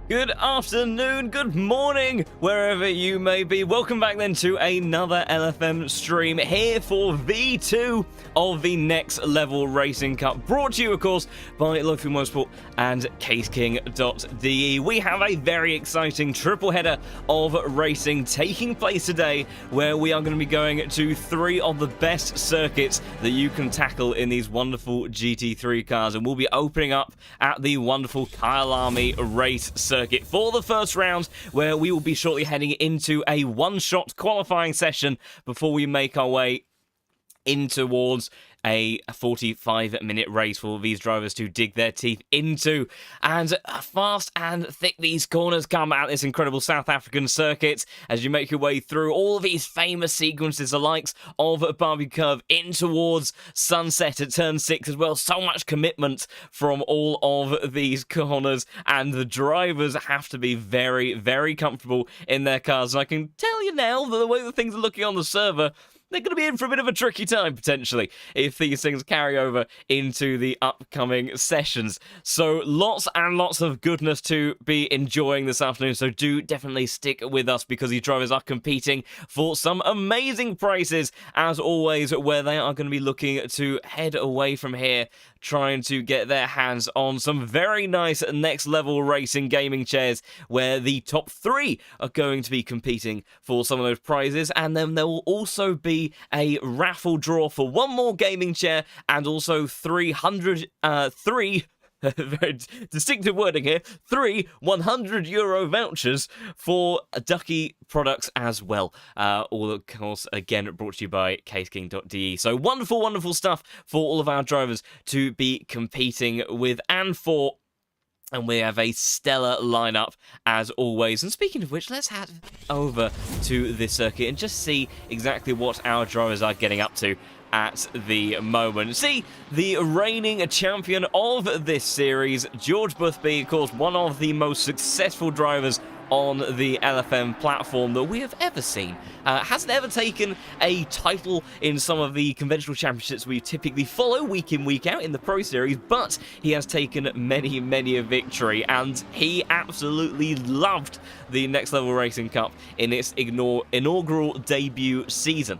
Good afternoon, good morning, wherever you may be. Welcome back then to another LFM stream here for V2 of the Next Level Racing Cup. Brought to you, of course, by Local Motorsport and CaseKing.de. We have a very exciting triple header of racing taking place today, where we are going to be going to three of the best circuits that you can tackle in these wonderful GT3 cars. And we'll be opening up at the wonderful Kyalami race circuit for the first round, where we will be shortly heading into a one-shot qualifying session before we make our way in towards a 45-minute race for these drivers to dig their teeth into. And fast and thick these corners come at this incredible South African circuit as you make your way through all of these famous sequences, the likes of Barbie Curve in towards Sunset at turn 6 as well. So much commitment from all of these corners, and the drivers have to be very, very comfortable in their cars. And I can tell you now that the way that things are looking on the server, they're going to be in for a bit of a tricky time, potentially, if these things carry over into the upcoming sessions. So lots and lots of goodness to be enjoying this afternoon, so do definitely stick with us, because these drivers are competing for some amazing prizes, as always, where they are going to be looking to head away from here, trying to get their hands on some very nice next level racing gaming chairs, where the top three are going to be competing for some of those prizes. And then there will also be a raffle draw for one more gaming chair, and also 300 very distinctive wording here, 3 €100 vouchers for Ducky products as well. All, of course, again, brought to you by CaseKing.de. So wonderful, wonderful stuff for all of our drivers to be competing with and for. And we have a stellar lineup as always. And speaking of which, let's head over to this circuit and just see exactly what our drivers are getting up to at the moment. See, the reigning champion of this series, George Boothby, of course, one of the most successful drivers on the LFM platform that we have ever seen. Hasn't ever taken a title in some of the conventional championships we typically follow week in, week out in the Pro Series, but he has taken many, many a victory, and he absolutely loved the Next Level Racing Cup in its inaugural debut season.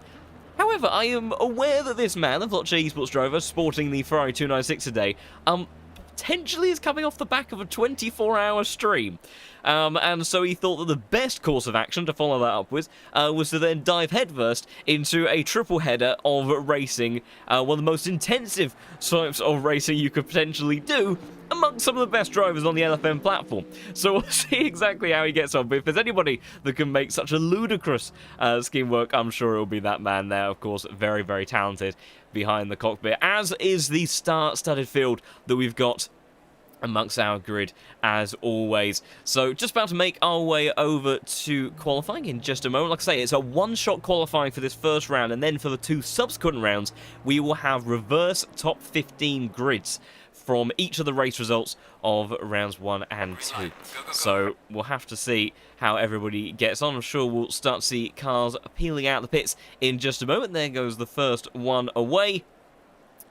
However, I am aware that this man, the Vlotche Esports driver, sporting the Ferrari 296 today, potentially is coming off the back of a 24-hour stream. And so he thought that the best course of action to follow that up with was to then dive headfirst into a triple header of racing, one of the most intensive types of racing you could potentially do amongst some of the best drivers on the LFM platform. So we'll see exactly how he gets on. But if there's anybody that can make such a ludicrous scheme work, I'm sure it'll be that man there. Of course, very, very talented behind the cockpit, as is the star-studded field that we've got amongst our grid as always. So just about to make our way over to qualifying in just a moment. Like I say, it's a one-shot qualifying for this first round, and then for the two subsequent rounds we will have reverse top 15 grids from each of the race results of rounds 1 and 2. So we'll have to see how everybody gets on. I'm sure we'll start to see cars peeling out the pits in just a moment. There goes the first one away.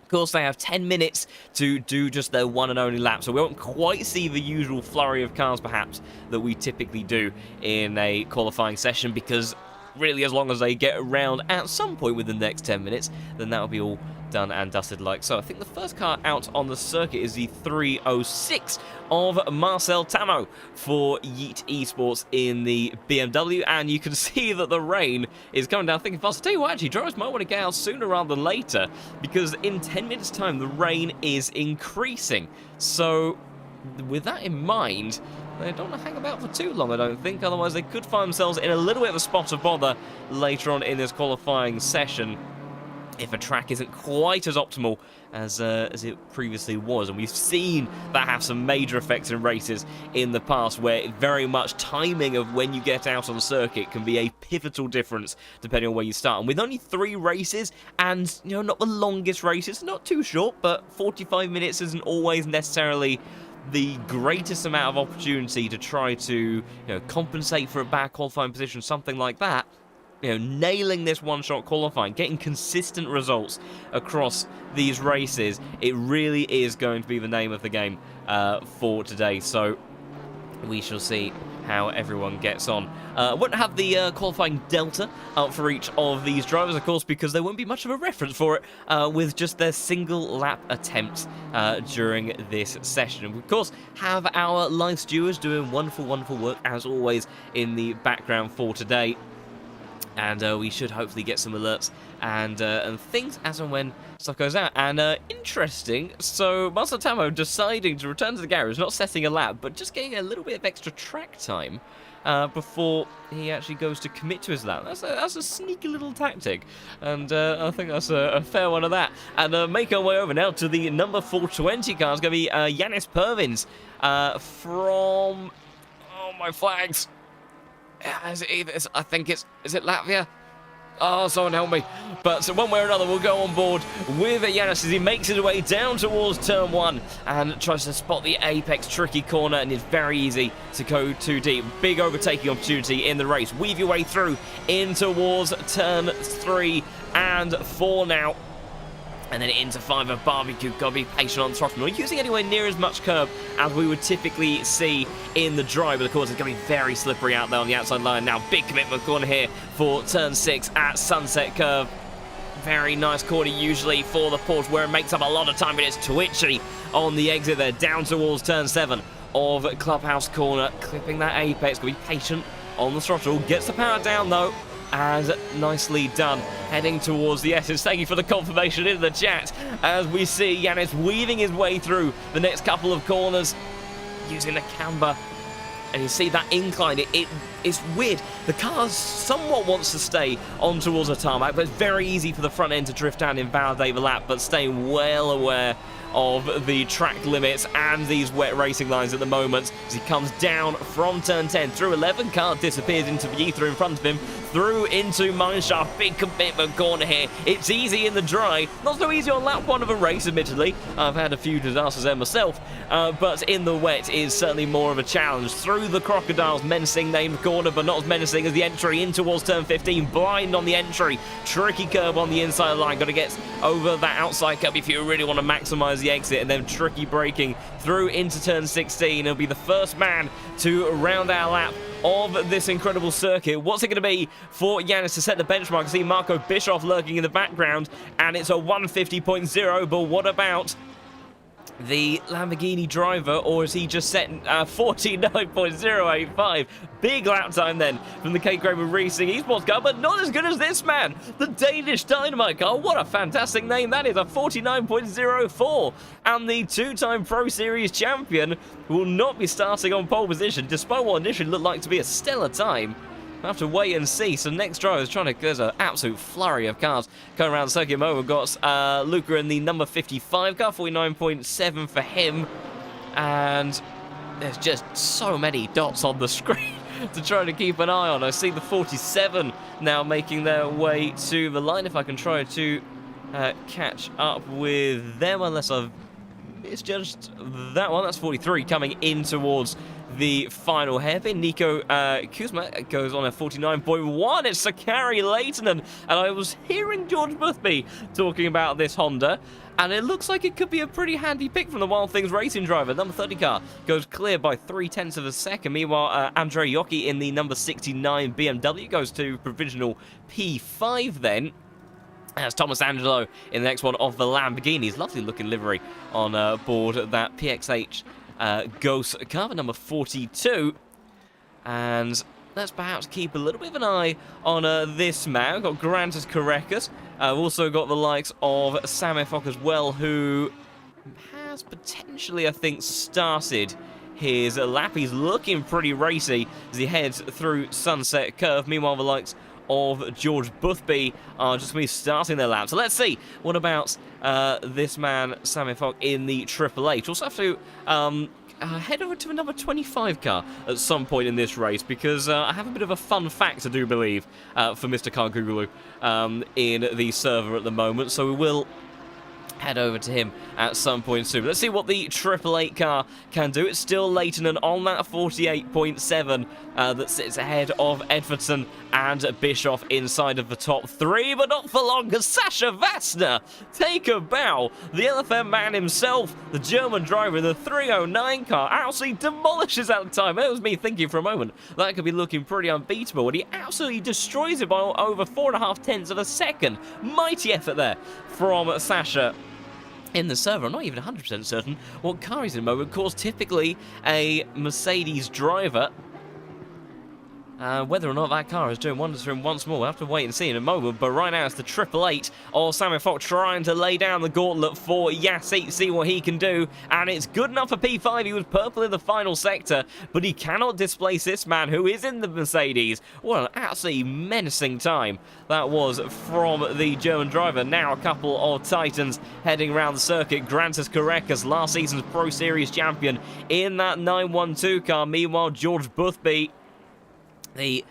Of course, they have 10 minutes to do just their one and only lap, so we won't quite see the usual flurry of cars, perhaps, that we typically do in a qualifying session, because really, as long as they get around at some point within the next 10 minutes, then that'll be all done and dusted like so. I think the first car out on the circuit is the 306 of Marcel Tamo for Yeet Esports in the BMW, and you can see that the rain is coming down thinking fast. I'll tell you what, actually, drivers might want to get out sooner rather than later, because in 10 minutes time the rain is increasing. So with that in mind, they don't want to hang about for too long, I don't think, otherwise they could find themselves in a little bit of a spot of bother later on in this qualifying session if a track isn't quite as optimal as it previously was. And we've seen that have some major effects in races in the past, where very much timing of when you get out on the circuit can be a pivotal difference depending on where you start. And with only 3 races, and not the longest races, not too short, but 45 minutes isn't always necessarily the greatest amount of opportunity to try to compensate for a bad qualifying position, something like that. Nailing this one-shot qualifying, getting consistent results across these races, it really is going to be the name of the game for today. So we shall see how everyone gets on. Won't have the qualifying delta up for each of these drivers, of course, because there won't be much of a reference for it with just their single lap attempts during this session. And we, of course, have our live stewards doing wonderful, wonderful work, as always, in the background for today. And we should hopefully get some alerts and things as and when stuff goes out. And interesting, so Master Tamo deciding to return to the garage, not setting a lap, but just getting a little bit of extra track time before he actually goes to commit to his lap. That's a sneaky little tactic, and I think that's a fair one of that. And make our way over now to the number 420 car. It's going to be Yanis Pervins from... Oh, my flags. Is it either? I think is it Latvia? Oh, someone help me. But so one way or another, we'll go on board with Yanis as he makes his way down towards turn 1 and tries to spot the apex tricky corner, and it's very easy to go too deep. Big overtaking opportunity in the race. Weave your way through in towards turn 3 and 4 now. And then into 5 of barbecue. Gotta be patient on the throttle. Not using anywhere near as much curb as we would typically see in the drive. But of course, it's going to be very slippery out there on the outside line. Now, big commitment corner here for turn 6 at Sunset Curve. Very nice corner usually for the Porsche, where it makes up a lot of time, but it's twitchy on the exit there. Down towards turn 7 of Clubhouse Corner. Clipping that apex. Gotta be patient on the throttle. Gets the power down though. And nicely done. Heading towards the S's. Thank you for the confirmation in the chat as we see Yanis weaving his way through the next couple of corners using the camber. And you see that incline. It's weird. The car somewhat wants to stay on towards the tarmac, but it's very easy for the front end to drift down and validate the lap, but staying well aware of the track limits and these wet racing lines at the moment as he comes down from turn 10 through 11. Car disappears into the ether in front of him, through into mineshaft. Big commitment corner here. It's easy in the dry, not so easy on lap 1 of a race, admittedly. I've had a few disasters there myself, but in the wet is certainly more of a challenge. Through the crocodiles, menacing named corner, but not as menacing as the entry in towards turn 15. Blind on the entry, tricky curb on the inside line. Got to get over that outside curb if you really want to maximize the exit, and then tricky braking through into turn 16. He'll be the first man to round our lap of this incredible circuit. What's it going to be for Yanis to set the benchmark? I see Marco Bischoff lurking in the background, and it's a 150.0, but what about the Lamborghini driver, or is he just setting 49.085? Big lap time then from the K Kramer Racing esports car, but not as good as this man, the Danish Dynamite car. What a fantastic name that is, a 49.04. And the two-time Pro Series champion will not be starting on pole position, despite what initially looked like to be a stellar time. We'll have to wait and see. So next driver is trying to... There's an absolute flurry of cars coming around the circuit moment. We've got Luca in the number 55 car, 49.7 for him. And there's just so many dots on the screen to try to keep an eye on. I see the 47 now making their way to the line. If I can try to catch up with them, unless I've... It's just that one. That's 43 coming in towards the final hairpin. Nico Kuzma goes on a 49.1. It's Sakari Leighton, and I was hearing George Boothby talking about this Honda, and it looks like it could be a pretty handy pick from the Wild Things Racing driver. Number 30 car goes clear by 0.3 of a second. Meanwhile, Andrei Yoki in the number 69 BMW goes to provisional P5 then. As Thomas Angelo in the next one of the Lamborghinis. Lovely looking livery on board that PXH Ghost car, number 42. And let's perhaps keep a little bit of an eye on this man. We've got Garantas Carrecas. We've also got the likes of Sam Efok as well, who has potentially, I think, started his lap. He's looking pretty racy as he heads through Sunset Curve. Meanwhile, the likes of George Boothby are just going to be starting their lap. So let's see. What about this man, Sammy Fogg, in the Triple H? Also have to head over to a number 25 car at some point in this race, because I have a bit of a fun fact, I do believe, for Mr. Kargugulu in the server at the moment. So we will head over to him at some point soon. Let's see what the 888 car can do. It's still Leighton on that 48.7 that sits ahead of Edvardsen and Bischoff inside of the top 3, but not for long because Sasha Vassner take a bow. The LFM man himself, the German driver in the 309 car, absolutely demolishes at the time. It was me thinking for a moment that could be looking pretty unbeatable, and he absolutely destroys it by over 4.5 tenths of a second. Mighty effort there from Sasha in the server. I'm not even 100% certain what car he's in at the moment. Of course, typically a Mercedes driver. Whether or not that car is doing wonders for him once more, we'll have to wait and see in a moment. But right now, it's the 888 of Sammy Fox trying to lay down the gauntlet for Yassi, see what he can do. And it's good enough for P5. He was purple in the final sector, but he cannot displace this man who is in the Mercedes. What an absolutely menacing time that was from the German driver. Now a couple of Titans heading around the circuit. Grantas Korekas, last season's Pro Series champion in that 912 car. Meanwhile, George Boothby, the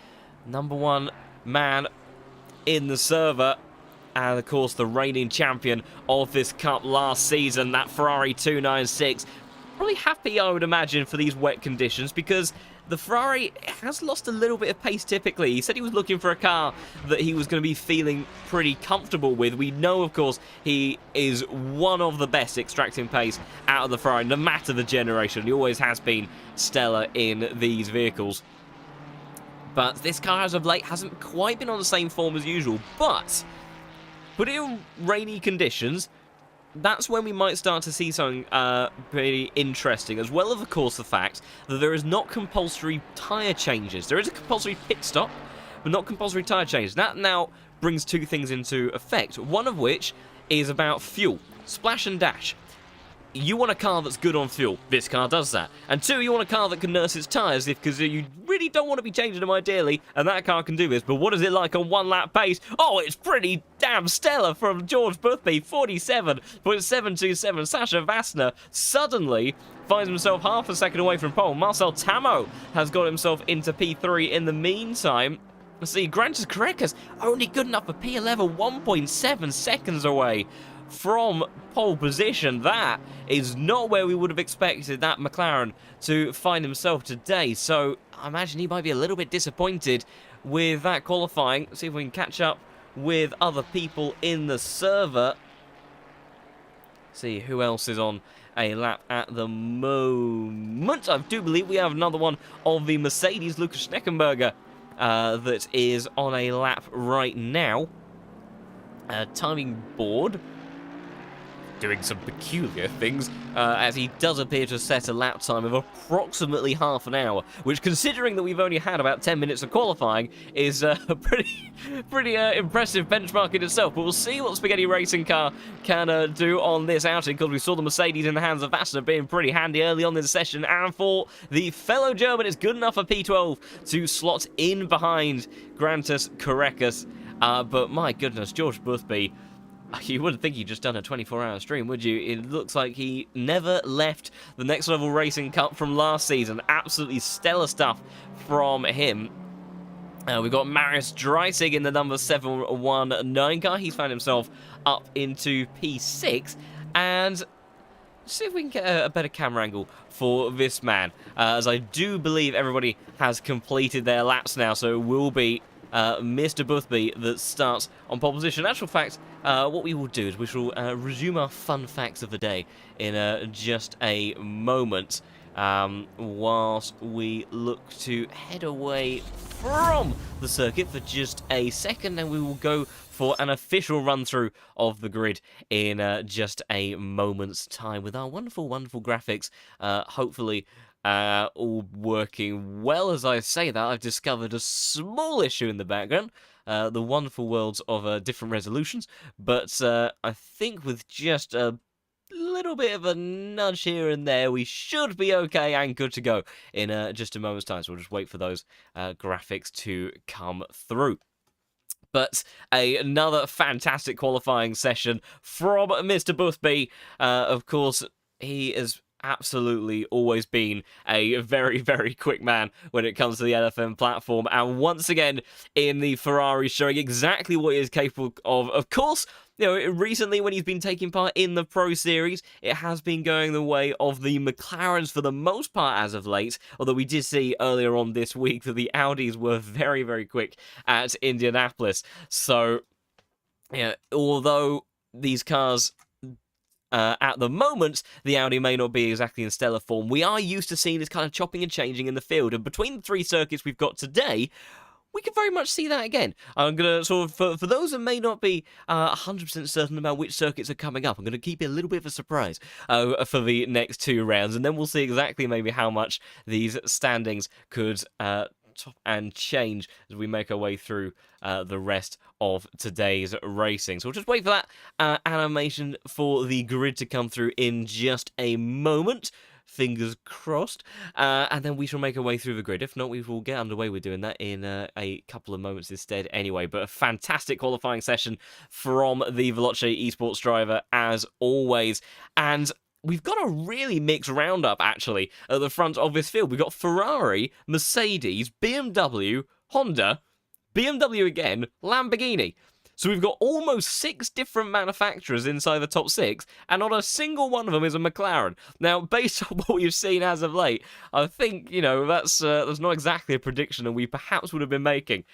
#1 man in the server, and of course the reigning champion of this cup last season, that Ferrari 296. Probably happy, I would imagine, for these wet conditions, because the Ferrari has lost a little bit of pace typically. He said he was looking for a car that he was going to be feeling pretty comfortable with. We know, of course, he is one of the best extracting pace out of the Ferrari, no matter the generation. He always has been stellar in these vehicles. But this car, as of late, hasn't quite been on the same form as usual. But put it in rainy conditions, that's when we might start to see something pretty interesting. As well as, of course, the fact that there is not compulsory tyre changes. There is a compulsory pit stop, but not compulsory tyre changes. That now brings two things into effect. One of which is about fuel. Splash and dash. You want a car that's good on fuel. This car does that. And two, you want a car that can nurse its tyres because you really don't want to be changing them ideally, and that car can do this. But what is it like on one lap pace? Oh, it's pretty damn stellar from George Boothby, 47.727. Sasha Vassner suddenly finds himself half a second away from pole. Marcel Tamo has got himself into P3 in the meantime. Let's see, Grantas Korekas only good enough for P11, 1.7 seconds away from pole position. That is not where we would have expected that McLaren to find himself today. So I imagine he might be a little bit disappointed with that qualifying. Let's see if we can catch up with other people in the server. See who else is on a lap at the moment. I do believe we have another one of the Mercedes, Lucas Schneckenberger, that is on a lap right now. Timing board doing some peculiar things, as he does appear to set a lap time of approximately half an hour, which, considering that we've only had about 10 minutes of qualifying, is a pretty impressive benchmark in itself. But we'll see what Spaghetti Racing Car can do on this outing, because we saw the Mercedes in the hands of Vassner being pretty handy early on in the session, and for the fellow German, it's good enough for P12 to slot in behind Grantas Korekas. But my goodness, George Boothby, you wouldn't think he'd just done a 24-hour stream, would you? It looks like he never left the Next Level Racing Cup from last season. Absolutely stellar stuff from him. We've got Marius Dreisig in the number 719 car. He's found himself up into P6. And see if we can get a better camera angle for this man, as I do believe everybody has completed their laps now, so it will be Mr. Boothby that starts on pole position. In actual fact, what we will do is we shall resume our fun facts of the day in just a moment, whilst we look to head away from the circuit for just a second, and we will go for an official run-through of the grid in just a moment's time with our wonderful, wonderful graphics, hopefully all working well. As I say that, I've discovered a small issue in the background. The wonderful worlds of different resolutions. But I think with just a little bit of a nudge here and there, we should be okay and good to go in just a moment's time. So we'll just wait for those graphics to come through. But another fantastic qualifying session from Mr. Boothby. Of course, he is absolutely always been a very, very quick man when it comes to the LFM platform, and once again in the Ferrari showing exactly what he is capable of. Of course, recently when he's been taking part in the Pro Series, it has been going the way of the McLarens for the most part as of late, although we did see earlier on this week that the Audis were very, very quick at Indianapolis. So, although these cars... at the moment, the Audi may not be exactly in stellar form. We are used to seeing this kind of chopping and changing in the field, and between the 3 circuits we've got today, we can very much see that again. I'm going to sort of, for those that may not be 100% certain about which circuits are coming up, I'm going to keep it a little bit of a surprise for the next 2 rounds, and then we'll see exactly maybe how much these standings could top and change as we make our way through the rest of today's racing. So we'll just wait for that animation for the grid to come through in just a moment. Fingers crossed. And then we shall make our way through the grid. If not, we will get underway with doing that in a couple of moments instead anyway. But a fantastic qualifying session from the Veloce Esports driver as always. And we've got a really mixed roundup, actually, at the front of this field. We've got Ferrari, Mercedes, BMW, Honda, BMW again, Lamborghini. So we've got almost 6 different manufacturers inside the top 6, and not a single one of them is a McLaren. Now, based on what we've seen as of late, I think, that's not exactly a prediction that we perhaps would have been making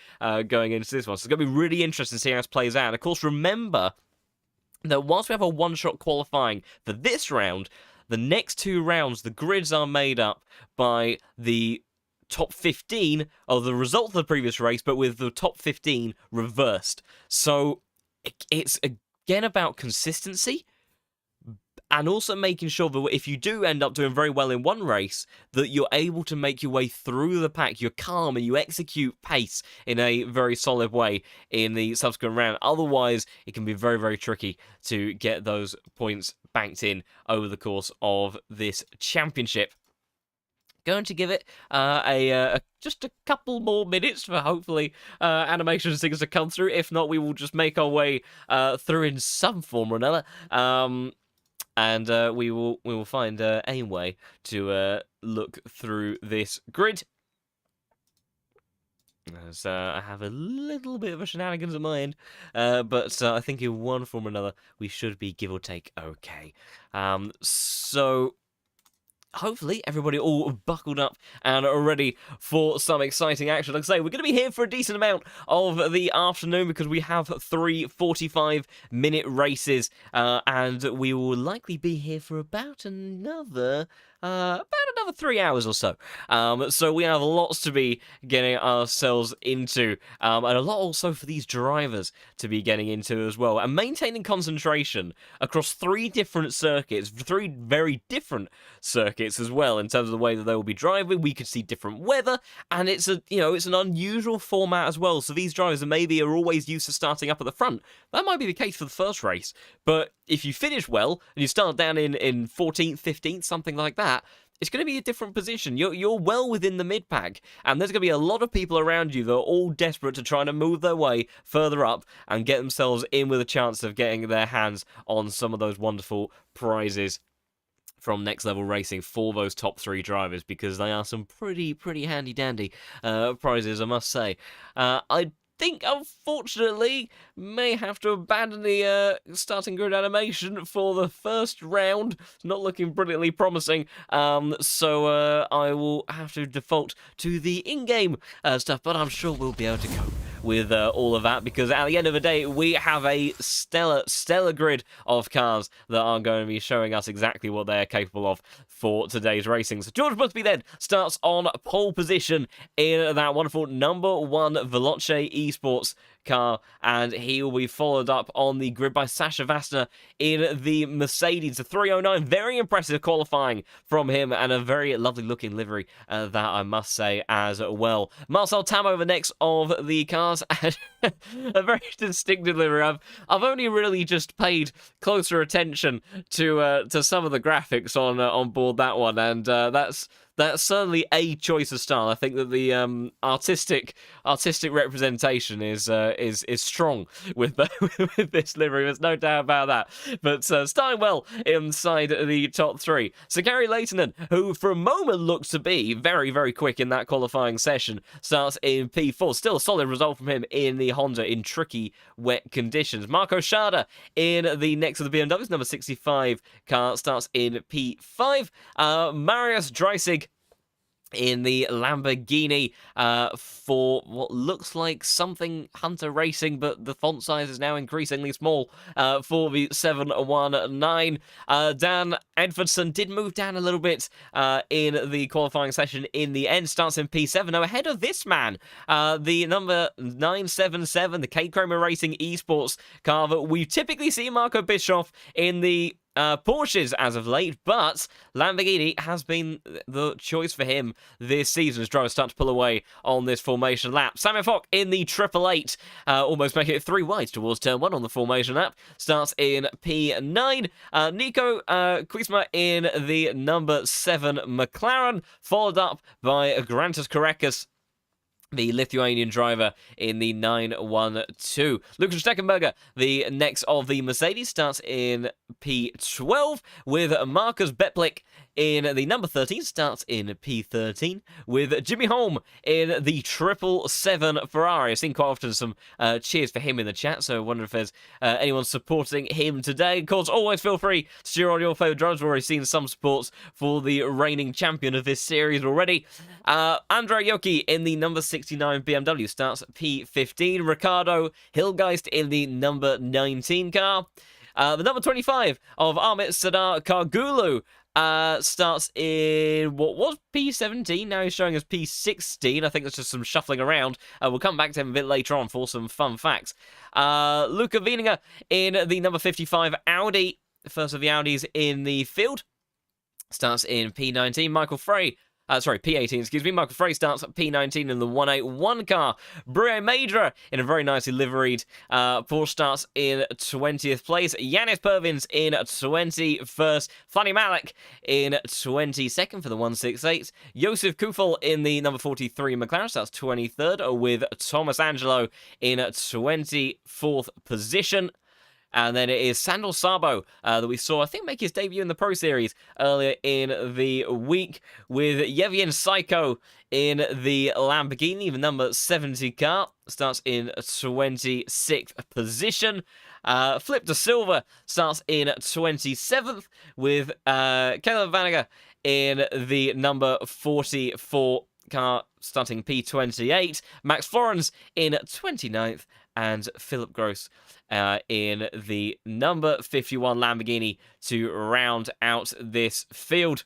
going into this one. So it's going to be really interesting to see how this plays out. And of course, remember that whilst we have a one-shot qualifying for this round, the next 2 rounds, the grids are made up by the top 15 of the result of the previous race, but with the top 15 reversed. So it's again about consistency, and also making sure that if you do end up doing very well in one race, that you're able to make your way through the pack, you're calm, and you execute pace in a very solid way in the subsequent round. Otherwise, it can be very, very tricky to get those points banked in over the course of this championship. Going to give it just a couple more minutes for hopefully animation things to come through. If not, we will just make our way through in some form or another. And we will find a way to look through this grid. As I have a little bit of a shenanigans at my end, but I think in one form or another we should be give or take okay. So hopefully everybody all buckled up and are ready for some exciting action. Like I say, we're going to be here for a decent amount of the afternoon because we have 3 45-minute races, and we will likely be here for about another 3 hours or so. So we have lots to be getting ourselves into, and a lot also for these drivers to be getting into as well, and maintaining concentration across 3 different circuits, 3 very different circuits as well in terms of the way that they will be driving. We could see different weather, and it's an unusual format as well. So these drivers maybe are always used to starting up at the front. That might be the case for the first race, but if you finish well and you start down in 14th, 15th, something like that, it's going to be a different position. You're well within the mid-pack, and there's going to be a lot of people around you that are all desperate to try to move their way further up and get themselves in with a chance of getting their hands on some of those wonderful prizes from Next Level Racing for those top 3 drivers, because they are some pretty handy-dandy prizes, I must say. I think, unfortunately, may have to abandon the starting grid animation for the first round. It's not looking brilliantly promising, so I will have to default to the in-game stuff, but I'm sure we'll be able to cope with all of that, because at the end of the day, we have a stellar grid of cars that are going to be showing us exactly what they're capable of for today's racing. So George Busby then starts on pole position in that wonderful number 1 Veloce Esports car, and he will be followed up on the grid by Sasha Vastner in the Mercedes, the 309. Very impressive qualifying from him, and a very lovely looking livery, that I must say as well. Marcel Tam over next of the cars, and a very distinctive livery. I've only really just paid closer attention to some of the graphics on board that one, and that's certainly a choice of style. I think that the artistic representation is strong with with this livery. There's no doubt about that. But starting well inside the top 3. So Gary Leitonen, who for a moment looks to be very, very quick in that qualifying session, starts in P4. Still a solid result from him in the Honda in tricky, wet conditions. Marco Schada in the next of the BMWs, number 65 car, starts in P5. Marius Dreisig in the Lamborghini for what looks like something Hunter Racing, but the font size is now increasingly small for the 719. Dan Edvardson did move down a little bit in the qualifying session in the end, starts in P7. Now ahead of this man, the number 977, the K Kramer Racing Esports car that we typically see Marco Bischoff in the Porsches as of late, but Lamborghini has been the choice for him this season as drivers start to pull away on this formation lap. Samuel Fock in the 888, almost making it 3 wide towards turn 1 on the formation lap, starts in P9. Nico Kwisma in the number 7 McLaren, followed up by Grantas Karekas, the Lithuanian driver, in the 912. Lukas Steckenberger, the next of the Mercedes, starts in P12, with Marcus Beplik in the number 13, starts in P13, with Jimmy Holm in the 777 Ferrari. I've seen quite often some cheers for him in the chat, so I wonder if there's anyone supporting him today. Of course, always feel free to cheer on your favourite drivers. We've already seen some supports for the reigning champion of this series already. Andrea Yoki in the number 69 BMW, starts P15. Ricardo Hilgeist in the number 19 car. The number 25 of Amit Sadar Kargulu starts in what was P17, now he's showing us P16. I think that's just some shuffling around. We'll come back to him a bit later on for some fun facts. Luca Wieninger in the number 55 Audi, the first of the Audis in the field, starts in P19. P18, excuse me. Michael Frey starts at P19 in the 181 car. Brue Maidra in a very nicely liveried Porsche starts in 20th place. Yanis Pervins in 21st. Fanny Malik in 22nd for the 168. Josef Kufel in the number 43 McLaren starts 23rd, with Thomas Angelo in 24th position. And then it is Sandal Sabo that we saw, I think, make his debut in the Pro Series earlier in the week, with Yevyen Saiko in the Lamborghini, the number 70 car, starts in 26th position. Flip de Silva starts in 27th, with Caleb Vanager in the number 44 car, starting P28. Max Florence in 29th, and Philip Gross in the number 51 Lamborghini to round out this field.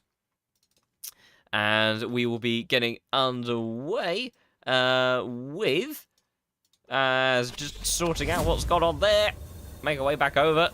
And we will be getting underway with just sorting out what's gone on there. Make our way back over.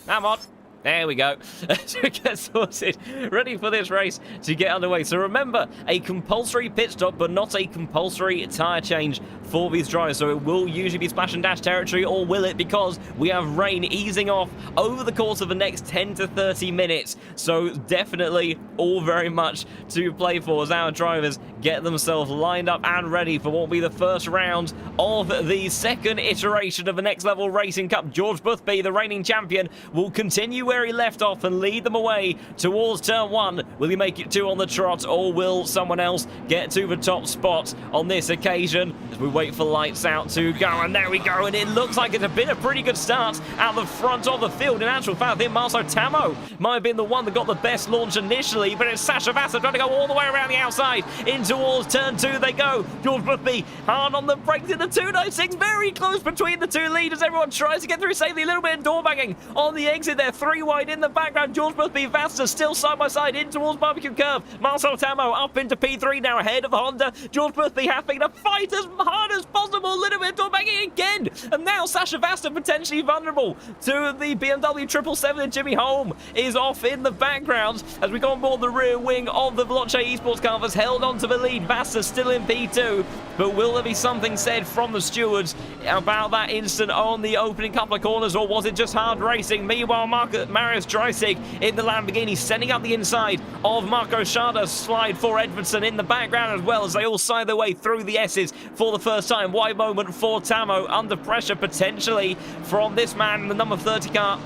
Come on. There we go. To get sorted, ready for this race to get underway. So remember, a compulsory pit stop, but not a compulsory tyre change for these drivers. So it will usually be splash and dash territory, or will it? Because we have rain easing off over the course of the next 10 to 30 minutes. So definitely all very much to play for as our drivers get themselves lined up and ready for what will be the first round of the second iteration of the Next Level Racing Cup. George Boothby, the reigning champion, will continue where he left off and lead them away towards turn 1. Will he make it 2 on the trot, or will someone else get to the top spot on this occasion as we wait for lights out to go? And there we go, and it looks like it's been a pretty good start at the front of the field. In actual fact, I think Marcel Tamo might have been the one that got the best launch initially, but it's Sasha Vassa trying to go all the way around the outside in towards turn 2 they go. George Boothby hard on the brakes in the 296, very close between the two leaders. Everyone tries to get through safely, a little bit of door banging on the exit there. 3 wide in the background. George Boothby, Vasta still side by side in towards Barbecue Curve. Marcel Tamo up into P3 now, ahead of Honda. George Boothby having to fight as hard as possible. A little bit of door banging again. And now Sasha Vasta potentially vulnerable to the BMW 777, and Jimmy Holm is off in the background as we go on board the rear wing of the Veloce Esports car that's held on to the lead. Vasta still in P2, but will there be something said from the stewards about that instant on the opening couple of corners, or was it just hard racing? Meanwhile, Marius Dreisig in the Lamborghini sending up the inside of Marco Schada. Slide for Edvardson in the background as well, as they all side their way through the S's for the first time. Wide moment for Tamo, under pressure potentially from this man in the number 30 car.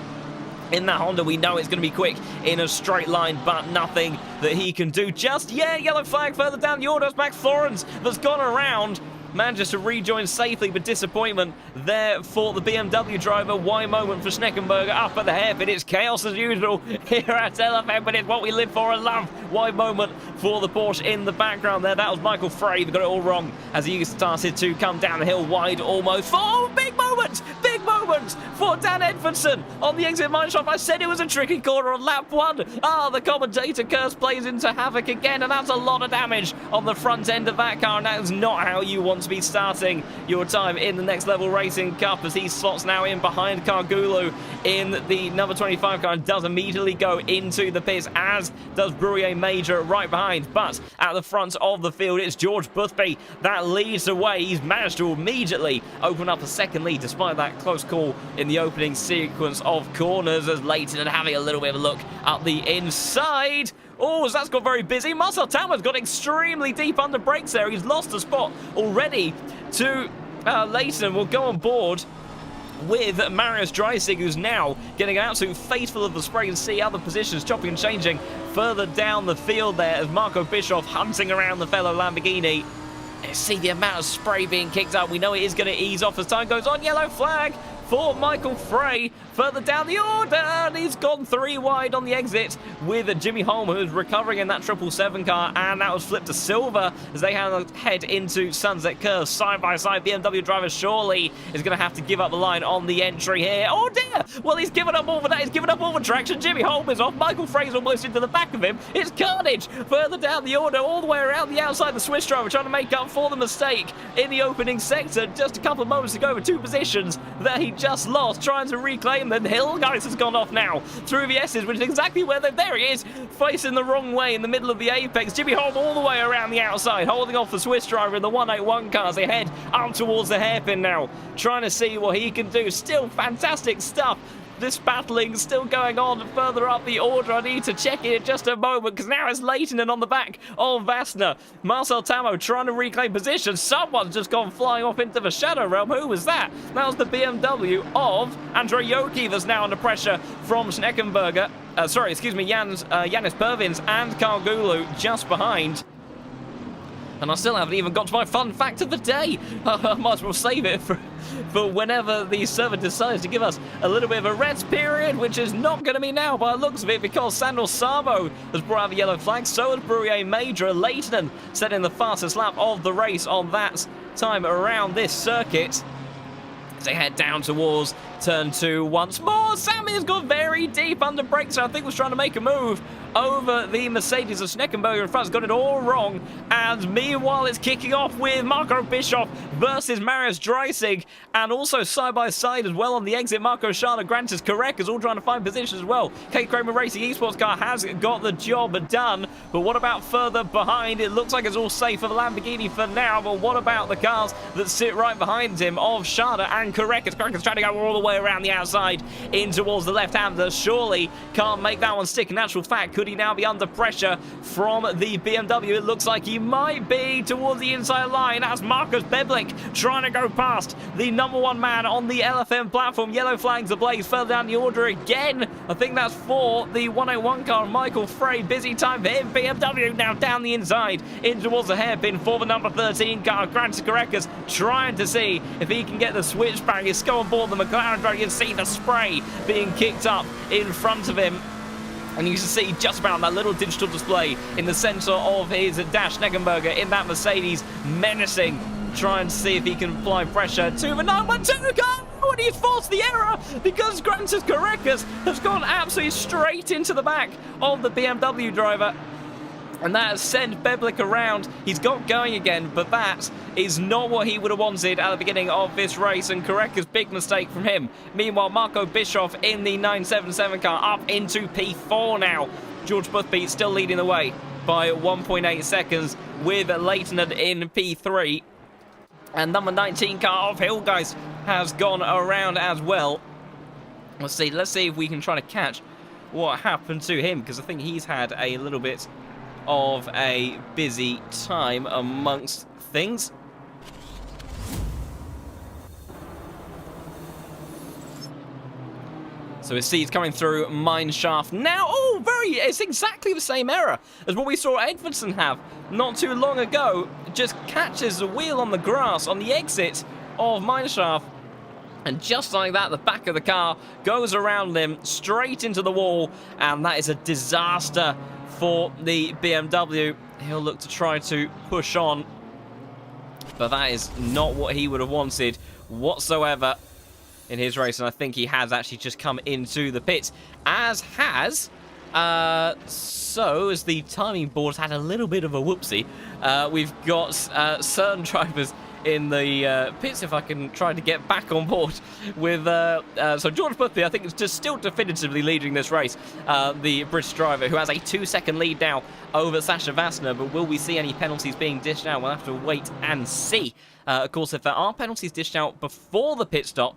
In that Honda, we know it's going to be quick in a straight line, but nothing that he can do just yet. Yellow flag further down the order. Max Florence that's gone around manages to rejoin safely, but disappointment there for the BMW driver. Why moment for Schneckenberger up at the hairpin. It's chaos as usual here at LFM, but it's what we live for and love. Why moment for the Porsche in the background there. That was Michael Frey that got it all wrong as he started to come down the hill wide almost. Oh, big moment! Big moment for Dan Edfordson on the exit mineshaft. I said it was a tricky corner on lap 1. The commentator curse plays into havoc again, and that's a lot of damage on the front end of that car, and that is not how you want to be starting your time in the Next Level Racing Cup, as he slots now in behind Cargulu in the number 25 car and does immediately go into the pits, as does Brouillet Major right behind. But at the front of the field, it's George Boothby that leads the way. He's managed to immediately open up a second lead despite that close call in the opening sequence of corners, as Leighton and having a little bit of a look up the inside. Oh, that's got very busy. Marcel Tamer's got extremely deep under brakes there. He's lost a spot already to Leighton. Will go on board with Marius Dreisig, who's now getting an absolute faceful of the spray, and see other positions chopping and changing further down the field there as Marco Bischoff hunting around the fellow Lamborghini. See the amount of spray being kicked up. We know it is going to ease off as time goes on. Yellow flag for Michael Frey further down the order, and he's gone 3 wide on the exit with Jimmy Holm, who's recovering in that 777 car, and that was flipped to silver as they head into Sunset Curve side by side. BMW driver surely is going to have to give up the line on the entry here. Oh dear! Well, he's given up all for that. He's given up all the traction. Jimmy Holm is off. Michael Frey's almost into the back of him. It's carnage further down the order, all the way around the outside. The Swiss driver trying to make up for the mistake in the opening sector just a couple of moments ago with 2 positions that he just lost, trying to reclaim them. Hill guys has gone off now through the S's, which is exactly where there he is, facing the wrong way in the middle of the apex. Jimmy Holm all the way around the outside, holding off the Swiss driver in the 181 car as they head up towards the hairpin now, trying to see what he can do. Still fantastic stuff. This battling still going on further up the order. I need to check it in just a moment, because now it's Leighton and on the back of Vassner. Marcel Tamo trying to reclaim position. Someone's just gone flying off into the shadow realm. Who was that? That was the BMW of Andrei Yoki that's now under pressure from Schneckenberger. Yanis Pervins and Carl Gulu just behind. And I still haven't even got to my fun fact of the day. I might as well save it for whenever the server decides to give us a little bit of a rest period, which is not going to be now by the looks of it, because Sandro Sabo has brought out the yellow flag. So has Brouillet Major. Leighton setting the fastest lap of the race on that time around this circuit. As they head down towards turn 2 once more. Sammy has got very deep under brakes, so I think was trying to make a move over the Mercedes of Schneckenberger in front. Has got it all wrong, and meanwhile it's kicking off with Marco Bischoff versus Marius Dreisig, and also side by side as well on the exit. Marco Schala, Grantis Correct is all trying to find positions as well. Kate Kramer Racing Esports car has got the job done, but what about further behind? It looks like it's all safe for the Lamborghini for now, but what about the cars that sit right behind him of Schala and Correct? Correct is trying to go all the way around the outside in towards the left-hander. Surely can't make that one stick. In actual fact, could he now be under pressure from the BMW? It looks like he might be towards the inside line. That's Marcus Beblik trying to go past the number 1 man on the LFM platform. Yellow flags ablaze further down the order again. I think that's for the 101 car, Michael Frey. Busy time for him. BMW now down the inside in towards the hairpin for the number 13 car. Grantis Correcas trying to see if he can get the switchback. He's go on board the McLaren driver. You can see the spray being kicked up in front of him. And you can see just about that little digital display in the centre of his dash. Schneckenberger in that Mercedes, menacing, trying to see if he can apply pressure to the 912 car. And he's forced the error because Grantis Correcas has gone absolutely straight into the back of the BMW driver. And that has sent Beblik around. He's got going again, but that is not what he would have wanted at the beginning of this race, and Correca's big mistake from him. Meanwhile, Marco Bischoff in the 977 car up into P4 now. George Boothby still leading the way by 1.8 seconds with Leighton in P3. And number 19 car of Hillgeist has gone around as well. Let's see if we can try to catch what happened to him, because I think he's had a little bit of a busy time amongst things. So his seed's coming through mine shaft now. Oh, it's exactly the same error as what we saw Edvardsen have not too long ago. Just catches the wheel on the grass on the exit of mine shaft. And just like that, the back of the car goes around him straight into the wall. And that is a disaster for the BMW. He'll look to try to push on. But that is not what he would have wanted whatsoever in his race, and I think he has actually just come into the pits, as has so as the timing board had a little bit of a whoopsie. We've got certain drivers in the pits, if I can try to get back on board with so George Boothby, I think, is just still definitively leading this race, the British driver, who has a 2-second lead now over Sasha Vassner. But will we see any penalties being dished out? We'll have to wait and see. Of course, if there are penalties dished out before the pit stop,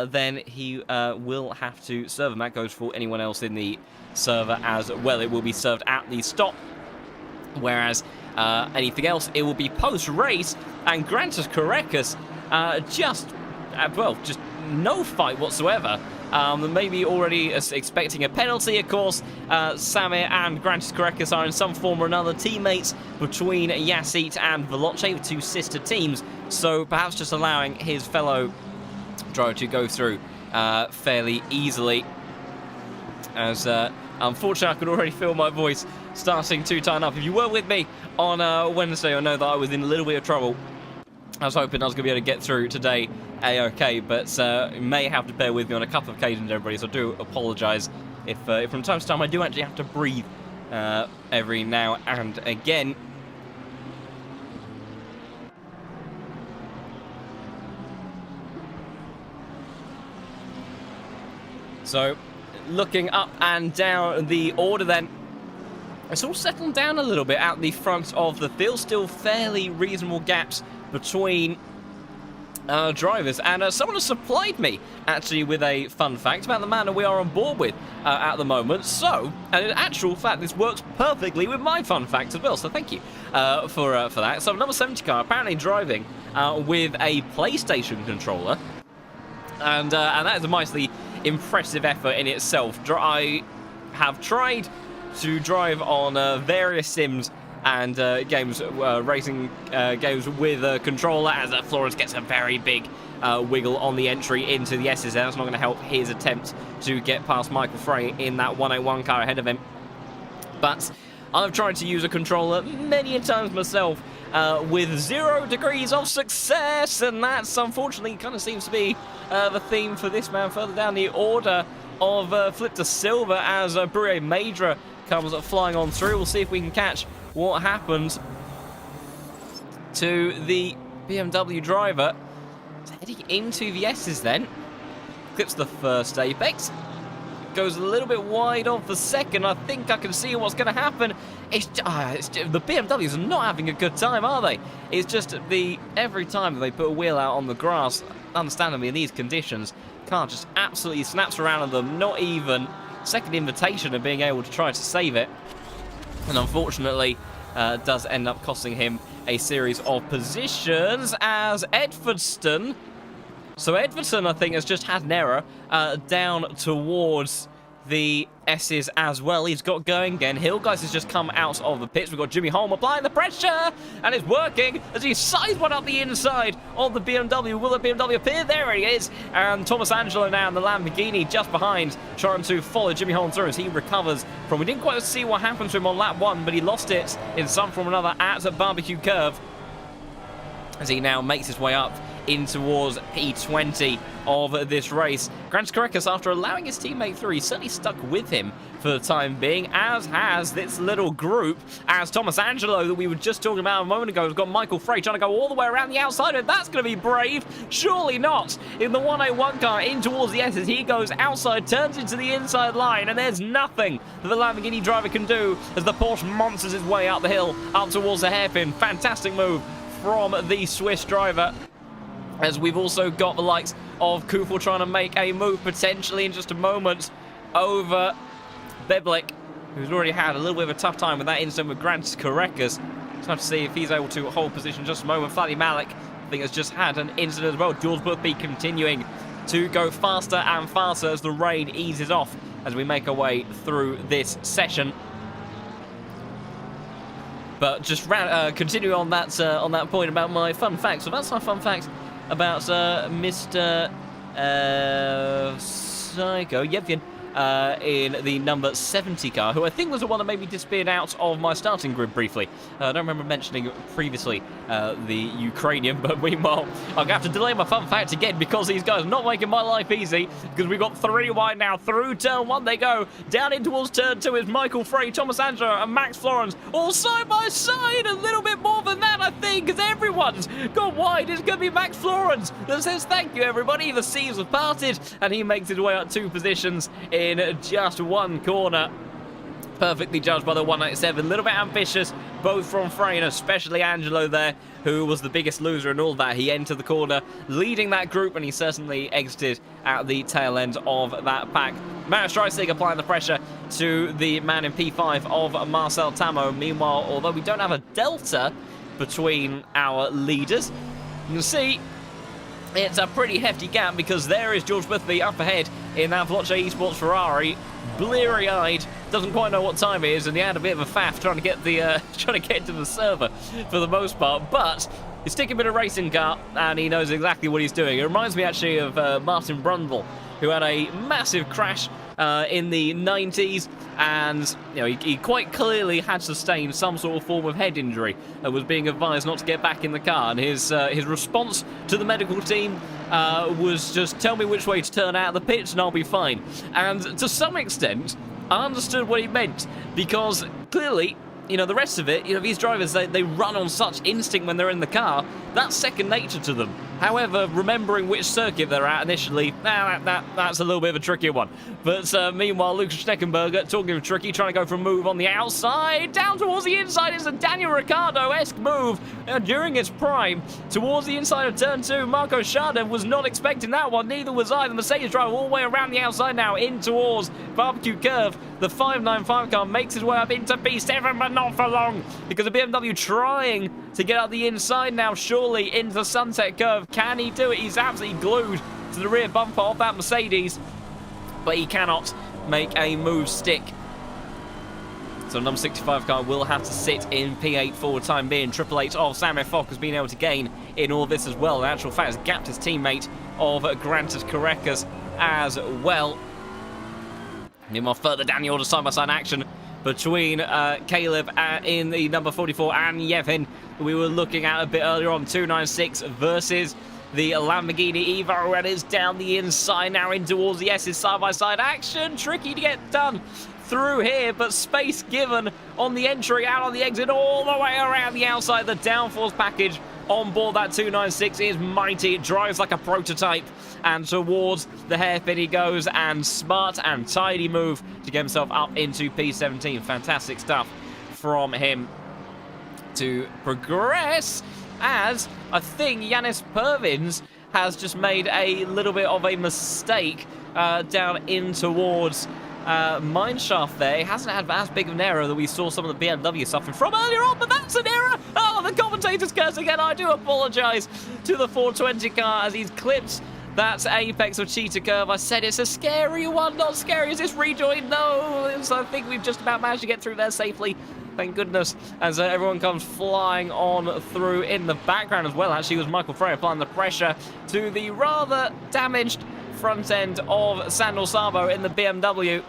then he will have to serve them. That goes for anyone else in the server as well. It will be served at the stop, whereas anything else, it will be post-race. And Grantus Korekis just no fight whatsoever. Maybe already expecting a penalty, of course. Samir and Grantus Korekis are in some form or another teammates between Yasit and Veloce, the two sister teams. So perhaps just allowing his fellow driver to go through fairly easily. As unfortunately, I could already feel my voice starting to turn up. If you were with me on Wednesday, I know that I was in a little bit of trouble. I was hoping I was going to be able to get through today A-OK, but you may have to bear with me on a couple of occasions, everybody, so I do apologise if from time to time I do actually have to breathe every now and again. So, looking up and down the order then, it's all settled down a little bit at the front of the field. Still fairly reasonable gaps between drivers. And someone has supplied me, actually, with a fun fact about the man that we are on board with at the moment. So, and in actual fact, this works perfectly with my fun fact as well. So thank you for that. So, number 70 car apparently driving with a PlayStation controller. And that is a nicely impressive effort in itself. I have tried to drive on various sims and games, racing games with a controller, as Flores gets a very big wiggle on the entry into the S's. That's not going to help his attempt to get past Michael Frey in that 101 car ahead of him. But I've tried to use a controller many a times myself with 0 degrees of success, and that's unfortunately kind of seems to be the theme for this man further down the order of Flip to Silver as Brue Madra comes flying on through. We'll see if we can catch what happens to the BMW driver. It's heading into the S's then. Clips the first apex. Goes a little bit wide off the second. I think I can see what's going to happen. It's the BMWs are not having a good time, are they? It's just every time they put a wheel out on the grass, understandably in these conditions, car just absolutely snaps around on them. Not even second invitation of being able to try to save it. And unfortunately, does end up costing him a series of positions as Edvardsson. So Edvardsen, I think, has just had an error down towards the S's as well. He's got going again. Hillgeist has just come out of the pits. We've got Jimmy Holm applying the pressure, and it's working as he sides one up the inside of the BMW. Will the BMW appear? There he is. And Thomas Angelo now in the Lamborghini just behind, trying to follow Jimmy Holm through as he recovers from... We didn't quite see what happened to him on lap 1, but he lost it in some form or another at a barbecue curve as he now makes his way up in towards P20 of this race. Grantus Korekis, after allowing his teammate through, he's certainly stuck with him for the time being, as has this little group, as Thomas Angelo, that we were just talking about a moment ago, has got Michael Frey trying to go all the way around the outside, and that's going to be brave. Surely not. In the 101 car, in towards the S's, he goes outside, turns into the inside line, and there's nothing that the Lamborghini driver can do as the Porsche monsters his way up the hill, up towards the hairpin. Fantastic move from the Swiss driver. As we've also got the likes of Kufel trying to make a move potentially in just a moment over Beblik, who's already had a little bit of a tough time with that incident with Grantus Korekis. Just have to see if he's able to hold position just a moment. Flatty Malik, I think, has just had an incident as well. Jules Boothby continuing to go faster and faster as the rain eases off as we make our way through this session. But just continue on that point about my fun facts. So that's my fun fact about Mr. Psycho Yevgen in the number 70 car, who I think was the one that maybe disappeared out of my starting grid briefly. I don't remember mentioning previously the Ukrainian, but meanwhile, I'm going to have to delay my fun fact again because these guys are not making my life easy, because we've got 3 wide now. Through turn 1 they go. Down in towards turn 2 is Michael Frey, Thomas Angelo, and Max Florence, all side by side. A little bit more than that, I think, because everyone's gone wide. It's going to be Max Florence that says thank you, everybody. The seas have parted, and he makes his way up 2 positions in just 1 corner. Perfectly judged by the 197. A little bit ambitious, both from Frey and especially Angelo there, who was the biggest loser in all that. He entered the corner leading that group, and he certainly exited at the tail end of that pack. Matt Streisig applying the pressure to the man in P5 of Marcel Tamo. Meanwhile, although we don't have a delta between our leaders, you can see it's a pretty hefty gap, because there is George Boothby up ahead in that Veloce Esports Ferrari, bleary-eyed, doesn't quite know what time it is, and he had a bit of a faff trying to get to the server for the most part. But he's sticking a bit of racing car, and he knows exactly what he's doing. It reminds me actually of Martin Brundle, who had a massive crash in the 90s, and he quite clearly had sustained some sort of form of head injury and was being advised not to get back in the car. And his response to the medical team was just, tell me which way to turn out of the pits and I'll be fine. And to some extent, I understood what he meant, because clearly, the rest of it, these drivers, they run on such instinct when they're in the car. That's second nature to them. However, remembering which circuit they're at initially, that's a little bit of a trickier one. But meanwhile, Lucas Schneckenberger, talking of tricky, trying to go for a move on the outside, down towards the inside. It's a Daniel Ricciardo-esque move during its prime. Towards the inside of turn 2, Marco Shardev was not expecting that one. Neither was I. The Mercedes driver all the way around the outside now, in towards Barbecue Curve. The 595 car makes his way up into P7, but not for long, because the BMW trying to get out the inside now, surely into the Sunset Curve. Can he do it? He's absolutely glued to the rear bumper of that Mercedes, but he cannot make a move stick. So number 65 car will have to sit in P8 for the time being. Triple H of Sam F. Fock has been able to gain in all this as well. In actual fact, has gapped his teammate of Granted Correcas as well. Meanwhile, further down the order, side-by-side action between Caleb in the number 44 and Yevhen, we were looking at a bit earlier on. 296 versus the Lamborghini Evo, and it's down the inside now in towards the S's. Side-by-side action, tricky to get done through here, but space given on the entry, out on the exit, all the way around the outside. The downforce package on board that 296 is mighty. It drives like a prototype, and towards the hairpin he goes, and smart and tidy move to get himself up into P17. Fantastic stuff from him to progress, as I think Yanis Pervins has just made a little bit of a mistake down in towards Mineshaft there. He hasn't had as big of an error that we saw some of the BMW suffering from earlier on, but that's an error! Oh, the commentator's curse again. I do apologise to the 420 car as he's clipped that apex of Cheetah Curve. I said it's a scary one, not scary. Is this rejoin? No, so I think we've just about managed to get through there safely. Thank goodness, as everyone comes flying on through. In the background as well, actually, was Michael Frey applying the pressure to the rather damaged front end of Sandor Sabo in the BMW.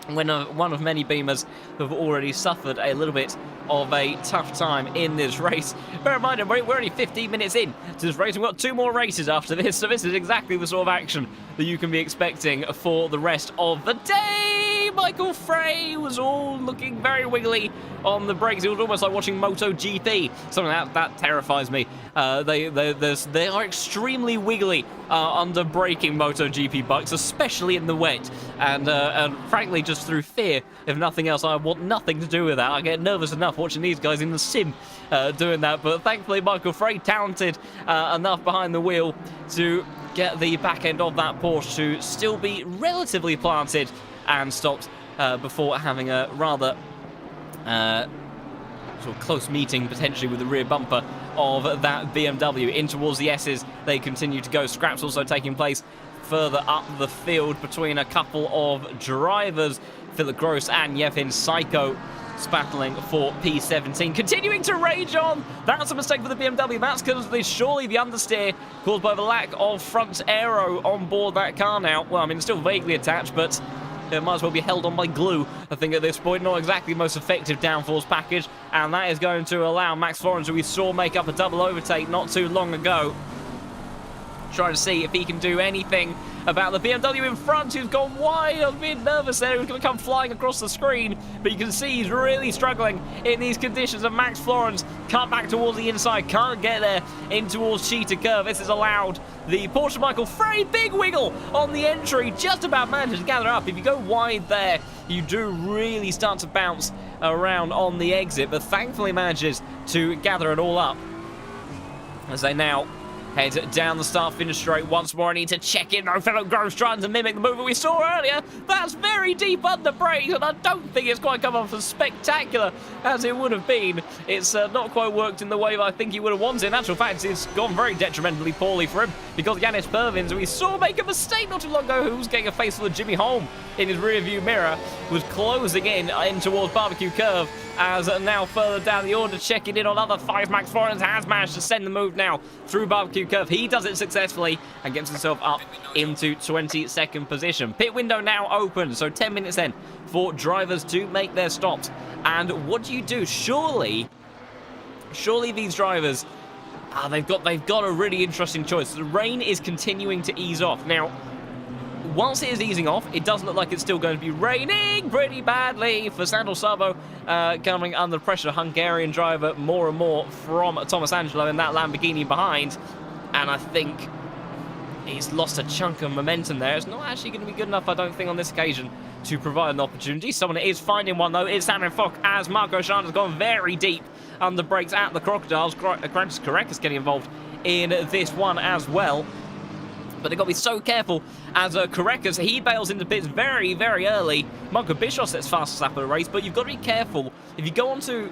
One of many Beamers who have already suffered a little bit of a tough time in this race. Bear in mind, we're only 15 minutes in to this race. We've got 2 more races after this, so this is exactly the sort of action that you can be expecting for the rest of the day. Michael Frey was all looking very wiggly on the brakes. It was almost like watching MotoGP. Something that terrifies me. They are extremely wiggly under braking MotoGP bikes, especially in the wet. And frankly, just through fear, if nothing else, I want nothing to do with that. I get nervous enough watching these guys in the sim doing that. But thankfully, Michael Frey talented enough behind the wheel to get the back end of that Porsche to still be relatively planted and stopped before having a rather sort of close meeting potentially with the rear bumper of that BMW. In towards the S's, they continue to go. Scraps also taking place further up the field between a couple of drivers. Philip Gross and Yevhen Psycho battling for P17, continuing to rage on. That's a mistake for the BMW. That's because there's surely the understeer caused by the lack of front aero on board that car now. Well, I mean, it's still vaguely attached, but it might as well be held on by glue, I think, at this point. Not exactly the most effective downforce package, and that is going to allow Max Florence, who we saw make up a double overtake not too long ago, trying to see if he can do anything about the BMW in front, who's gone wide. I was a bit nervous there. He was going to come flying across the screen, but you can see he's really struggling in these conditions. And Max Florence cut back towards the inside, can't get there in towards Cheetah Curve. This has allowed the Porsche Michael very big wiggle on the entry, just about managed to gather up. If you go wide there, you do really start to bounce around on the exit, but thankfully manages to gather it all up as they now head down the start-finish straight once more. I need to check in. No, Philip Gross trying to mimic the movement we saw earlier. That's very deep under brakes, and I don't think it's quite come off as spectacular as it would have been. It's not quite worked in the way that I think he would have wanted. In actual fact, it's gone very detrimentally poorly for him, because Yanis Pervins, who we saw make a mistake not too long ago, who was getting a face full of Jimmy Holm in his rear-view mirror, was closing in towards Barbecue Curve. As now further down the order, checking in on other five, Max Florence has managed to send the move now through Barbecue Curve. He does it successfully and gets himself up into 22nd position. Pit window now open, so 10 minutes then for drivers to make their stops. And what do you do? Surely these drivers, they've got a really interesting choice. The rain is continuing to ease off. Now, once it is easing off, it does look like it's still going to be raining pretty badly for Sandro Sabo, coming under pressure. Hungarian driver more and more from Thomas Angelo in that Lamborghini behind. And I think he's lost a chunk of momentum there. It's not actually going to be good enough, I don't think, on this occasion to provide an opportunity. Someone is finding one, though. It's Samuel Fock, as Marco Shant has gone very deep under brakes at the Crocodiles. Grantis Correcus getting involved in this one as well. But they've got to be so careful as Correcus, he bails into pits very, very early. Marco Bischoff sets fastest lap of the race, but you've got to be careful. If you go onto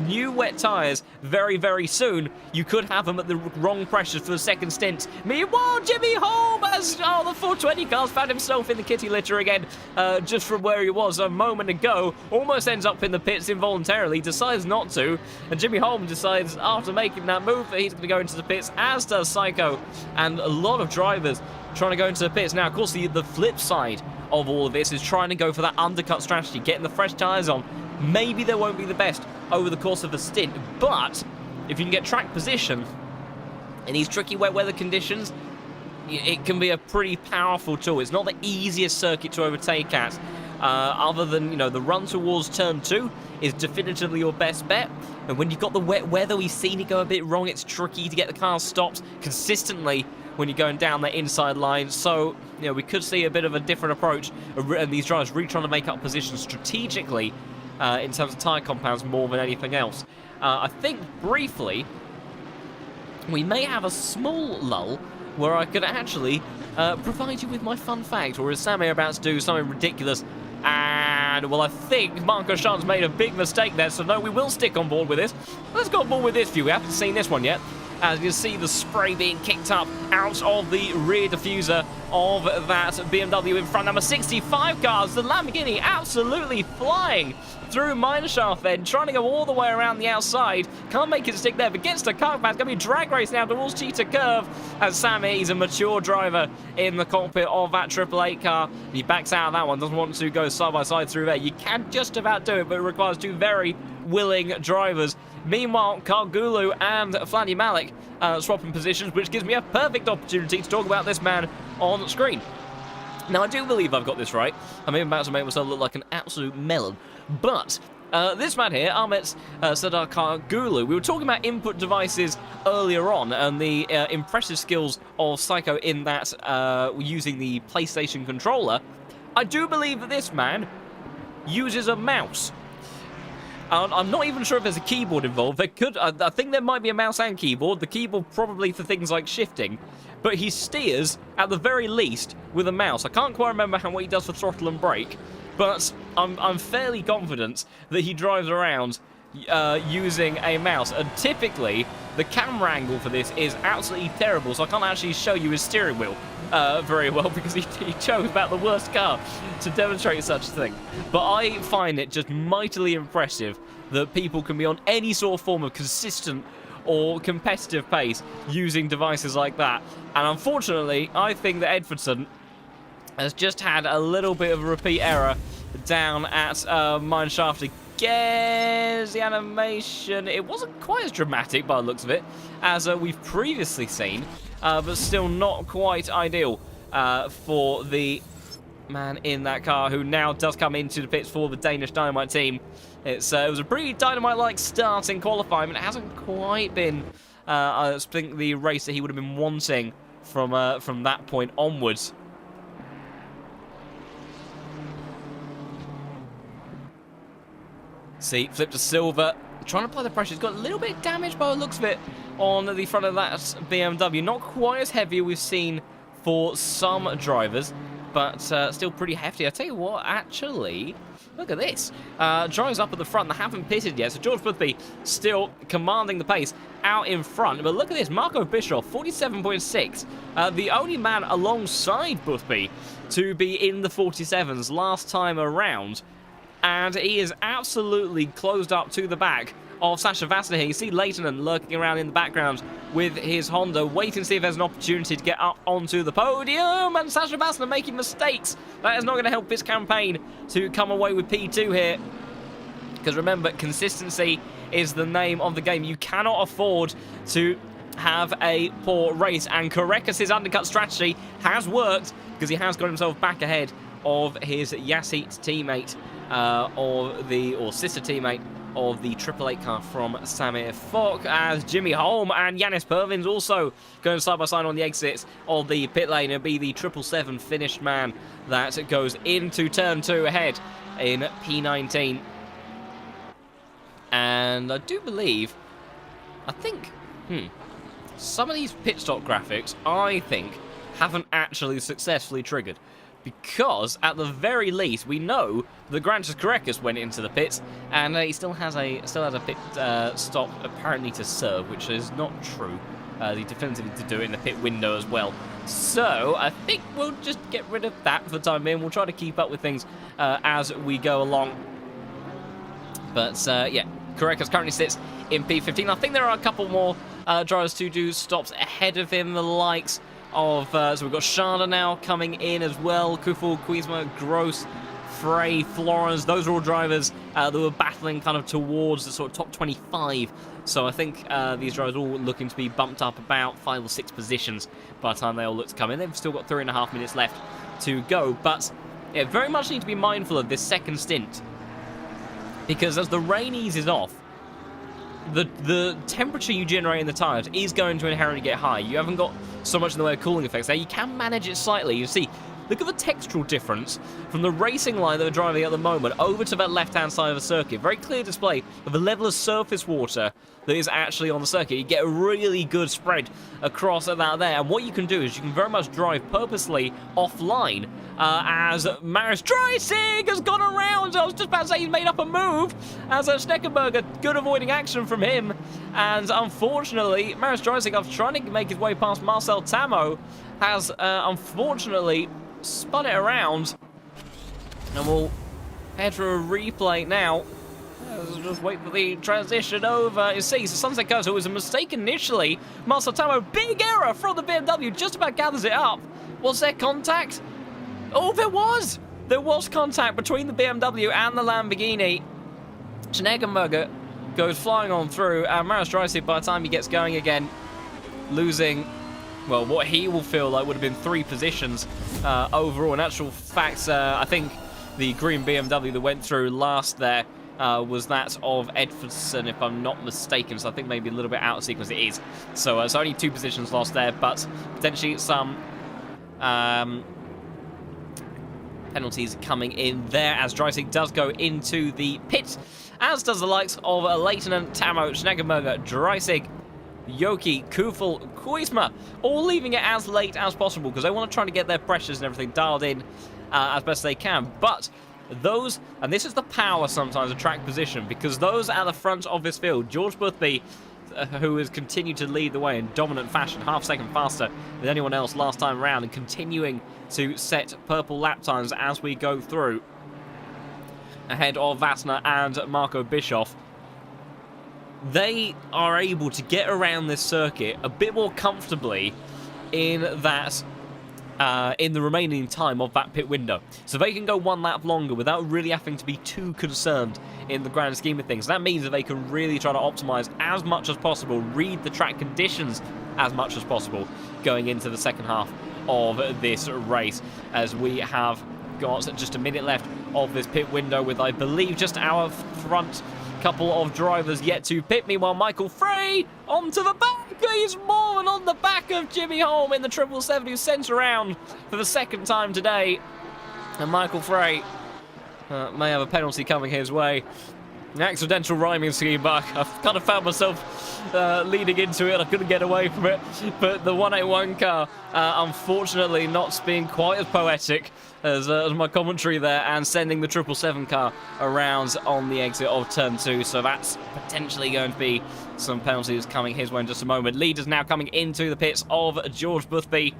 new wet tyres very, very soon, you could have them at the wrong pressures for the second stint. Meanwhile, Jimmy Holm has, the 420 cars found himself in the kitty litter again, just from where he was a moment ago. Almost ends up in the pits involuntarily, decides not to, and Jimmy Holm decides after making that move that he's going to go into the pits, as does Psycho, and a lot of drivers trying to go into the pits. Now, of course, the flip side of all of this is trying to go for that undercut strategy, getting the fresh tyres on. Maybe they won't be the best over the course of a stint, but if you can get track position in these tricky wet weather conditions, it can be a pretty powerful tool. It's not the easiest circuit to overtake at, other than, the run towards turn 2 is definitively your best bet. And when you've got the wet weather, we've seen it go a bit wrong. It's tricky to get the car stopped consistently when you're going down the inside line. So, we could see a bit of a different approach, and these drivers really trying to make up positions strategically in terms of tyre compounds more than anything else. I think, briefly, we may have a small lull where I could actually provide you with my fun fact, or is Sammy about to do something ridiculous? And, well, I think Marco Shant's made a big mistake there, so no, we will stick on board with this. Let's go on board with this view. We haven't seen this one yet. As you see the spray being kicked up out of the rear diffuser of that BMW in front. Number 65 cars, the Lamborghini absolutely flying through mineshaft then, trying to go all the way around the outside. Can't make it stick there, but gets to cockpit. It's going to be a drag race now towards Cheetah Curve. As Sammy, he's a mature driver in the cockpit of that 888 car. He backs out of that one, doesn't want to go side by side through there. You can just about do it, but it requires two very willing drivers. Meanwhile, Kargulu and Fladdy Malik swapping positions, which gives me a perfect opportunity to talk about this man on screen. Now, I do believe I've got this right. I'm even about to make myself look like an absolute melon. But this man here, Ahmet Sadar Kargulu, we were talking about input devices earlier on and the impressive skills of Psycho in that using the PlayStation controller. I do believe that this man uses a mouse. I'm not even sure if there's a keyboard involved. There could, I think there might be a mouse and keyboard. The keyboard probably for things like shifting. But he steers, at the very least, with a mouse. I can't quite remember what he does for throttle and brake. But I'm fairly confident that he drives around using a mouse, and typically the camera angle for this is absolutely terrible, so I can't actually show you his steering wheel very well because he chose about the worst car to demonstrate such a thing. But I find it just mightily impressive that people can be on any sort of form of consistent or competitive pace using devices like that. And unfortunately, I think that Edfordson has just had a little bit of a repeat error down at Mineshaft again. The animation, it wasn't quite as dramatic by the looks of it as we've previously seen, but still not quite ideal for the man in that car, who now does come into the pits for the Danish Dynamite team. It was a pretty Dynamite-like start in qualifying, but it hasn't quite been, I think, the race that he would have been wanting from that point onwards. See, flip to silver, trying to apply the pressure. He's got a little bit of damage by the looks of it on the front of that BMW. Not quite as heavy as we've seen for some drivers, but still pretty hefty. I tell you what, actually, look at this. Drives up at the front. They haven't pitted yet, so George Boothby still commanding the pace out in front. But look at this, Marco Bischoff, 47.6. The only man alongside Boothby to be in the 47s last time around. And he is absolutely closed up to the back of Sasha Vassner here. You see Leitonen lurking around in the background with his Honda, waiting to see if there's an opportunity to get up onto the podium. And Sasha Vassner making mistakes. That is not going to help his campaign to come away with P2 here. Because remember, consistency is the name of the game. You cannot afford to have a poor race. And Korekis' undercut strategy has worked, because he has got himself back ahead of his Yassit teammate, or sister teammate of the 888 car from Samir Fock, as Jimmy Holm and Yanis Pervins also going side by side on the exits of the pit lane. It'll be the 777 finished man that goes into turn 2 ahead in P19. And I do believe, some of these pit stop graphics, I think, haven't actually successfully triggered. Because, at the very least, we know the Grantis Korekis went into the pits, and he still has a pit stop apparently to serve, which is not true. He definitively did do it in the pit window as well. So, I think we'll just get rid of that for the time being. We'll try to keep up with things as we go along. But, yeah, Korekis currently sits in P15. I think there are a couple more drivers to do stops ahead of him, the likes of, so we've got Shada now coming in as well. Kufel, Quizma, Gross, Frey, Florence. Those are all drivers that were battling kind of towards the sort of top 25. So I think these drivers are all looking to be bumped up about 5 or 6 positions by the time they all look to come in. They've still got 3.5 minutes left to go. But yeah, very much need to be mindful of this second stint, because as the rain eases off, the temperature you generate in the tyres is going to inherently get high. You haven't got so much in the way of cooling effects there. You can manage it slightly. You see, look at the textural difference from the racing line that we're driving at the moment over to that left-hand side of the circuit. Very clear display of the level of surface water that is actually on the circuit. You get a really good spread across that there. And what you can do is you can very much drive purposely offline, as Maris Dreisig has gone around. I was just about to say he's made up a move, as Schneckenberger, good avoiding action from him. And unfortunately, Maris Dreisig, after trying to make his way past Marcel Tamo, has unfortunately spun it around. And we'll head for a replay now. Let's just wait for the transition over. You see, so Sunset Coast, it was a mistake initially. Marcel Tamo, big error from the BMW, just about gathers it up. Was there contact? Oh, there was! There was contact between the BMW and the Lamborghini. Schneckenberger goes flying on through, and Maris Dreisig, by the time he gets going again, losing, well, what he will feel like would have been 3 positions overall. In actual fact, I think the green BMW that went through last there was that of Edfordson, if I'm not mistaken. So I think maybe a little bit out of sequence it is. So it's only 2 positions lost there, but potentially some penalties coming in there, as Dreisig does go into the pit, as does the likes of Leitonen, Tamo, Schneckenberger, Dreisig, Yoki, Kufel, Quizma, all leaving it as late as possible because they want to try to get their pressures and everything dialed in as best they can. But those, and this is the power sometimes of track position, because those at the front of this field, George Boothby, who has continued to lead the way in dominant fashion, half a second faster than anyone else last time around, and continuing to set purple lap times as we go through, ahead of Vassner and Marco Bischoff. They are able to get around this circuit a bit more comfortably in that in the remaining time of that pit window. So they can go one lap longer without really having to be too concerned in the grand scheme of things. That means that they can really try to optimize as much as possible, read the track conditions as much as possible going into the second half of this race, as we have got just a minute left of this pit window with, I believe, just our front couple of drivers yet to pit. Meanwhile, Michael Frey onto the back. He's more than on the back of Jimmy Holm in the 777, who sent around for the second time today. And Michael Frey may have a penalty coming his way. An accidental rhyming scheme, but I've kind of found myself leading into it. I couldn't get away from it. But the 181 car, unfortunately, not being quite as poetic as my commentary there, and sending the 777 car around on the exit of turn 2. So that's potentially going to be some penalties coming his way in just a moment. Leaders now coming into the pits of George Boothby.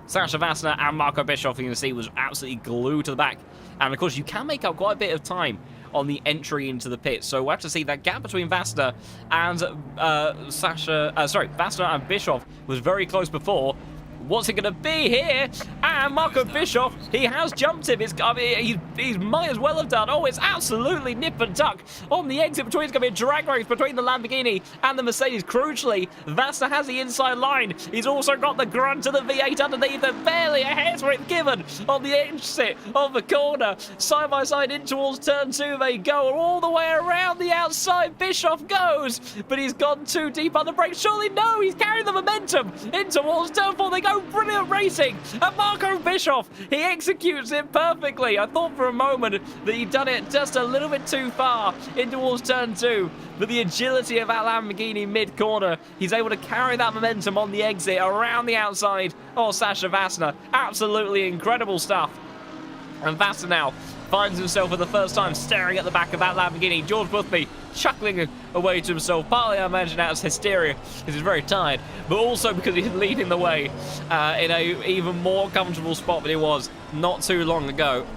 Sasha Vassner and Marco Bischoff, you can see, was absolutely glued to the back. And of course, you can make up quite a bit of time on the entry into the pit. So we'll have to see that gap between Vassner and Vassner and Bischoff was very close before. What's it going to be here? And Marco Bischoff, he has jumped him. He might as well have done. Oh, it's absolutely nip and tuck on the exit between. It's going to be a drag race between the Lamborghini and the Mercedes. Crucially, Vassner has the inside line. He's also got the grunt of the V8 underneath and barely a hair's width given on the exit of the corner. Side by side in towards turn 2 they go, all the way around the outside. Bischoff goes, but he's gone too deep on the brakes. Surely no, he's carrying the momentum in towards turn 4. They go. Brilliant racing, and Marco Bischoff, he executes it perfectly. I thought for a moment that he'd done it just a little bit too far in towards turn 2, but the agility of that Lamborghini mid-corner, he's able to carry that momentum on the exit around the outside of Sasha Vassner. Absolutely incredible stuff. And Vassner now finds himself for the first time staring at the back of that Lamborghini. George Boothby chuckling away to himself, partly I imagine out of hysteria because he's very tired, but also because he's leading the way in a even more comfortable spot than he was not too long ago.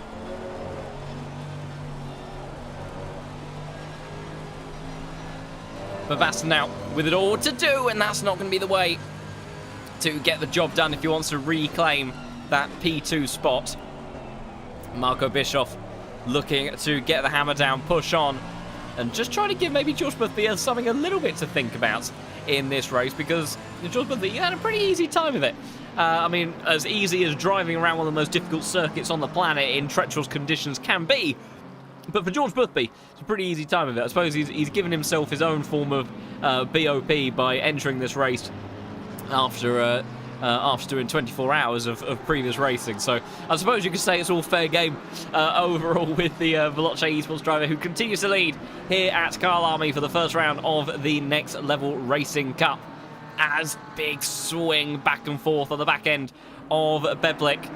But Vassner now with it all to do, and that's not going to be the way to get the job done if he wants to reclaim that P2 spot. Marco Bischoff looking to get the hammer down, push on, and just trying to give maybe George Boothby something a little bit to think about in this race, because George Boothby had a pretty easy time of it. I mean, as easy as driving around one of the most difficult circuits on the planet in treacherous conditions can be. But for George Boothby, it's a pretty easy time of it. I suppose he's given himself his own form of BOP by entering this race after doing 24 hours of previous racing. So I suppose you could say it's all fair game overall with the Veloce Esports driver, who continues to lead here at Kyalami for the first round of the Next Level Racing Cup. As big swing back and forth on the back end of Beblik.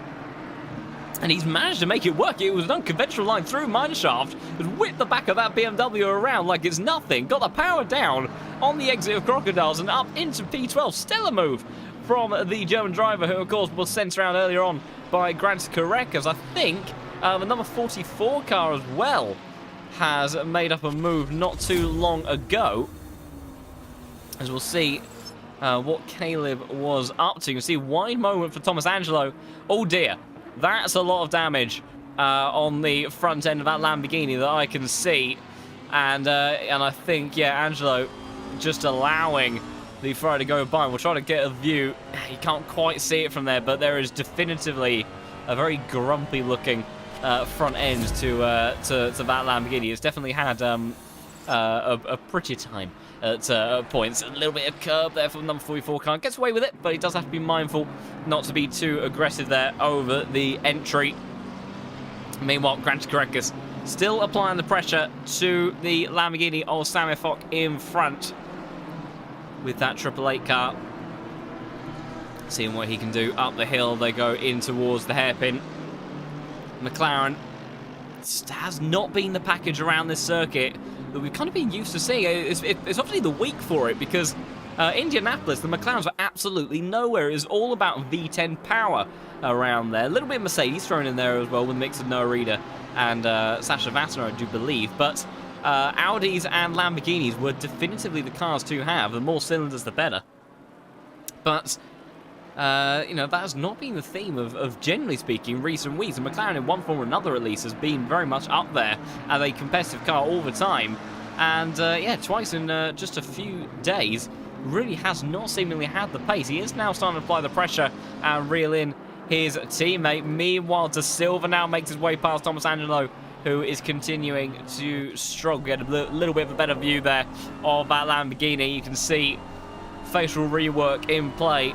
And he's managed to make it work. It was an unconventional line through mineshaft, has whipped the back of that BMW around like it's nothing, got the power down on the exit of Crocodiles and up into P12. Stellar move from the German driver, who of course was sent around earlier on by Grant Karekas. I think the number 44 car as well has made up a move not too long ago, as we'll see what Caleb was up to. You can see wide moment for Thomas Angelo. Oh dear, that's a lot of damage on the front end of that Lamborghini that I can see, and I think, yeah, Angelo just allowing the Ferrari to go by. We'll try to get a view. You can't quite see it from there, but there is definitively a very grumpy looking front end to that Lamborghini. It's definitely had a pretty time at points. A little bit of curb there from number 44 car. Gets away with it, but he does have to be mindful not to be too aggressive there over the entry. Meanwhile, Grant Karekas still applying the pressure to the Lamborghini of Samir Fock in front with that 888 car. Seeing what he can do up the hill. They go in towards the hairpin. McLaren has not been the package around this circuit that we've kind of been used to seeing. It's obviously the week for it, because Indianapolis, the McLarens were absolutely nowhere. It was all about V10 power around there. A little bit of Mercedes thrown in there as well, with a mix of Noah Rida and Sasha Vassner, I do believe. But Audis and Lamborghinis were definitively the cars to have. The more cylinders, the better. But that has not been the theme of generally speaking, recent weeks. And McLaren, in one form or another at least, has been very much up there as a competitive car all the time. And twice in just a few days, really has not seemingly had the pace. He is now starting to apply the pressure and reel in his teammate. Meanwhile, De Silva now makes his way past Thomas Angelo, who is continuing to struggle. Get a little bit of a better view there of that Lamborghini. You can see facial rework in play.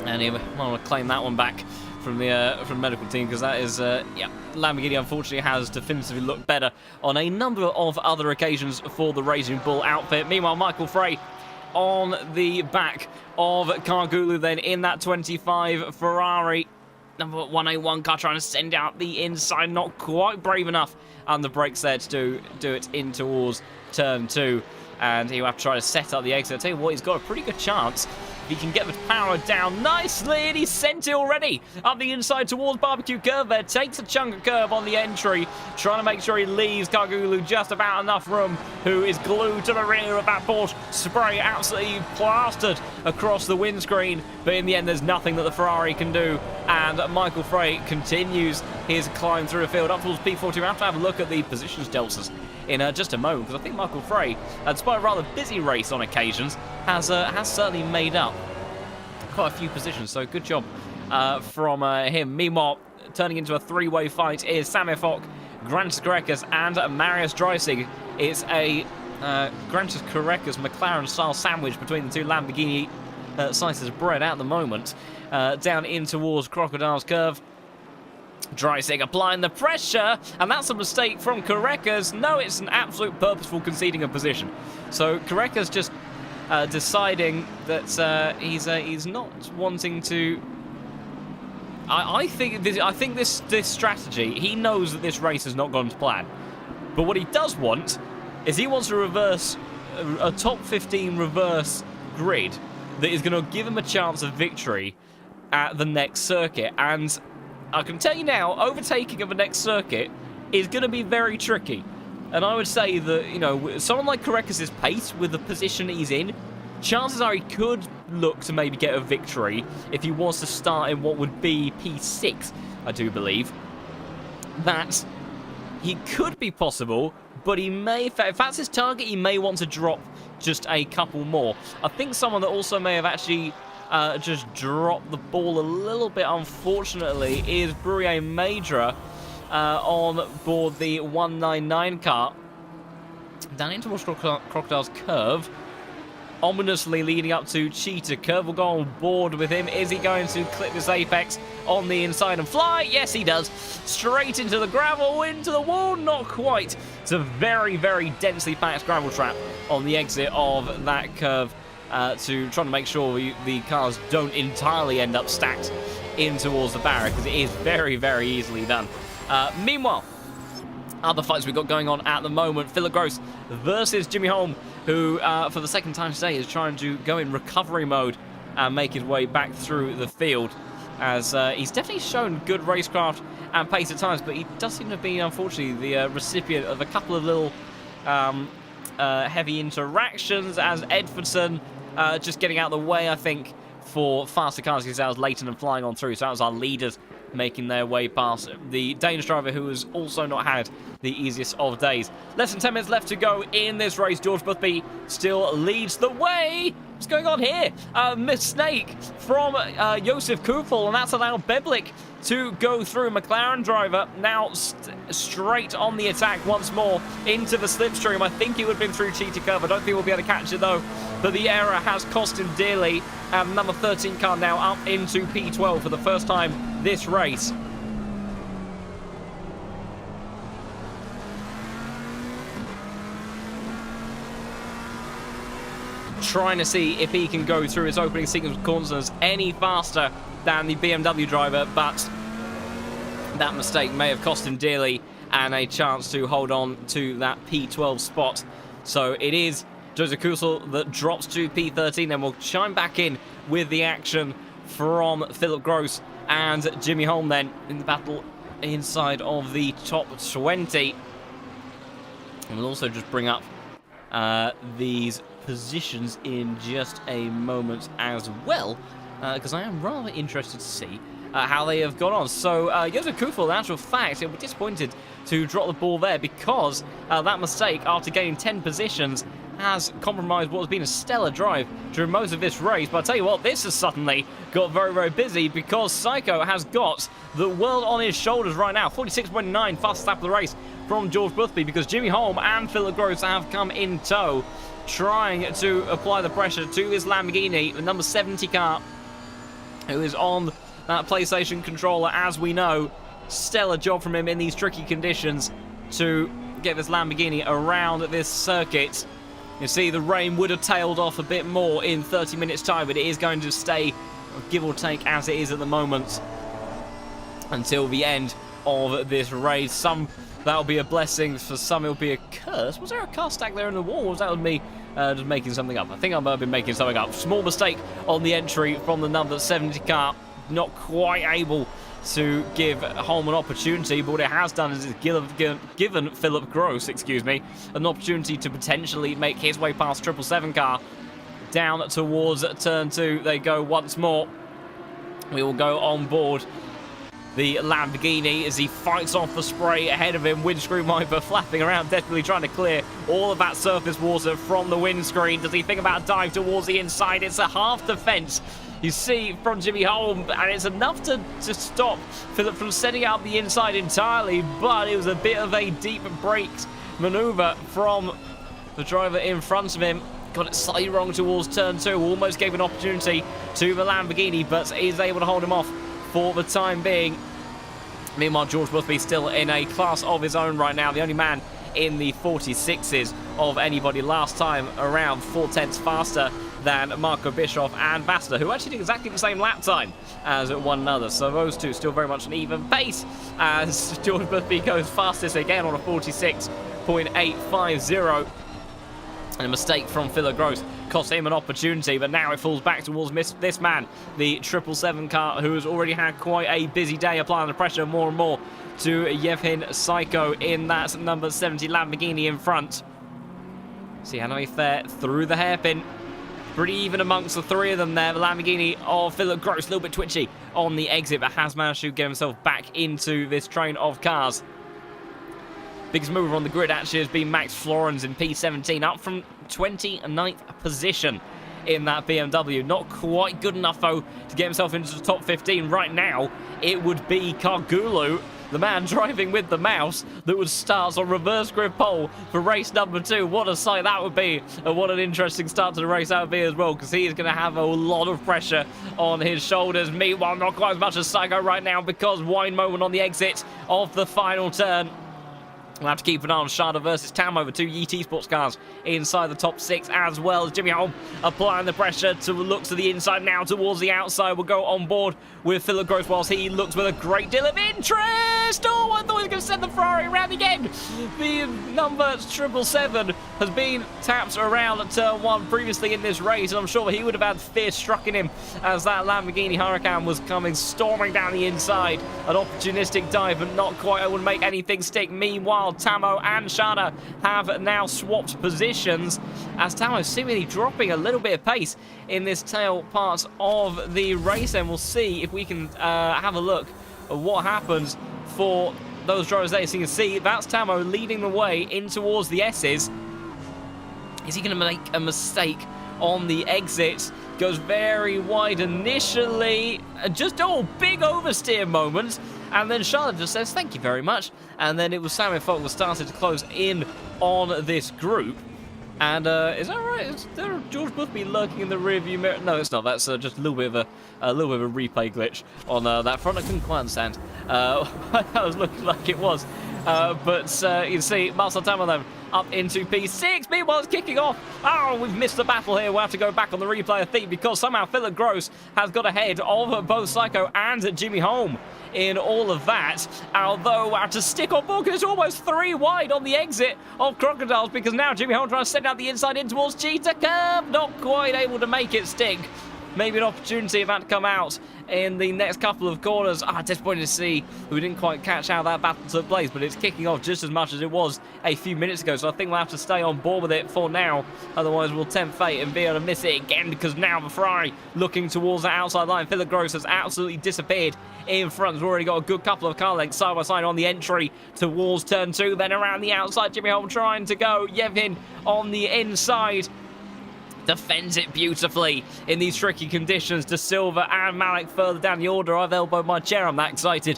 And he want to claim that one back from the medical team, because that is, Lamborghini unfortunately has definitively looked better on a number of other occasions for the Racing Bull outfit. Meanwhile, Michael Frey on the back of Cargulu then in that 25 Ferrari. Number 101 car trying to send out the inside, not quite brave enough on the brakes there to do it in towards turn 2. And he'll have to try to set up the exit. I'll tell you what, he's got a pretty good chance. He can get the power down nicely, and he's sent it already up the inside towards Barbecue Curve there. Takes a chunk of curve on the entry, trying to make sure he leaves Cargulu just about enough room, who is glued to the rear of that Porsche. Spray absolutely plastered across the windscreen, but in the end there's nothing that the Ferrari can do, and Michael Frey continues his climb through the field up towards P42. We have to have a look at the positions deltas in just a moment, because I think Michael Frey, despite a rather busy race on occasions, has certainly made up quite a few positions, so good job from him. Meanwhile, turning into a three-way fight is Samir Fock, Grantis Karekas, and Marius Dreisig. It's a Grantis Karekas McLaren-style sandwich between the two Lamborghini slices of bread at the moment. Down in towards Crocodile's Curve. Dreisig applying the pressure, and that's a mistake from Karekas. No, it's an absolute purposeful conceding of position. So Karekas just deciding that he's not wanting to. I think this strategy. He knows that this race has not gone to plan, but what he does want is he wants to reverse a top 15 reverse grid that is going to give him a chance of victory at the next circuit. And I can tell you now, overtaking of the next circuit is going to be very tricky. And I would say that, someone like Karekas' pace with the position he's in, chances are he could look to maybe get a victory if he wants to start in what would be P6, I do believe. That he could be possible, but he may, if that's his target, he may want to drop just a couple more. I think someone that also may have actually just dropped the ball a little bit, unfortunately, is Brurier Madra on board the 199 car. Down into Crocodile's Curve. Ominously leading up to Cheetah. Curve will go on board with him. Is he going to clip his apex on the inside and fly? Yes, he does. Straight into the gravel, into the wall. Not quite. It's a very, very densely packed gravel trap on the exit of that curve to try to make sure the cars don't entirely end up stacked in towards the barrier, because it is very, very easily done. Meanwhile, other fights we've got going on at the moment. Philip Gross versus Jimmy Holm, who for the second time today is trying to go in recovery mode and make his way back through the field, as he's definitely shown good racecraft and pace at times, but he does seem to be, unfortunately, the recipient of a couple of little heavy interactions, as Edfordson just getting out of the way, I think, for faster cars, because that was Leighton and flying on through. So that was our leaders making their way past the Danish driver, who has also not had the easiest of days. Less than 10 minutes left to go in this race. George Boothby still leads the way. What's going on here? Mistake from Josef Kupel, and that's allowed Beblik to go through. McLaren driver now straight on the attack once more into the slipstream. I think he would have been through Cheetah Curve. I don't think we'll be able to catch it though, but the error has cost him dearly. And number 13 car now up into P12 for the first time this race. Trying to see if he can go through his opening sequence of corners any faster than the BMW driver, but that mistake may have cost him dearly and a chance to hold on to that P12 spot. So it is Joseph Kusel that drops to P13, and we'll chime back in with the action from Philip Gross and Jimmy Holm then in the battle inside of the top 20. And we'll also just bring up these positions in just a moment as well, because I am rather interested to see how they have gone on. So Joseph Kufel, in actual fact, he'll be disappointed to drop the ball there, because that mistake, after gaining 10 positions, has compromised what has been a stellar drive during most of this race. But I tell you what, this has suddenly got very, very busy, because Psycho has got the world on his shoulders right now. 46.9, fastest lap of the race from George Boothby, because Jimmy Holm and Philip Gross have come in tow, trying to apply the pressure to his Lamborghini, the number 70 car, who is on that PlayStation controller, as we know. Stellar job from him in these tricky conditions to get this Lamborghini around this circuit. You see, the rain would have tailed off a bit more in 30 minutes time, but it is going to stay, give or take, as it is at the moment until the end of this race. Some, that'll be a blessing, for some it'll be a curse. Was there a car stack there in the wall, or was that with me just making something up? I think I might have been making something up. Small mistake on the entry from the number 70 car, not quite able to give Holm an opportunity, but what it has done is it's given Philip Gross, an opportunity to potentially make his way past 777 car. Down towards turn 2 they go once more. We will go on board the Lamborghini as he fights off the spray ahead of him. Windscreen wiper flapping around, desperately trying to clear all of that surface water from the windscreen. Does he think about a dive towards the inside? It's a half defense, you see, from Jimmy Holm, and it's enough to stop Philip from setting out the inside entirely, but it was a bit of a deep brakes maneuver from the driver in front of him. Got it slightly wrong towards turn 2, almost gave an opportunity to the Lamborghini, but is able to hold him off for the time being. Meanwhile, George Boothby still in a class of his own right now, the only man in the 46s of anybody last time around, 4/10 faster than Marco Bischoff and Basta, who actually did exactly the same lap time as one another. So those two still very much an even pace, as George Boothby goes fastest again on a 46.850. And a mistake from Philip Gross cost him an opportunity, but now it falls back towards this man, the 777 car, who has already had quite a busy day, applying the pressure more and more to Yevhen Psycho in that number 70 Lamborghini in front. See how they fare through the hairpin. Pretty even amongst the three of them there. The Lamborghini of Philip Gross, a little bit twitchy on the exit, but has managed to get himself back into this train of cars. Biggest mover on the grid actually has been Max Florens in P17, up from 29th position in that BMW. Not quite good enough, though, to get himself into the top 15. Right now, it would be Kargulu, the man driving with the mouse, that would start on reverse grid pole for race number 2. What a sight that would be, and what an interesting start to the race that would be as well, because he is going to have a lot of pressure on his shoulders. Meanwhile, not quite as much as Psycho right now, because wine moment on the exit of the final turn. We'll have to keep an eye on Shada versus Tamo, the two Yee Sports cars inside the top 6, as well as Jimmy Holm applying the pressure to the looks of the inside now towards the outside. We'll go on board with Philip Gross whilst he looks with a great deal of interest. Oh, I thought he was going to send the Ferrari around again. The number 777 has been tapped around at turn 1 previously in this race, and I'm sure he would have had fear struck in him as that Lamborghini Huracan was coming storming down the inside. An opportunistic dive, but not quite. I wouldn't make anything stick. Meanwhile, Tamo and Shana have now swapped positions, as Tamo seemingly dropping a little bit of pace in this tail part of the race, and we'll see if we can have a look at what happens for those drivers there. So you can see that's Tamo leading the way in towards the S's. Is he going to make a mistake on the exit? Goes very wide initially, just big oversteer moment, and then Charlotte just says thank you very much, and then it was Simon Falk that started to close in on this group. And is that right? Is there George Boothby lurking in the rearview mirror? No, it's not. That's just a little bit of a replay glitch on that front. I couldn't quite understand That was looking like it was. But you can see Marcel Tamo then up into P6. Meanwhile, it's kicking off. Oh, we've missed the battle here. We'll have to go back on the replay, I think, because somehow Philip Gross has got ahead of both Psycho and Jimmy Holm in all of that. Although, to stick on board, it's almost 3 wide on the exit of Crocodiles, because now Jimmy Holm trying to send out the inside in towards Cheetah Curve. Not quite able to make it stick. Maybe an opportunity about to come out in the next couple of corners. Disappointed to see we didn't quite catch how that battle took place, but it's kicking off just as much as it was a few minutes ago, so I think we'll have to stay on board with it for now. Otherwise, we'll tempt fate and be able to miss it again, because now the Ferrari looking towards the outside line. Philip Gross has absolutely disappeared in front. We've already got a good couple of car lengths side by side on the entry towards turn 2. Then around the outside, Jimmy Holm trying to go. Yevhin on the inside. Defends it beautifully in these tricky conditions. De Silva and Malik further down the order. I've elbowed my chair. I'm that excited.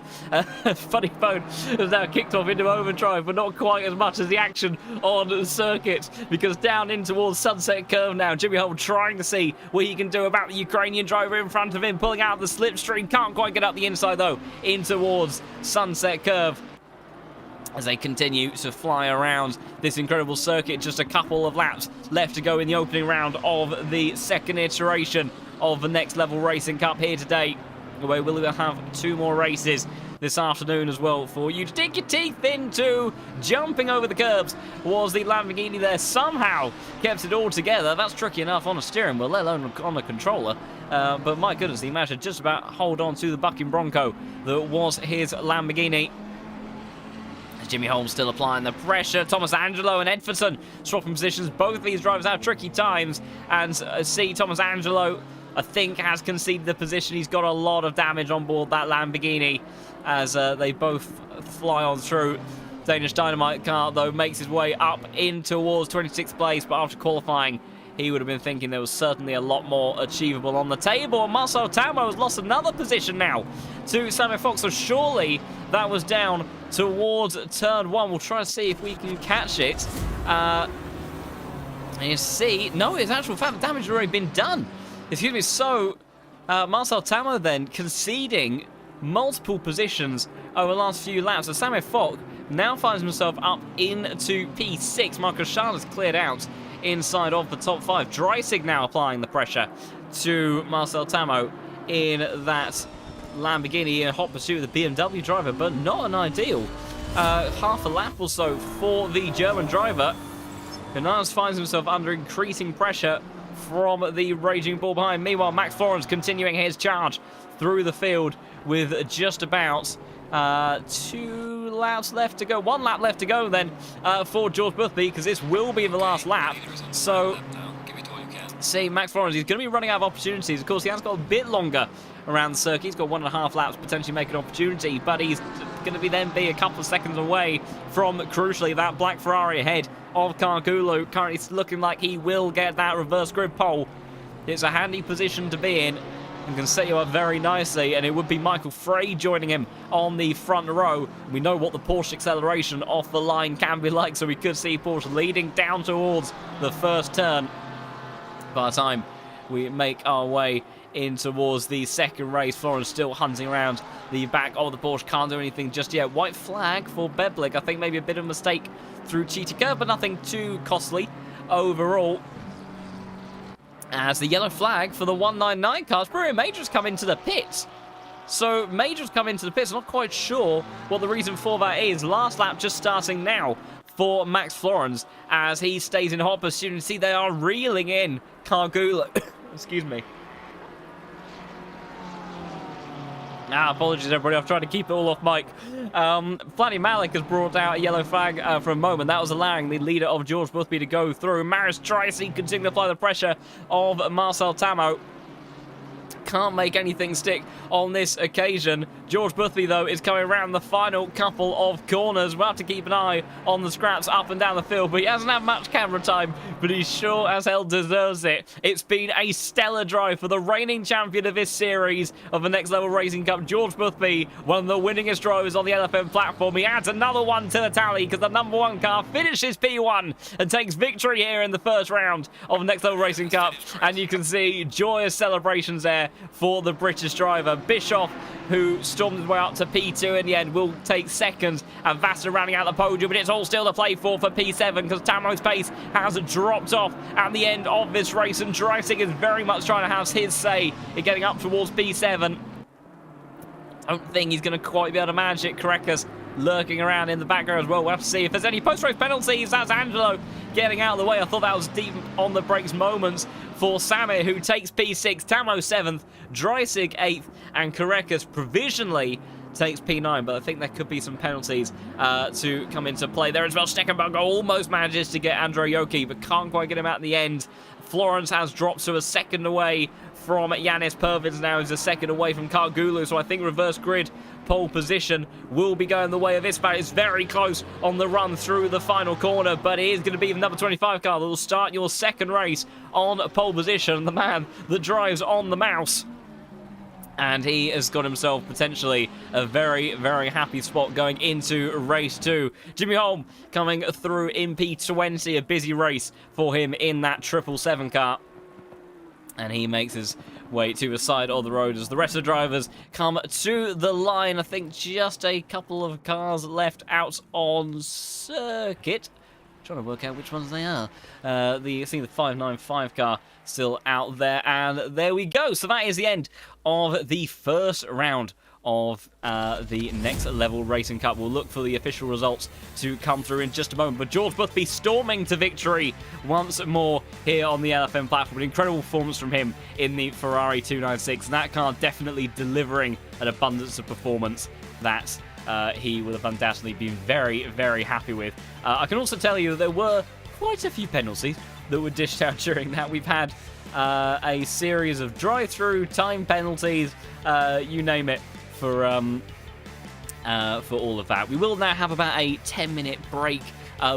Funny Phone has now kicked off into overdrive, but not quite as much as the action on the circuit, because down in towards Sunset Curve now. Jimmy Holm trying to see what he can do about the Ukrainian driver in front of him, pulling out the slipstream. Can't quite get up the inside though, in towards Sunset Curve, as they continue to fly around this incredible circuit. Just a couple of laps left to go in the opening round of the second iteration of the Next Level Racing Cup here today, where we'll have 2 more races this afternoon as well for you to dig your teeth into. Jumping over the curbs was the Lamborghini there. Somehow kept it all together. That's tricky enough on a steering wheel, let alone on a controller. But my goodness, he managed to just about hold on to the bucking Bronco that was his Lamborghini. Jimmy Holm still applying the pressure. Thomas Angelo and Edfordson swapping positions. Both of these drivers have tricky times. And see, Thomas Angelo, I think, has conceded the position. He's got a lot of damage on board that Lamborghini as they both fly on through. Danish Dynamite car, though, makes his way up in towards 26th place. But after qualifying, he would have been thinking there was certainly a lot more achievable on the table. And Marcel Tamo has lost another position now to Samuel Fox. So surely that was down towards turn 1. We'll try to see if we can catch it. And you see, no, it's actual fact the damage had already been done. Excuse me. So Marcel Tamo then conceding multiple positions over the last few laps. So Samuel Fox now finds himself up into P6. Marcus Schall has cleared out inside of the top 5. Dreisig now applying the pressure to Marcel Tamo in that Lamborghini in hot pursuit of the BMW driver, but not an ideal half a lap or so for the German driver, who now finds himself under increasing pressure from the Raging Bull behind. Meanwhile, Max Florence continuing his charge through the field with just about 2 laps left to go. 1 lap left to go then for George Boothby, because this will be the last lap. So, see, Max Florence, he's going to be running out of opportunities. Of course, he has got a bit longer around the circuit. He's got 1.5 laps potentially make an opportunity, but he's going to be a couple of seconds away from, crucially, that black Ferrari ahead of Kargulu. Currently looking like he will get that reverse grid pole. It's a handy position to be in and can set you up very nicely, and it would be Michael Frey joining him on the front row. We know what the Porsche acceleration off the line can be like, so we could see Porsche leading down towards the first turn by the time we make our way in towards the second race. Florence still hunting around the back of the Porsche, can't do anything just yet. White flag for Beblik. I think maybe a bit of a mistake through Cheetah Curve, but nothing too costly overall. As the yellow flag for the 199 cars, Brewer Major's come into the pits. So Major's come into the pits. Not quite sure what the reason for that is. Last lap just starting now for Max Florence as he stays in hot pursuit. You see they are reeling in Kargula. Excuse me. Apologies everybody, I've tried to keep it all off mic. Flatty Malik has brought out a yellow flag for a moment. That was allowing the leader of George Boothby to go through. Maris Tracy continuing to apply the pressure of Marcel Tamo. Can't make anything stick on this occasion. George Boothby, though, is coming around the final couple of corners. We'll have to keep an eye on the scraps up and down the field, but he hasn't had much camera time, but he sure as hell deserves it. It's been a stellar drive for the reigning champion of this series of the Next Level Racing Cup, George Boothby, one of the winningest drivers on the LFM platform. He adds another one to the tally because the number 1 car finishes P1 and takes victory here in the first round of the Next Level Racing Cup, and you can see joyous celebrations there for the British driver. Bischoff, who stormed his way up to P2 in the end, will take second. And Vasta rounding out the podium, but it's all still to play for P7 because Tamo's pace has dropped off at the end of this race. And Dreisig is very much trying to have his say in getting up towards P7. Don't think he's going to quite be able to manage it. Karekas lurking around in the background as well. We'll have to see if there's any post-race penalties. That's Angelo getting out of the way. I thought that was deep on the brakes moments for Samir, who takes P6, Tamo 7th, Dreisig 8th, and Karekas provisionally takes P9, but I think there could be some penalties to come into play there as well. Steckenberger almost manages to get Andrei Yoki, but can't quite get him out in the end. Florence has dropped to a second away from Yanis Pervins now. He's a second away from Kargulu, so I think reverse grid pole position will be going the way of Ispat. It's very close on the run through the final corner, but it is going to be the number 25 car that will start your second race on pole position. The man that drives on the mouse. And he has got himself potentially a very, very happy spot going into race 2. Jimmy Holm coming through in P20, a busy race for him in that 777 car. And he makes his way to the side of the road as the rest of the drivers come to the line. I think just a couple of cars left out on circuit. Trying to work out which ones they are. I think the 595 car still out there, and there we go. So that is the end of the first round of the Next Level Racing Cup. We'll look for the official results to come through in just a moment. But George Boothby storming to victory once more here on the LFM platform. An incredible performance from him in the Ferrari 296. And that car definitely delivering an abundance of performance that he will have undoubtedly been very, very happy with. I can also tell you that there were quite a few penalties that were dished out during that. We've had a series of drive-through, time penalties, you name it, for all of that. We will now have about a 10-minute break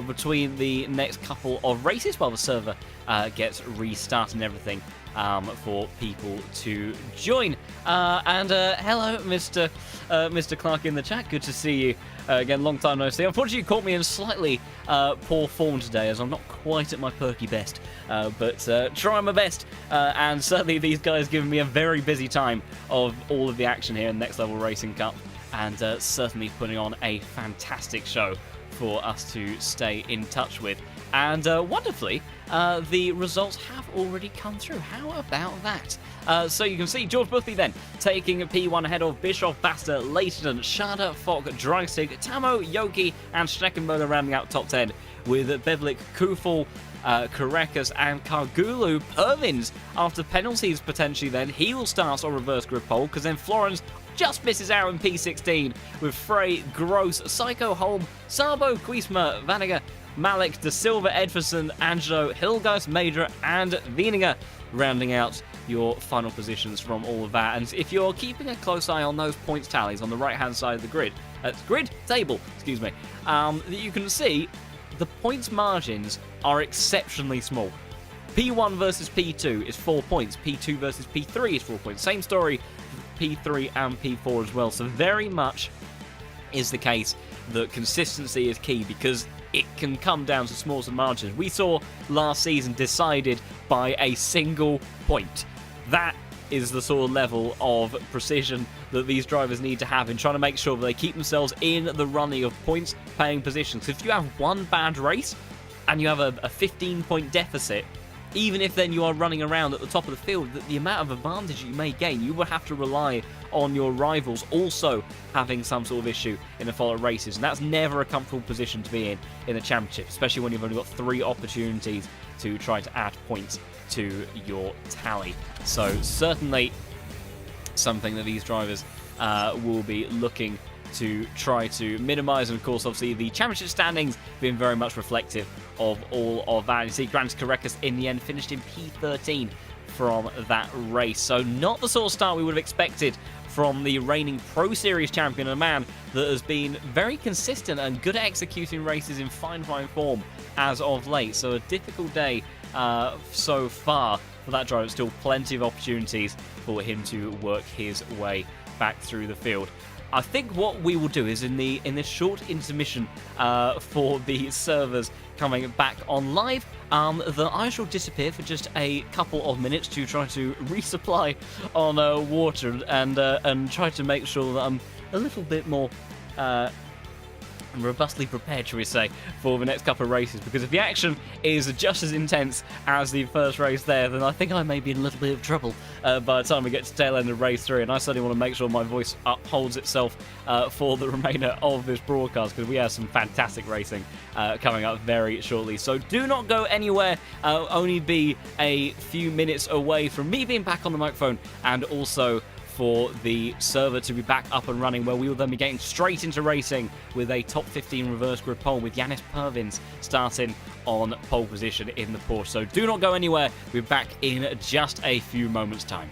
between the next couple of races while the server gets restarted and everything for people to join. Hello, Mr. Clark in the chat. Good to see you again. Long time no see. Unfortunately, you caught me in slightly poor form today, as I'm not quite at my perky best. But trying my best. And certainly these guys giving me a very busy time of all of the action here in Next Level Racing Cup. And certainly putting on a fantastic show for us to stay in touch with. And wonderfully, the results have already come through. How about that? So you can see George Boothby then taking P1 ahead of Bischoff, Basta, Leighton, Schade, Fock, Dreisig, Tamo, Yoki, and Steckenberger rounding out top 10 with Bevlik, Kufel, Karekas, and Kargulu. Pervins, after penalties potentially then, he will start on reverse grid pole, because then Florence just misses out in P16 with Frey, Gross, Psycho, Holm, Sabo, Quisma, Vanager, Malik, De Silva, Edverson, Angelo, Hilgeist, Major, and Wieninger rounding out your final positions from all of that. And if you're keeping a close eye on those points tallies on the right-hand side of the grid table, excuse me, you can see the points margins are exceptionally small. P1 versus P2 is 4 points. P2 versus P3 is 4 points. Same story for P3 and P4 as well. So very much is the case that consistency is key, because it can come down to small margins. We saw last season decided by a single point. That is the sort of level of precision that these drivers need to have in trying to make sure that they keep themselves in the running of points paying positions. If you have one bad race and you have a 15-point deficit, even if then you are running around at the top of the field, the amount of advantage you may gain, you will have to rely on your rivals also having some sort of issue in the following races. And that's never a comfortable position to be in the championship, especially when you've only got 3 opportunities to try to add points to your tally. So certainly something that these drivers will be looking to try to minimise. And of course, obviously, the championship standings being very much reflective of all of that. You see Grant Karekas in the end finished in P13 from that race. So not the sort of start we would have expected from the reigning Pro Series champion, a man that has been very consistent and good at executing races in fine form as of late. So a difficult day so far for that driver. Still plenty of opportunities for him to work his way back through the field. I think what we will do is in this short intermission for the servers coming back on live, that I shall disappear for just a couple of minutes to try to resupply on water and try to make sure that I'm a little bit more robustly prepared, shall we say, for the next couple of races, because if the action is just as intense as the first race there, then I think I may be in a little bit of trouble by the time we get to tail end of race 3, and I certainly want to make sure my voice upholds itself for the remainder of this broadcast, because we have some fantastic racing coming up very shortly. So do not go anywhere. I'll only be a few minutes away from me being back on the microphone, and also for the server to be back up and running, where we will then be getting straight into racing with a top 15 reverse grid pole with Yanis Pervins starting on pole position in the Porsche. So do not go anywhere. We're back in just a few moments' time.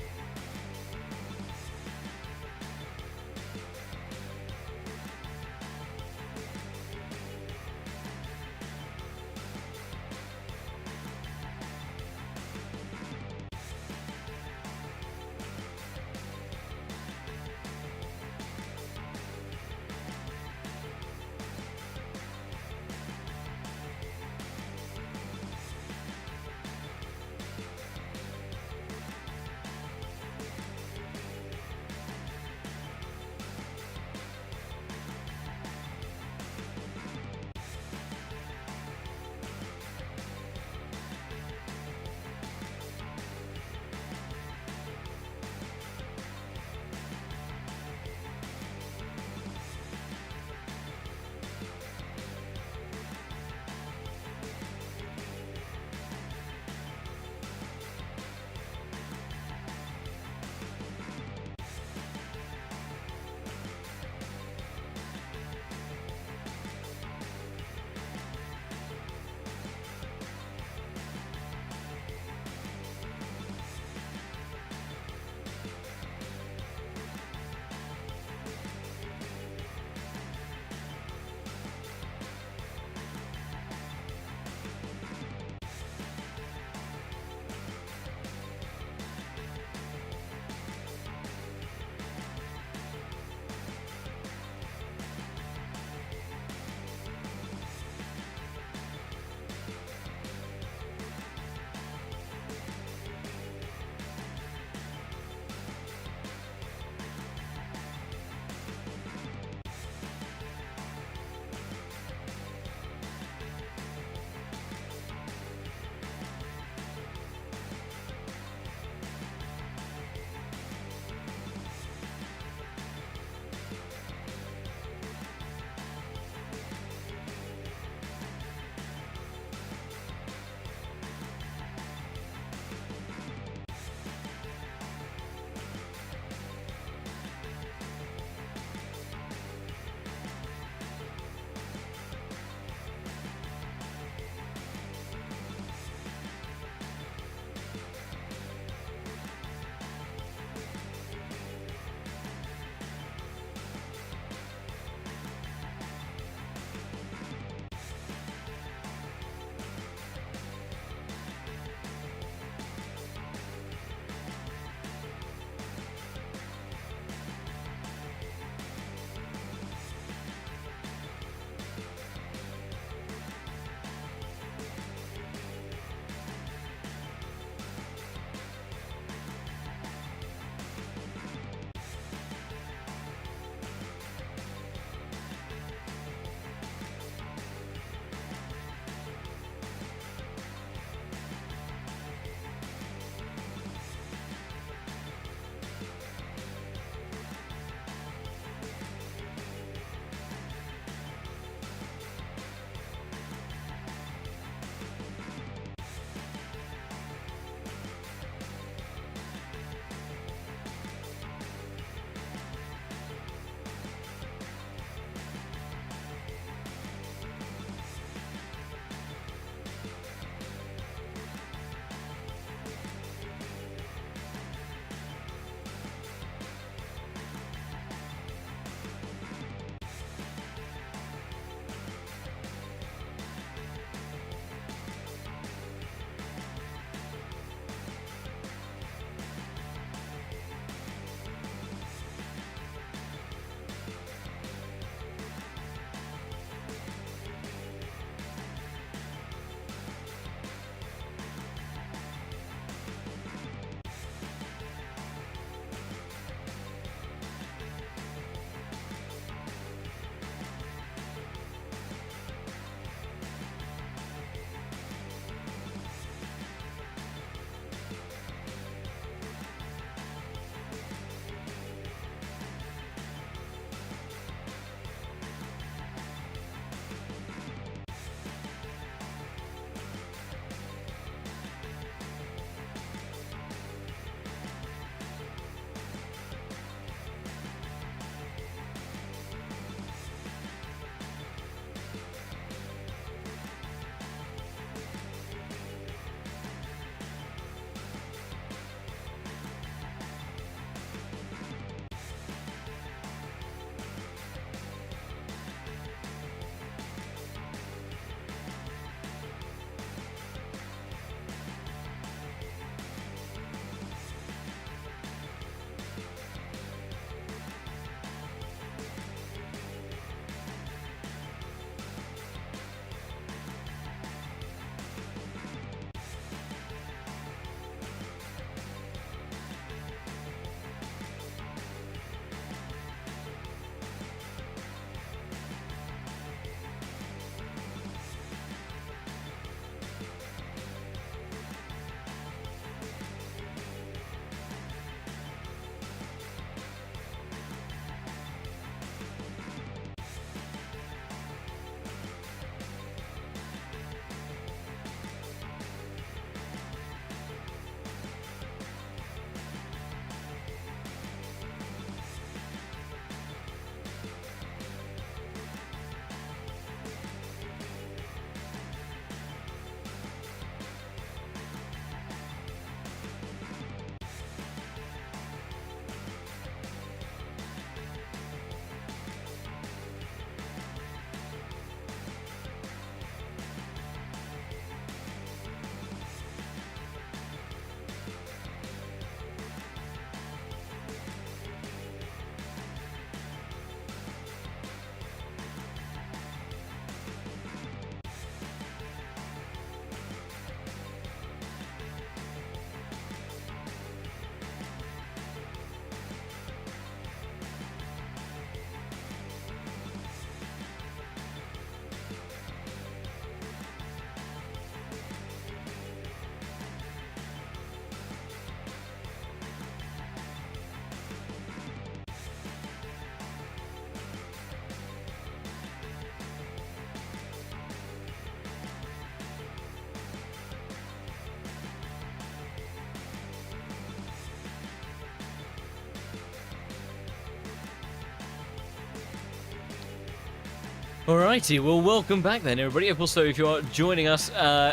Alrighty, well, welcome back then, everybody. Also, if you are joining us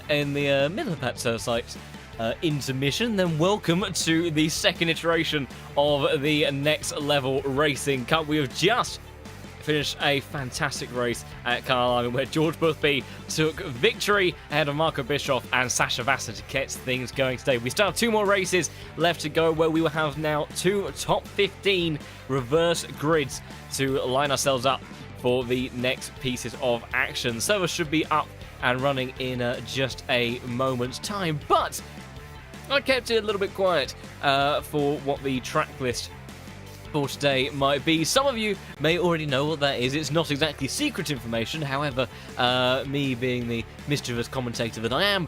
in the middle of that site intermission, then welcome to the second iteration of the Next Level Racing Cup. We have just finished a fantastic race at Kyalami where George Boothby took victory ahead of Marco Bischoff and Sasha Vassar to get things going today. We still have 2 more races left to go where we will have now 2 top 15 reverse grids to line ourselves up for the next pieces of action. Server should be up and running in just a moment's time, but I kept it a little bit quiet for what the track list for today might be. Some of you may already know what that is. It's not exactly secret information. However, me being the mischievous commentator that I am,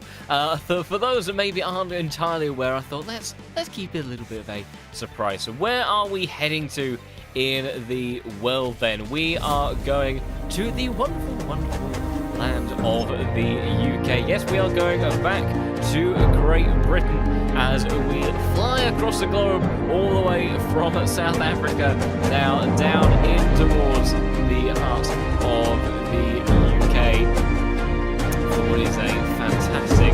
for those that maybe aren't entirely aware, I thought let's keep it a little bit of a surprise. So where are we heading to in the world then? We are going to the wonderful, wonderful land of the UK. Yes, we are going back to Great Britain as we fly across the globe all the way from South Africa now down in towards the heart of the UK for what is a fantastic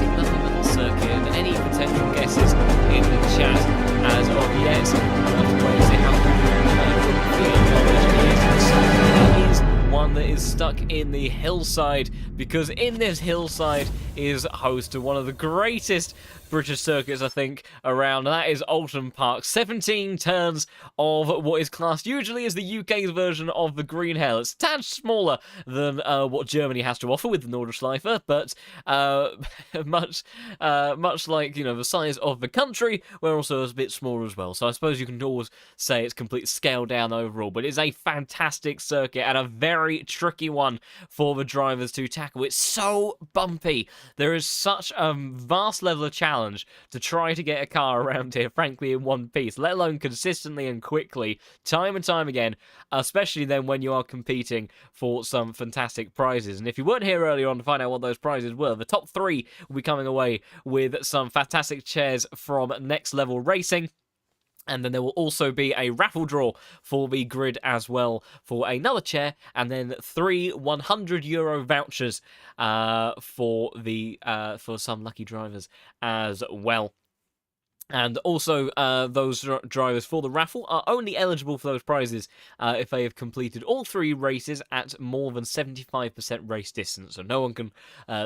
lovely little circuit. And any potential guesses in the chat as of yet, we'll have to wait and see how it is one that is stuck in the hillside, because in this hillside is host to one of the greatest British circuits, I think, around. That is Oulton Park. 17 turns of what is classed usually as the UK's version of the Green Hell. It's a tad smaller than what Germany has to offer with the Nordschleife, but much like, the size of the country, we're also a bit smaller as well. So I suppose you can always say it's complete scale down overall, but it's a fantastic circuit and a very tricky one for the drivers to tackle. It's so bumpy. There is such a vast level of challenge to try to get a car around here, frankly, in one piece, let alone consistently and quickly, time and time again, especially then when you are competing for some fantastic prizes. And if you weren't here earlier on to find out what those prizes were, the top 3 will be coming away with some fantastic chairs from Next Level Racing. And then there will also be a raffle draw for the grid as well for another chair, and then 3 €100 vouchers for some lucky drivers as well. And also, those drivers for the raffle are only eligible for those prizes if they have completed all 3 races at more than 75% race distance. So no one can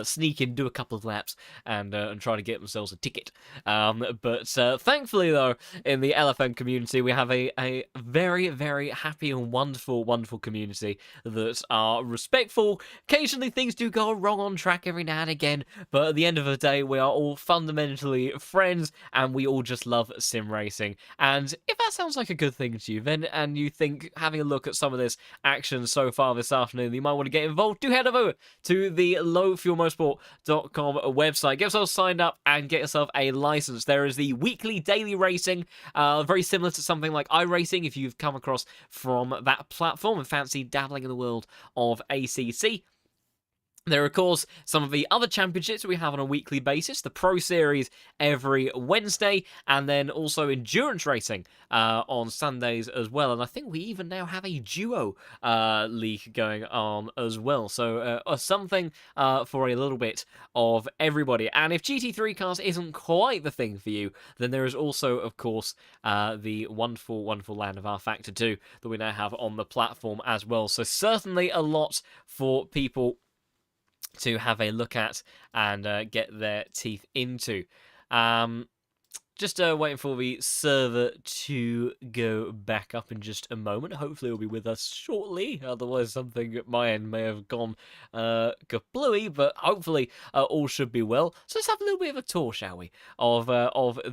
sneak in, do a couple of laps, and try to get themselves a ticket. But thankfully, though, in the LFM community, we have a very, very happy and wonderful, wonderful community that are respectful. Occasionally, things do go wrong on track every now and again, but at the end of the day, we are all fundamentally friends, and we all just love sim racing. And if that sounds like a good thing to you, then, and you think having a look at some of this action so far this afternoon, you might want to get involved, do head over to the lowfuelmotorsport.com website. Get yourself signed up and get yourself a license. There is the weekly daily racing, very similar to something like iRacing if you've come across from that platform and fancy dabbling in the world of ACC. There are, of course, some of the other championships we have on a weekly basis, the Pro Series every Wednesday, and then also endurance racing on Sundays as well. And I think we even now have a duo league going on as well. So something for a little bit of everybody. And if GT3 cars isn't quite the thing for you, then there is also, of course, the wonderful, wonderful land of R-Factor 2 that we now have on the platform as well. So certainly a lot for people to have a look at and get their teeth into. Just waiting for the server to go back up in just a moment. Hopefully it'll be with us shortly. Otherwise something at my end may have gone kablooey, but hopefully all should be well. So let's have a little bit of a tour, shall we, of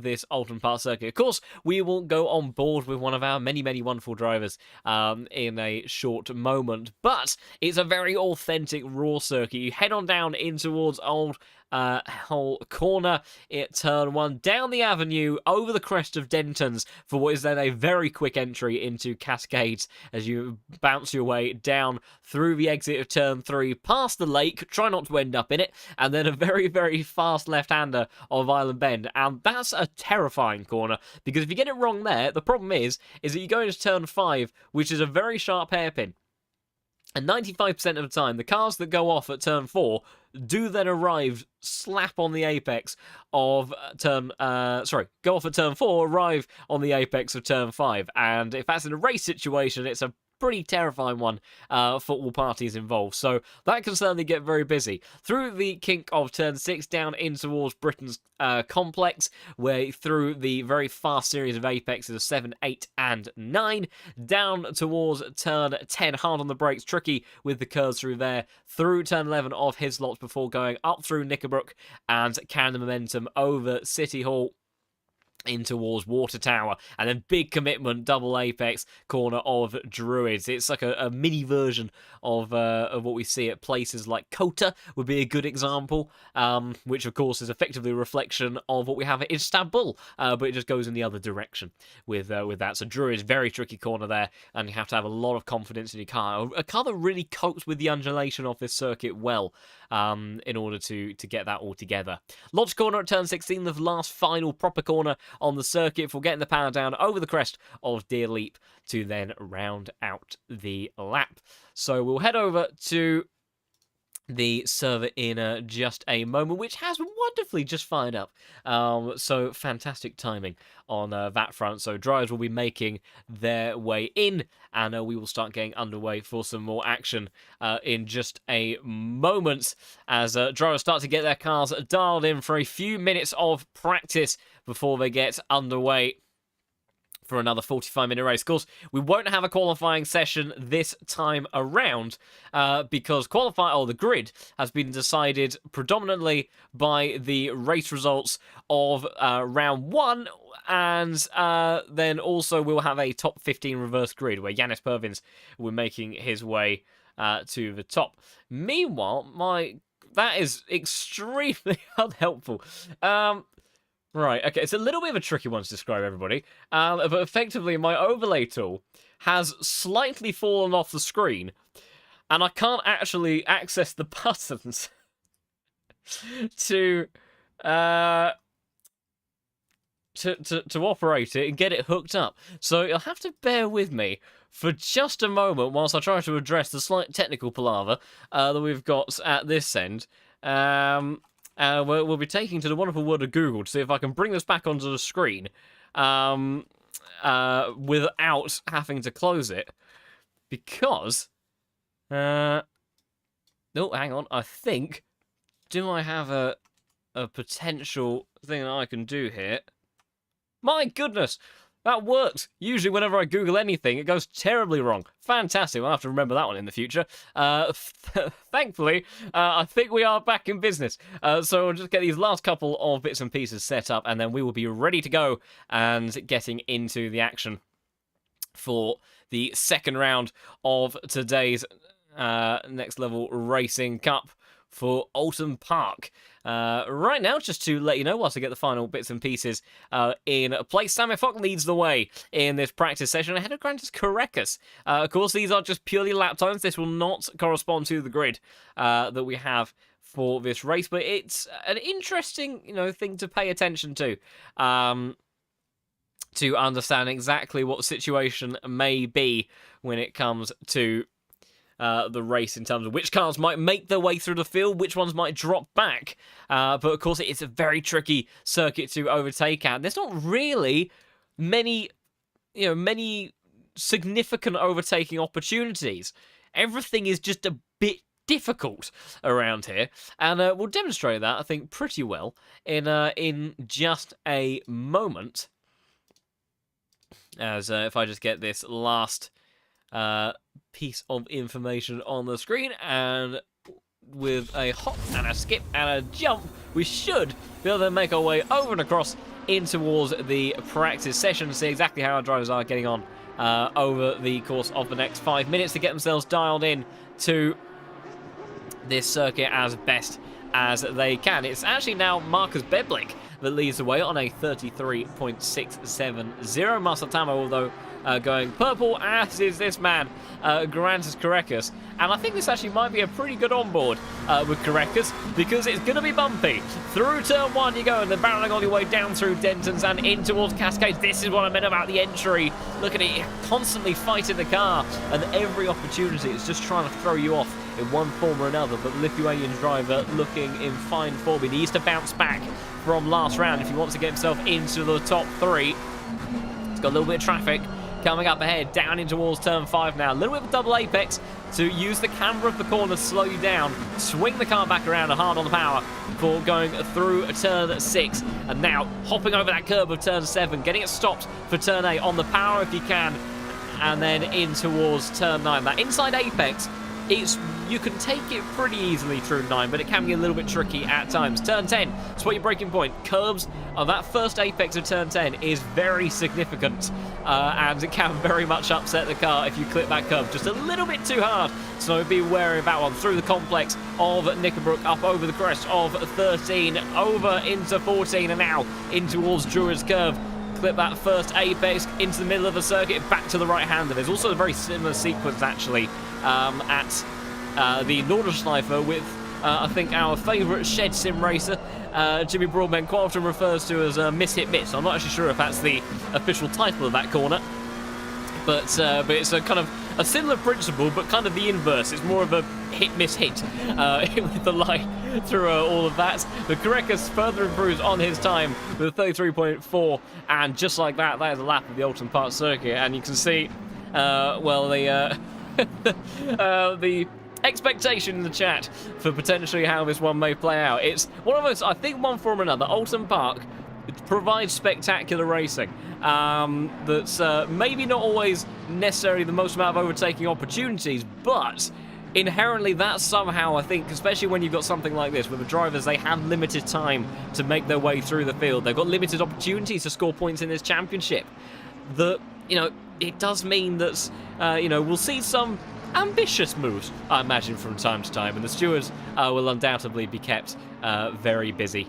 this Oulton Park circuit. Of course, we will go on board with one of our many, many wonderful drivers in a short moment. But it's a very authentic raw circuit. You head on down in towards Old Hull Corner at turn 1, down the avenue, over the crest of Dentons for what is then a very quick entry into Cascades as you bounce your way down through the exit of turn 3, past the lake, try not to end up in it, and then a very, very fast left-hander of Island Bend. And that's a terrifying corner, because if you get it wrong there, the problem is that you go into turn 5, which is a very sharp hairpin. And 95% of the time, the cars that go off at turn 4 do then arrive slap on the apex of turn... go off at turn 4, arrive on the apex of turn 5. And if that's in a race situation, it's a pretty terrifying one for all parties involved. So that can certainly get very busy. Through the kink of turn 6, down in towards Britain's complex, where through the very fast series of apexes of 7, 8, and 9, down towards turn 10, hard on the brakes, tricky with the curves through there, through turn 11 of Hislots before going up through Knickerbrook and carrying the momentum over City Hall in towards Water Tower, and then big commitment double apex corner of Druids. It's like a mini version of what we see at places like Kota would be a good example, which of course is effectively a reflection of what we have at Istanbul, but it just goes in the other direction with that. So Druids, very tricky corner there, and you have to have a lot of confidence in your car. A car that really copes with the undulation of this circuit well, in order to get that all together. Lodge corner at turn 16, the last final proper corner on the circuit for getting the power down over the crest of Deer Leap to then round out the lap. So we'll head over to the server in just a moment, which has wonderfully just fired up. So fantastic timing on that front. So drivers will be making their way in, and we will start getting underway for some more action in just a moment as drivers start to get their cars dialed in for a few minutes of practice before they get underway for another 45-minute race. Of course, we won't have a qualifying session this time around because the grid has been decided predominantly by the race results of round 1, and then also we'll have a top 15 reverse grid where Yanis Pervins will be making his way to the top. Meanwhile, that is extremely unhelpful. Right, okay, it's a little bit of a tricky one to describe, everybody. But effectively, my overlay tool has slightly fallen off the screen, and I can't actually access the buttons to operate it and get it hooked up. So you'll have to bear with me for just a moment whilst I try to address the slight technical palaver that we've got at this end. We'll be taking to the wonderful world of Google to see if I can bring this back onto the screen without having to close it. Because... oh, hang on. I think... Do I have a potential thing that I can do here? My goodness! That works! Usually whenever I Google anything, it goes terribly wrong. Fantastic, I'll have to remember that one in the future. Thankfully, I think we are back in business. So we'll just get these last couple of bits and pieces set up, and then we will be ready to go and getting into the action for the second round of today's Next Level Racing Cup for Oulton Park. Right now, just to let you know, whilst I get the final bits and pieces in place, Sammy Fock leads the way in this practice session ahead of Grantis Caracas. Of course, these are just purely lap times. This will not correspond to the grid that we have for this race, but it's an interesting, thing to pay attention to understand exactly what the situation may be when it comes to the race in terms of which cars might make their way through the field, which ones might drop back. But of course, it's a very tricky circuit to overtake at. There's not really many significant overtaking opportunities. Everything is just a bit difficult around here, and we'll demonstrate that, I think, pretty well in just a moment. As if I just get this last piece of information on the screen, and with a hop and a skip and a jump, we should be able to make our way over and across in towards the practice session, see exactly how our drivers are getting on over the course of the next 5 minutes to get themselves dialed in to this circuit as best as they can. It's actually now Marcus Beblick that leads the way on a 33.670. Masatamo, although going purple, as is this man, Garantis Correcus. And I think this actually might be a pretty good onboard with Correcus, because it's going to be bumpy. Through turn 1 you go, and then barreling on your way down through Dentons and in towards Cascades. This is what I meant about the entry. Look at it, constantly fighting the car, and every opportunity is just trying to throw you off in one form or another. But the Lithuanian driver looking in fine form. He needs to bounce back from last round if he wants to get himself into the top 3. It's got a little bit of traffic coming up ahead, down in towards turn 5 now. A little bit of a double apex to use the camber of the corner to slow you down, swing the car back around and hard on the power for going through turn 6. And now hopping over that curb of turn 7, getting it stopped for turn 8 on the power if you can, and then in towards turn 9. That inside apex, you can take it pretty easily through 9, but it can be a little bit tricky at times. Turn 10, spot your braking point. Curbs on that first apex of turn 10 is very significant, and it can very much upset the car if you clip that curb just a little bit too hard. So be wary of that one. Through the complex of Knickerbrook, up over the crest of 13, over into 14, and now in towards Druid's Curve. Clip that first apex into the middle of the circuit, back to the right-hander. There's also a very similar sequence, actually, at the Nordschleife with, I think, our favourite shed sim racer, Jimmy Broadbent, quite often refers to as Miss Hit Miss. I'm not actually sure if that's the official title of that corner, but it's a kind of a similar principle, but kind of the inverse. It's more of a hit-miss-hit with the light through all of that. The Correcus further improves on his time with 33.4, and just like that, that is a lap of the Oulton Park circuit. And you can see, well, the the expectation in the chat for potentially how this one may play out. It's one of those, I think, one form or another. Oulton Park provides spectacular racing that's maybe not always necessarily the most amount of overtaking opportunities, but inherently that somehow, I think, especially when you've got something like this where the drivers, they have limited time to make their way through the field, they've got limited opportunities to score points in this championship, that, you know, it does mean that you know, we'll see some ambitious moves, I imagine, from time to time, and the stewards will undoubtedly be kept very busy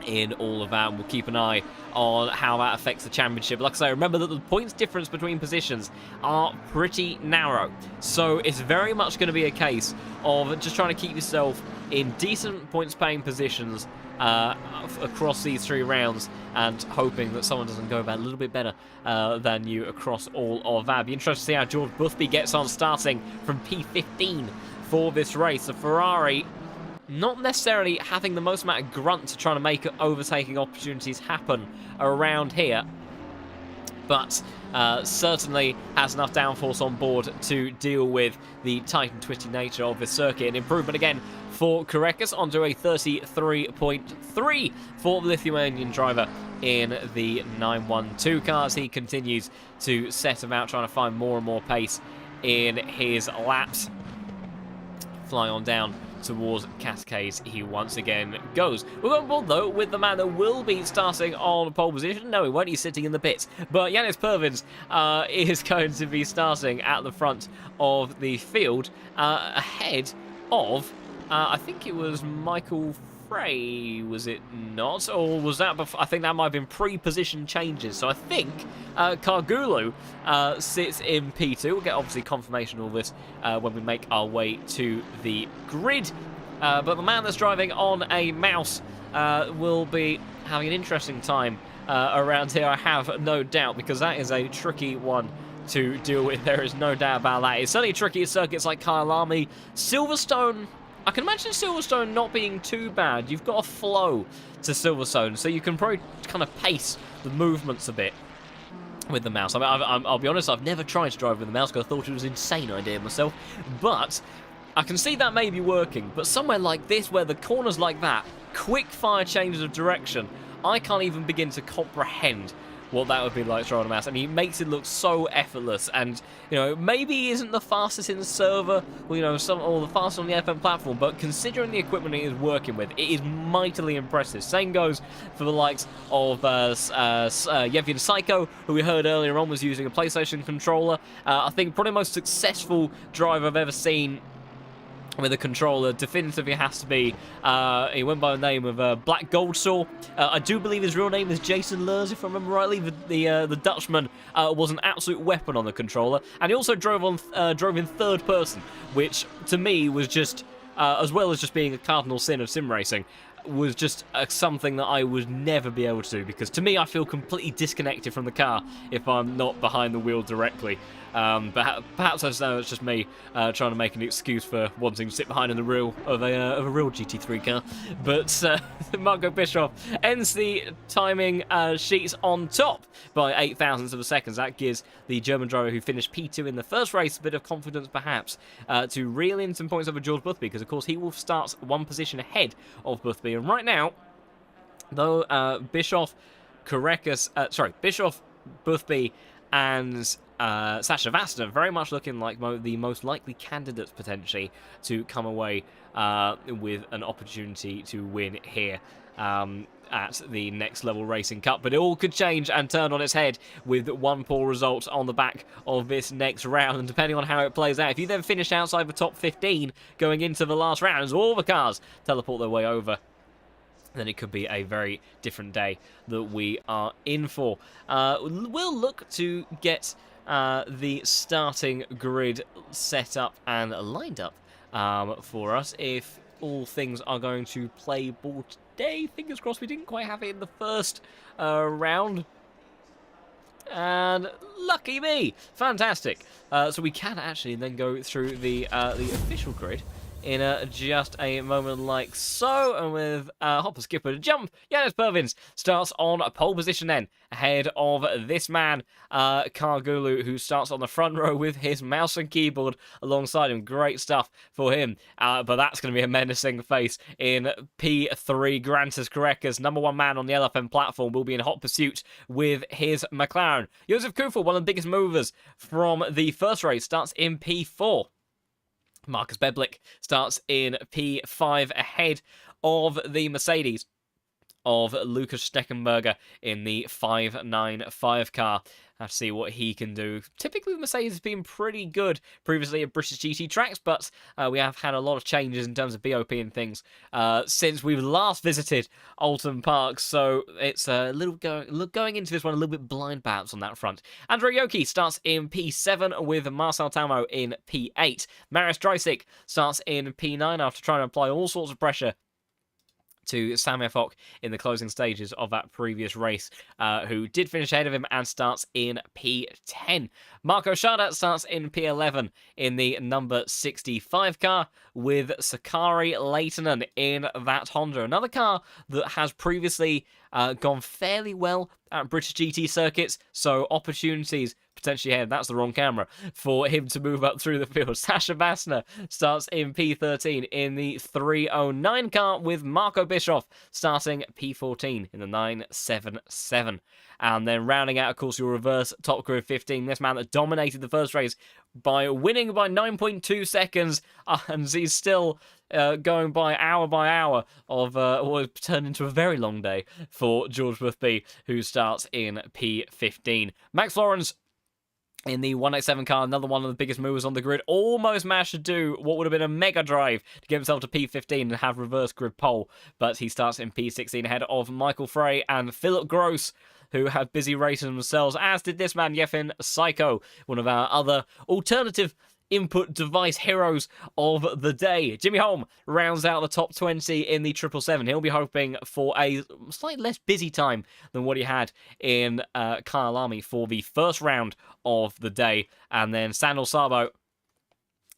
in all of that, and we'll keep an eye on how that affects the championship. Like I say, remember that the points difference between positions are pretty narrow, so it's very much going to be a case of just trying to keep yourself in decent points paying positions across these 3 rounds, and hoping that someone doesn't go about a little bit better than you across all of that. Be interested to see how George Boothby gets on, starting from P15 for this race. The Ferrari not necessarily having the most amount of grunt to try to make overtaking opportunities happen around here, but certainly has enough downforce on board to deal with the tight and twisty nature of this circuit. An improvement again for Correcus onto a 33.3 for the Lithuanian driver in the 912 cars. He continues to set about trying to find more and more pace in his laps. Flying on down towards Cascades he once again goes. We're on board though with the man that will be starting on pole position. No, he won't, he's sitting in the pits, but Yanis Pervins is going to be starting at the front of the field ahead of I think it was Michael Frey, was it not? Or was that before? I think that might have been pre-position changes. So I think Kargulu sits in P2. We'll get obviously confirmation of all this when we make our way to the grid. But the man that's driving on a mouse will be having an interesting time around here, I have no doubt, because that is a tricky one to deal with. There is no doubt about that. It's certainly tricky at circuits like Kyalami. Silverstone, I can imagine Silverstone not being too bad. You've got a flow to Silverstone, so you can probably kind of pace the movements a bit with the mouse. I mean, I'll be honest, I've never tried to drive with the mouse because I thought it was an insane idea myself, but I can see that may be working. But somewhere like this, where the corners like that, quick fire changes of direction, I can't even begin to comprehend what that would be like to ride a mouse. And he makes it look so effortless, and, you know, maybe he isn't the fastest in the server, or, you know, or the fastest on the FM platform, but considering the equipment he is working with, it is mightily impressive. Same goes for the likes of Yevgen Psycho, who we heard earlier on was using a PlayStation controller. I think probably the most successful driver I've ever seen with a controller definitively has to be, he went by the name of Black Goldsaw. I do believe his real name is Jason Lurs, if I remember rightly. The Dutchman was an absolute weapon on the controller, and he also drove in third person, which to me was just, as well as just being a cardinal sin of sim racing, was just something that I would never be able to do, because to me I feel completely disconnected from the car if I'm not behind the wheel directly. But perhaps it's just me trying to make an excuse for wanting to sit behind in the wheel of a real GT3 car. But Marco Bischoff ends the timing sheets on top by 8 thousandths of a second. That gives the German driver who finished P2 in the first race a bit of confidence, perhaps, to reel in some points over George Boothby, because of course he will start one position ahead of Boothby. And right now, though, Bischoff, Boothby, and Sasha Vasta very much looking like the most likely candidates potentially to come away with an opportunity to win here at the Next Level Racing Cup. But it all could change and turn on its head with one poor result on the back of this next round. And depending on how it plays out, if you then finish outside the top 15 going into the last round, as all the cars teleport their way over, then it could be a very different day that we are in for. We'll look to get the starting grid set up and lined up for us if all things are going to play ball today. Fingers crossed we didn't quite have it in the first round. And lucky me! Fantastic. So we can actually then go through the official grid in just a moment like so. And with hopper, skipper, jump, Yannis Pervins starts on a pole position then, ahead of this man, Kargulu, who starts on the front row with his mouse and keyboard alongside him. Great stuff for him. But that's going to be a menacing face in P3. Grantas Correcas, number one man on the LFM platform, will be in hot pursuit with his McLaren. Josef Kufel, one of the biggest movers from the first race, starts in P4. Marcus Beblik starts in P5 ahead of the Mercedes of Lucas Steckenberger in the 595 car. Have to see what he can do. Typically, the Mercedes has been pretty good previously at British GT tracks, but we have had a lot of changes in terms of BOP and things since we've last visited Oulton Park, so it's a little going into this one a little bit blind perhaps on that front. Andrei Yoki starts in P7 with Marcel Tamo in P8. Marius Dreisig starts in P9 after trying to apply all sorts of pressure to Sam Fock in the closing stages of that previous race, who did finish ahead of him and starts in P10. Marco Shardat starts in P11 in the number 65 car with Sakari Leitonen in that Honda. Another car that has previously gone fairly well at British GT circuits, so opportunities potentially ahead. That's the wrong camera for him to move up through the field. Sasha Bassner starts in P13 in the 309 car with Marco Bischoff starting P14 in the 977. And then rounding out, of course, your reverse top grid 15. This man that dominated the first race by winning by 9.2 seconds, and he's still going by hour of what turned into a very long day for George Boothby, who starts in P15. Max Lawrence in the 187 car, another one of the biggest movers on the grid, almost managed to do what would have been a mega drive to get himself to P15 and have reverse grid pole, but he starts in P16 ahead of Michael Frey and Philip Gross, who had busy racing themselves, as did this man, Yefin Psycho, one of our other alternative input device heroes of the day. Jimmy Holm rounds out the top 20 in the 777. He'll be hoping for a slightly less busy time than what he had in Kyalami for the first round of the day. And then Sandal Sabo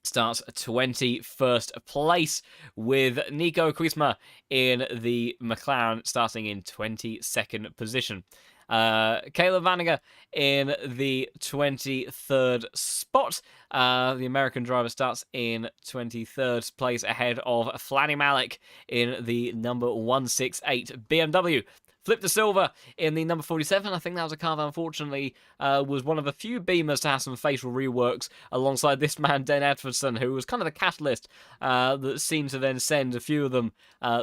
starts 21st place with Nico Quisma in the McLaren starting in 22nd position. Caleb Vanager in the 23rd spot. The American driver starts in 23rd place ahead of Flanny Malik in the number 168 BMW. Flip de Silva in the number 47. I think that was a car that unfortunately was one of a few Beamers to have some facial reworks alongside this man, Den Edvardson, who was kind of the catalyst that seemed to then send a few of them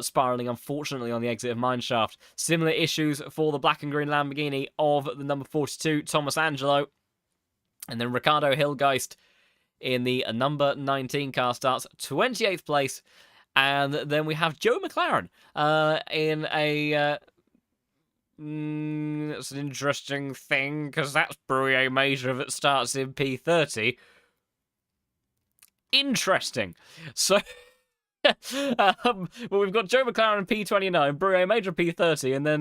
spiralling, unfortunately, on the exit of Mineshaft. Similar issues for the black and green Lamborghini of the number 42, Thomas Angelo. And then Ricardo Hilgeist in the number 19 car starts 28th place. And then we have Joe McLaren in a... it's an interesting thing, because that's Brouillet Major that starts in P30. Interesting. So... well, we've got Joe McLaren P29, Brouillet Major P30, and then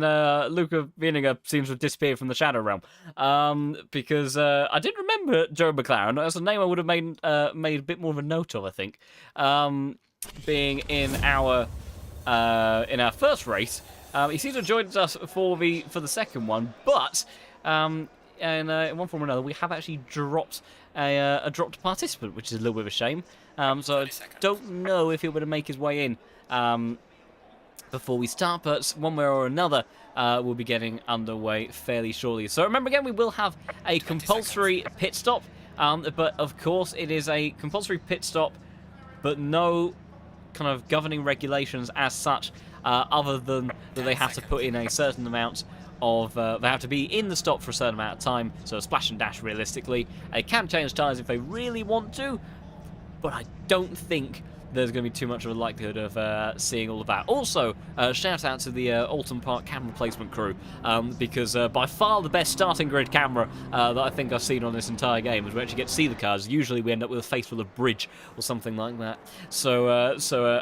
Luca Vinegar seems to have disappeared from the Shadow Realm. Because I did remember Joe McLaren. That's a name I would have made a bit more of a note of, I think. Being in our first race. He seems to have joined us for the second one, but in one form or another, we have actually dropped a dropped participant, which is a little bit of a shame. So I don't know if he'll be able to make his way in before we start, but one way or another, we'll be getting underway fairly shortly. So remember again, we will have a compulsory pit stop, but of course it is a compulsory pit stop, but no kind of governing regulations as such, other than that they have to put in a certain amount of, they have to be in the stop for a certain amount of time, so a splash and dash realistically. They can change tyres if they really want to, but I don't think there's going to be too much of a likelihood of seeing all of that. Also, shout out to the Oulton Park camera placement crew, because by far the best starting grid camera that I think I've seen on this entire game is we actually get to see the cars. Usually we end up with a face full of bridge or something like that. So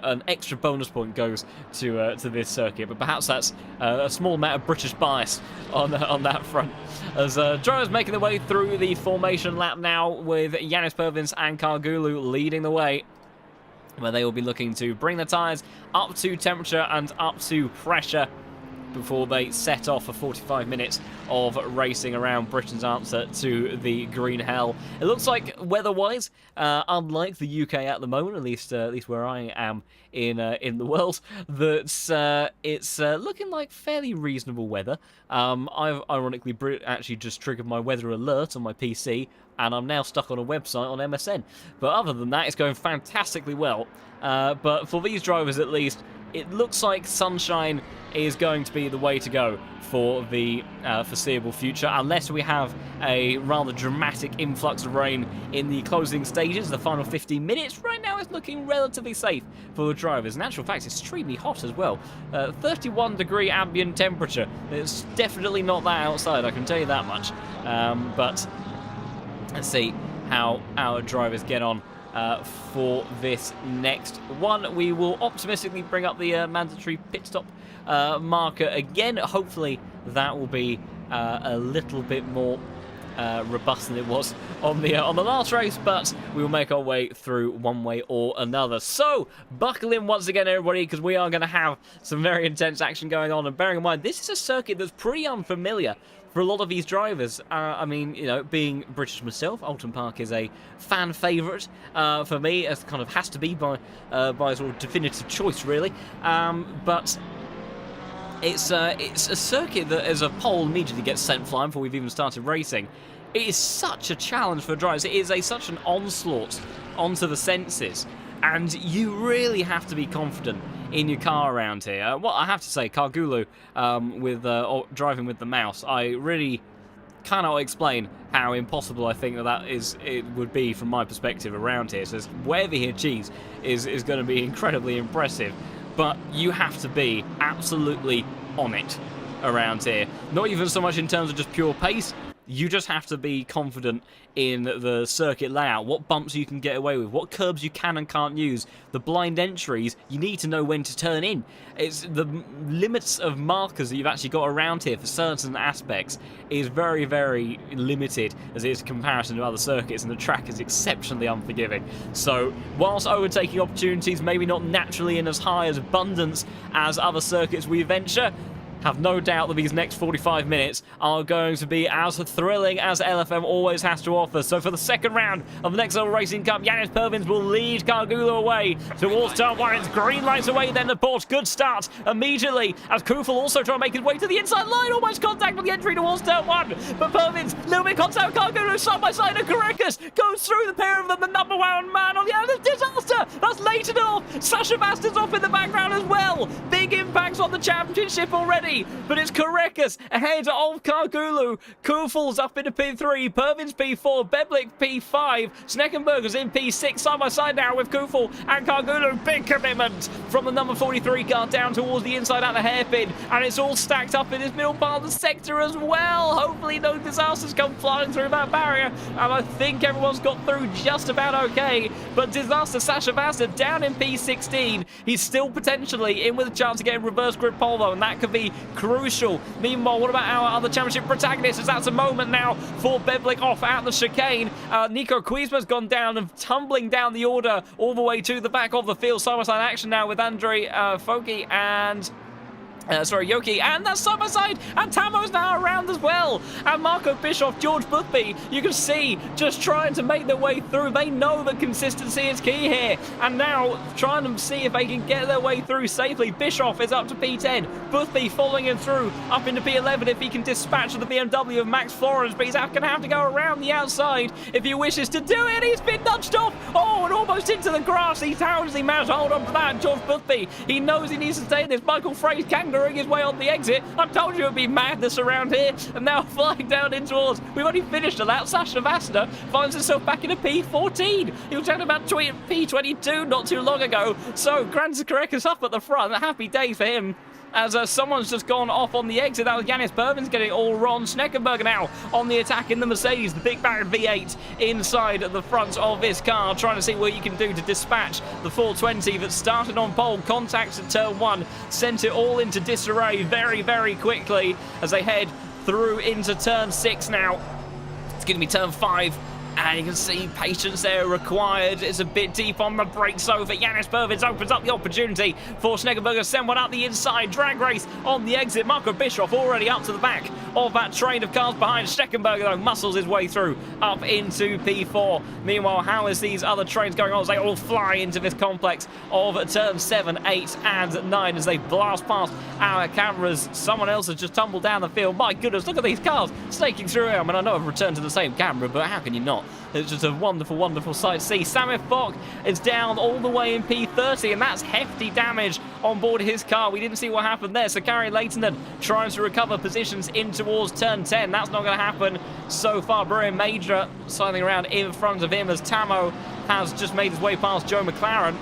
an extra bonus point goes to this circuit, but perhaps that's a small amount of British bias on that front. As drivers making their way through the formation lap now, with Yanis Pervins and Kargulu leading the way, where they will be looking to bring the tyres up to temperature and up to pressure before they set off for 45 minutes of racing around Britain's answer to the green hell. It looks like weather-wise, unlike the UK at the moment, at least where I am in the world, that it's looking like fairly reasonable weather. I've ironically actually just triggered my weather alert on my PC, and I'm now stuck on a website on MSN. But other than that, it's going fantastically well. But for these drivers at least, it looks like sunshine is going to be the way to go for the foreseeable future, unless we have a rather dramatic influx of rain in the closing stages, the final 15 minutes. Right now it's looking relatively safe for the drivers. In actual fact, it's extremely hot as well. 31-degree ambient temperature. It's definitely not that outside, I can tell you that much. But let's see how our drivers get on for this next one. We will optimistically bring up the mandatory pit stop marker again. Hopefully that will be a little bit more robust than it was on the last race, but we will make our way through one way or another. So buckle in once again, everybody, because we are going to have some very intense action going on. And bearing in mind, this is a circuit that's pretty unfamiliar for a lot of these drivers. I mean, you know, being British myself, Oulton Park is a fan favourite for me. It kind of has to be by sort of definitive choice, really. But it's a circuit that, as a pole, immediately gets sent flying before we've even started racing. It is such a challenge for drivers. It is such an onslaught onto the senses, and you really have to be confident in your car around here. Well, I have to say, Kargulu, with driving with the mouse, I really cannot explain how impossible I think it would be from my perspective around here. So whatever he achieves is going to be incredibly impressive, but you have to be absolutely on it around here. Not even so much in terms of just pure pace. You just have to be confident in the circuit layout, what bumps you can get away with, what curbs you can and can't use, the blind entries, you need to know when to turn in. It's the limits of markers that you've actually got around here for certain aspects is very, very limited as it is in comparison to other circuits, and the track is exceptionally unforgiving. So whilst overtaking opportunities maybe not naturally in as high as abundance as other circuits we venture, have no doubt that these next 45 minutes are going to be as thrilling as LFM always has to offer. So for the second round of the Next Level Racing Cup, Yanis Pervins will lead Kargulu away towards turn one. It's green lights away then the port. Good start immediately as Kufel also trying to make his way to the inside line. Almost contact with the entry towards turn one. But Pervins, a little bit contact with Kargulu side by side. And Karikas goes through the pair of them. The number one man on the other. Disaster. That's Leighton off. Sasha Bastards off in the background as well. Big impacts on the championship already. see, but it's Korekis ahead of Kargulu. Kufel's up into P3, Pervin's P4, Beblik P5, Sneckenberger's in P6, side by side now with Kufel and Kargulu. Big commitment from the number 43 car down towards the inside at the hairpin, and it's all stacked up in his middle part of the sector as well. Hopefully no disasters come flying through that barrier, and I think everyone's got through just about okay, but disaster Sasha Vasta down in P16. He's still potentially in with a chance to get a reverse grid pole though, and that could be crucial. Meanwhile, what about our other championship protagonists? As that's a moment now for Beblik off at the chicane. Nico Kwiesma's gone down and tumbling down the order all the way to the back of the field. Side-by-side action now with Andre Foki and Yoki, and that's side by side, and Tamo's now around as well, and Marco Bischoff, George Boothby, you can see just trying to make their way through. They know that consistency is key here, and now trying to see if they can get their way through safely. Bischoff is up to P10, Boothby following him through up into P11 if he can dispatch the BMW of Max Florence, but he's going to have to go around the outside if he wishes to do it. He's been nudged off, and almost into the grass. He managed to hold on to that. George Boothby, he knows he needs to stay in this. Michael Frey's kangarooing his way on the exit. I told you it would be madness around here, and now flying down in towards. We've only finished a lap. Sasha Vasta finds himself back in a P14. He was down about P22 not too long ago, so Grant Korekis up at the front. A happy day for him, as someone's just gone off on the exit. That was Yanis Pervins getting all wrong. Schneckenberger now on the attack in the Mercedes, the big Barrett V8 inside the front of this car, trying to see what you can do to dispatch the 420 that started on pole, contacted turn 1, sent it all into disarray very, very quickly as they head through into turn 6 now. It's going to be turn 5. And you can see patience there required. It's a bit deep on the brakes, so for Yanis Pervins opens up the opportunity for Schneckenberger to send one out the inside. Drag race on the exit. Marco Bischoff already up to the back of that train of cars behind. Schneckenberger, though, muscles his way through up into P4. Meanwhile, how is these other trains going on as they all fly into this complex of turn 7, 8, and 9 as they blast past our cameras? Someone else has just tumbled down the field. My goodness, look at these cars snaking through here. I mean, I know I've returned to the same camera, but how can you not? It's just a wonderful, wonderful sight to see. Samif Fock is down all the way in P30, and that's hefty damage on board his car. We didn't see what happened there. So Sakari Leitonen trying to recover positions in towards turn 10. That's not going to happen so far. Brian Major sidling around in front of him as Tamo has just made his way past Joe McLaren.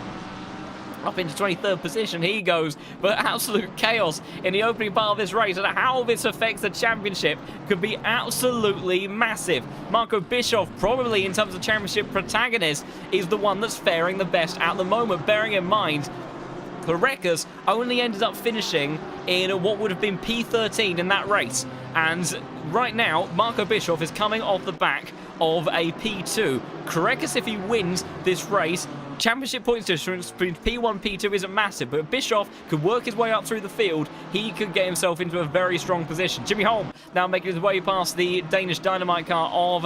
Up into 23rd position he goes, but absolute chaos in the opening part of this race, and how this affects the championship could be absolutely massive. Marco Bischoff, probably in terms of championship protagonist, is the one that's faring the best at the moment, bearing in mind the Wreckers only ended up finishing in what would have been P13 in that race. And right now, Marco Bischoff is coming off the back of a P2. Korekis, if he wins this race, championship points difference between P1 and P2 isn't massive, but Bischoff could work his way up through the field. He could get himself into a very strong position. Jimmy Holm now making his way past the Danish Dynamite car of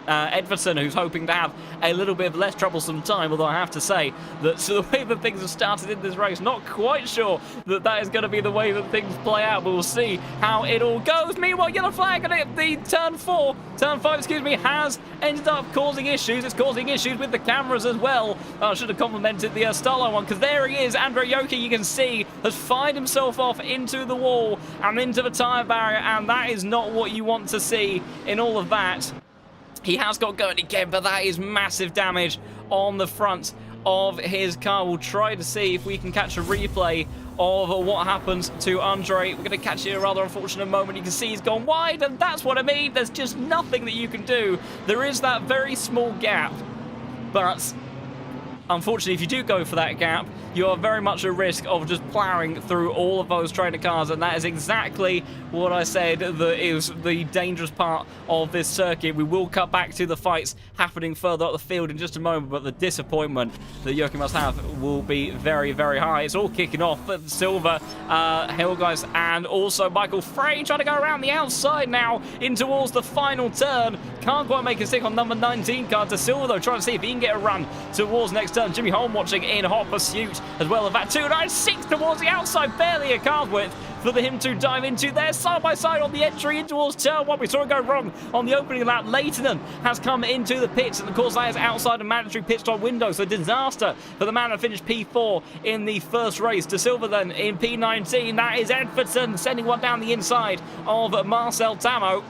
Edvardsen, who's hoping to have a little bit of less troublesome time, although I have to say that the way that things have started in this race, not quite sure that that is going to be the way that things play out, but we'll see how it all goes. Meanwhile, yellow flag at the turn 5, excuse me, has ended up causing issues. It's causing issues with the cameras as well. I should have complimented the Starlight one, because there he is. Andre Yoki, you can see, has fired himself off into the wall and into the tyre barrier, and that is not what you want to see in all of that. He has got going again, but that is massive damage on the front of his car. We'll try to see if we can catch a replay of what happens to Andre. We're going to catch it at a rather unfortunate moment. You can see he's gone wide, and that's what I mean. There's just nothing that you can do. There is that very small gap, but unfortunately, if you do go for that gap, you are very much at risk of just ploughing through all of those trainer cars, and that is exactly what I said that is the dangerous part of this circuit. We will cut back to the fights happening further up the field in just a moment, but the disappointment that Yoki must have will be very, very high. It's all kicking off. Silver, Hillgeist, and also Michael Frey trying to go around the outside now in towards the final turn. Can't quite make a stick on number 19 car. De Silva, though, trying to see if he can get a run towards next turn. Jimmy Holm watching in hot pursuit as well of that. 296 towards the outside, barely a car's width for him to dive into there. Side by side on the entry in towards turn 1. We saw it go wrong on the opening lap. Leighton has come into the pits, and of course that is outside a mandatory pit stop window, so disaster for the man that finished P4 in the first race. De Silva then in P19. That is Edfordson sending one down the inside of Marcel Tamo.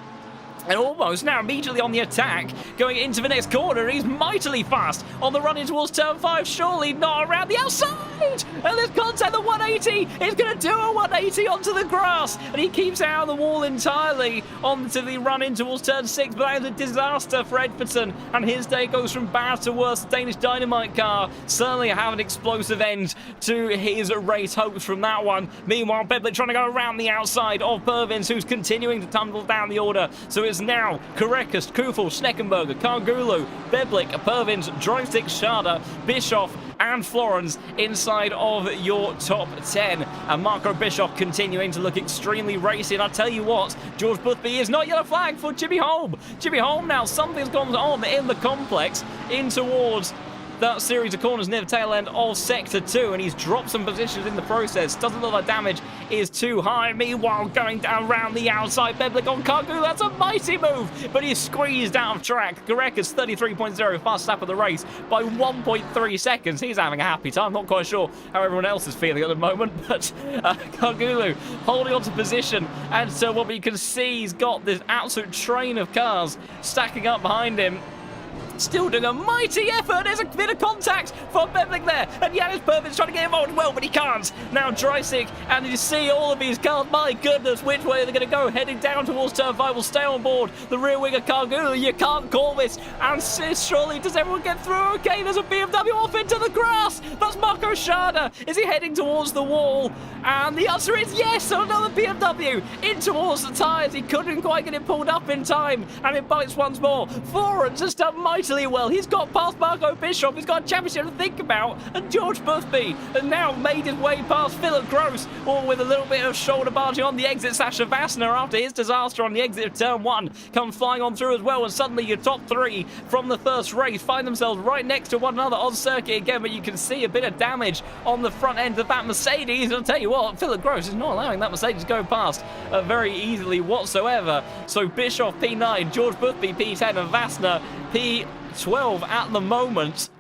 And almost now immediately on the attack, going into the next corner. He's mightily fast on the run in towards turn 5. Surely not around the outside. And there's contact, the 180. He's going to do a 180 onto the grass. And he keeps out of the wall entirely onto the run in towards turn 6. But that is a disaster for Edfordson. And his day goes from bad to worse. The Danish Dynamite car certainly have an explosive end to his race hopes from that one. Meanwhile, Beblic trying to go around the outside of Pervins, who's continuing to tumble down the order. So it's now Karekas, Kufel, Schneckenberger, Kargulu, Beblic, Pervins, Joystick, Schade, Bischoff and Florence inside of your top 10. And Marco Bischoff continuing to look extremely racy. And I tell you what, George Boothby is not yellow flag for Jimmy Holm. Jimmy Holm now, something's gone on in the complex in towards that series of corners near the tail end of Sector 2, and he's dropped some positions in the process. Doesn't look like damage is too high. Meanwhile, going down around the outside, Beblic on Kargu. That's a mighty move, but he's squeezed out of track. Garekas 33.0, fast lap of the race by 1.3 seconds. He's having a happy time. Not quite sure how everyone else is feeling at the moment, but Kargulu holding on to position, and so what we can see, he's got this absolute train of cars stacking up behind him. Still doing a mighty effort. There's a bit of contact from Beblic there. And Janis Pervins trying to get involved well, but he can't. Now Dreisig, and you see all of these cars. My goodness, which way are they going to go? Heading down towards turn 5. Will stay on board. The rear wing of Kargulu. You can't call this. And surely, does everyone get through? Okay, there's a BMW off into the grass. That's Marco Schade. Is he heading towards the wall? And the answer is yes. Another BMW in towards the tyres. He couldn't quite get it pulled up in time. And it bites once more. Florence has done mighty well. He's got past Marco Bischoff. He's got a championship to think about. And George Boothby has now made his way past Philip Gross, all with a little bit of shoulder barging on the exit. Sasha Vassner, after his disaster on the exit of turn 1, comes flying on through as well. And suddenly your top 3 from the first race find themselves right next to one another on circuit again. But you can see a bit of damage on the front end of that Mercedes. And I'll tell you what, Philip Gross is not allowing that Mercedes to go past very easily whatsoever. So Bischoff P9, George Boothby P10, and Vassner P12 at the moment.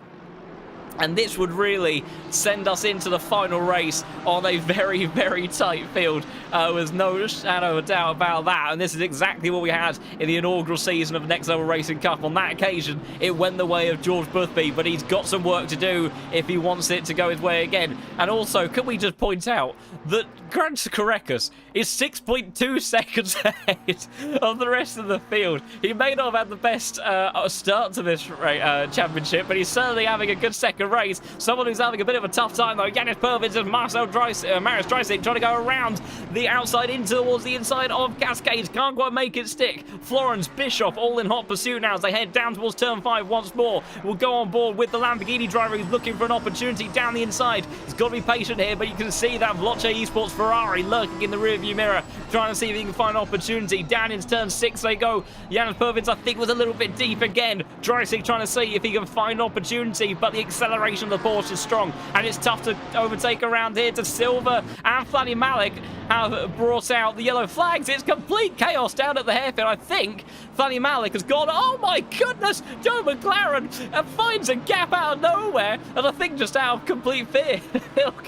And this would really send us into the final race on a very, very tight field. With no shadow of a doubt about that. And this is exactly what we had in the inaugural season of the Next Level Racing Cup. On that occasion, it went the way of George Boothby, but he's got some work to do if he wants it to go his way again. And also, can we just point out that Grant Karekas is 6.2 seconds ahead of the rest of the field. He may not have had the best start to this championship, but he's certainly having a good second race. Someone who's having a bit of a tough time, though, Janis Pervins and Marius Dreisig trying to go around the outside in towards the inside of Cascades. Can't quite make it stick. Florence, Bischoff all in hot pursuit now as they head down towards turn 5 once more. Will go on board with the Lamborghini driver who's looking for an opportunity down the inside. He's got to be patient here, but you can see that Vloce Esports Ferrari lurking in the rearview mirror, trying to see if he can find an opportunity. Down into turn 6 they go. Janis Pervins, I think, was a little bit deep again. Dreisig trying to see if he can find an opportunity, but the acceleration of the Porsche is strong, and it's tough to overtake around here. To Silva and Flatty Malik have brought out the yellow flags. It's complete chaos down at the hairpin. I think Flatty Malik has gone, oh my goodness, Joe McLaren finds a gap out of nowhere, and I think just out of complete fear.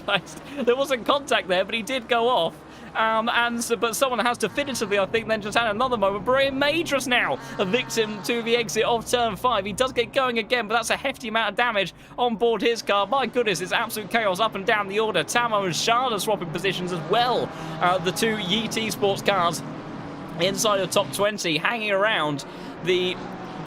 Guys, there wasn't contact there, but he did go off. But someone has definitively, I think, then just had another moment. Brian Madras now a victim to the exit of turn 5. He does get going again, but that's a hefty amount of damage on board his car. My goodness, it's absolute chaos up and down the order. Tamo and Schade swapping positions as well. The two Yeet Sports cars inside the top 20, hanging around the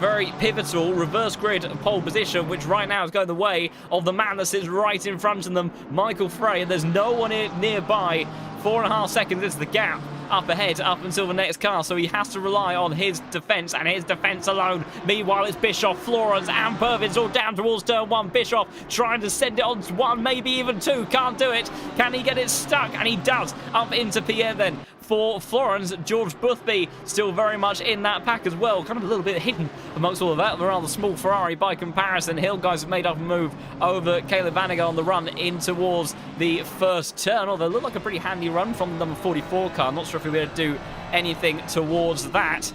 very pivotal reverse grid pole position, which right now is going the way of the man that sits right in front of them, Michael Frey, and there's no one nearby. 4.5 seconds is the gap up ahead, up until the next car, so he has to rely on his defence and his defence alone. Meanwhile, it's Bischoff, Florence and Pervins all down towards turn 1. Bischoff trying to send it on 1, maybe even 2, can't do it. Can he get it stuck? And he does, up into Pierre then. for Florence. George Boothby still very much in that pack as well, kind of a little bit hidden amongst all of that. A rather small Ferrari by comparison. Hill guys have made up a move over Caleb Vanager on the run in towards the first turn, although it looked like a pretty handy run from the number 44 car. I'm not sure if we'll be able to do anything towards that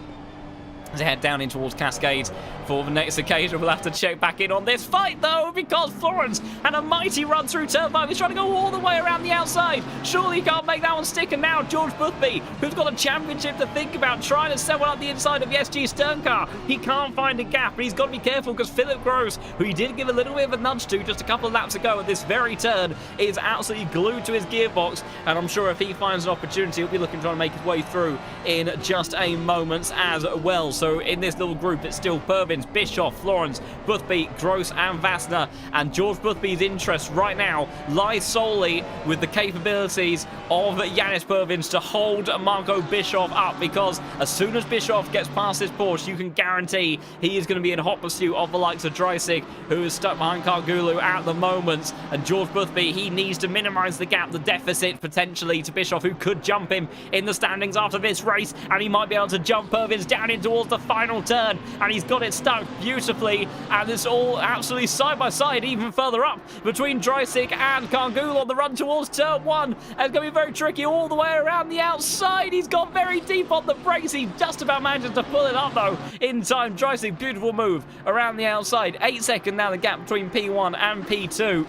as they head down in towards Cascades for the next occasion. We'll have to check back in on this fight, though, because Florence had a mighty run through turn 5. He's trying to go all the way around the outside. Surely he can't make that one stick. And now George Boothby, who's got a championship to think about, trying to set one up the inside of the SG Stern car. He can't find a gap, but he's got to be careful because Philip Gross, who he did give a little bit of a nudge to just a couple of laps ago at this very turn, is absolutely glued to his gearbox. And I'm sure if he finds an opportunity, he'll be looking to try and make his way through in just a moment as well. So in this little group, it's still Purvins, Bischoff, Florence, Boothby, Gross and Vassner. And George Boothby's interest right now lies solely with the capabilities of Yanis Purvins to hold Marco Bischoff up, because as soon as Bischoff gets past this Porsche, you can guarantee he is going to be in hot pursuit of the likes of Dreisig, who is stuck behind Kargulu at the moment. And George Boothby, he needs to minimise the gap, the deficit potentially to Bischoff, who could jump him in the standings after this race, and he might be able to jump Purvins down in towards the final turn, and he's got it stuck beautifully, and it's all absolutely side by side, even further up between Dreisig and Kargul on the run towards turn 1. And it's going to be very tricky all the way around the outside. He's got very deep on the brakes. He just about manages to pull it up though in time. Dreisig, beautiful move around the outside. 8 seconds now the gap between P1 and P2.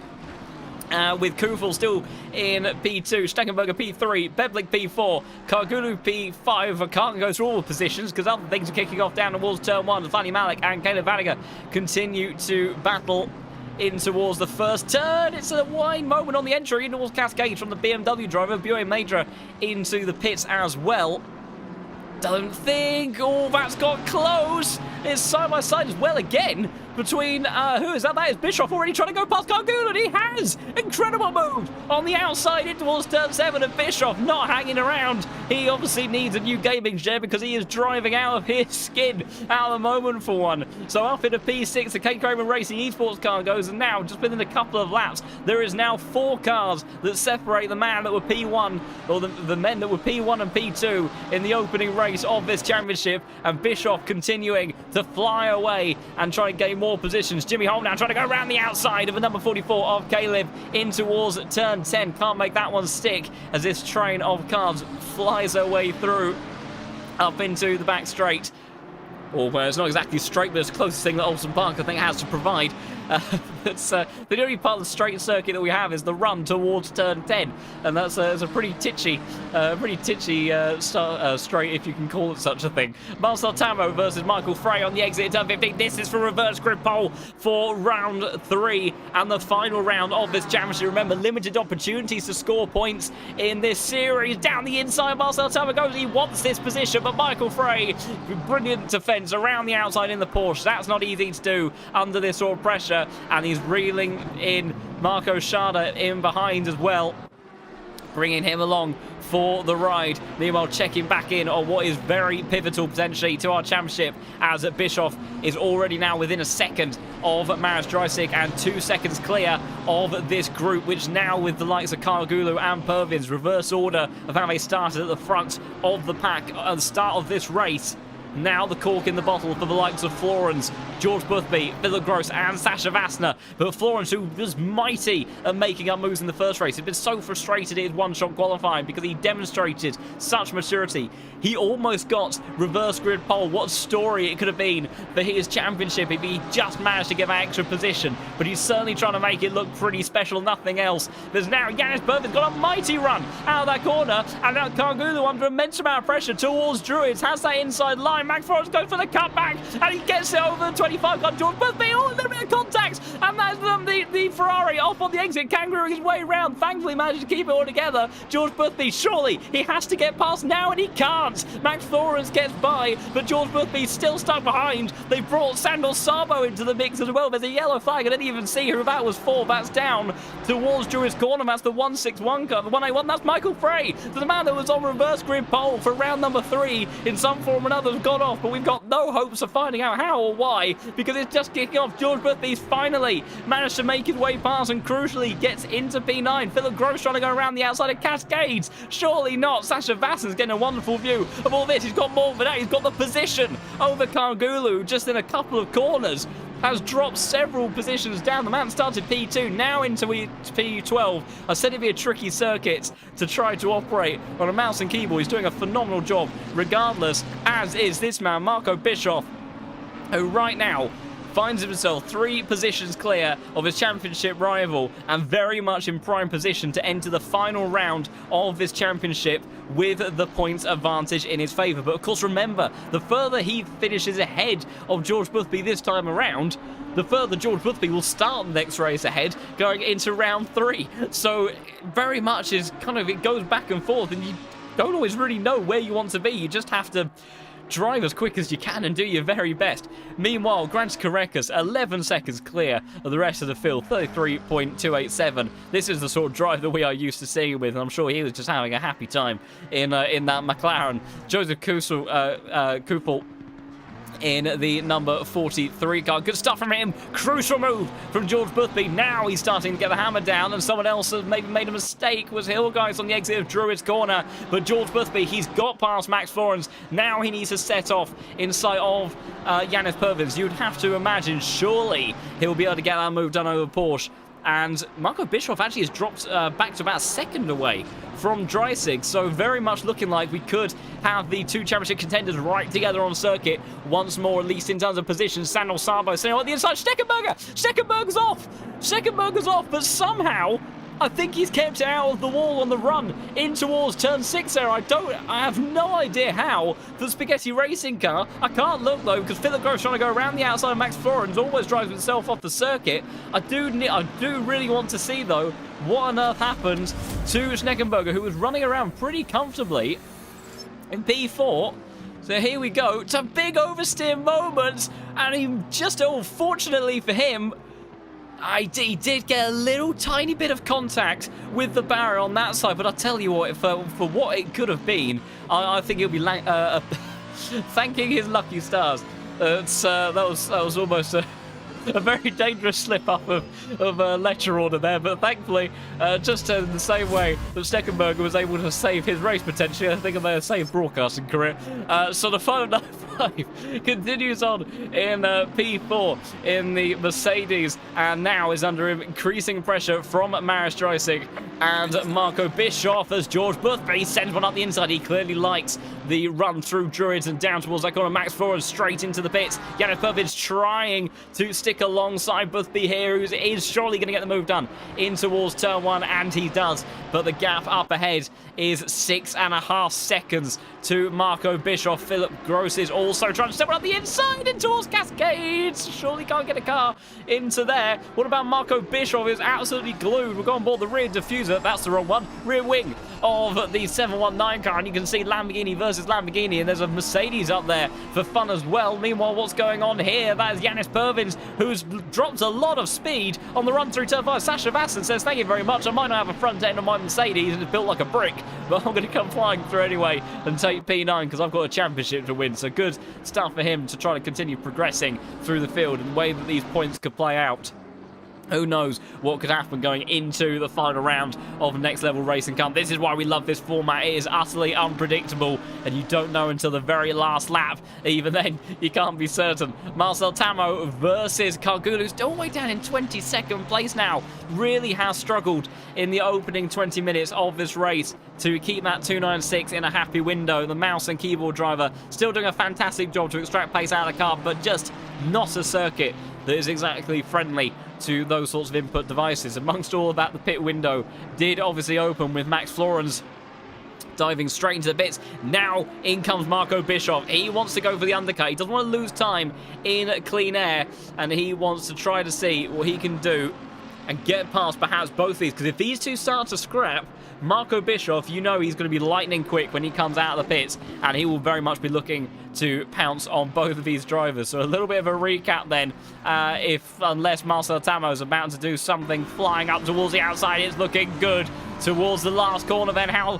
With Kufel still in P2, Steckenberger P3, Beblik P4, Kargulu P5. I can't go through all the positions because other things are kicking off down towards turn 1. Fanny Malik and Caleb Vanager continue to battle in towards the first turn. It's a wide moment on the entry in towards Cascade from the BMW driver. Bue Madra into the pits as well. Don't think. Oh, that's got close. It's side by side as well again between, who is that? That is Bischoff already trying to go past Kargul, and he has! Incredible move on the outside in towards turn 7, and Bischoff not hanging around. He obviously needs a new gaming chair because he is driving out of his skin at the moment for one. So up into P6, the Kate Kramer Racing Esports car goes, and now, just within a couple of laps, there is now 4 cars that separate the man that were P1, or the men that were P1 and P2 in the opening race of this championship, and Bischoff continuing to fly away and try and gain more positions. Jimmy Holm now trying to go around the outside of the number 44 of Caleb in towards turn 10. Can't make that one stick as this train of cars flies her way through up into the back straight. Or it's not exactly straight, but it's the closest thing that Oulton Park, I think, has to provide. It's the only part of the straight circuit that we have is the run towards turn 10, and that's a pretty titchy straight, if you can call it such a thing. Marcel Tamo versus Michael Frey on the exit at turn 15. This is for reverse grid pole for round 3 and the final round of this championship. Remember, limited opportunities to score points in this series. Down the inside, Marcel Tamo goes. He wants this position, but Michael Frey, brilliant defense around the outside in the Porsche. That's not easy to do under this sort of pressure, and he's reeling in Marco Schada in behind as well, bringing him along for the ride. Meanwhile, checking back in on what is very pivotal potentially to our championship, as Bischoff is already now within a second of Maris Dreisig and 2 seconds clear of this group, which now, with the likes of Kargulu and Purvins, reverse order of how they started at the front of the pack at the start of this race. Now the cork in the bottle for the likes of Florence, George Boothby, Philip Gross and Sasha Vassner. But Florence, who was mighty at making up moves in the first race, had been so frustrated in his one-shot qualifying because he demonstrated such maturity. He almost got reverse grid pole. What a story it could have been for his championship if he just managed to get that extra position. But he's certainly trying to make it look pretty special, nothing else. There's now Yanis Purvins got a mighty run out of that corner, and now Kargulu under immense amount of pressure towards Druids, has that inside line. Max Forrest goes for the cutback, and he gets it over the 25 car. George Boothby, oh, a little bit of contact, and that's the Ferrari off on the exit, kangarooing his way around. Thankfully managed to keep it all together. George Boothby, surely he has to get past now, and he can't. Max Florence gets by, but George Boothby's still stuck behind. They've brought Sandor Sabo into the mix as well. There's a yellow flag. I didn't even see who that was for. That's down towards Druid's corner. That's the 161 car, the 181. That's Michael Frey, the man that was on reverse grid pole for round number 3 in some form or another. gone off, but we've got no hopes of finding out how or why, because it's just kicking off. George Boothby's finally managed to make his way past and crucially gets into P9. Philip Gross trying to go around the outside of Cascades. Surely not. Sasha Vassen's getting a wonderful view of all this. He's got more than that. He's got the position over Kargulu just in a couple of corners. Has dropped several positions down. The man started P2, now into P12. I said it'd be a tricky circuit to try to operate on a mouse and keyboard. He's doing a phenomenal job regardless, as is this man, Marco Bischoff, who right now finds himself 3 positions clear of his championship rival and very much in prime position to enter the final round of this championship with the points advantage in his favour. But of course, remember, the further he finishes ahead of George Boothby this time around, the further George Boothby will start the next race ahead going into round 3. So very much is kind of, it goes back and forth and you don't always really know where you want to be. You just have to drive as quick as you can and do your very best. Meanwhile, Grant Karekas 11 seconds clear of the rest of the field, 33.287. This is the sort of drive that we are used to seeing with, and I'm sure he was just having a happy time in that McLaren. Joseph Kupel in the number 43 car. Good stuff from him. Crucial move from George Boothby. Now he's starting to get the hammer down, and someone else has maybe made a mistake. Was Hill guys on the exit of Druid's corner, but George Boothby, he's got past Max Florence. Now he needs to set off in sight of Yanis Pervins. You'd have to imagine surely he'll be able to get that move done over Porsche. And Marco Bischoff actually has dropped back to about a second away from Dreisig, so very much looking like we could have the 2 championship contenders right together on circuit once more, at least in terms of position. Sandal Sabo saying on the inside, Steckenberger's off! Steckenberger's off, but somehow I think he's kept it out of the wall on the run in towards turn 6 there. I have no idea how. The Spaghetti Racing car, I can't look though, because Philip Gross trying to go around the outside of Max Florence, almost drives himself off the circuit. I do really want to see though what on earth happened to Schneckenberger, who was running around pretty comfortably in P4. So here we go. It's a big oversteer moment, and he just, fortunately for him, he did get a little tiny bit of contact with the barrier on that side, but I'll tell you what, for what it could have been, I think he'll be thanking his lucky stars. That was almost a very dangerous slip-up of a lecture order there, but thankfully, just in the same way that Steckenberger was able to save his race potentially, I think I may have saved broadcasting career. So the 595 continues on in P4 in the Mercedes, and now is under increasing pressure from Maris Dreisig and Marco Bischoff as George Boothby sends one up the inside. He clearly likes the run through Druids and down towards that corner. Max Florence straight into the pits. Yanis Pervins trying to stick alongside Boothby here, who is surely going to get the move done in towards turn 1, and he does. But the gap up ahead is 6.5 seconds to Marco Bischoff. Philip Gross is also trying to step up the inside and towards Cascades. Surely can't get a car into there. What about Marco Bischoff? Is absolutely glued. We're going on board the rear diffuser. That's the wrong one. Rear wing of the 719 car, and you can see Lamborghini versus Lamborghini, and there's a Mercedes up there for fun as well. Meanwhile, what's going on here? That is Yanis Pervins, who's dropped a lot of speed on the run through turn 5. Sasha Vassen says, thank you very much. I might not have a front end on my Mercedes, and it's built like a brick, but I'm going to come flying through anyway and take P9 because I've got a championship to win. So good stuff for him to try to continue progressing through the field in the way that these points could play out. Who knows what could happen going into the final round of Next Level Racing Cup. This is why we love this format. It is utterly unpredictable, and you don't know until the very last lap. Even then, you can't be certain. Marcel Tamo versus Kargulu, who's all the way down in 22nd place now. Really has struggled in the opening 20 minutes of this race to keep that 296 in a happy window. The mouse and keyboard driver still doing a fantastic job to extract pace out of the car, but just not a circuit that is exactly friendly to those sorts of input devices. Amongst all of that, the pit window did obviously open with Max Florence diving straight into the bits. Now in comes Marco Bischoff. He wants to go for the undercut. He doesn't want to lose time in clean air, and he wants to try to see what he can do and get past perhaps both these, because if these two start to scrap, Marco Bischoff, you know he's going to be lightning quick when he comes out of the pits, and he will very much be looking to pounce on both of these drivers. So a little bit of a recap then, unless Marcel Tamo is about to do something flying up towards the outside. It's looking good towards the last corner then. How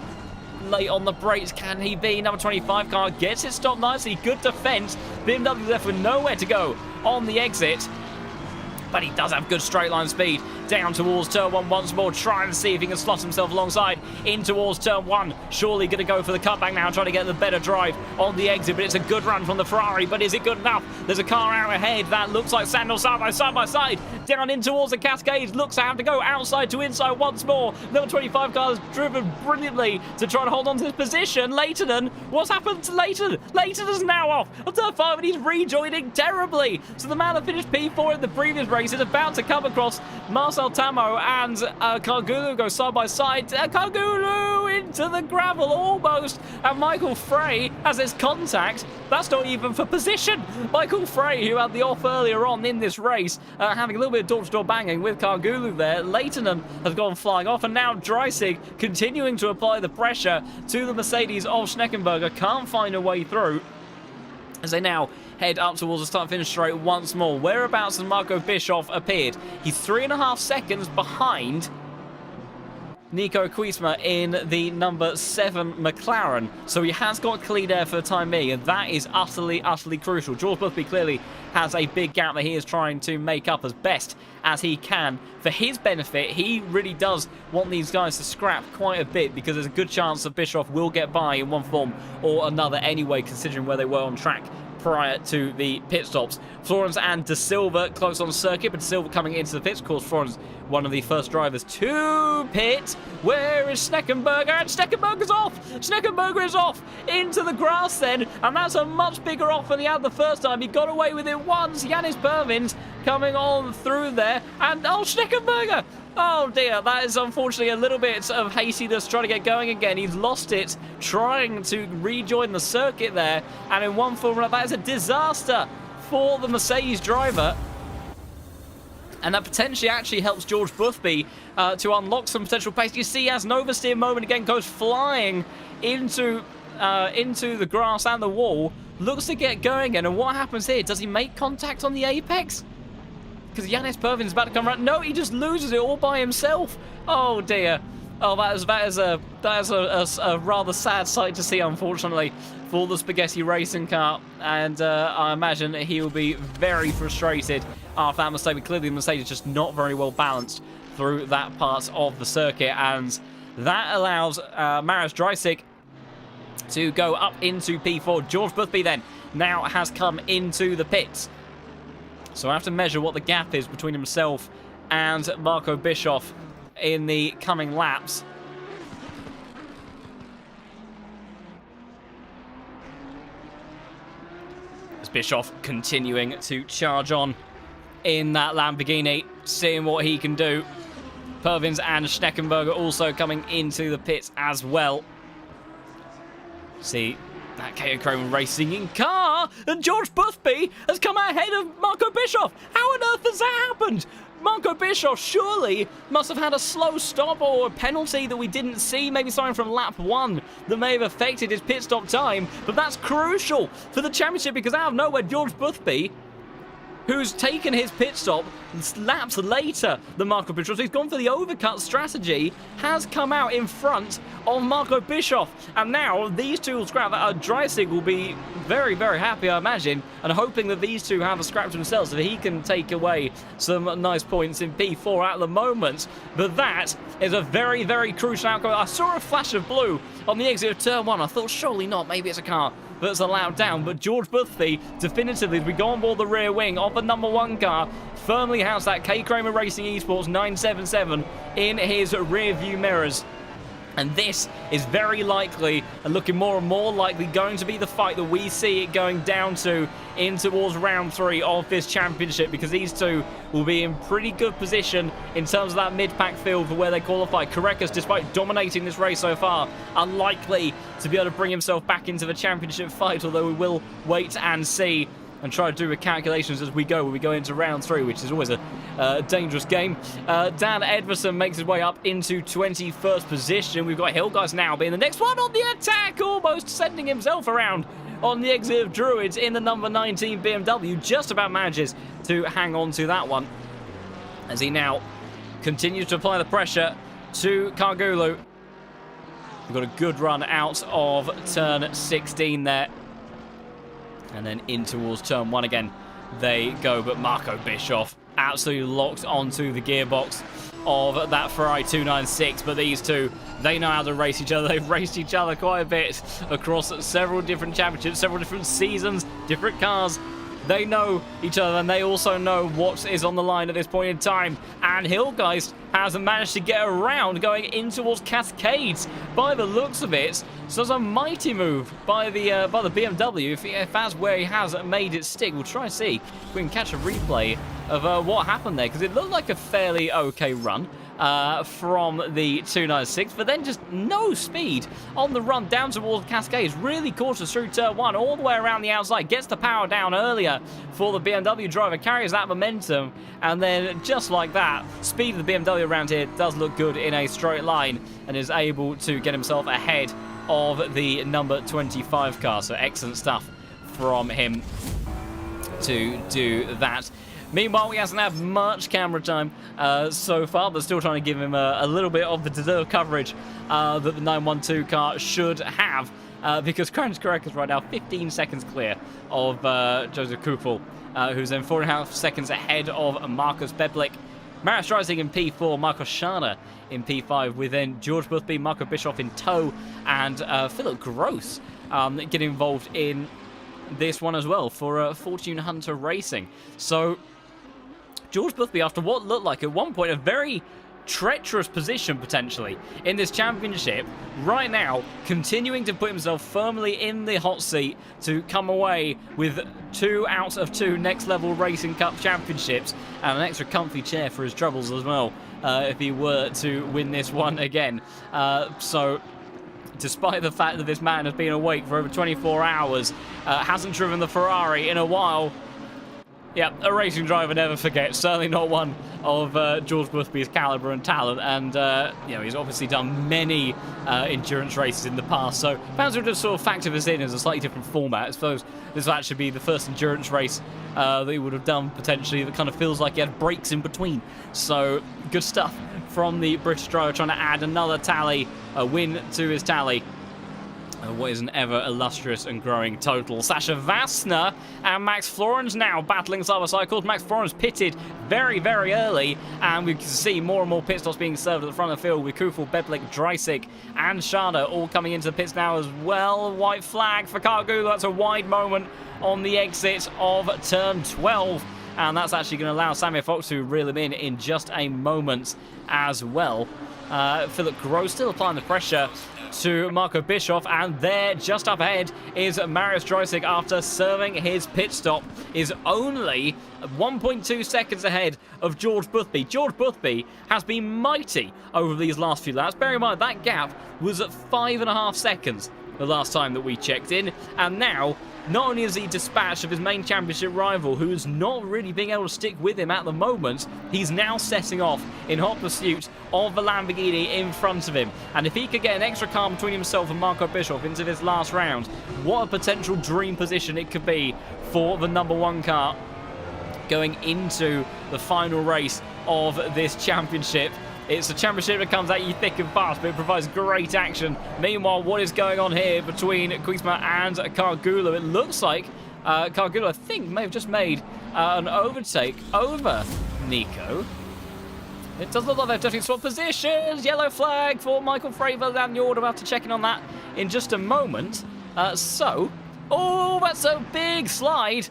late on the brakes. Can he be? Number 25 car gets it stopped nicely. Good defense. BMW left with nowhere to go on the exit. But he does have good straight line speed. Down towards turn 1 once more. Try and see if he can slot himself alongside. In towards turn 1. Surely going to go for the cutback now. Trying to get the better drive on the exit. But it's a good run from the Ferrari. But is it good enough? There's a car out ahead. That looks like Sandal side by side. Down in towards the Cascades. Looks to have to go outside to inside once more. Number 25 car has driven brilliantly to try to hold on to this position. Leighton. What's happened to Leighton? Leighton is now off on turn 5 and he's rejoining terribly. So the man that finished P4 in the previous race is about to come across Marcel Tamo and Cargulu go side by side. Cargulu into the gravel almost, and Michael Frey has his contact. That's not even for position. Michael Frey, who had the off earlier on in this race, having a little bit of door-to-door banging with Cargulu there. Leighton has gone flying off, and now Dreisig continuing to apply the pressure to the Mercedes of Schneckenberger. Can't find a way through as they now head up towards the start-finish straight once more. Whereabouts has Marco Bischoff appeared? He's 3.5 seconds behind Nico Kwiesma in the number 7 McLaren. So he has got clean air for the time being, and that is utterly, utterly crucial. George Boothby clearly has a big gap that he is trying to make up as best as he can. For his benefit, he really does want these guys to scrap quite a bit, because there's a good chance that Bischoff will get by in one form or another anyway, considering where they were on track prior to the pit stops. Florence and De Silva close on circuit, but De Silva coming into the pits. Of course, Florence, one of the first drivers to pit. Where is Schneckenberger? And Schneckenberger's off! Schneckenberger is off into the grass then, and that's a much bigger off than he had the first time. He got away with it once. Yannis Pervins coming on through there, and oh, Schneckenberger! Oh dear, that is unfortunately a little bit of hastiness trying to get going again. He's lost it trying to rejoin the circuit there, and in one form that is a disaster for the Mercedes driver. And that potentially actually helps George Boothby to unlock some potential pace. You see, as an oversteer moment again goes flying into the grass and the wall, looks to get going again. And what happens here? Does he make contact on the apex? Because Yannis Pervin is about to come around. No, he just loses it all by himself. Oh dear. Oh, that is a rather sad sight to see, unfortunately, for the Spaghetti racing car. And I imagine he will be very frustrated after that mistake. But clearly, the Mercedes just not very well balanced through that part of the circuit, and that allows Maris Dreisig to go up into P4. George Boothby then now has come into the pits. So I have to measure what the gap is between himself and Marco Bischoff in the coming laps. As Bischoff continuing to charge on in that Lamborghini, seeing what he can do. Pervins and Schneckenberger also coming into the pits as well. See that KO Chrome Racing car, and George Boothby has come out ahead of Marco Bischoff. How on earth has that happened? Marco Bischoff surely must have had a slow stop or a penalty that we didn't see, maybe something from lap 1 that may have affected his pit stop time, but that's crucial for the championship, because out of nowhere, George Boothby, who's taken his pit stop laps later than Marco Bischoff, so he's gone for the overcut strategy, has come out in front of Marco Bischoff. And now these two will scrap. Dreisig will be very, very happy, I imagine, and hoping that these two have a scrap to themselves so that he can take away some nice points in P4 at the moment. But that is a very, very crucial outcome. I saw a flash of blue on the exit of turn 1. I thought, surely not, maybe it's a car that's allowed down, but George Boothby definitively, as we go on board the rear wing of the number 1 car, firmly has that K Kramer Racing Esports 977 in his rear view mirrors. And this is very likely, and looking more and more likely, going to be the fight that we see it going down to in towards round 3 of this championship, because these two will be in pretty good position in terms of that mid-pack field for where they qualify. Karekas, despite dominating this race so far, unlikely to be able to bring himself back into the championship fight, although we will wait and see and try to do the calculations as we go when we go into round 3, which is always a dangerous game. Dan Edverson makes his way up into 21st position. We've got Hillgeist now being the next one on the attack, almost sending himself around on the exit of Druids in the number 19 BMW. Just about manages to hang on to that one as he now continues to apply the pressure to Cargulu, We've got a good run out of turn 16 there. And then in towards turn 1 again they go. But Marco Bischoff absolutely locked onto the gearbox of that Ferrari 296. But these two, they know how to race each other. They've raced each other quite a bit across several different championships, several different seasons, different cars. They know each other, and they also know what is on the line at this point in time. And Hillgeist has managed to get around, going in towards Cascades by the looks of it. So it's a mighty move by the BMW. If that's where he has made it stick, we'll try and see if we can catch a replay of what happened there, because it looked like a fairly okay run from the 296, but then just no speed on the run down towards Cascades. Really cautious through turn 1, all the way around the outside, gets the power down earlier for the BMW driver, carries that momentum, and then just like that, speed of the BMW around here does look good in a straight line, and is able to get himself ahead of the number 25 car. So excellent stuff from him to do that. Meanwhile, he hasn't had much camera time so far, but still trying to give him a little bit of the deserved coverage that the 912 car should have, because Kranz Karek is right now 15 seconds clear of Joseph Kupel, who's then 4.5 seconds ahead of Marcus Beblik. Marius Reising in P4, Marco Schade in P5, with then George Boothby, Marco Bischoff in tow, and Philip Gross getting involved in this one as well for Fortune Hunter Racing. So George Boothby, after what looked like at one point a very treacherous position potentially in this championship, right now continuing to put himself firmly in the hot seat to come away with 2 out of 2 Next Level Racing Cup championships, and an extra comfy chair for his troubles as well if he were to win this one again. So despite the fact that this man has been awake for over 24 hours, hasn't driven the Ferrari in a while, yeah, a racing driver never forgets. Certainly not one of George Boothby's caliber and talent. And, you know, he's obviously done many endurance races in the past. So perhaps we'll just sort of factor this in as a slightly different format. I suppose this will actually be the first endurance race that he would have done, potentially, that kind of feels like he had breaks in between. So good stuff from the British driver, trying to add another tally, a win to his tally. What is an ever illustrious and growing total. Sasha Vassner and Max Florence now battling side by side. Of course, Max Florence pitted very, very early, and we can see more and more pit stops being served at the front of the field with Kufel, Beblik, Dreisig, and Schade all coming into the pits now as well. White flag for Kargula. That's a wide moment on the exit of turn 12, and that's actually going to allow Samir Fox to reel him in just a moment as well. Philip Gross still applying the pressure to Marco Bischoff, and there just up ahead is Marius Dreisig after serving his pit stop, is only 1.2 seconds ahead of George Boothby. George Boothby has been mighty over these last few laps. Bear in mind that gap was at 5.5 seconds the last time that we checked in, and now not only is he dispatched of his main championship rival, who is not really being able to stick with him at the moment, he's now setting off in hot pursuit of the Lamborghini in front of him. And if he could get an extra car between himself and Marco Bischoff into this last round, what a potential dream position it could be for the number 1 car going into the final race of this championship. It's a championship that comes at you thick and fast, but it provides great action. Meanwhile, what is going on here between Kuisma and Kargula? It looks like Kargula, I think, may have just made an overtake over Nico. It does look like they've definitely swapped positions. Yellow flag for Michael Fravor down the order. We'll have to check in on that in just a moment. Oh, that's a big slide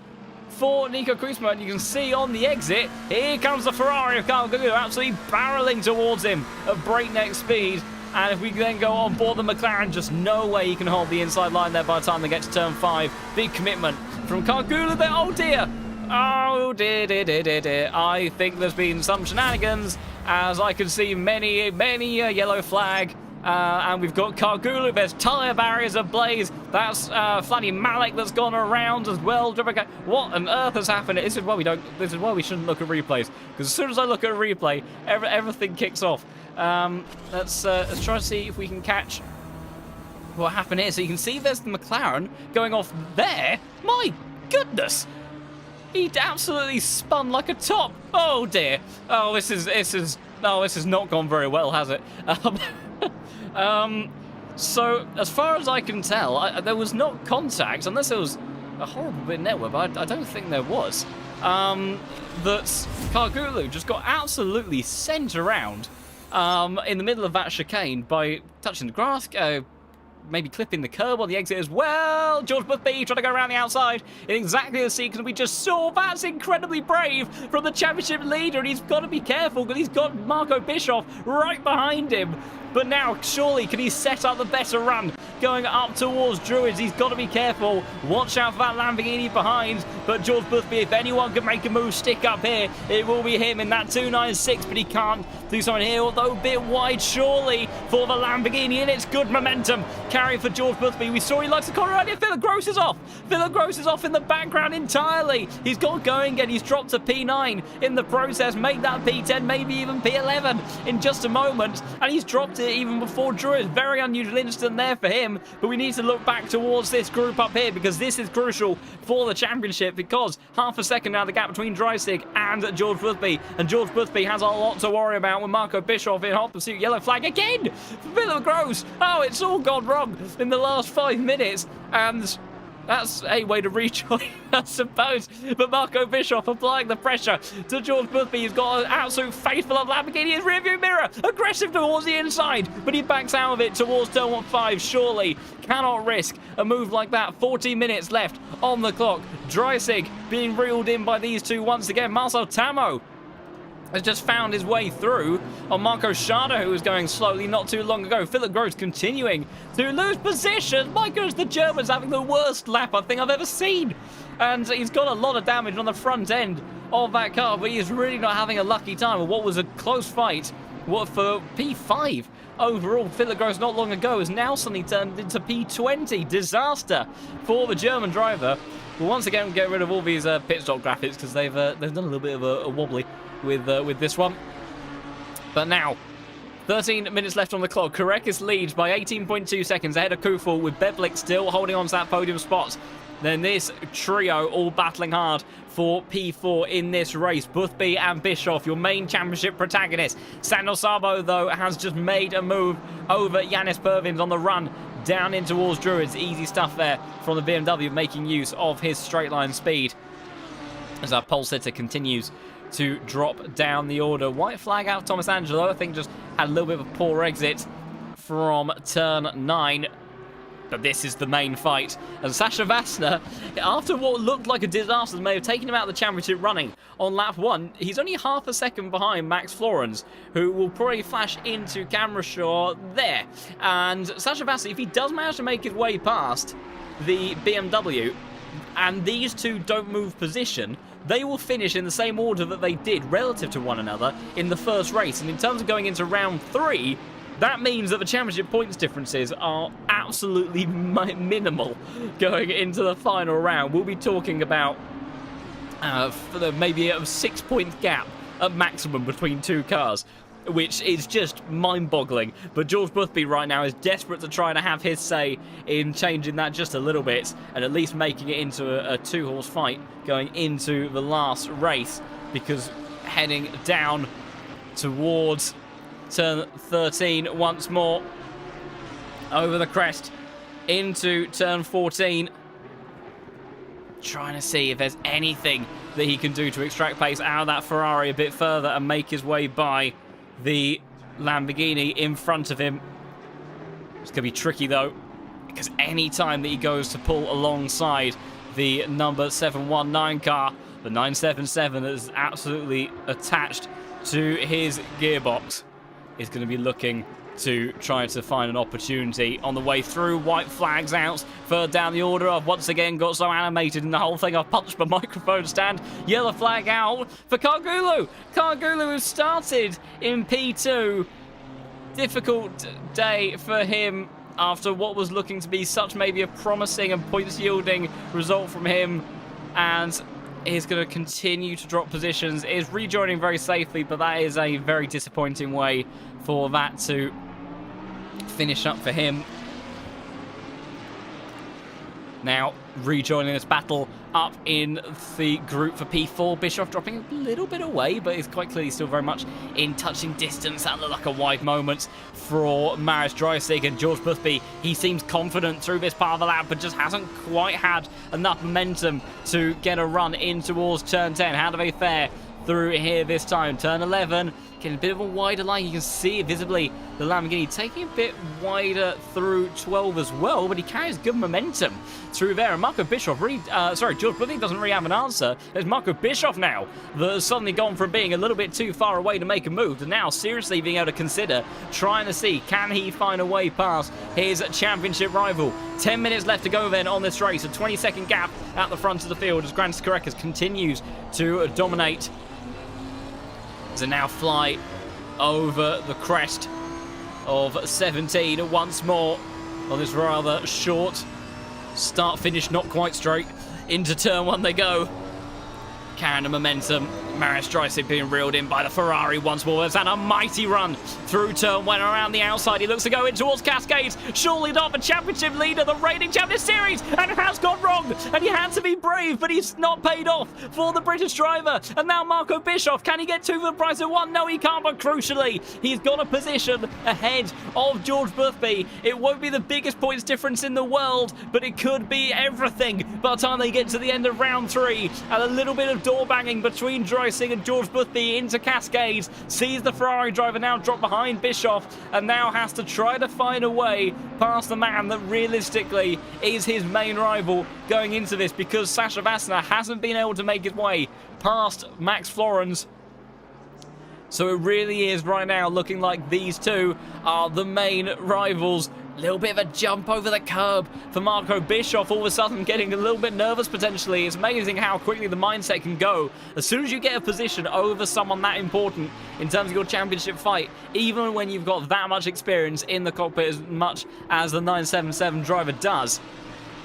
for Nico Kuisma, and you can see on the exit, here comes the Ferrari of Kargula, absolutely barreling towards him at breakneck speed. And if we then go on board the McLaren, just no way he can hold the inside line there by the time they get to turn 5. Big commitment from Kargula there. Oh dear. Oh dear. I think there's been some shenanigans, as I can see many a yellow flag. And we've got Kargula, there's tyre barriers ablaze. That's Flanny Malik that's gone around as well. What on earth has happened? This is why we shouldn't look at replays, because as soon as I look at a replay, everything kicks off. Let's try to see if we can catch what happened here. So you can see there's the McLaren going off there. My goodness, he absolutely spun like a top. Oh dear. Oh, this has not gone very well, has it? So, as far as I can tell, there was not contact, unless there was a horrible bit of network, but I don't think there was. That Kargulu just got absolutely sent around in the middle of that chicane by touching the grass, maybe clipping the curb on the exit as well. George Boothby trying to go around the outside in exactly the sequence we just saw. That's incredibly brave from the championship leader, and he's got to be careful because he's got Marco Bischoff right behind him. But now, surely, can he set up the better run going up towards Druids? He's got to be careful. Watch out for that Lamborghini behind. But George Boothby, if anyone can make a move, stick up here, it will be him in that 296. But he can't do something here, although a bit wide, surely, for the Lamborghini. And it's good momentum carrying for George Boothby. We saw he likes the corner earlier. Philip Gross is off. Philip Gross is off in the background entirely. He's got going again. He's dropped to P9 in the process. Make that P10, maybe even P11 in just a moment. And he's dropped it even before Druids. Very unusual incident there for him, but we need to look back towards this group up here because this is crucial for the championship, because half a second now the gap between Dreisig and George Boothby, and George Boothby has a lot to worry about with Marco Bischoff in hot pursuit. Yellow flag again. Philip Gross. Oh, it's all gone wrong in the last 5 minutes, and that's a way to rejoin, I suppose. But Marco Bischoff applying the pressure to George Boothby. He's got an absolute faithful of Lamborghini. His rearview mirror, aggressive towards the inside, but he backs out of it towards turn 5. Surely cannot risk a move like that. 14 minutes left on the clock. Dreisig being reeled in by these two once again. Marcel Tamo has just found his way through on Marco Schade, who was going slowly not too long ago. Philip Gross continuing to lose position. My goodness, the German's having the worst lap I think I've ever seen. And he's got a lot of damage on the front end of that car, but he's really not having a lucky time. What was a close fight for P5 overall. Philip Gross not long ago has now suddenly turned into P20. Disaster for the German driver. We'll once again get rid of all these pit stop graphics because they've done a little bit of a wobbly with this one. But now, 13 minutes left on the clock. Korekis leads by 18.2 seconds ahead of Kufel, with Beblik still holding on to that podium spot. Then this trio all battling hard for P4 in this race. Boothby and Bischoff, your main championship protagonists. Sandor Sabo, though, has just made a move over Yanis Pervins on the run down in towards Druids. Easy stuff there from the BMW, making use of his straight line speed as our pole sitter continues to drop down the order. White flag out Thomas Angelo, I think, just had a little bit of a poor exit from turn 9. But this is the main fight. And Sasha Vassner, after what looked like a disaster that may have taken him out of the championship running on lap 1, he's only half a second behind Max Florence, who will probably flash into camera shot there. And Sasha Vassner, if he does manage to make his way past the BMW, and these two don't move position, they will finish in the same order that they did relative to one another in the first race. And in terms of going into round 3, that means that the championship points differences are absolutely minimal going into the final round. We'll be talking about maybe a 6-point gap at maximum between two cars, which is just mind-boggling. But George Boothby right now is desperate to try to have his say in changing that just a little bit and at least making it into a two-horse fight going into the last race, because heading down towards turn 13 once more, over the crest into turn 14, trying to see if there's anything that he can do to extract pace out of that Ferrari a bit further and make his way by the Lamborghini in front of him. It's going to be tricky though, because any time that he goes to pull alongside the number 719 car, the 977 that is absolutely attached to his gearbox, is going to be looking to try to find an opportunity on the way through. White flags out further down the order. I've once again got so animated in the whole thing I've punched my microphone stand. Yellow flag out for Kargulu. Kargulu has started in P2. Difficult day for him after what was looking to be such maybe a promising and points yielding result from him, and is going to continue to drop positions. Is rejoining very safely, but that is a very disappointing way for that to finish up for him. now rejoining this battle up in the group for P4. Bischoff dropping a little bit away, but is quite clearly still very much in touching distance. That looked like a wide moment for Maris Dreisig, and George Boothby, he seems confident through this part of the lap, but just hasn't quite had enough momentum to get a run in towards turn 10. How do they fare through here this time? Turn 11, getting a bit of a wider line. You can see it visibly, the Lamborghini taking a bit wider through 12 as well, but he carries good momentum through there. And Marco Bischoff really, George Boothby doesn't really have an answer. There's Marco Bischoff now that has suddenly gone from being a little bit too far away to make a move to now seriously being able to consider trying to see, can he find a way past his championship rival? 10 minutes left to go then on this race. A 20-second gap at the front of the field as Grant Skarekas continues to dominate. To now fly over the crest of 17 once more on this rather short start-finish, not quite straight. Into turn 1 they go. Carrying the momentum. Maris Dreisig being reeled in by the Ferrari once more. There's had a mighty run through turn 1 around the outside. He looks to go in towards Cascades. Surely not the championship leader, the reigning champion series, and it has gone wrong. And he had to be brave, but he's not paid off for the British driver. And now Marco Bischoff, can he get 2 for the price of 1? No, he can't, but crucially, he's got a position ahead of George Boothby. It won't be the biggest points difference in the world, but it could be everything by the time they get to the end of round 3. And a little bit of door banging between Dreisig and George Boothby into Cascades. Sees the Ferrari driver now drop behind Bischoff and now has to try to find a way past the man that realistically is his main rival going into this, because Sasha Vassner hasn't been able to make his way past Max Florence. So it really is right now looking like these two are the main rivals. A little bit of a jump over the curb for Marco Bischoff, all of a sudden getting a little bit nervous potentially. It's amazing how quickly the mindset can go. As soon as you get a position over someone that important in terms of your championship fight, even when you've got that much experience in the cockpit as much as the 977 driver does,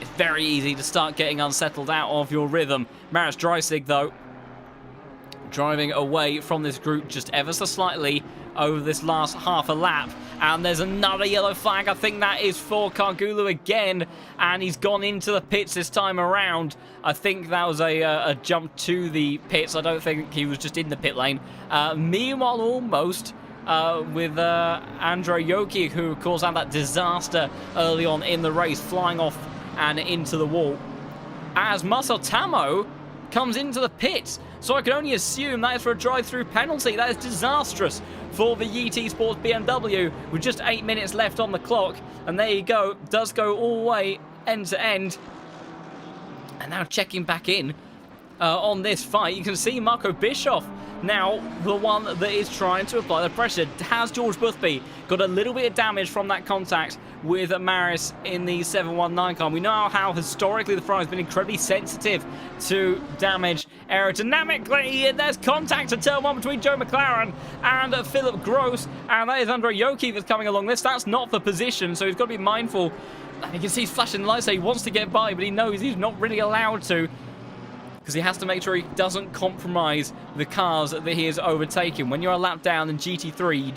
it's very easy to start getting unsettled out of your rhythm. Maris Dreisig, though, driving away from this group just ever so slightly over this last half a lap. And there's another yellow flag. I think that is for Kargulu again, and he's gone into the pits this time around. I think that was a jump to the pits. I don't think he was just in the pit lane. Meanwhile, almost with Andrei Jokic, who of course had that disaster early on in the race, flying off and into the wall, as Marcel Tamo comes into the pits. So I can only assume that is for a drive-through penalty. That is disastrous for the YT Sports BMW with just 8 minutes left on the clock. And there you go. Does go all the way end to end. And now checking back in on this fight, you can see Marco Bischoff now the one that is trying to apply the pressure. Has George Boothby got a little bit of damage from that contact with Maris in the 719 car? We know how historically the Ferrari has been incredibly sensitive to damage aerodynamically. There's contact at turn 1 between Joe McLaren and Philip Gross, and that is Andrei Jokic that's coming along this. That's not the position, so he's got to be mindful. You can see he's flashing the lights, so he wants to get by, but he knows he's not really allowed to, because he has to make sure he doesn't compromise the cars that he is overtaking. When you're a lap down in GT3, you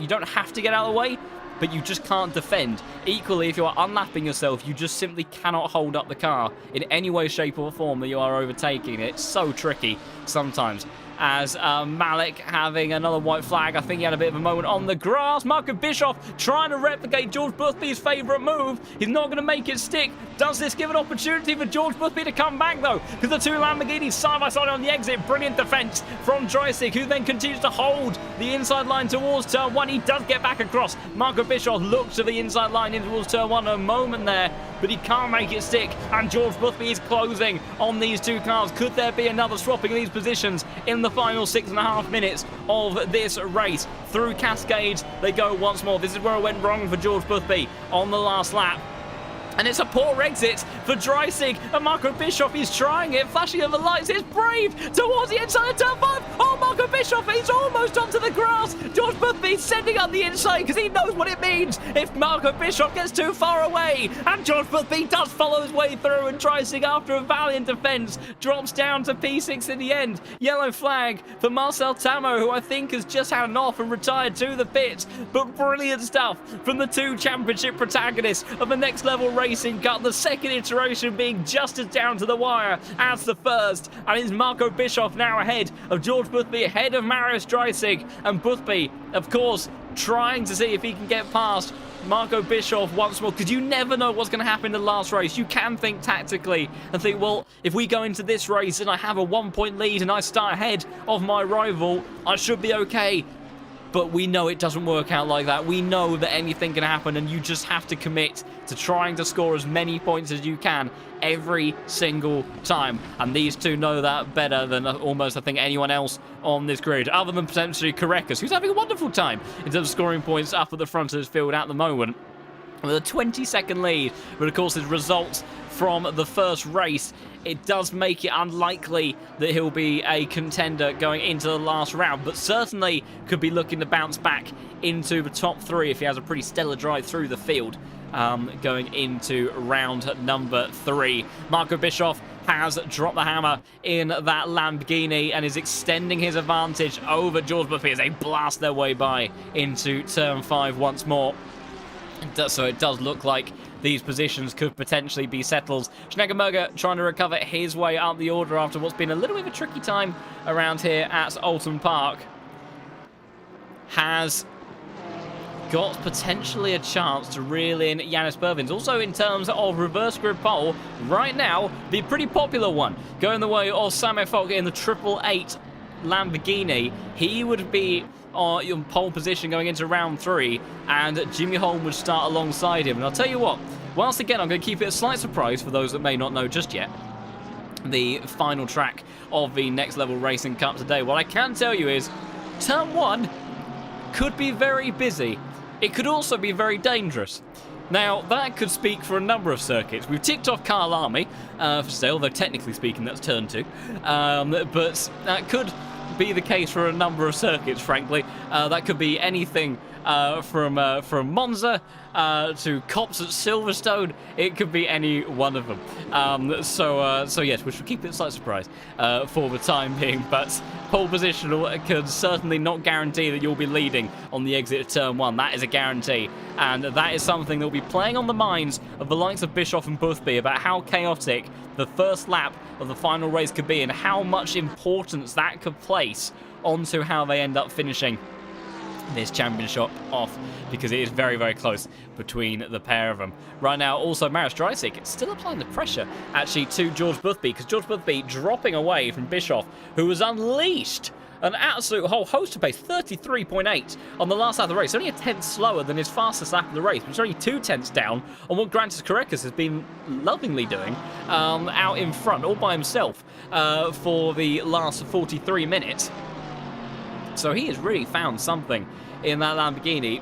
don't have to get out of the way, but you just can't defend. Equally, if you're unlapping yourself, you just simply cannot hold up the car in any way, shape or form that you are overtaking. It's so tricky sometimes. As Malik having another white flag. I think he had a bit of a moment on the grass. Marco Bischoff trying to replicate George Boothby's favourite move. He's not going to make it stick. Does this give an opportunity for George Boothby to come back, though? Because the two Lamborghinis side by side on the exit. Brilliant defence from Dreisig, who then continues to hold the inside line towards turn 1. He does get back across. Marco Bischoff looks to the inside line in towards turn 1 a moment there, but he can't make it stick. And George Boothby is closing on these two cars. Could there be another swapping of these positions in the final 6.5 minutes of this race? Through Cascades they go once more. This is where it went wrong for George Boothby on the last lap. And it's a poor exit for Dreisig, and Marco Bischoff is trying it, flashing over the lights. It's brave towards the inside of turn 5. Oh my Marco Bischoff, he's almost onto the grass. George Boothby sending on the inside because he knows what it means if Marco Bischoff gets too far away. And George Boothby does follow his way through, and Dreisig, after a valiant defence, drops down to P6 in the end. Yellow flag for Marcel Tamo, who I think has just had an off and retired to the pits. But brilliant stuff from the two championship protagonists of the Next Level Racing Cup. The second iteration being just as down to the wire as the first. And it's Marco Bischoff now ahead of George Boothby, ahead of Marius Dreisig. And Boothby, of course, trying to see if he can get past Marco Bischoff once more, because you never know what's going to happen in the last race. You can think tactically and think, well, if we go into this race and I have a 1-point lead and I start ahead of my rival, I should be okay. But we know it doesn't work out like that. We know that anything can happen, and you just have to commit to trying to score as many points as you can every single time. And these two know that better than almost, I think, anyone else on this grid, other than potentially Karekas, who's having a wonderful time in terms of scoring points up at the front of his field at the moment, with a 20-second lead. But of course, his results from the first race, it does make it unlikely that he'll be a contender going into the last round, but certainly could be looking to bounce back into the top 3 if he has a pretty stellar drive through the field going into round number 3. Marco Bischoff has dropped the hammer in that Lamborghini and is extending his advantage over George Boothby as they blast their way by into turn 5 once more. So it does look like these positions could potentially be settled. Schneeberger trying to recover his way up the order after what's been a little bit of a tricky time around here at Oulton Park. Has got potentially a chance to reel in Yanis Pervins. Also, in terms of reverse grid pole, right now, the pretty popular one, going the way of Samuel Falk in the 888 Lamborghini. He would be on pole position going into round 3, and Jimmy Holm would start alongside him. And I'll tell you what, whilst again I'm going to keep it a slight surprise for those that may not know just yet, the final track of the Next Level Racing Cup today, what I can tell you is turn 1 could be very busy. It could also be very dangerous. Now, that could speak for a number of circuits. We've ticked off Kyalami for sale, though technically speaking that's turn 2. But that could be the case for a number of circuits, frankly. That could be anything from Monza to Cops at Silverstone. It could be any one of them. So yes, we should keep it a slight surprise for the time being. But pole position could certainly not guarantee that you'll be leading on the exit of turn 1. That is a guarantee. And that is something that will be playing on the minds of the likes of Bischoff and Boothby about how chaotic the first lap of the final race could be and how much importance that could place onto how they end up finishing this championship off, because it is very, very close between the pair of them. Right now, also, Marius Dreisig still applying the pressure, actually, to George Boothby, because George Boothby dropping away from Bischoff, who was unleashed an absolute whole host of pace, 33.8 on the last lap of the race. Only a tenth slower than his fastest lap of the race, which is only 2 tenths down on what Grantis Karekas has been lovingly doing out in front, all by himself, for the last 43 minutes. So he has really found something in that Lamborghini.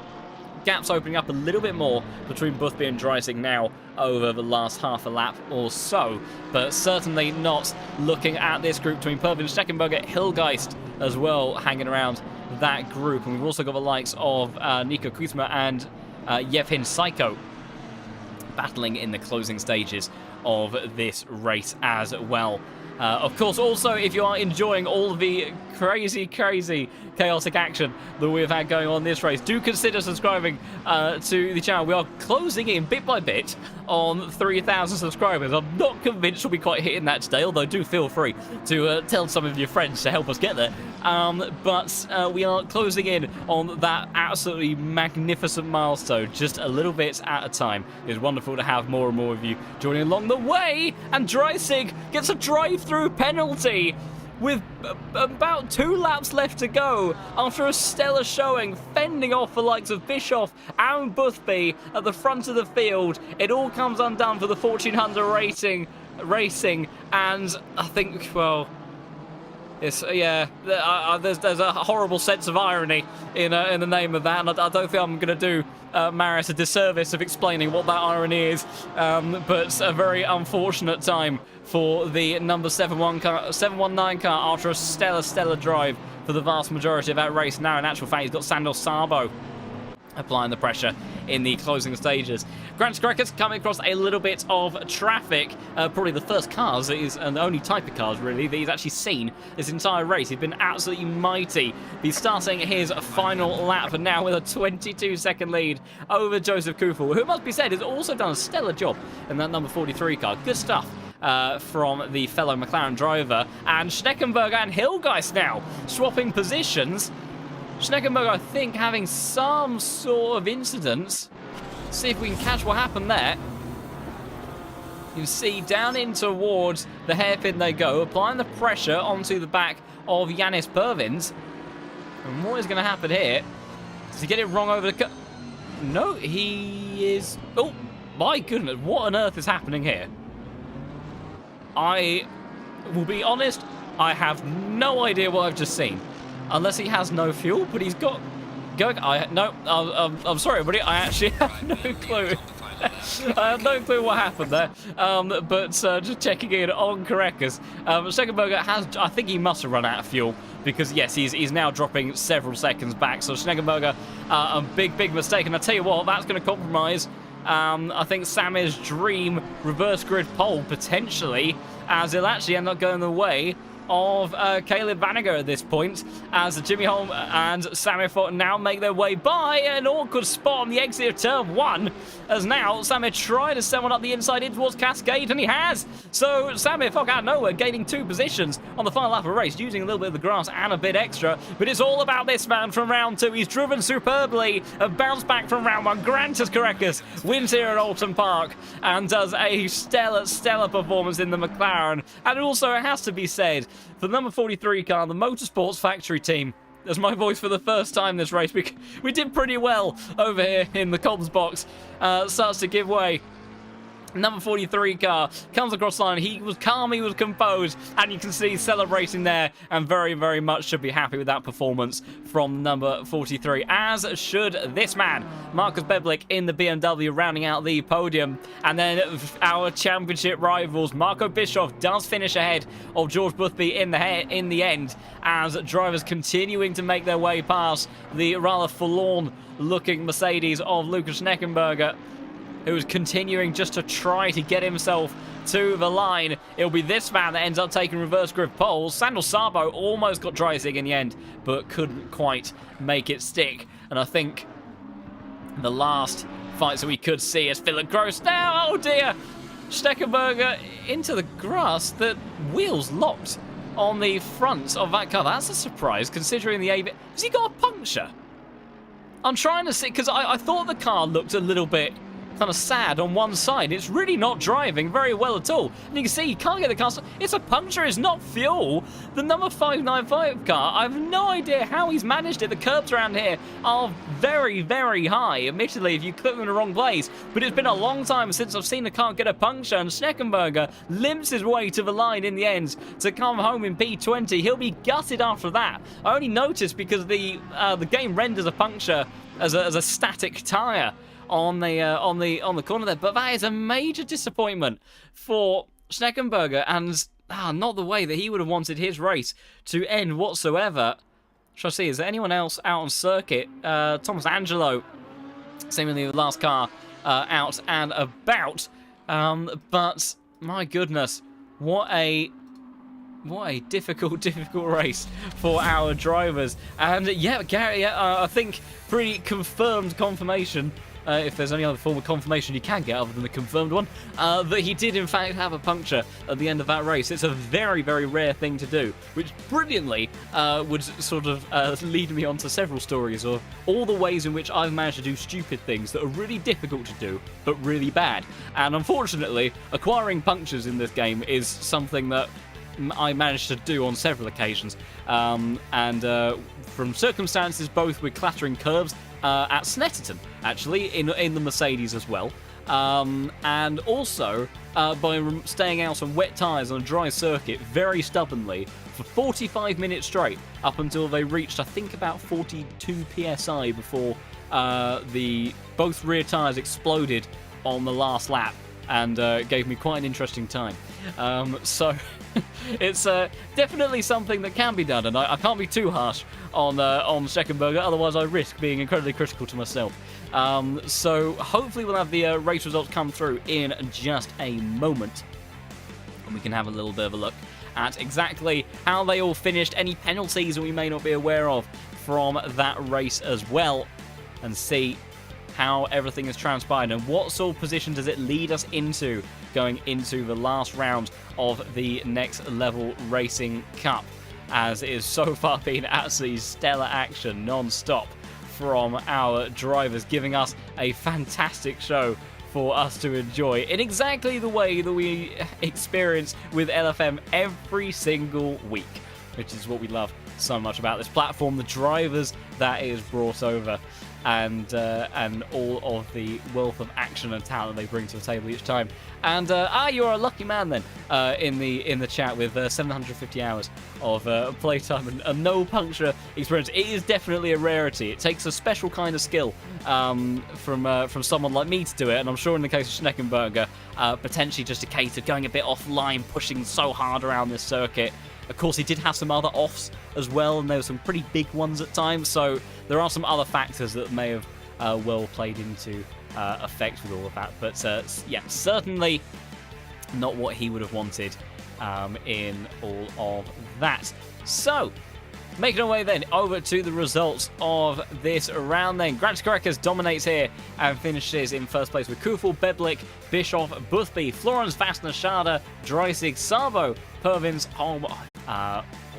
Gaps opening up a little bit more between Boothby and Dreisig now over the last half a lap or so, but certainly not looking at this group between Pervin, Steckenberger, Hilgeist as well hanging around that group. And we've also got the likes of Nico Kuzma and Yevhen Saiko battling in the closing stages of this race as well. Of course, also, if you are enjoying all the crazy, chaotic action that we've had going on this race, do consider subscribing to the channel. We are closing in bit by bit on 3,000 subscribers. I'm not convinced we'll be quite hitting that today, although do feel free to tell some of your friends to help us get there. But we are closing in on that absolutely magnificent milestone, just a little bit at a time. It's wonderful to have more and more of you joining along the way, and Dreisig gets a drive-through penalty with about 2 laps left to go after a stellar showing, fending off the likes of Bischoff and Boothby at the front of the field. It all comes undone for the Fortune Hunter Racing, and I think, well, It's there's a horrible sense of irony in the name of that, and I don't think I'm going to do Maris a disservice of explaining what that irony is. But a very unfortunate time for the number 719 car after a stellar drive for the vast majority of that race. Now, in actual fact, he's got Sandor Sabo applying the pressure in the closing stages. Grant Crackers coming across a little bit of traffic. Probably the first cars and the only type of cars really that he's actually seen this entire race. He's been absolutely mighty. He's starting his final lap now with a 22-second lead over Joseph Kufel, who, it must be said, has also done a stellar job in that number 43 car. Good stuff from the fellow McLaren driver. And Schneckenberger and Hilgeist now swapping positions. Schneckenberger, I think, having some sort of incidents. See if we can catch what happened there. You see down in towards the hairpin they go, applying the pressure onto the back of Yanis Pervins. And what is going to happen here? Does he get it wrong over the... No, he is... Oh, my goodness, what on earth is happening here? I will be honest, I have no idea what I've just seen. Unless he has no fuel, but he's got... I'm sorry, everybody. I actually have no clue. I have no clue what happened there. But just checking in on Karekas. Schneckenberger has... I think he must have run out of fuel. Because, yes, he's now dropping several seconds back. So Schneckenberger, a big mistake. And I tell you what, that's going to compromise... I think Samir's dream reverse grid pole, potentially, as he'll actually end up going the way of Caleb Vanager at this point, as Jimmy Holm and Samir Foot now make their way by an awkward spot on the exit of turn 1, as now Samir trying to send one up the inside in towards Cascade, and he has. So Samir Foot out of nowhere gaining 2 positions on the final lap of the race, using a little bit of the grass and a bit extra, but it's all about this man from round 2. He's driven superbly, a bounce back from round 1. Grantas Karekas wins here at Oulton Park and does a stellar performance in the McLaren. And also, it has to be said, for the number 43 car, the Motorsports Factory team, as my voice for the first time this race, we did pretty well over here in the Cobbs box, starts to give way. Number 43 car comes across the line. He was calm, he was composed, and you can see celebrating there, and very much should be happy with that performance from number 43, as should this man, Marcus Beblik, in the BMW, rounding out the podium. And then our championship rivals, Marco Bischoff does finish ahead of George Boothby in the end, as drivers continuing to make their way past the rather forlorn looking Mercedes of Lucas Schneckenberger, who is continuing just to try to get himself to the line. It'll be this man that ends up taking reverse grip poles. Sandor Sabo almost got dry sig in the end, but couldn't quite make it stick. And I think the last fights that we could see is Philip Gross now. Oh dear! Schneckenberger into the grass. The wheels locked on the front of that car. That's a surprise, considering the AV... Has he got a puncture? I'm trying to see, because I thought the car looked a little bit kind of sad on one side. It's really not driving very well at all. And you can see you can't get the car. It's a puncture, it's not fuel. The number 595 car, I have no idea how he's managed it. The curbs around here are very high, admittedly, if you clip them in the wrong place. But it's been a long time since I've seen a car get a puncture, and Schneckenberger limps his way to the line in the end to come home in P20. He'll be gutted after that. I only noticed because the game renders a puncture as a static tyre on the corner there, but that is a major disappointment for Schneckenberger, and not the way that he would have wanted his race to end whatsoever. Shall I see, is there anyone else out on circuit? Thomas Angelo, seemingly the last car out and about, but my goodness, what a difficult race for our drivers. And yeah, Gary, I think pretty confirmed confirmation, if there's any other form of confirmation you can get other than the confirmed one, that he did in fact have a puncture at the end of that race. It's a very rare thing to do, which brilliantly would sort of lead me on to several stories of all the ways in which I've managed to do stupid things that are really difficult to do, but really bad. And unfortunately, acquiring punctures in this game is something that I managed to do on several occasions, and from circumstances both with clattering curves at Snetterton, actually, in the Mercedes as well, and also by staying out on wet tyres on a dry circuit very stubbornly for 45 minutes straight, up until they reached, I think, about 42 psi before both rear tyres exploded on the last lap, and gave me quite an interesting time. So it's definitely something that can be done, and I can't be too harsh on Steckenberger, otherwise I risk being incredibly critical to myself. So hopefully we'll have the race results come through in just a moment, and we can have a little bit of a look at exactly how they all finished, any penalties that we may not be aware of from that race as well, and see how everything has transpired and what sort of position does it lead us into going into the last round of the Next Level Racing Cup, as it has so far been absolutely stellar action non-stop from our drivers, giving us a fantastic show for us to enjoy in exactly the way that we experience with LFM every single week, which is what we love so much about this platform, the drivers that it has brought over, and all of the wealth of action and talent they bring to the table each time. And you're a lucky man then, in the chat with 750 hours of playtime and a no puncture experience. It is definitely a rarity. It takes a special kind of skill from someone like me to do it, and I'm sure in the case of Schneckenberger, potentially just a case of going a bit offline, pushing so hard around this circuit. Of course, he did have some other offs as well, and there were some pretty big ones at times, so there are some other factors that may have well played into effect with all of that. But yeah, certainly not what he would have wanted in all of that. So, making our way then over to the results of this round then. Grant Karekas dominates here and finishes in first place with Kufel, Beblik, Bischoff, Boothby, Florence, Vassner, Schade, Dreisig, Sabo, Pervins, home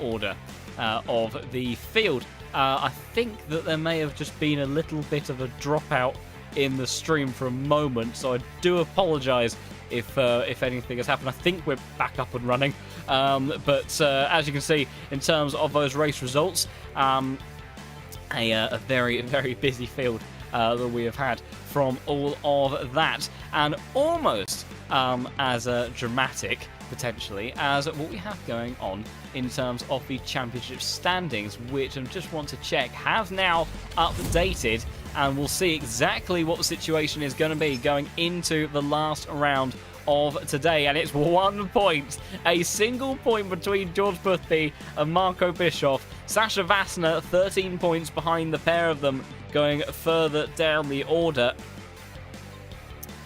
order of the field. I think that there may have just been a little bit of a dropout in the stream for a moment, so I do apologise if anything has happened. I think we're back up and running, but as you can see, in terms of those race results, a very, very busy field that we have had from all of that, and almost as dramatic potentially as what we have going on in terms of the championship standings, which I just want to check have now updated, and we'll see exactly what the situation is going to be going into the last round of today. And it's 1 point, a single point between George Boothby and Marco Bischoff. Sasha Vassner 13 points behind the pair of them going further down the order.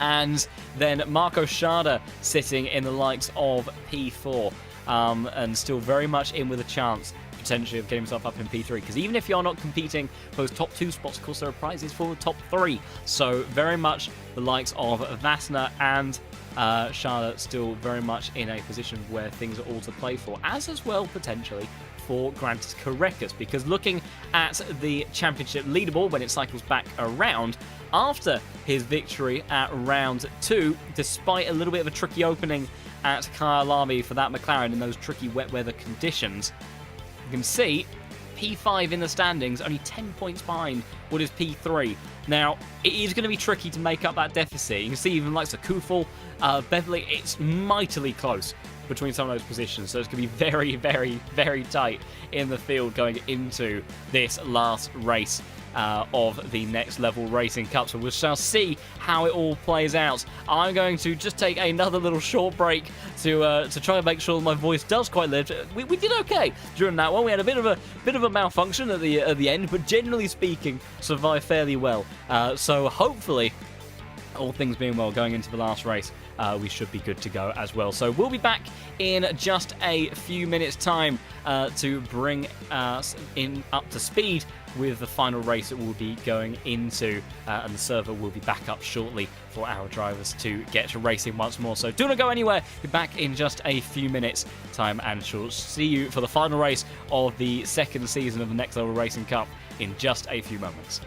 And then Marco Schade sitting in the likes of P4, and still very much in with a chance potentially of getting himself up in P3, because even if you're not competing for those top 2 spots, of course there are prizes for the top 3, so very much the likes of Vassner and Schade still very much in a position where things are all to play for, as well potentially for Grant Karekas, because looking at the championship leaderboard when it cycles back around after his victory at round 2, despite a little bit of a tricky opening at Kyalami for that McLaren in those tricky wet weather conditions, you can see P5 in the standings, only 10 points behind what is P3. Now, it is going to be tricky to make up that deficit. You can see even like Kufel, Beverly, it's mightily close between some of those positions, so it's going to be very, very, very tight in the field going into this last race of the Next Level Racing Cup. So we shall see how it all plays out. I'm going to just take another little short break to try and make sure my voice does quite live. We did okay during that one. We had a bit of a malfunction at the end, but generally speaking, survived fairly well. So hopefully, all things being well, going into the last race, we should be good to go as well. So we'll be back in just a few minutes' time to bring us up to speed with the final race that we'll be going into, and the server will be back up shortly for our drivers to get to racing once more. So do not go anywhere. Be back in just a few minutes' time, and she'll see you for the final race of the second season of the Next Level Racing Cup in just a few moments.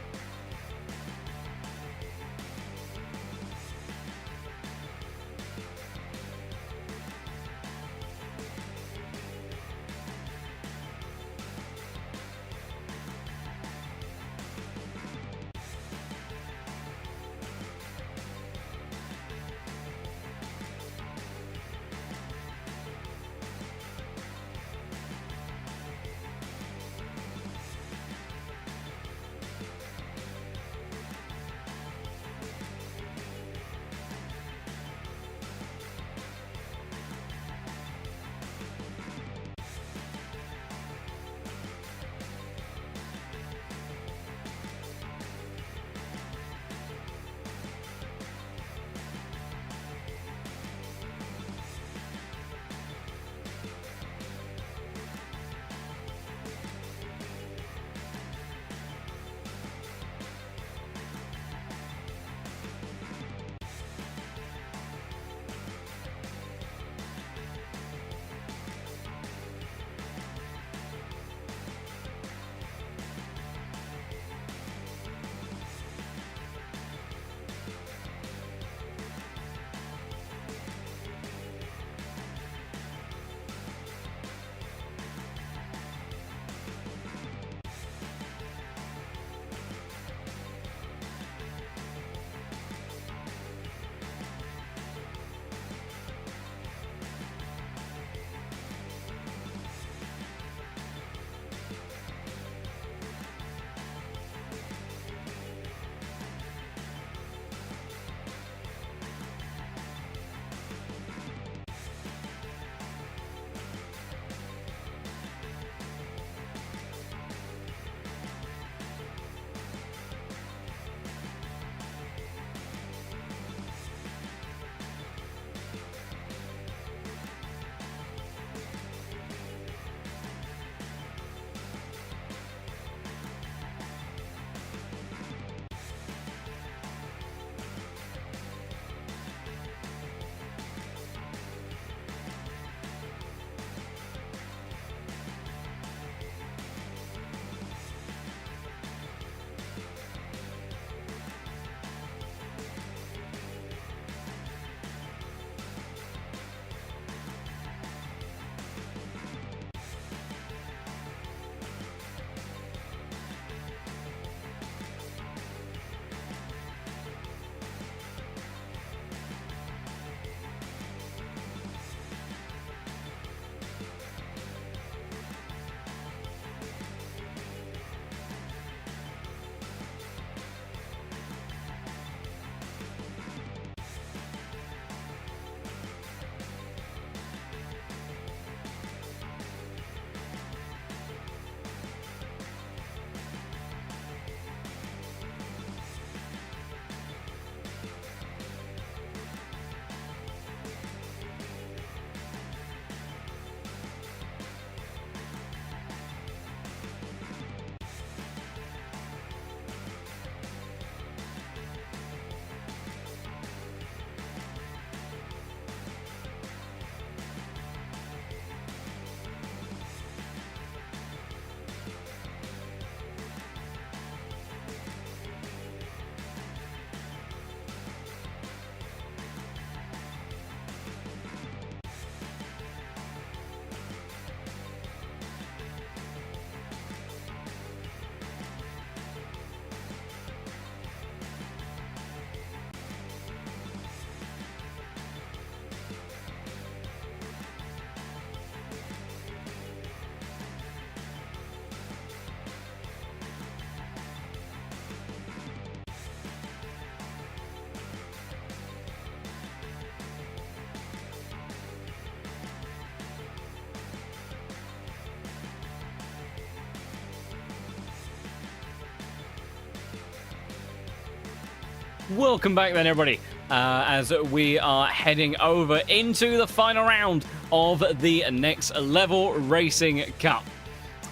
Welcome back then, everybody, as we are heading over into the final round of the Next Level Racing Cup.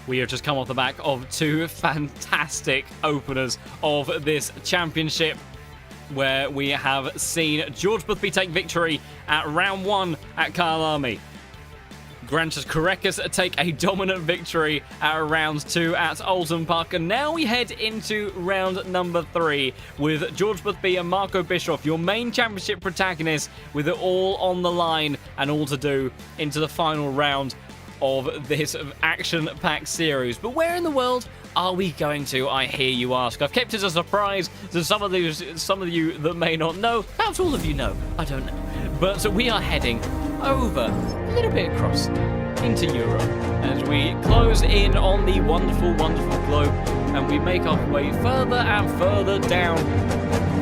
We have just come off the back of two fantastic openers of this championship, where we have seen George Boothby take victory at round 1 at Kyalami. Grantas Correcus take a dominant victory at round 2 at Oulton Park. And now we head into round number 3 with George Boothby and Marco Bischoff, your main championship protagonists, with it all on the line and all to do into the final round of this action-packed series. But where in the world are we going to, I hear you ask? I've kept it a surprise to some of you that may not know. Perhaps all of you know, I don't know. But we are heading over, a little bit across, into Europe, as we close in on the wonderful, wonderful globe, and we make our way further and further down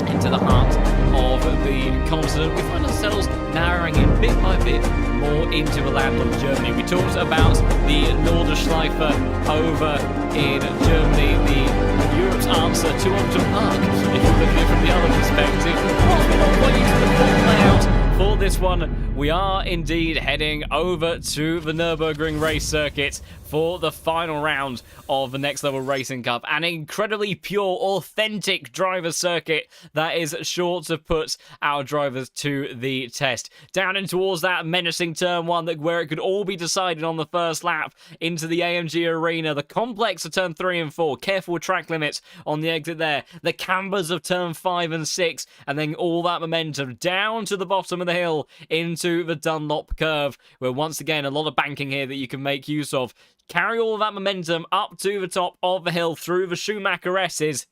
into the heart of the continent. We find ourselves narrowing in bit by bit more into the land of Germany. We talked about the Nordschleife over in Germany, the Europe's answer to Oulton Park, if you look at it from the other perspective. Whilst we're not quite into the full layout for this one, we are indeed heading over to the Nurburgring race circuit for the final round of the Next Level Racing Cup. An incredibly pure, authentic driver circuit that is sure to put our drivers to the test. Down in towards that menacing turn 1, where it could all be decided on the first lap, into the AMG arena, the complex of turn 3 and 4, careful with track limits on the exit there, the cambers of turn 5 and 6, and then all that momentum down to the bottom of the hill into the Dunlop curve, where once again a lot of banking here that you can make use of. Carry all of that momentum up to the top of the hill through the Schumacher S's.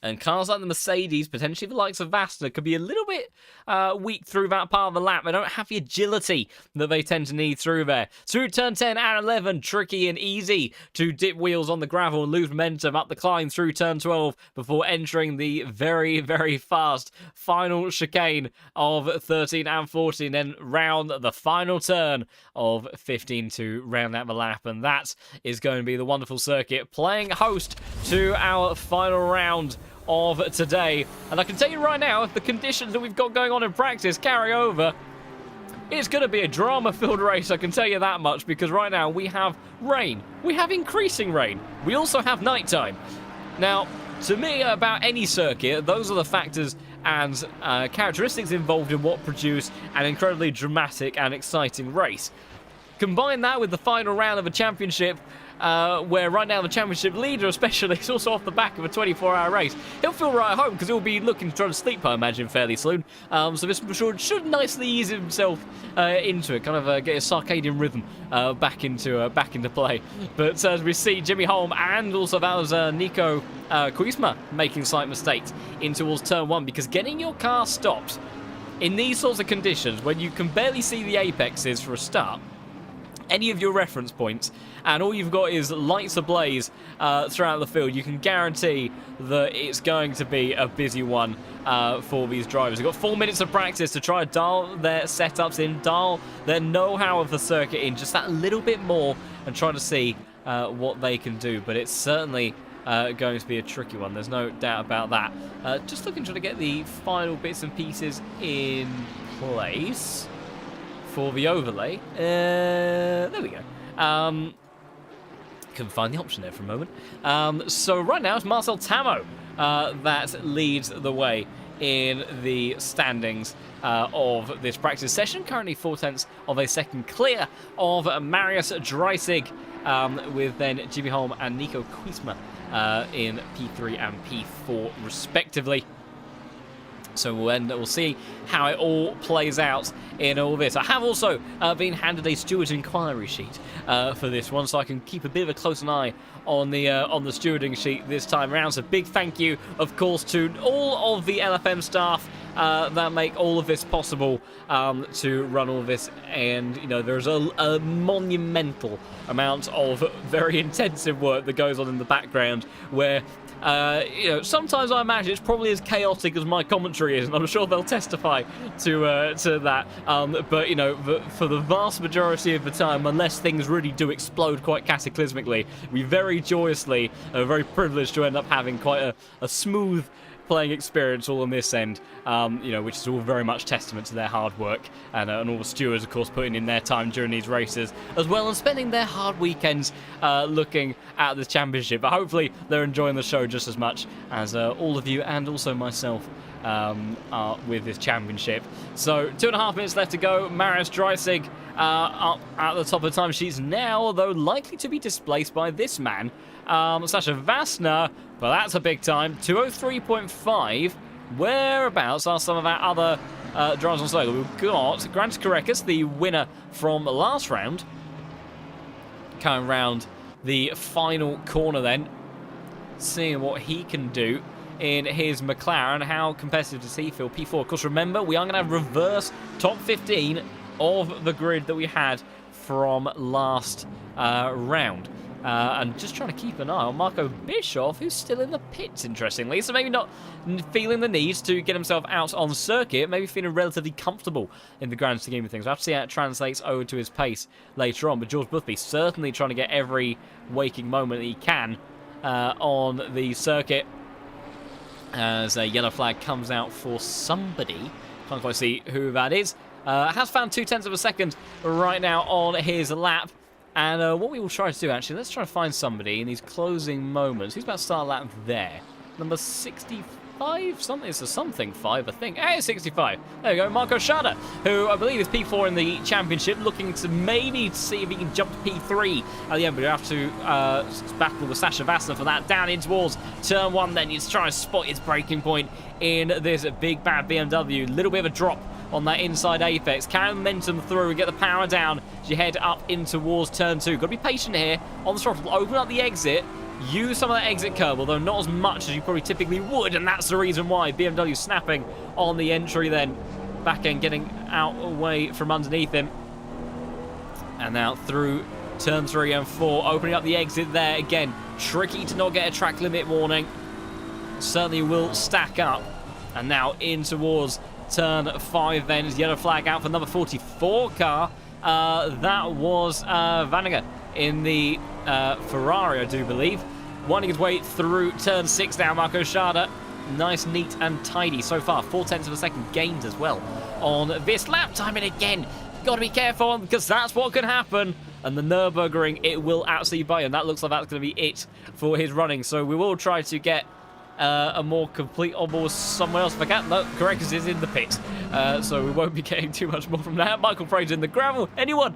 And cars like the Mercedes, potentially the likes of Vasta, could be a little bit weak through that part of the lap. They don't have the agility that they tend to need through there. Through turn 10 and 11, tricky and easy to dip wheels on the gravel and lose momentum up the climb through turn 12 before entering the very, very fast final chicane of 13 and 14, then round the final turn of 15 to round out the lap. And that is going to be the wonderful circuit playing host to our final round of today. And I can tell you right now, if the conditions that we've got going on in practice carry over, it's going to be a drama-filled race, I can tell you that much, because right now we have rain. We have increasing rain. We also have nighttime. Now, to me, about any circuit, those are the factors and characteristics involved in what produce an incredibly dramatic and exciting race. Combine that with the final round of a championship, where right now the championship leader especially is also off the back of a 24-hour race. He'll feel right at home because he'll be looking to try to sleep, I imagine, fairly soon. So this should nicely ease himself into it, kind of get a circadian rhythm back into play. But as we see Jimmy Holm, and also that was Nico Kuisma making slight mistakes in towards turn 1, because getting your car stopped in these sorts of conditions, when you can barely see the apexes for a start, any of your reference points, and all you've got is lights ablaze throughout the field, you can guarantee that it's going to be a busy one for these drivers. They've got 4 minutes of practice to try to dial their setups in, dial their know-how of the circuit in just that little bit more, and try to see what they can do. But it's certainly going to be a tricky one, there's no doubt about that. Just looking to get the final bits and pieces in place for the overlay. There we go. Couldn't find the option there for a moment. So right now it's Marcel Tamo that leads the way in the standings of this practice session. Currently 4/10 of a second clear of Marius Dreisig, with then Jimmy Holm and Nico Kuisma in P3 and P4 respectively. So we'll see how it all plays out in all this. I have also been handed a steward inquiry sheet for this one, so I can keep a bit of a close eye on the stewarding sheet this time around. So big thank you, of course, to all of the LFM staff that make all of this possible to run all of this. And you know, there's a monumental amount of very intensive work that goes on in the background, where you know, sometimes I imagine it's probably as chaotic as my commentary is, and I'm sure they'll testify to that. But you know, for the vast majority of the time, unless things really do explode quite cataclysmically, we very joyously are very privileged to end up having quite a smooth playing experience all on this end, which is all very much testament to their hard work, and all the stewards, of course, putting in their time during these races, as well as spending their hard weekends looking at the championship. But hopefully they're enjoying the show just as much as all of you and also myself are with this championship. So 2.5 minutes left to go. Maris Dreisig up at the top of the time sheets now, though likely to be displaced by this man, Sasha Vassner. Well, that's a big time. 2:03.5. Whereabouts are some of our other drivers on sale? We've got Grant Karekas, the winner from last round, coming round the final corner then, seeing what he can do in his McLaren. How competitive does he feel? P4, of course, remember, we are going to have reverse top 15 of the grid that we had from last round. And just trying to keep an eye on Marco Bischoff, who's still in the pits, interestingly. So maybe not feeling the need to get himself out on circuit, maybe feeling relatively comfortable in the grand scheme of things. We'll have to see how it translates over to his pace later on. But George Boothby certainly trying to get every waking moment that he can on the circuit, as a yellow flag comes out for somebody. Can't quite see who that is. Has found 0.2 of a second right now on his lap. And what we will try to do, actually, let's try to find somebody in these closing moments. Who's about to start a lap there? Number 65? Something. It's a something 5, I think. Hey, 65. There we go. Marco Schada, who I believe is P4 in the championship, looking to maybe see if he can jump to P3 at the end. But you have to battle with Sasha Vassner for that. Down in towards turn 1 then. He's trying to spot his braking point in this big bad BMW. Little bit of a drop on that inside apex. Carry momentum through and get the power down as you head up in towards turn 2. Got to be patient here on the throttle. Open up the exit. Use some of that exit curve, although not as much as you probably typically would, and that's the reason why. BMW snapping on the entry then. Back end getting out away from underneath him. And now through turn 3 and 4, opening up the exit there. Again, tricky to not get a track limit warning. Certainly will stack up. And now in towards turn 5 then, is yellow flag out for number 44 car. That was Vanager in the Ferrari, I do believe. Winding his way through turn 6 now, Marco Schada. Nice, neat and tidy so far. 0.4 of a second gained as well on this lap time. And again, got to be careful because that's what can happen. And the Nurburgring, it will absolutely bite him. That looks like that's going to be it for his running. So we will try to get a more complete onboard somewhere else if I can. No, Karekas is in the pit, so we won't be getting too much more from that. Michael Fraser in the gravel. Anyone's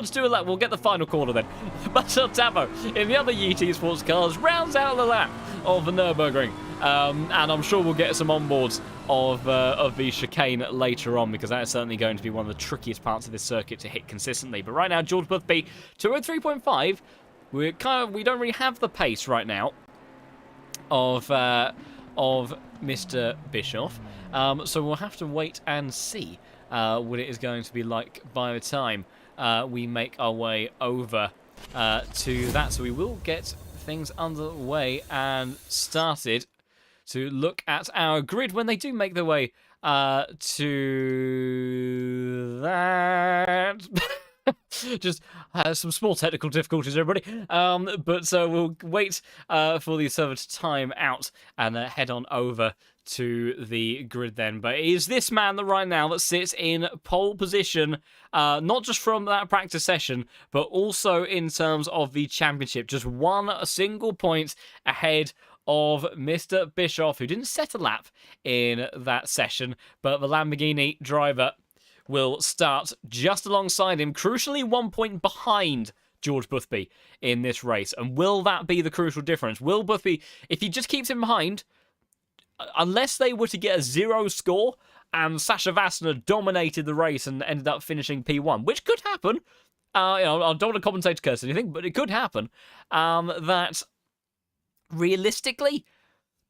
doing that. We'll get the final corner then. Marcel Tamo in the other Yeti Sports cars rounds out the lap of the Nürburgring, and I'm sure we'll get some onboards of the chicane later on, because that is certainly going to be one of the trickiest parts of this circuit to hit consistently. But right now, George Boothby 203.5. We don't really have the pace right now of Mr. Bischoff, so we'll have to wait and see what it is going to be like by the time we make our way over to that. So we will get things underway and started to look at our grid when they do make their way to that. Just some small technical difficulties, everybody. But we'll wait for the server to time out and head on over to the grid then. But it is this man that right now that sits in pole position, not just from that practice session, but also in terms of the championship. Just a single point ahead of Mr. Bischoff, who didn't set a lap in that session, but the Lamborghini driver will start just alongside him, crucially 1 point behind George Boothby in this race. And will that be the crucial difference? Will Boothby, if he just keeps him behind, unless they were to get a 0 score and Sasha Vassner dominated the race and ended up finishing P1, which could happen, I don't want to commentate curse anything, but it could happen, that realistically,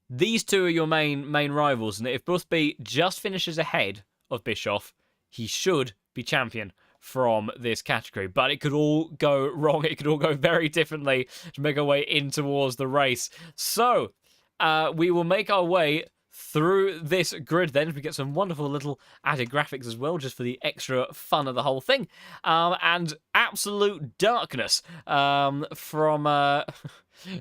these two are your main rivals, and if Boothby just finishes ahead of Bischoff, he should be champion from this category. But it could all go wrong. It could all go very differently to make our way in towards the race. So we will make our way through this grid then. We get some wonderful little added graphics as well, just for the extra fun of the whole thing. And absolute darkness from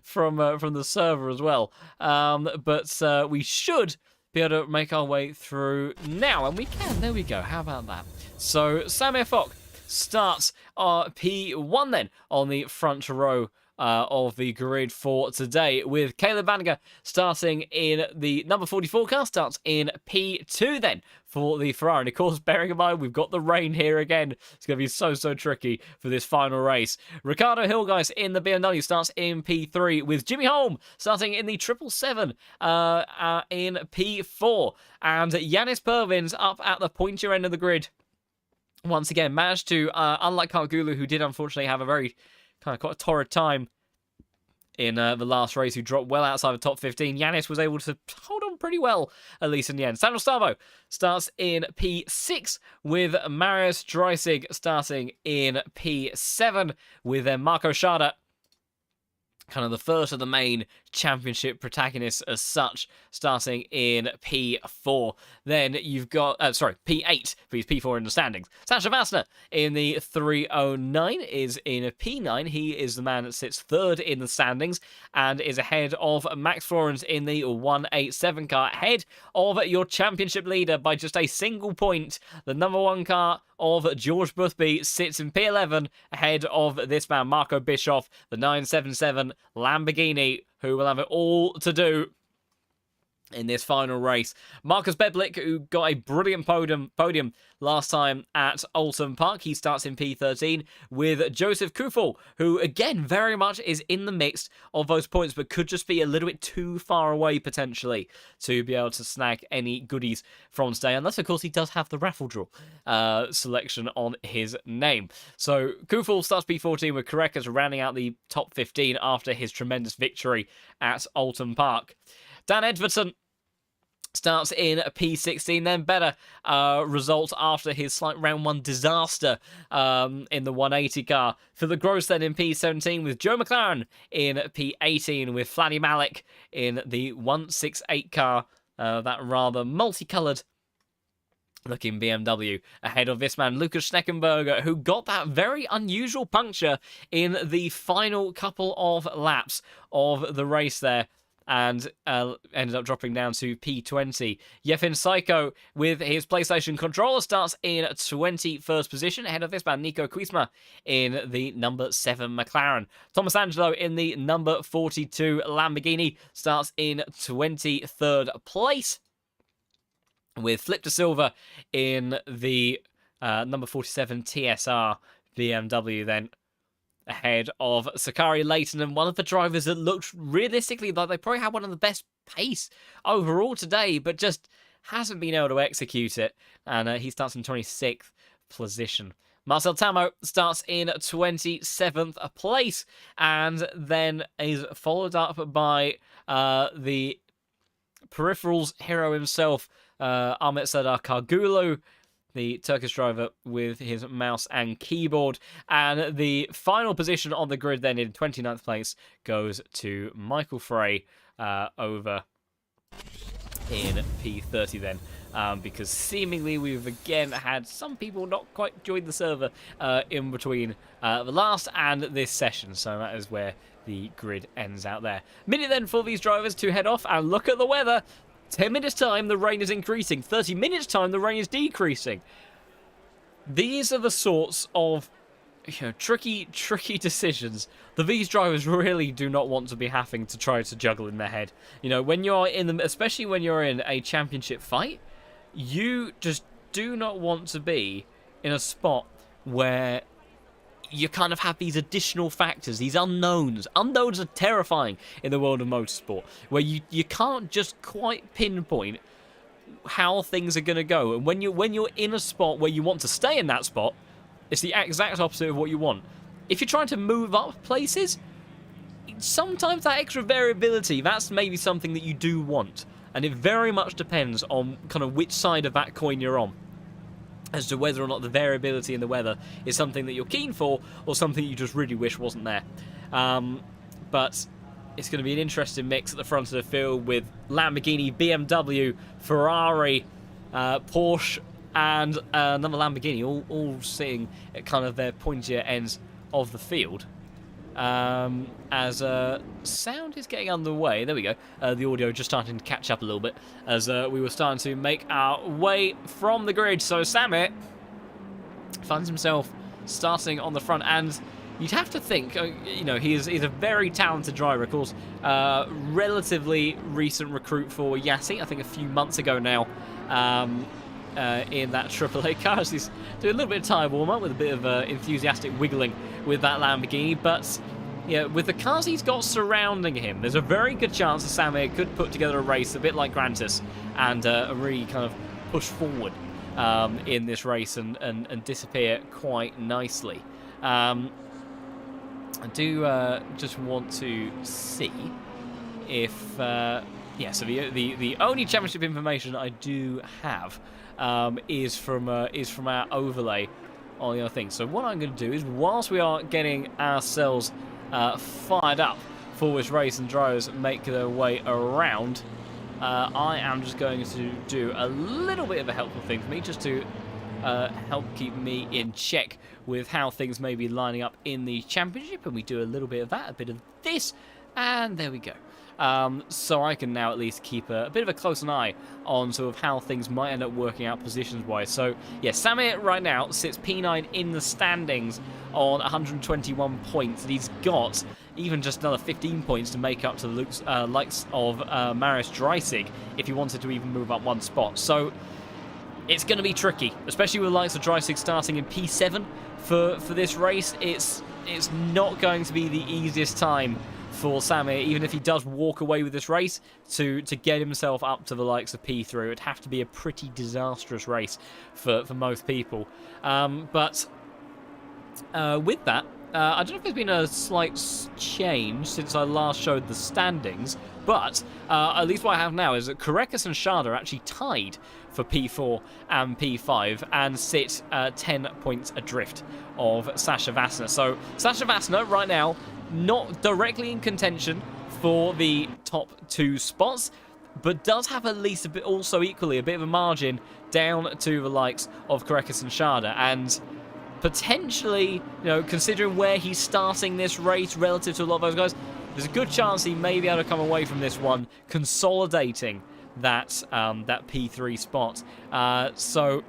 from the server as well. But we should be able to make our way through now, and we can. There we go. How about that? So Samir Fock starts P1 then on the front row of the grid for today, with Caleb Banniger starting in the number 44 car, starts in P2 then for the Ferrari. And of course, bearing in mind, we've got the rain here again. It's going to be so tricky for this final race. Ricardo Hilgeis in the BMW starts in P3, with Jimmy Holm starting in the 777 in P4. And Yanis Pervins up at the pointier end of the grid. Once again, managed to, unlike Kargulu, who did unfortunately have a very quite a torrid time in the last race, who dropped well outside the top 15. Yanis was able to hold on pretty well, at least in the end. Sandro Stavo starts in P6, with Marius Dreisig starting in P7, with Marco Schada, kind of the first of the main championship protagonists as such, starting in P4. Then you've got, P8, but he's P4 in the standings. Sasha Vassner in the 309 is in a P9. He is the man that sits third in the standings and is ahead of Max Florence in the 187 car, ahead of your championship leader by just a single point. The number 1 car of George Boothby sits in P11, ahead of this man, Marco Bischoff, the 977 Lamborghini, who will have it all to do in this final race. Marcus Beblik, who got a brilliant podium last time at Oulton Park, he starts in P13, with Joseph Kufel, who again very much is in the mix of those points, but could just be a little bit too far away potentially to be able to snag any goodies from today, unless of course he does have the raffle draw selection on his name. So Kufel starts P14, with Korekas rounding out the top 15 after his tremendous victory at Oulton Park. Dan Edvardson starts in P16, then better results after his slight round 1 disaster in the 180 car. Philip Gross then in P17, with Joe McLaren in P18, with Fladdy Malik in the 168 car, that rather multicoloured looking BMW, ahead of this man, Lucas Schneckenberger, who got that very unusual puncture in the final couple of laps of the race there, and ended up dropping down to P20. Yefin Psycho, with his PlayStation controller, starts in 21st position, ahead of this man, Nico Kuisma, in the number 7 McLaren. Thomas Angelo in the number 42 Lamborghini starts in 23rd place, with Flip de Silva in the number 47 TSR BMW then, ahead of Sakari Leighton, and one of the drivers that looked realistically like they probably had one of the best pace overall today, but just hasn't been able to execute it, and he starts in 26th position. Marcel Tamo starts in 27th place, and then is followed up by the peripherals hero himself, Ahmet Serdar Kargulu, the Turkish driver with his mouse and keyboard. And the final position on the grid then, in 29th place, goes to Michael Frey over in P30 then, because seemingly we've again had some people not quite join the server in between the last and this session. So that is where the grid ends out there. Minute then for these drivers to head off and look at the weather. 10 minutes time, the rain is increasing. 30 minutes time, the rain is decreasing. These are the sorts of tricky decisions that these drivers really do not want to be having to try to juggle in their head. When you're in them, especially when you're in a championship fight, you just do not want to be in a spot where you kind of have these additional factors, these unknowns. Unknowns are terrifying in the world of motorsport, where you can't just quite pinpoint how things are going to go. And when you're in a spot where you want to stay in that spot, it's the exact opposite of what you want. If you're trying to move up places, sometimes that extra variability, that's maybe something that you do want. And it very much depends on kind of which side of that coin you're on, as to whether or not the variability in the weather is something that you're keen for, or something you just really wish wasn't there. But it's going to be an interesting mix at the front of the field with Lamborghini, BMW, Ferrari, Porsche, and another Lamborghini, all sitting at kind of their pointier ends of the field. As sound is getting underway. There we go. The audio just starting to catch up a little bit as we were starting to make our way from the grid. So Samit finds himself starting on the front, and you'd have to think, you know, he's a very talented driver. Of course, relatively recent recruit for Yassi, I think a few months ago now. In that AAA car, as he's doing a little bit of tyre warm-up with a bit of enthusiastic wiggling with that Lamborghini. But yeah, with the cars he's got surrounding him, there's a very good chance that Samir could put together a race a bit like Grantis and really kind of push forward in this race and disappear quite nicely. I do just want to see if yeah, so the only championship information I do have is from our overlay on the other thing. So what I'm going to do is, whilst we are getting ourselves fired up for this race and drivers make their way around, I am just going to do a little bit of a helpful thing for me, just to help keep me in check with how things may be lining up in the championship, and we do a little bit of that, a bit of this, and there we go. So I can now at least keep a bit of a close eye on sort of how things might end up working out positions-wise. So, yeah, Samir right now sits P9 in the standings on 121 points, and he's got even just another 15 points to make up to the likes of Maris Dreisig if he wanted to even move up one spot. So it's going to be tricky, especially with the likes of Dreisig starting in P7 for this race. It's not going to be the easiest time for Samir, even if he does walk away with this race, to get himself up to the likes of P3. It would have to be a pretty disastrous race for most people. But with that, I don't know if there's been a slight change since I last showed the standings, but at least what I have now is that Korekis and Shada are actually tied for P4 and P5 and sit 10 points adrift of Sasha Vassner. So Sasha Vassner right now not directly in contention for the top 2 spots, but does have at least a bit, also equally a bit of a margin down to the likes of Korekis and Shada, and potentially, you know, considering where he's starting this race relative to a lot of those guys, there's a good chance he may be able to come away from this one consolidating that P3 spot. So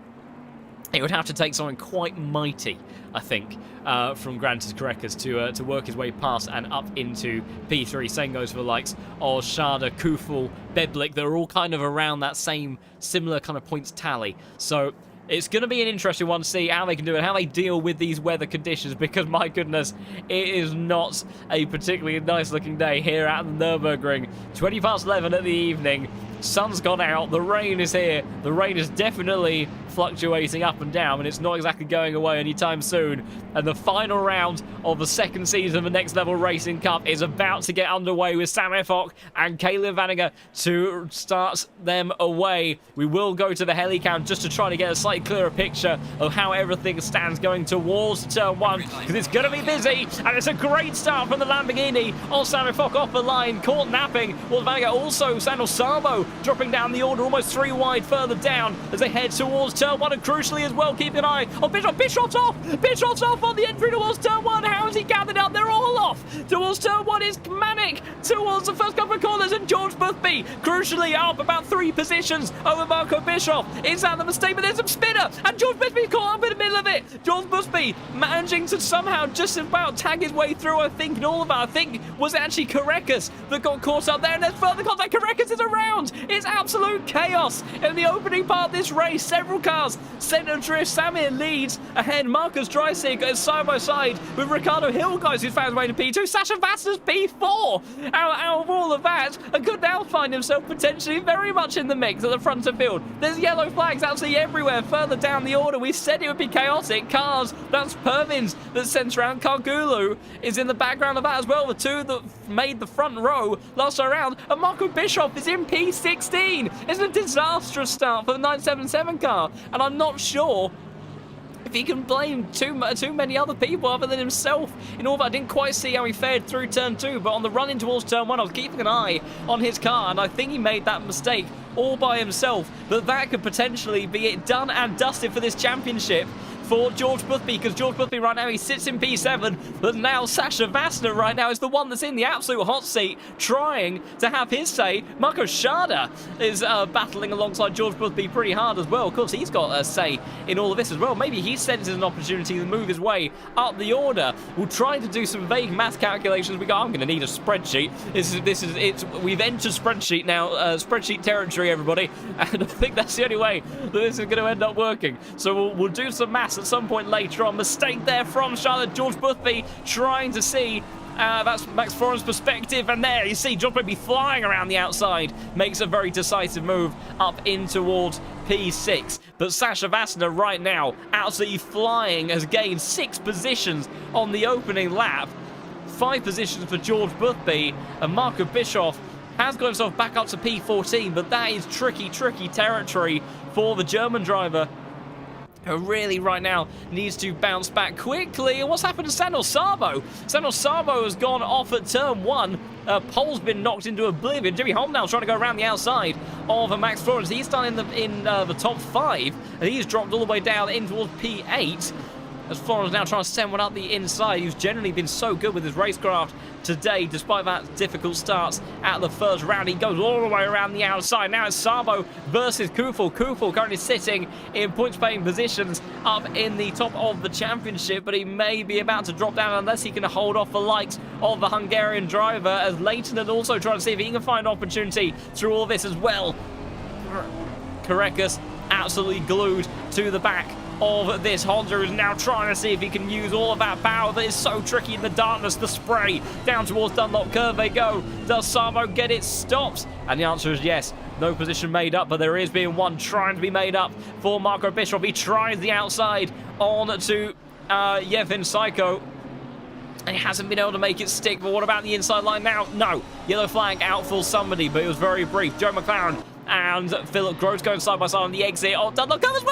it would have to take something quite mighty, I think, from Grantis Korekis to work his way past and up into P3. Same goes for the likes of Shada, Kufel, Beblik. They're all kind of around that same similar kind of points tally. So it's going to be an interesting one to see how they can do it, how they deal with these weather conditions, because, my goodness, it is not a particularly nice-looking day here at the Nurburgring. 20 past 11 at the evening. Sun's gone out. The rain is here. The rain is definitely fluctuating up and down, and it's not exactly going away anytime soon. And the final round of the second season of the Next Level Racing Cup is about to get underway with Sam Effok and Caleb Vaniger to start them away. We will go to the helicam just to try to get a slightly clearer picture of how everything stands going towards turn 1, because it's going to be busy, and it's a great start from the Lamborghini. Oh, Sam Effok off the line, caught napping. Well, Vaniger also, Sandal Sabo dropping down the order almost 3 wide further down as they head towards turn 1, and crucially as well, keep an eye on Bischoff. Bischoff's off! Bischoff's off on the entry towards turn 1. How has he gathered up? They're all off towards turn 1. It's manic towards the first couple of corners, and George Boothby crucially up about 3 positions over Marco Bischoff. Is that the mistake? But there's some spinner, and George Boothby caught up in the middle of it. George Boothby managing to somehow just about tag his way through, I think, in all of that. I think was it actually Korekis that got caught up there, and there's further contact. Korekis is around. It's absolute chaos in the opening part of this race. Several cars sent adrift. Samir leads ahead. Marcus Dreisig is side by side with Ricardo Hill, guys, who's found his way to P2. Sasha Vassner's P4 out of all of that, and could now find himself potentially very much in the mix at the front of the field. There's yellow flags absolutely everywhere further down the order. We said it would be chaotic. Cars, that's Pervins that sends around. Kargulu is in the background of that as well. The 2 that made the front row last round, and Marco Bischoff is in P16. It's a disastrous start for the 977 car, and I'm not sure if if he can blame too many other people other than himself. In all that, I didn't quite see how he fared through turn 2, but on the run in towards turn 1, I was keeping an eye on his car, and I think he made that mistake all by himself. But that could potentially be it done and dusted for this championship for George Boothby, because George Boothby right now, he sits in P7, but now Sasha Vassner right now is the one that's in the absolute hot seat, trying to have his say. Marco Schada is battling alongside George Boothby pretty hard as well. Of course, he's got a say in all of this as well. Maybe he senses an opportunity to move his way up the order. We'll try to do some vague math calculations. We go, I'm going to need a spreadsheet. We've entered spreadsheet now, spreadsheet territory, everybody, and I think that's the only way that this is going to end up working. So we'll do some maths at some point later on. Mistake there from Charlotte. George Boothby trying to see. That's Max Floren's perspective, and there you see George Boothby flying around the outside, makes a very decisive move up in towards P6. But Sasha Vassner right now, absolutely flying, has gained 6 positions on the opening lap. 5 positions for George Boothby, and Marco Bischoff has got himself back up to P14, but that is tricky territory for the German driver, who really right now needs to bounce back quickly. And what's happened to Sandor Sabo? Sandor Sabo has gone off at turn 1. Pole's been knocked into oblivion. Jimmy Holmdale trying to go around the outside of Max Florence. He's done in the top 5, and he's dropped all the way down in towards P8. As Florence now trying to send one up the inside. He's generally been so good with his racecraft today, despite that difficult start at the first round. He goes all the way around the outside. Now it's Sabo versus Kufel. Kufel currently sitting in points-paying positions up in the top of the championship, but he may be about to drop down unless he can hold off the likes of the Hungarian driver, as Leighton is also trying to see if he can find opportunity through all this as well. Karekas absolutely glued to the back of this Honda, is now trying to see if he can use all of that power that is so tricky in the darkness. The spray down towards Dunlop curve they go. Does Sabo get it stopped? And the answer is yes. No position made up, but there is being one trying to be made up for Marco Bischoff. He tries the outside on to Yevhen Psycho, and he hasn't been able to make it stick. But what about the inside line now? No. Yellow flag out for somebody, but it was very brief. Joe McLaren and Philip Gross going side by side on the exit. Oh, Dunlop covers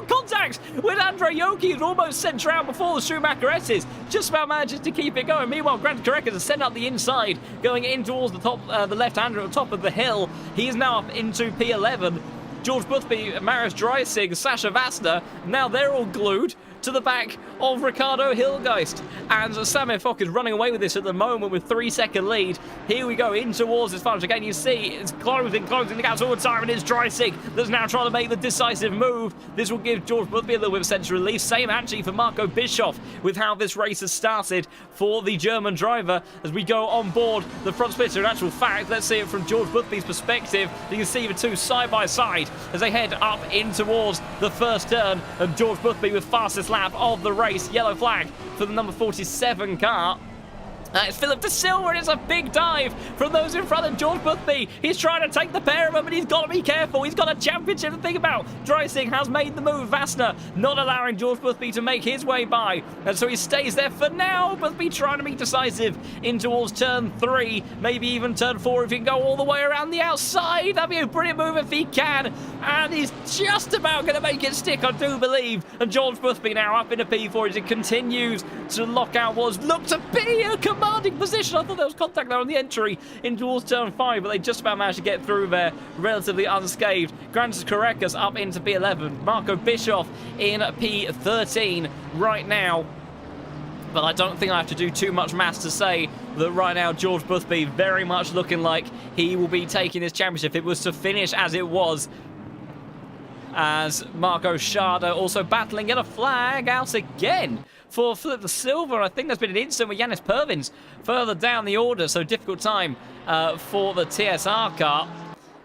contact with Andre Yoki, who's almost sent around before the Schumacher S's. Just about manages to keep it going. Meanwhile, Grant Karekas has sent up the inside, going in towards the top, the left-hander at the top of the hill. He is now up into P11. George Boothby, Marius Dreisig, Sasha Vassner, now they're all glued to the back of Ricardo Hilgeist. And Samir Fock is running away with this at the moment with 3-second lead. Here we go in towards this final again. You see it's closing the gaps all the time, and it's Dreisig that's now trying to make the decisive move. This will give George Boothby a little bit of sense of relief. Same actually for Marco Bischoff with how this race has started for the German driver as we go on board the front splitter. In actual fact, let's see it from George Boothby's perspective. You can see the two side by side as they head up in towards the first turn, and George Boothby with fastest lap of the race. Yellow flag for the number 47 car. It's Philip De Silva, and it's a big dive from those in front of George Boothby. He's trying to take the pair of them, but he's got to be careful. He's got a championship to think about. Dreisig has made the move. Vassner not allowing George Boothby to make his way by, and so he stays there for now. Boothby trying to be decisive in towards turn 3, maybe even turn 4 if he can go all the way around the outside. That'd be a brilliant move if he can, and he's just about going to make it stick, I do believe. And George Boothby now up into P4 as he continues to lock out what looked to be a commanding position. I thought there was contact there on the entry in towards turn 5, but they just about managed to get through there relatively unscathed. Grantis Karekas up into P11. Marco Bischoff in P13 right now. But I don't think I have to do too much maths to say that right now George Boothby very much looking like he will be taking this championship. If it was to finish as it was, as Marco Schada also battling, get a flag out again for Philip De Silva. I think there's been an incident with Yanis Pervins further down the order, so difficult time for the TSR car.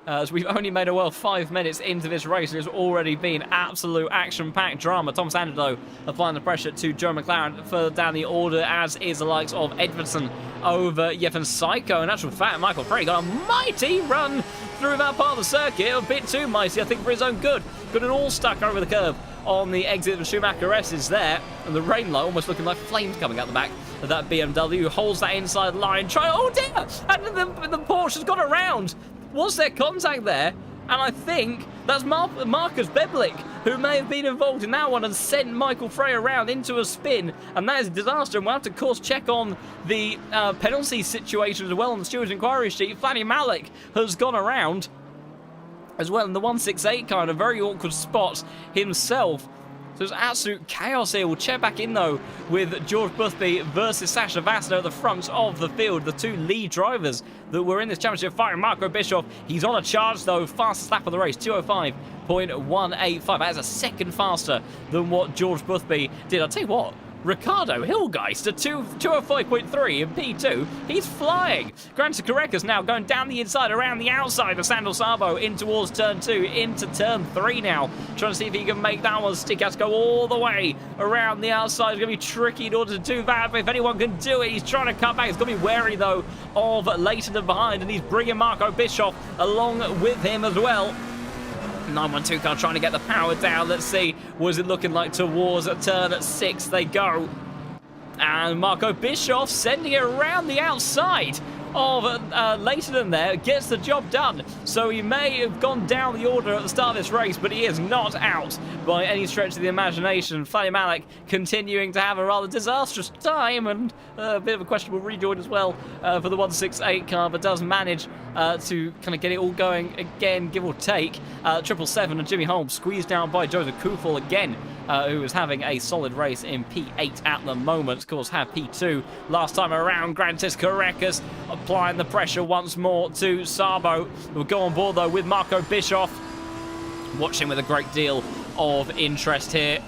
As we've only made 5 minutes into this race, and it's already been absolute action-packed drama. Tom Sandido applying the pressure to Joe McLaren further down the order, as is the likes of Edvardson over Yevhen Psycho. In actual fact, Michael Frey got a mighty run through that part of the circuit, a bit too mighty, I think, for his own good. Got it all stuck over the curve on the exit of Schumacher S is there, and the rain light almost looking like flames coming out the back of that BMW. Holds that inside line, oh dear, and the Porsche has got around. Was there contact there? And I think that's Marcus Beblick, who may have been involved in that one and sent Michael Frey around into a spin. And that is a disaster. And we'll have to, of course, check on the penalty situation as well on the steward's inquiry sheet. Flani Malik has gone around as well in the 168 car in a very awkward spot himself. So there's absolute chaos here. We'll check back in, though, with George Boothby versus Sasha Vassner at the front of the field. The two lead drivers that were in this championship fighting. Marco Bischoff, he's on a charge, though. Fastest lap of the race, 2:05.185. That is a second faster than what George Boothby did. I'll tell you what, Ricardo Hilgeist at 2:05.3 in P2. He's flying. Grant Karekas now going down the inside, around the outside of Sandal Sabo in towards turn 2, into turn 3 now. Trying to see if he can make that one stick. Has to go all the way around the outside. It's going to be tricky in order to do that. But if anyone can do it, he's trying to cut back. He's going to be wary, though, of Leighton and behind. And he's bringing Marco Bischoff along with him as well. 912 car trying to get the power down. Let's see, was it looking like towards a turn at 6 they go. And Marco Bischoff sending it around the outside of Leighton there, gets the job done. So he may have gone down the order at the start of this race, but he is not out by any stretch of the imagination. Flani Malik continuing to have a rather disastrous time, and a bit of a questionable rejoin as well for the 168 car, but does manage to kind of get it all going again, give or take. 777 and Jimmy Holmes squeezed down by Joseph Kufel again, who is having a solid race in P8 at the moment. Of course, had P2 last time around. Grantis Karekas applying the pressure once more to Sabo. We'll go on board, though, with Marco Bischoff. Watching with a great deal of interest here.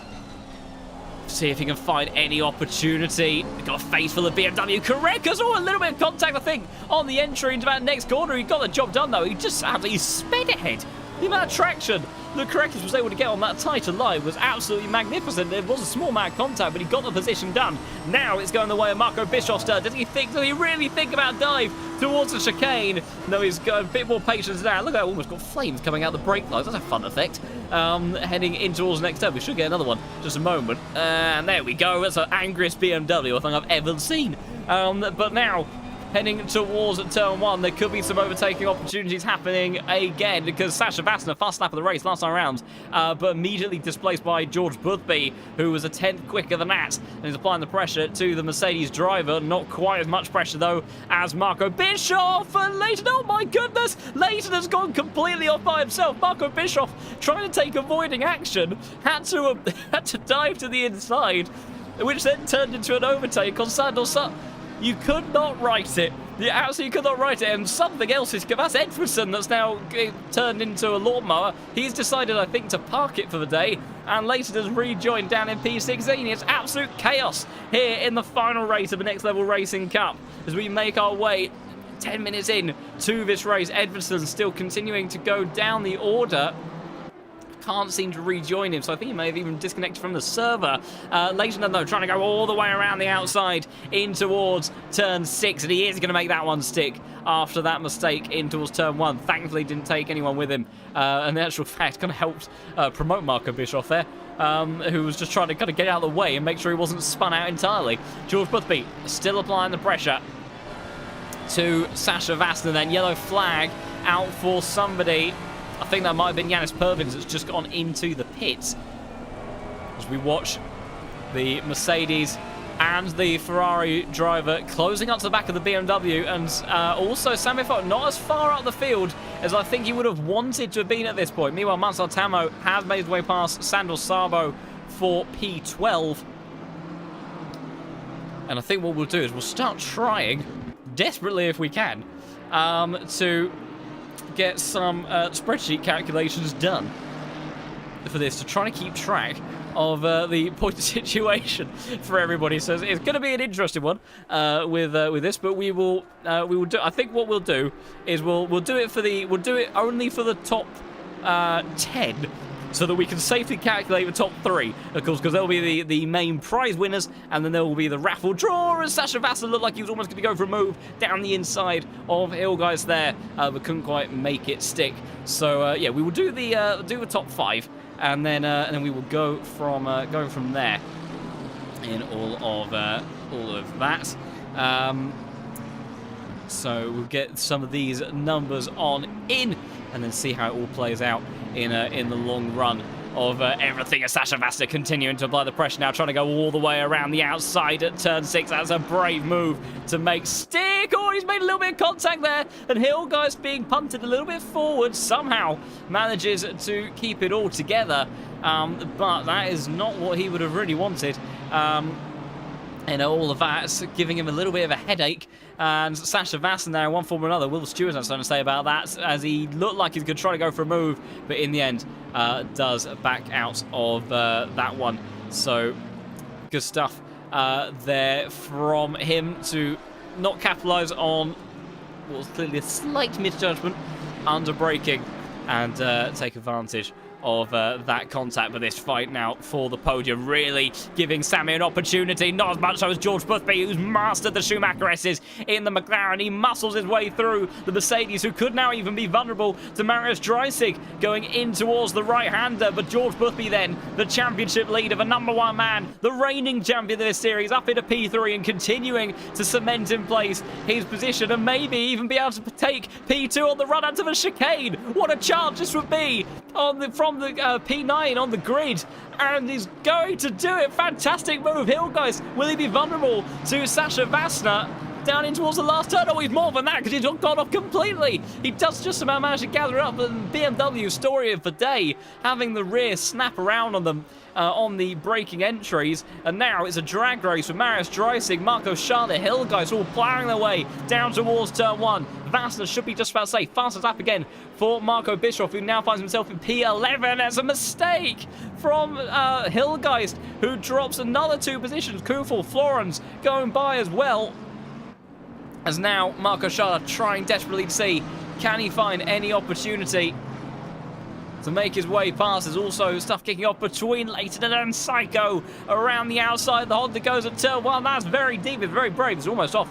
See if he can find any opportunity. We've got a face full of BMW. Karekas, oh, a little bit of contact, I think, on the entry into that next corner. He got the job done, though. He just absolutely sped ahead. The amount of traction that Karekas was able to get on that tighter line was absolutely magnificent. There was a small amount of contact, but he got the position done. Now it's going the way of Marco Bischoff's turn. Does he really think about dive towards the chicane? No, he's got a bit more patience now. Look at that, almost got flames coming out the brake lights. That's a fun effect. Heading in towards the next turn. We should get another one. Just a moment. And there we go. That's the angriest BMW I think I've ever seen. But now, heading towards turn 1, there could be some overtaking opportunities happening again, because Sasha Vassner, fast lap of the race last time around, but immediately displaced by George Boothby, who was a tenth quicker than that, and is applying the pressure to the Mercedes driver. Not quite as much pressure, though, as Marco Bischoff and Leighton. Oh my goodness! Leighton has gone completely off by himself. Marco Bischoff, trying to take avoiding action, had to dive to the inside, which then turned into an overtake on Sandal Sutton. You could not write it. You absolutely could not write it. And something else is... That's Edwardson that's now turned into a lawnmower. He's decided, I think, to park it for the day. And Leighton has rejoined down in P16. It's absolute chaos here in the final race of the Next Level Racing Cup as we make our way 10 minutes in to this race. Edwardson still continuing to go down the order. Can't seem to rejoin him, so I think he may have even disconnected from the server. Leighton, though, trying to go all the way around the outside in towards turn 6, and he is going to make that one stick after that mistake in towards turn 1. Thankfully, didn't take anyone with him, and the actual fact kind of helped promote Marco Bischoff there, who was just trying to kind of get out of the way and make sure he wasn't spun out entirely. George Boothby still applying the pressure to Sasha Vassner, then yellow flag out for somebody. I think that might have been Yanis Pervins that's just gone into the pits. As we watch the Mercedes and the Ferrari driver closing up to the back of the BMW, and also Sammy Fox not as far up the field as I think he would have wanted to have been at this point. Meanwhile, Mansell Tamo has made his way past Sandal Sabo for P12. And I think what we'll do is we'll start trying, desperately if we can, to get some spreadsheet calculations done for this, to try to keep track of the point situation for everybody. So it's going to be an interesting one with this, but we will do. I think what we'll do is we'll do it only for the top 10. So that we can safely calculate the top 3, of course, because they'll be the main prize winners, and then there will be the raffle draw, as Sasha Vassner looked like he was almost going to go for a move down the inside of Hilgeist there, but couldn't quite make it stick. So yeah, we will do the top 5, and then we will go from there in all of that. So we'll get some of these numbers on in and then see how it all plays out in the long run of everything. As Sasha Vasta continuing to apply the pressure now, trying to go all the way around the outside at turn 6. That's a brave move to make. Stick! Oh, he's made a little bit of contact there, and Hillgeist being punted a little bit forward somehow manages to keep it all together, but that is not what he would have really wanted. And all of that's giving him a little bit of a headache. And Sasha Vasta now, in one form or another, Will Stewart has something to say about that, as he looked like he's going to try to go for a move, but in the end does back out of that one. So good stuff there from him to not capitalise on what was clearly a slight misjudgment under braking and take advantage of that contact. But this fight now for the podium really giving Sammy an opportunity, not as much so as George Boothby, who's mastered the Schumacher S's in the McLaren. He muscles his way through the Mercedes, who could now even be vulnerable to Marius Dreisig going in towards the right-hander. But George Boothby then, the championship leader, the #1 man, the reigning champion of this series, up into P3 and continuing to cement in place his position and maybe even be able to take P2 on the run out of a chicane. What a charge this would be from the P9 on the grid, and he's going to do it. Fantastic move. Hillgeist, will he be vulnerable to Sasha Vasta down in towards the last turn? Oh, he's more than that, because he's not gone off completely. He does just about manage to gather up, and BMW story of the day, having the rear snap around on them on the braking entries. And now it's a drag race with Marius Dreisig, Marco Schade, Hillgeist all ploughing their way down towards turn 1. Vasta should be just about safe. Fastest lap again for Marco Bischoff, who now finds himself in P11. That's a mistake from Hillgeist, who drops another 2 positions. Kufel, Florence going by as well. As now Marco Schade trying desperately to see, can he find any opportunity to make his way past. There's also stuff kicking off between Leighton and Psycho around the outside. The Honda goes at turn 1. That's very deep. It's very brave. It's almost off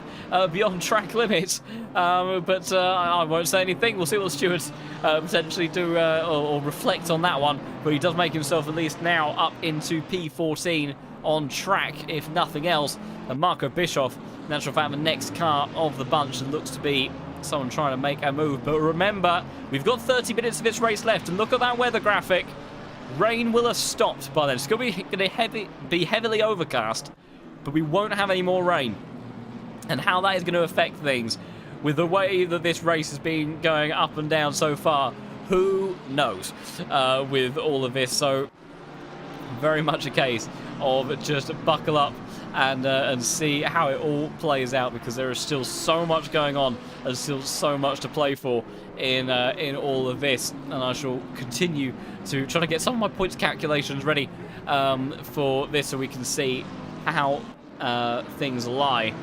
beyond track limits. But I won't say anything. We'll see what the stewards potentially do or reflect on that one. But he does make himself at least now up into P14 on track, if nothing else. And Marco Bischoff, in actual fact, the next car of the bunch, and looks to be someone trying to make a move. But remember, we've got 30 minutes of this race left, and look at that weather graphic. Rain will have stopped by then. It's going to be heavily overcast, but we won't have any more rain. And how that is going to affect things with the way that this race has been going up and down so far, who knows with all of this. So very much a case of just buckle up and see how it all plays out, because there is still so much going on and still so much to play for in all of this. And I shall continue to try to get some of my points calculations ready for this, so we can see how things lie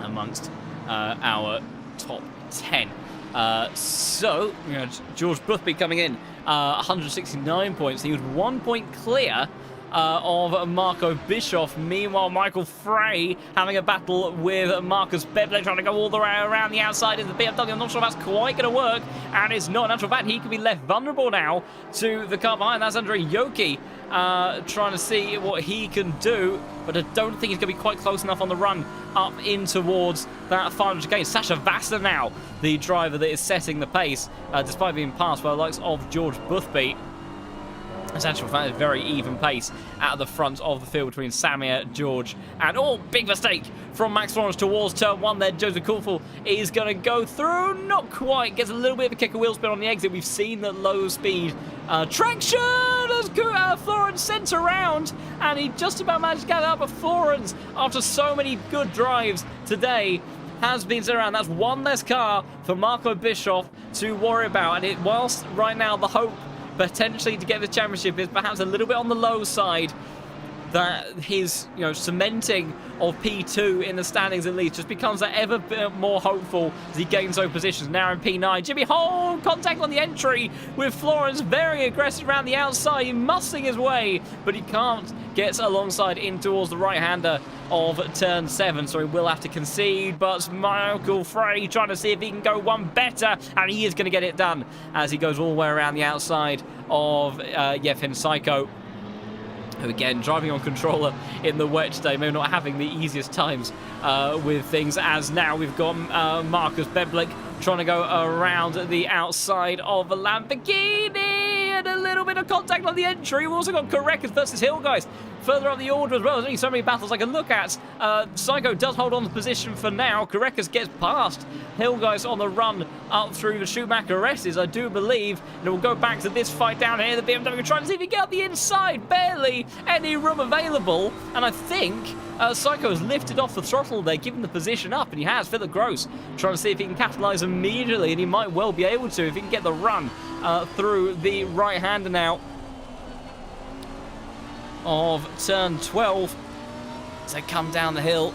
amongst our top 10. So you know, George Boothby coming in 169 points. He was 1 point clear of Marco Bischoff. Meanwhile, Michael Frey having a battle with Marcus Beble, trying to go all the way around the outside of the BMW. I'm not sure if that's quite going to work, and it's not. In actual fact, he can be left vulnerable now to the car behind. That's Andre Yoki trying to see what he can do, but I don't think he's going to be quite close enough on the run up in towards that final chicane. Sasha Vasta now, the driver that is setting the pace, despite being passed by the likes of George Boothby. It's actually a very even pace at the front of the field between Samir, George, and big mistake from Max Florence towards turn 1 there. Joseph Kulfel is going to go through, not quite, gets a little bit of a kicker wheel spin on the exit. We've seen that low speed traction as Florence sent around, and he just about managed to get up, but Florence, after so many good drives today, has been sent around. That's one less car for Marco Bischoff to worry about, and whilst right now the hope potentially to get the championship is perhaps a little bit on the low side, that his cementing of P2 in the standings at least just becomes that ever bit more hopeful as he gains those positions. Now in P9, Jimmy Hole contact on the entry with Florence, very aggressive around the outside, muscling his way, but he can't get alongside in towards the right-hander of turn 7, so he will have to concede. But Michael Frey trying to see if he can go one better, and he is going to get it done as he goes all the way around the outside of Yevhen Psycho. who again driving on controller in the wet today, maybe not having the easiest times with things, as now we've got Marcus Beblick trying to go around the outside of the Lamborghini, and a little bit of contact on the entry. We've also got Korekis versus Hill Guys further up the order as well. There's only so many battles I can look at. Psycho does hold on to position for now. Korekis gets past Hill Guys on the run up through the Schumacher S's, I do believe. And we'll go back to this fight down here. The BMW trying to see if he can get up the inside. Barely any room available. And I think Psycho has lifted off the throttle there, given the position up, and he has. Philip Gross trying to see if he can capitalise immediately, and he might well be able to if he can get the run through the right-hander now of turn 12 to come down the hill.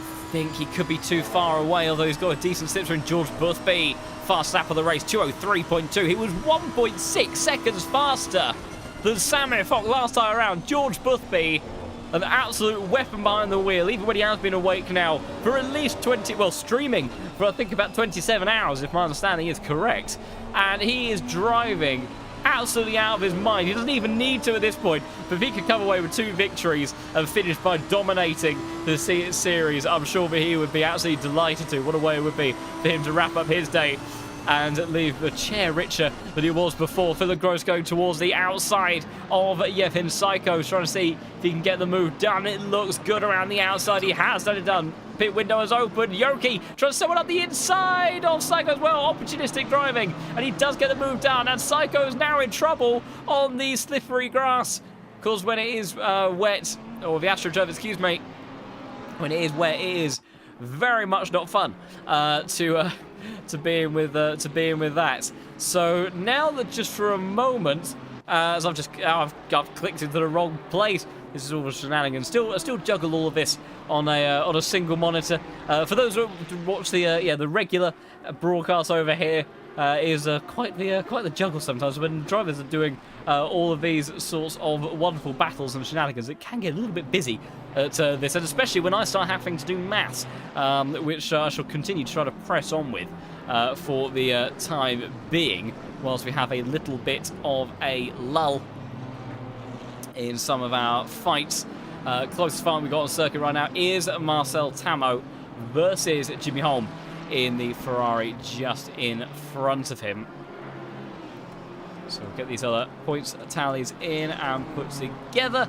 I think he could be too far away, although he's got a decent slipster in George Boothby. Fast lap of the race, 2:03.2. He was 1.6 seconds faster than Samir Fox last time around. George Boothby, an absolute weapon behind the wheel, even when he has been awake now for at least 20, well, streaming for I think about 27 hours, if my understanding is correct. And he is driving absolutely out of his mind. He doesn't even need to at this point. But if he could come away with 2 victories and finish by dominating the series, I'm sure that he would be absolutely delighted to. What a way it would be for him to wrap up his day and leave the chair richer than he was before. Philip Gross going towards the outside of Yevhen Psycho, trying to see if he can get the move done. It looks good around the outside. He has done it done. Pit window is open. Yoki trying to someone up the inside of Psycho as well. Opportunistic driving, and he does get the move done. And Psycho is now in trouble on the slippery grass, because when it is wet, or the AstroTurf, excuse me, when it is wet, it is very much not fun to be in with that. So now that just for a moment, as I've clicked into the wrong place. This is all a shenanigans. Still juggle all of this on a single monitor. For those who watch the regular broadcast over here, is quite the juggle sometimes when drivers are doing all of these sorts of wonderful battles and shenanigans. It can get a little bit busy at this, and especially when I start having to do maths, which I shall continue to try to press on with for the time being, whilst we have a little bit of a lull in some of our fights. Closest fight we got on circuit right now is Marcel Tamo versus Jimmy Holm in the Ferrari just in front of him. So we'll get these other points tallies in and put together,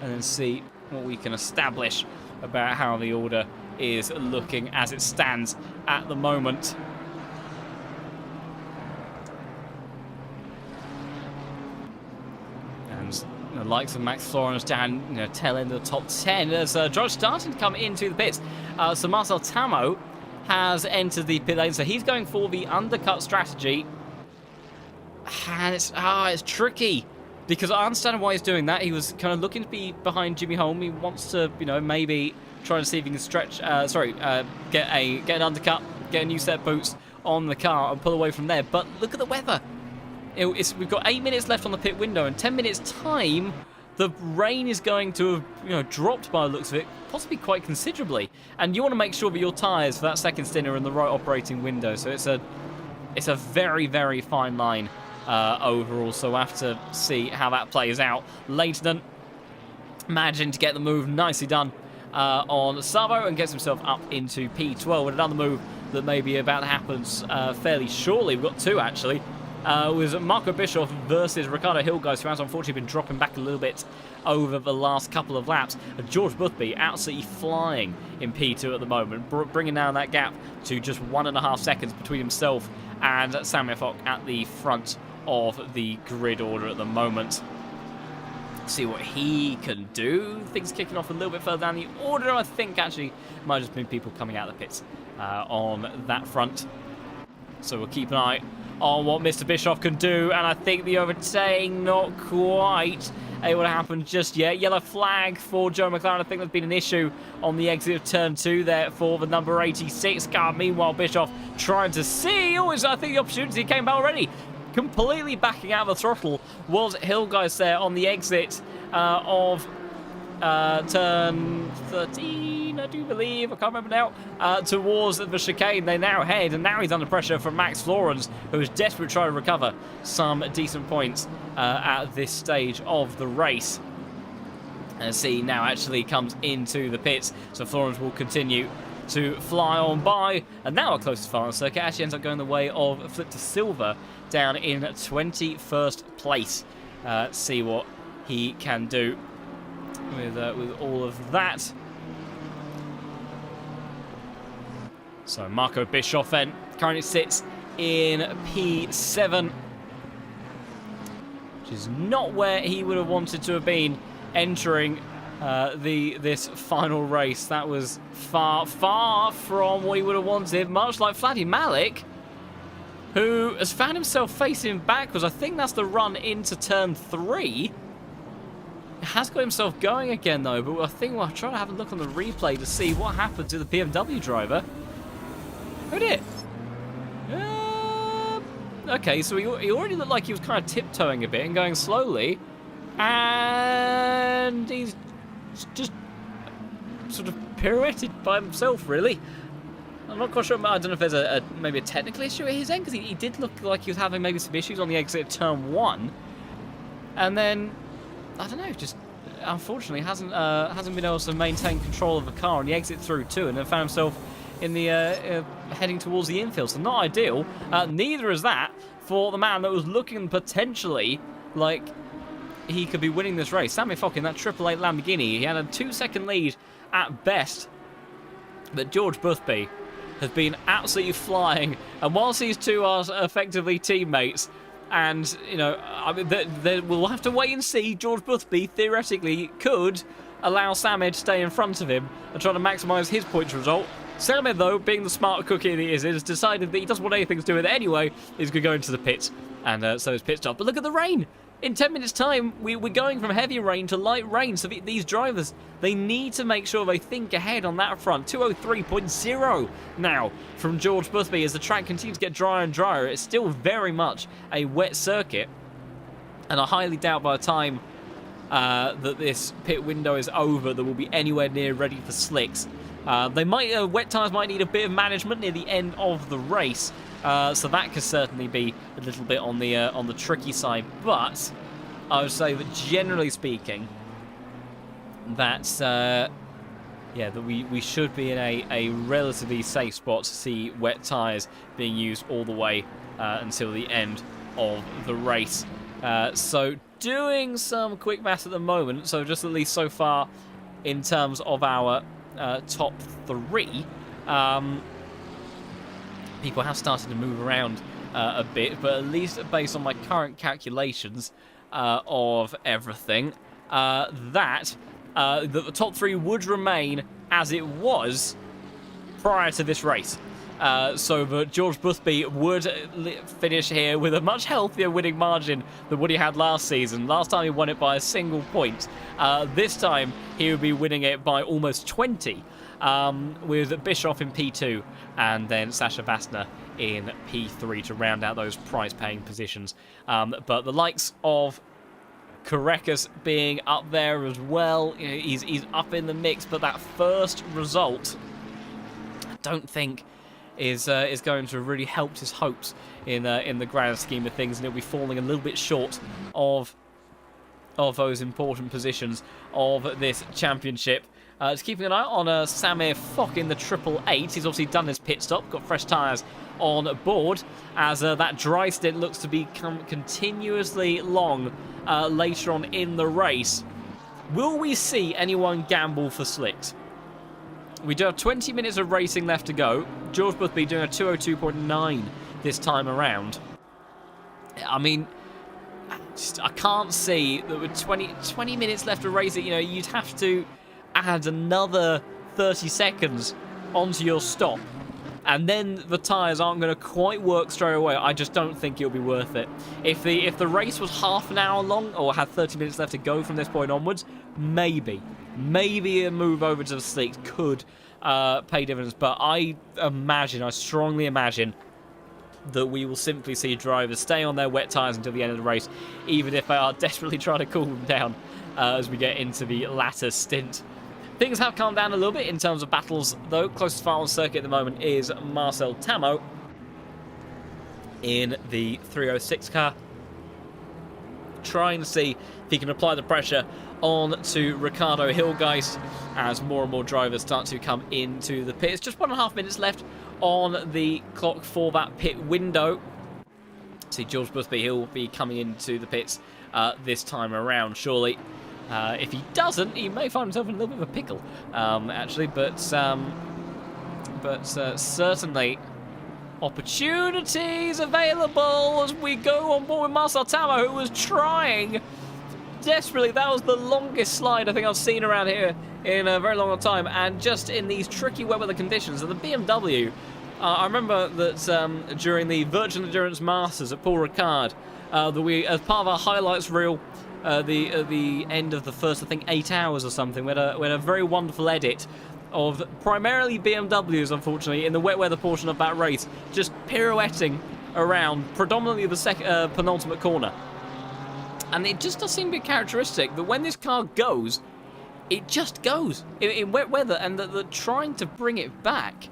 and then see what we can establish about how the order is looking as it stands at the moment. The likes of Max Florence down, tail end of the top 10 as drivers starting to come into the pits. So Marcel Tamo has entered the pit lane, so he's going for the undercut strategy, and it's tricky because I understand why he's doing that. He was kind of looking to be behind Jimmy Holm. He wants to, maybe try to see if he can stretch, get an undercut, get a new set of boots on the car and pull away from there. But look at the weather. We've got 8 minutes left on the pit window. In 10 minutes' time, the rain is going to have dropped by the looks of it, possibly quite considerably. And you want to make sure that your tyres for that second stint are in the right operating window. So it's a very, very fine line overall. So we'll have to see how that plays out. Leighton managing to get the move nicely done on Savo and gets himself up into P12. And another move that may be about to happen fairly shortly. We've got 2 actually. Was Marco Bischoff versus Ricardo Hillguys, who has unfortunately been dropping back a little bit over the last couple of laps. George Boothby absolutely flying in P2 at the moment, bringing down that gap to just 1.5 seconds between himself and Samir Fock at the front of the grid order at the moment. See what he can do. Things kicking off a little bit further down the order. I think actually might have just been people coming out of the pits on that front. So we'll keep an eye on what Mr. Bischoff can do, and I think the overtake not quite able to happen just yet. Yellow flag for Joe McLaren. I think there's been an issue on the exit of turn 2 there for the number 86 car. Meanwhile, Bischoff trying to see. I think the opportunity came back already. Completely backing out of the throttle was Hillguys there on the exit of turn 13, I do believe, I can't remember now, towards the chicane. They now head, and now he's under pressure from Max Florence, who is desperate to try to recover some decent points at this stage of the race. And C now actually comes into the pits, so Florence will continue to fly on by, and now our closest final circuit actually ends up going the way of Flip to Silver down in 21st place. See what he can do with all of that. So Marco Bischoff then currently sits in P7, which is not where he would have wanted to have been entering this final race. That was far from what he would have wanted, much like Flatty Malik, who has found himself facing backwards. I think that's the run into turn 3. Has got himself going again though, but I think we'll try to have a look on the replay to see what happened to the BMW driver. Who did? Okay, so he already looked like he was kind of tiptoeing a bit and going slowly, and he's just sort of pirouetted by himself, really. I'm not quite sure. I don't know if there's maybe a technical issue at his end, because he did look like he was having maybe some issues on the exit of turn 1, and then I don't know, just unfortunately hasn't been able to maintain control of the car on the exit through 2, and then found himself in the heading towards the infield. So not ideal. Neither is that for the man that was looking potentially like he could be winning this race. Sammy Fock in that 888 Lamborghini. He had a 2-second lead at best, but George Boothby has been absolutely flying. And whilst these two are effectively teammates, and you know, I mean, we'll have to wait and see. George Boothby theoretically could allow Samid to stay in front of him and try to maximise his points result. Samid, though, being the smart cookie that he is, has decided that he doesn't want anything to do with it anyway. He's going to go into the pits, and so is pit stop. But look at the rain. In 10 minutes' time, we're going from heavy rain to light rain. So these drivers, they need to make sure they think ahead on that front. 203.0 now from George Boothby as the track continues to get drier and drier. It's still very much a wet circuit, and I highly doubt by the time that this pit window is over that we'll be anywhere near ready for slicks. Wet tyres might need a bit of management near the end of the race. So that could certainly be a little bit on the tricky side, but I would say that generally speaking, that we should be in a relatively safe spot to see wet tyres being used all the way until the end of the race. So doing some quick math at the moment, so just at least so far in terms of our top 3. People have started to move around a bit, but at least based on my current calculations of everything, the top 3 would remain as it was prior to this race. So that George Boothby would finish here with a much healthier winning margin than what he had last season. Last time he won it by a single point. This time he would be winning it by almost 20. With Bischoff in P2 and then Sasha Vastner in P3 to round out those prize-paying positions. But the likes of Korekis being up there as well, you know, he's up in the mix, but that first result, I don't think is going to really help his hopes in the grand scheme of things, and he'll be falling a little bit short of those important positions of this championship. Just keeping an eye on Samir Fock in the 888. He's obviously done his pit stop, got fresh tyres on board, as that dry stint looks to become continuously long later on in the race. Will we see anyone gamble for slicks? We do have 20 minutes of racing left to go. George Boothby doing a 202.9 this time around. I mean, I can't see that with 20 minutes left of racing, you know, you'd have to add another 30 seconds onto your stop, and then the tyres aren't going to quite work straight away. I just don't think it'll be worth it. If the race was half an hour long or had 30 minutes left to go from this point onwards, maybe a move over to the slicks could pay dividends, but I strongly imagine that we will simply see drivers stay on their wet tyres until the end of the race, even if they are desperately trying to cool them down as we get into the latter stint. Things have calmed down a little bit in terms of battles, though. Closest file on circuit at the moment is Marcel Tamo in the 306 car, trying to see if he can apply the pressure on to Ricardo Hilgeist as more and more drivers start to come into the pits. Just 1.5 minutes left on the clock for that pit window. See, George Boothby, he'll be coming into the pits this time around, surely. If he doesn't, he may find himself in a little bit of a pickle, actually. But certainly opportunities available as we go on board with Marcel Tamo, who was trying desperately. That was the longest slide I think I've seen around here in a very long time, and just in these tricky wet weather conditions. And the BMW, I remember that during the Virtual Endurance Masters at Paul Ricard, that we, as part of our highlights reel, the end of the first, I think, 8 hours or something, we had a very wonderful edit of primarily BMWs, unfortunately, in the wet weather portion of that race, just pirouetting around, predominantly the penultimate corner. And it just does seem to be characteristic that when this car goes, it just goes in wet weather, and that trying to bring it back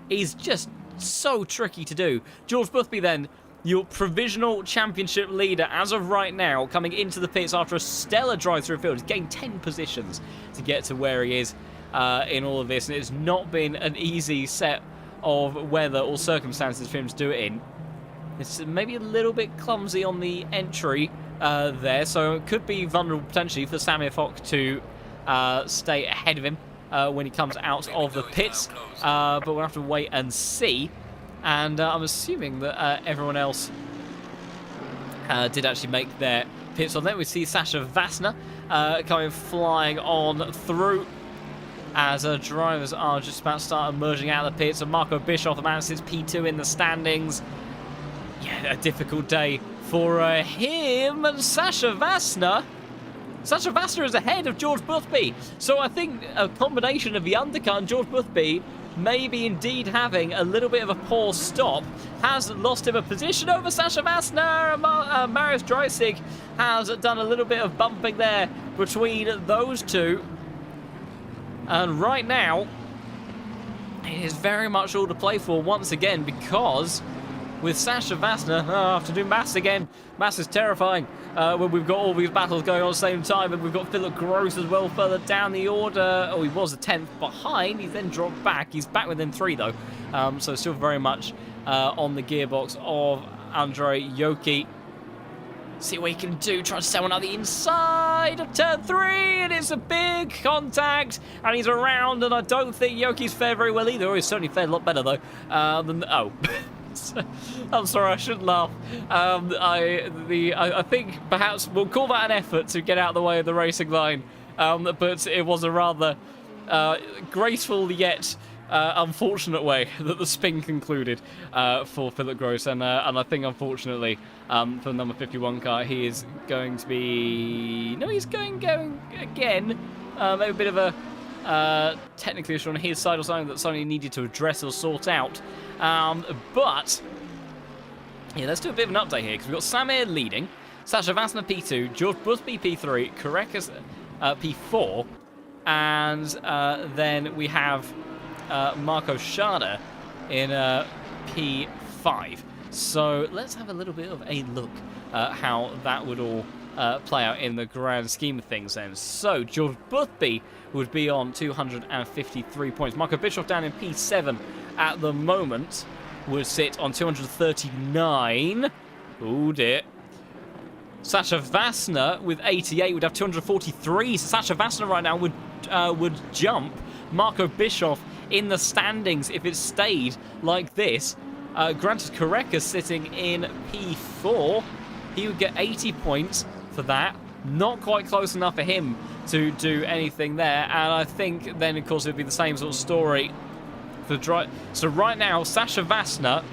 is just so tricky to do. George Boothby then, your provisional championship leader as of right now, coming into the pits after a stellar drive through field. He's gained 10 positions to get to where he is in all of this, and it's not been an easy set of weather or circumstances for him to do it in. It's maybe a little bit clumsy on the entry there, so it could be vulnerable potentially for Samir Fock to stay ahead of him when he comes out of the pits, but we'll have to wait and see. And I'm assuming that everyone else did actually make their pits on there. We see Sasha Vassner coming flying on through as drivers are just about to start emerging out of the pits. And Marco Bischoff, the man, sits P2 in the standings. Yeah, a difficult day for him. And Sasha Vassner is ahead of George Boothby. So I think a combination of the undercut and George Boothby maybe indeed having a little bit of a poor stop has lost him a position over Sasha Vassner. Marius Dreisig has done a little bit of bumping there between those two. And right now, it is very much all to play for once again, because with Sasha Vassner, I have to do maths again. Maths is terrifying when we've got all these battles going on at the same time, and we've got Philip Gross as well further down the order. Oh, he was a 10th behind. He's then dropped back. He's back within 3 though, so still very much on the gearbox of Andrei Yoki. See what he can do, try to sell one out the inside of turn 3, and it's a big contact, and he's around, and I don't think Yoki's fared very well either. He's certainly fared a lot better though than I'm sorry, I shouldn't laugh. I think perhaps we'll call that an effort to get out of the way of the racing line, but it was a rather graceful yet unfortunate way that the spin concluded for Philip Gross, and I think unfortunately for the number 51 car, he is going to be he's going again. Maybe a bit of a technically issue on his side or something that somebody needed to address or sort out. But yeah, let's do a bit of an update here, because we've got Samir leading, Sasha Vassner P2, George Boothby P3, Karekas P4, and then we have Marco Schade in P5. So let's have a little bit of a look at how that would all play out in the grand scheme of things then. So George Boothby would be on 253 points. Marco Bischoff down in P7 at the moment would sit on 239. Oh dear. Sasha Vassner with 88 would have 243. Sasha Vassner right now would jump Marco Bischoff in the standings if it stayed like this. Granted, Karekas sitting in P4. He would get 80 points for that. Not quite close enough for him to do anything there. And I think then, of course, it would be the same sort of story for drive. So right now, Sasha Vassner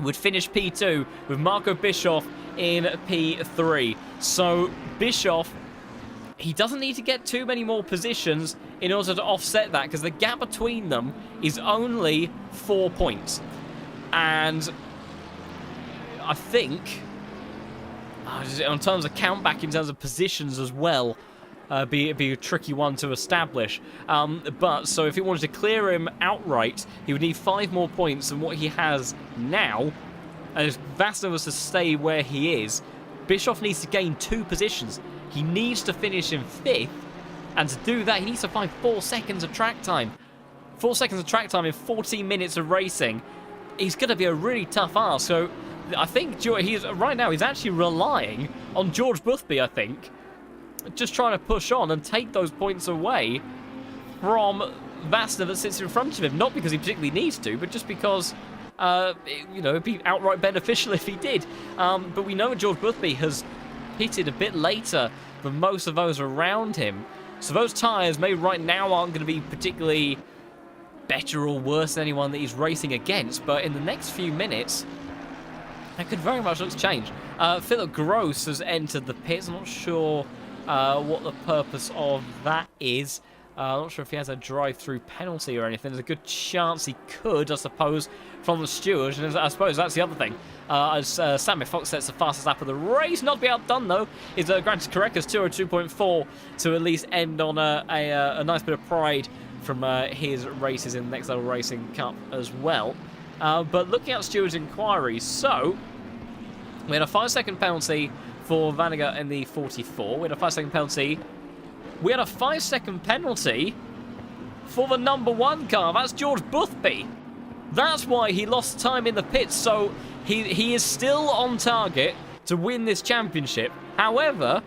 would finish P2 with Marco Bischoff in P3. So Bischoff, he doesn't need to get too many more positions in order to offset that, because the gap between them is only 4 points. And I think, in terms of countback, in terms of positions as well, be a tricky one to establish. But so if he wanted to clear him outright, he would need 5 more points than what he has now. And if Vassner was to stay where he is, Bischoff needs to gain 2 positions. He needs to finish in 5th, and to do that, he needs to find 4 seconds of track time. 4 seconds of track time in 14 minutes of racing. He's going to be a really tough ask. So I think right now he's actually relying on George Boothby, I think, just trying to push on and take those points away from Vassner that sits in front of him. Not because he particularly needs to, but just because it'd be outright beneficial if he did. But we know George Boothby has pitted a bit later than most of those around him. So those tyres maybe right now aren't going to be particularly better or worse than anyone that he's racing against. But in the next few minutes, that could very much look to change. Philip Gross has entered the pits. I'm not sure what the purpose of that is. I'm not sure if he has a drive-through penalty or anything. There's a good chance he could, I suppose, from the stewards. And I suppose that's the other thing. As Sammy Fox sets the fastest lap of the race, not to be outdone, though, is Grantis Correcas 202.4 to at least end on a nice bit of pride from his races in the Next Level Racing Cup as well. But looking at stewards' inquiries, so we had a 5-second penalty for Vanager in the 44. We had a 5-second penalty. We had a 5-second penalty for the number 1 car. That's George Boothby. That's why he lost time in the pits. So he is still on target to win this championship. However,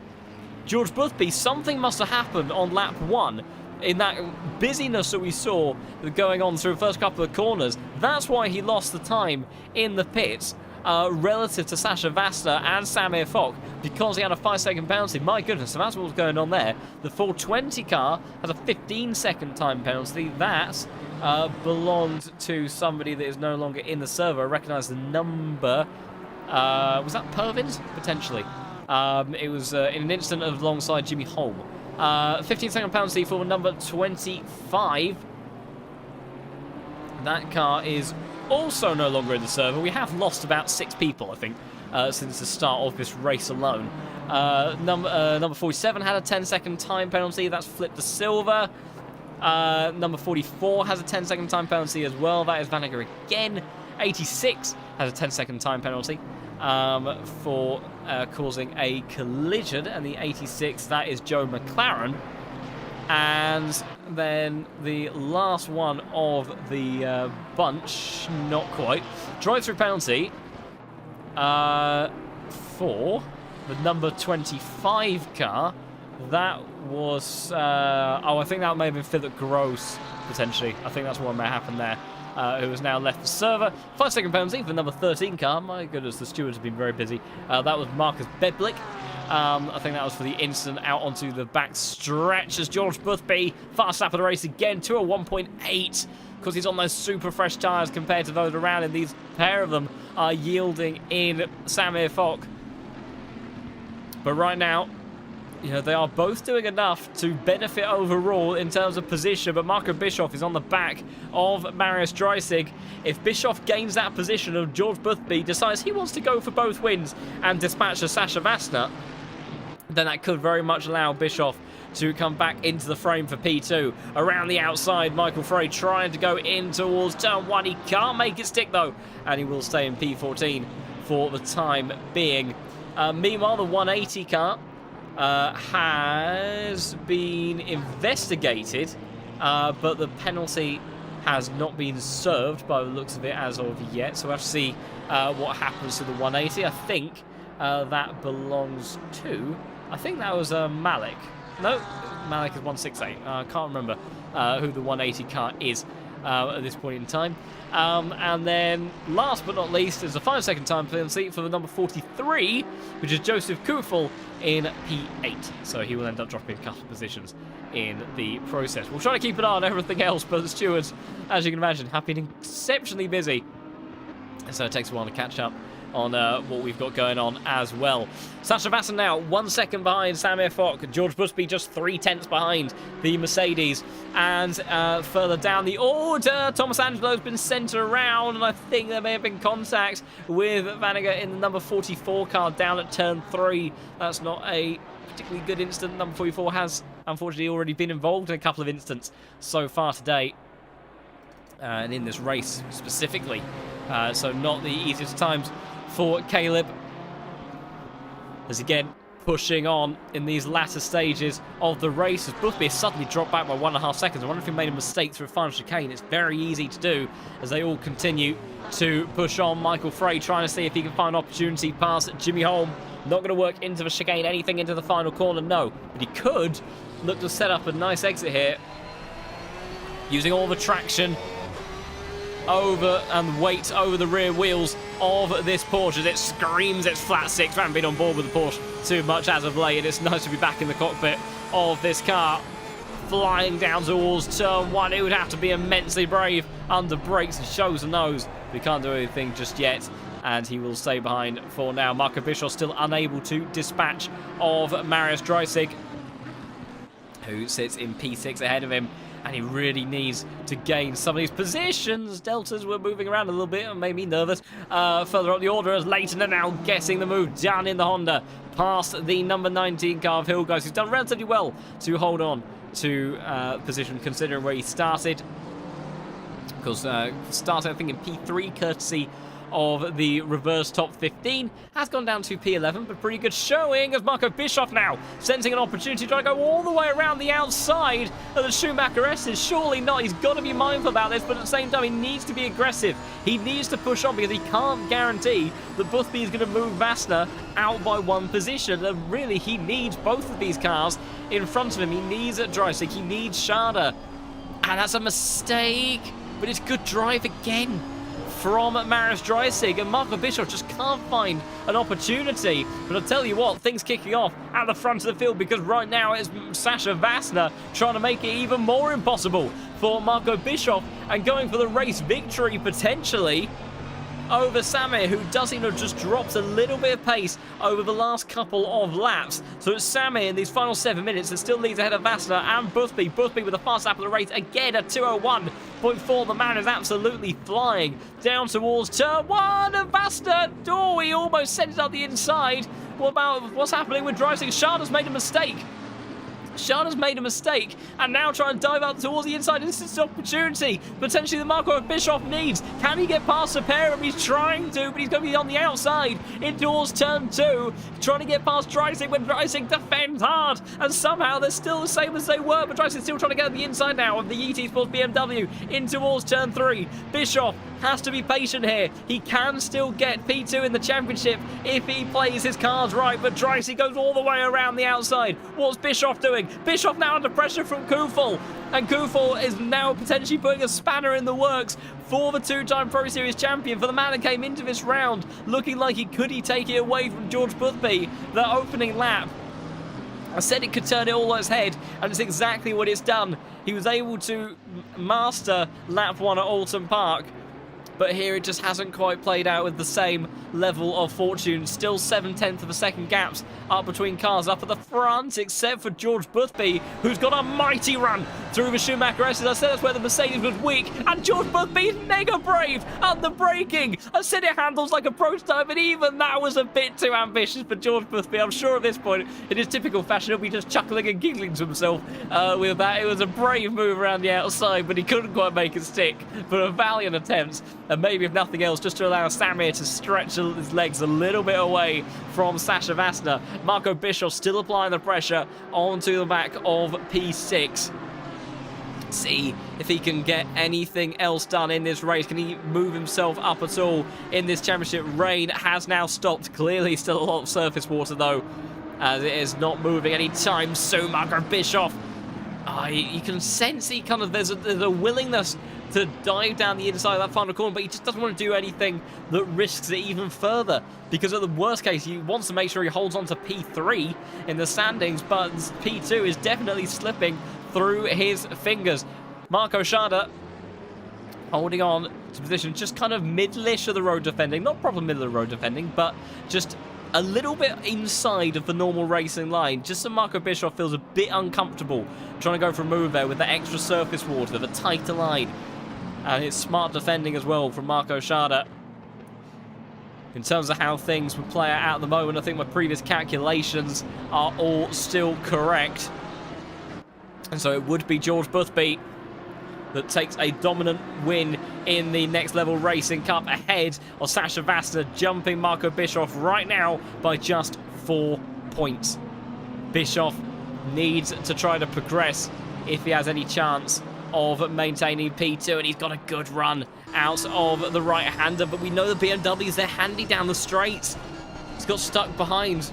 George Boothby, something must have happened on lap 1 in that busyness that we saw going on through the first couple of corners. That's why he lost the time in the pits. Relative to Sasha Vassner and Samir Fock, because he had a 5-second penalty. My goodness, so that's what was going on there. The 420 car has a 15-second time penalty. That belonged to somebody that is no longer in the server. I recognise the number. Was that Pervins? Potentially. It was in an incident alongside Jimmy Holm. 15-second penalty for number 25. That car is also no longer in the server. We have lost about 6 people, I think, since the start of this race alone. Number 47 had a 10-second time penalty. That's flipped to silver. Number 44 has a 10-second time penalty as well. That is Vanager again. 86 has a 10-second time penalty for causing a collision. And the 86, that is Joe McLaren. And then the last one of the bunch, not quite, drive-through penalty for the number 25 car. That was, I think that may have been Philip Gross, potentially. I think that's what may happen there. Who has now left the server. 5-second penalty for the number 13 car. My goodness, the stewards have been very busy. That was Marcus Bedblick. I think that was for the incident out onto the back stretch as George Boothby, fast lap of the race again, to a 1.8, because he's on those super fresh tyres compared to those around him. These pair of them are yielding in Samir Fock. But right now, they are both doing enough to benefit overall in terms of position, but Marco Bischoff is on the back of Marius Dreisig. If Bischoff gains that position of George Boothby, decides he wants to go for both wins and dispatch a Sasha Vassner, then that could very much allow Bischoff to come back into the frame for P2. Around the outside, Michael Frey trying to go in towards turn 1. He can't make it stick, though, and he will stay in P14 for the time being. Meanwhile, the 180 car has been investigated, but the penalty has not been served by the looks of it as of yet. So we'll have to see what happens to the 180. I think that belongs to... I think that was Malik. No, Malik is 168. I can't remember who the 180 car is at this point in time. And then, last but not least, is a 5-second time penalty for the number 43, which is Joseph Kufel in P8. So he will end up dropping a couple of positions in the process. We'll try to keep an eye on everything else, but the stewards, as you can imagine, have been exceptionally busy. So it takes a while to catch up on what we've got going on as well. Sacha Vasser now 1 second behind Samir Fock. George Busby just 3/10 behind the Mercedes. And further down the order, Thomas Angelo's been sent around, and I think there may have been contact with Vanager in the number 44 car down at turn 3. That's not a particularly good incident. Number 44 has unfortunately already been involved in a couple of incidents so far today. And in this race specifically. So not the easiest times for Caleb. As again, pushing on in these latter stages of the race. As Busby has suddenly dropped back by 1.5 seconds. I wonder if he made a mistake through a final chicane. It's very easy to do as they all continue to push on. Michael Frey trying to see if he can find opportunity past Jimmy Holm. Not going to work into the chicane, anything into the final corner, no. But he could look to set up a nice exit here. Using all the traction over and weight over the rear wheels of this Porsche as it screams its flat six. I haven't been on board with the Porsche too much as of late. It's nice to be back in the cockpit of this car. Flying down towards turn 1. It would have to be immensely brave under brakes and shows the nose. But he can't do anything just yet, and he will stay behind for now. Marco Bischoff still unable to dispatch of Marius Dreisig, who sits in P6 ahead of him. And he really needs to gain some of these positions. Deltas were moving around a little bit and made me nervous. Further up the order as Leighton are now getting the move down in the Honda. Past the number 19 car of Hillguys, who's done relatively well to hold on to position considering where he started. Of course, started I think in P3 courtesy of the reverse top 15, has gone down to P11, but pretty good showing as Marco Bischoff now sensing an opportunity to try to go all the way around the outside of the Schumacher S's. Surely not. He's got to be mindful about this, but at the same time he needs to be aggressive. He needs to push on because he can't guarantee that Busby is going to move Vassner out by 1 position, and really he needs both of these cars in front of him. He needs Dreisig, he needs Schade, and that's a mistake, but it's good drive again from Marius Dreisig, and Marco Bischoff just can't find an opportunity. But I'll tell you what, things kicking off at the front of the field, because right now it's Sacha Vassner trying to make it even more impossible for Marco Bischoff and going for the race victory potentially over Samir, who does seem to have just dropped a little bit of pace over the last couple of laps. So it's Samir in these final 7 minutes that still leads ahead of Vassner and Busby. Busby with the fast lap of the race again at 2:01.4. The man is absolutely flying down towards turn 1, and Vassner, oh, he almost sent it up the inside. What about what's happening with Dreisig? Schade's made a mistake. Schade's made a mistake and now trying to dive up towards the inside. This is an opportunity potentially the Marco Bischoff needs. Can he get past a pair of them? He's trying to, but he's going to be on the outside in towards turn 2, trying to get past Dreisig when Dreisig defends hard, and somehow they're still the same as they were, but Dreisig's still trying to get on the inside now of the ET Sports BMW in towards turn 3. Bischoff has to be patient here. He can still get P2 in the championship if he plays his cards right, but Dreisig goes all the way around the outside. What's Bischoff doing? Bischoff now under pressure from Kufel, and Kufel is now potentially putting a spanner in the works for the 2-time Pro Series champion, for the man that came into this round looking like he take it away from George Busby. The opening lap, I said it could turn it all on its head, and it's exactly what it's done. He was able to master lap 1 at Oulton Park, but here it just hasn't quite played out with the same level of fortune. Still 7/10 of a second gaps up between cars up at the front, except for George Busby, who's got a mighty run through the Schumacher S's. I said that's where the Mercedes was weak, and George Busby is mega brave under braking. I said it handles like a prototype, and even that was a bit too ambitious for George Busby. I'm sure at this point, in his typical fashion, he'll be just chuckling and giggling to himself with that. It was a brave move around the outside, but he couldn't quite make it stick. But a valiant attempt, and maybe if nothing else, just to allow Samir to stretch his legs a little bit away from Sacha Vassner. Marco Bischoff still applying the pressure onto the back of P6. See if he can get anything else done in this race. Can he move himself up at all in this championship? Rain has now stopped. Clearly still a lot of surface water though, as it is not moving anytime soon. Marco Bischoff, you can sense there's a willingness to dive down the inside of that final corner, but he just doesn't want to do anything that risks it even further, because at the worst case he wants to make sure he holds on to P3 in the standings, but P2 is definitely slipping through his fingers. Marco Schade holding on to position just kind of middle-ish of the road defending. Not proper middle of the road defending, but just a little bit inside of the normal racing line, just so Marco Bischoff feels a bit uncomfortable trying to go for a move there with the extra surface water, the tighter line. And it's smart defending as well from Marco Schade. In terms of how things would play out at the moment, I think my previous calculations are all still correct. And so it would be George Boothby that takes a dominant win in the Next Level Racing Cup ahead of Sasha Vasta, jumping Marco Bischoff right now by just 4 points. Bischoff needs to try to progress if he has any chance of maintaining P2, and he's got a good run out of the right-hander, but we know the BMWs, they're handy down the straights. He's got stuck behind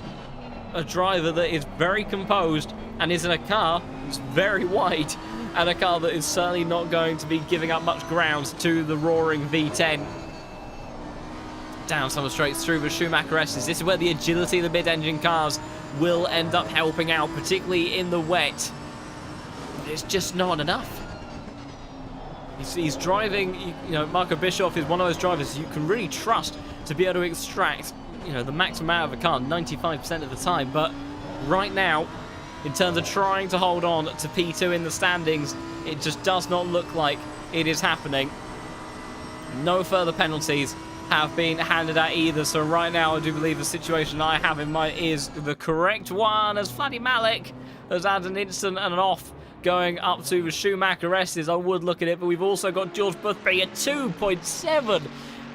a driver that is very composed and is in a car that's very wide, and a car that is certainly not going to be giving up much ground to the roaring V10. Down some of the straights through the Schumacher S's. This is where the agility of the mid-engine cars will end up helping out, particularly in the wet. But it's just not enough. He's driving, you know, Marco Bischoff is one of those drivers you can really trust to be able to extract, you know, the maximum out of a car 95% of the time. But right now, in terms of trying to hold on to P2 in the standings, it just does not look like it is happening. No further penalties have been handed out either, so right now I do believe the situation I have in mind is the correct one, as Vladdy Malik has had an instant and an off going up to the Schumacher S's. I would look at it, but we've also got George Boothby at 2.7.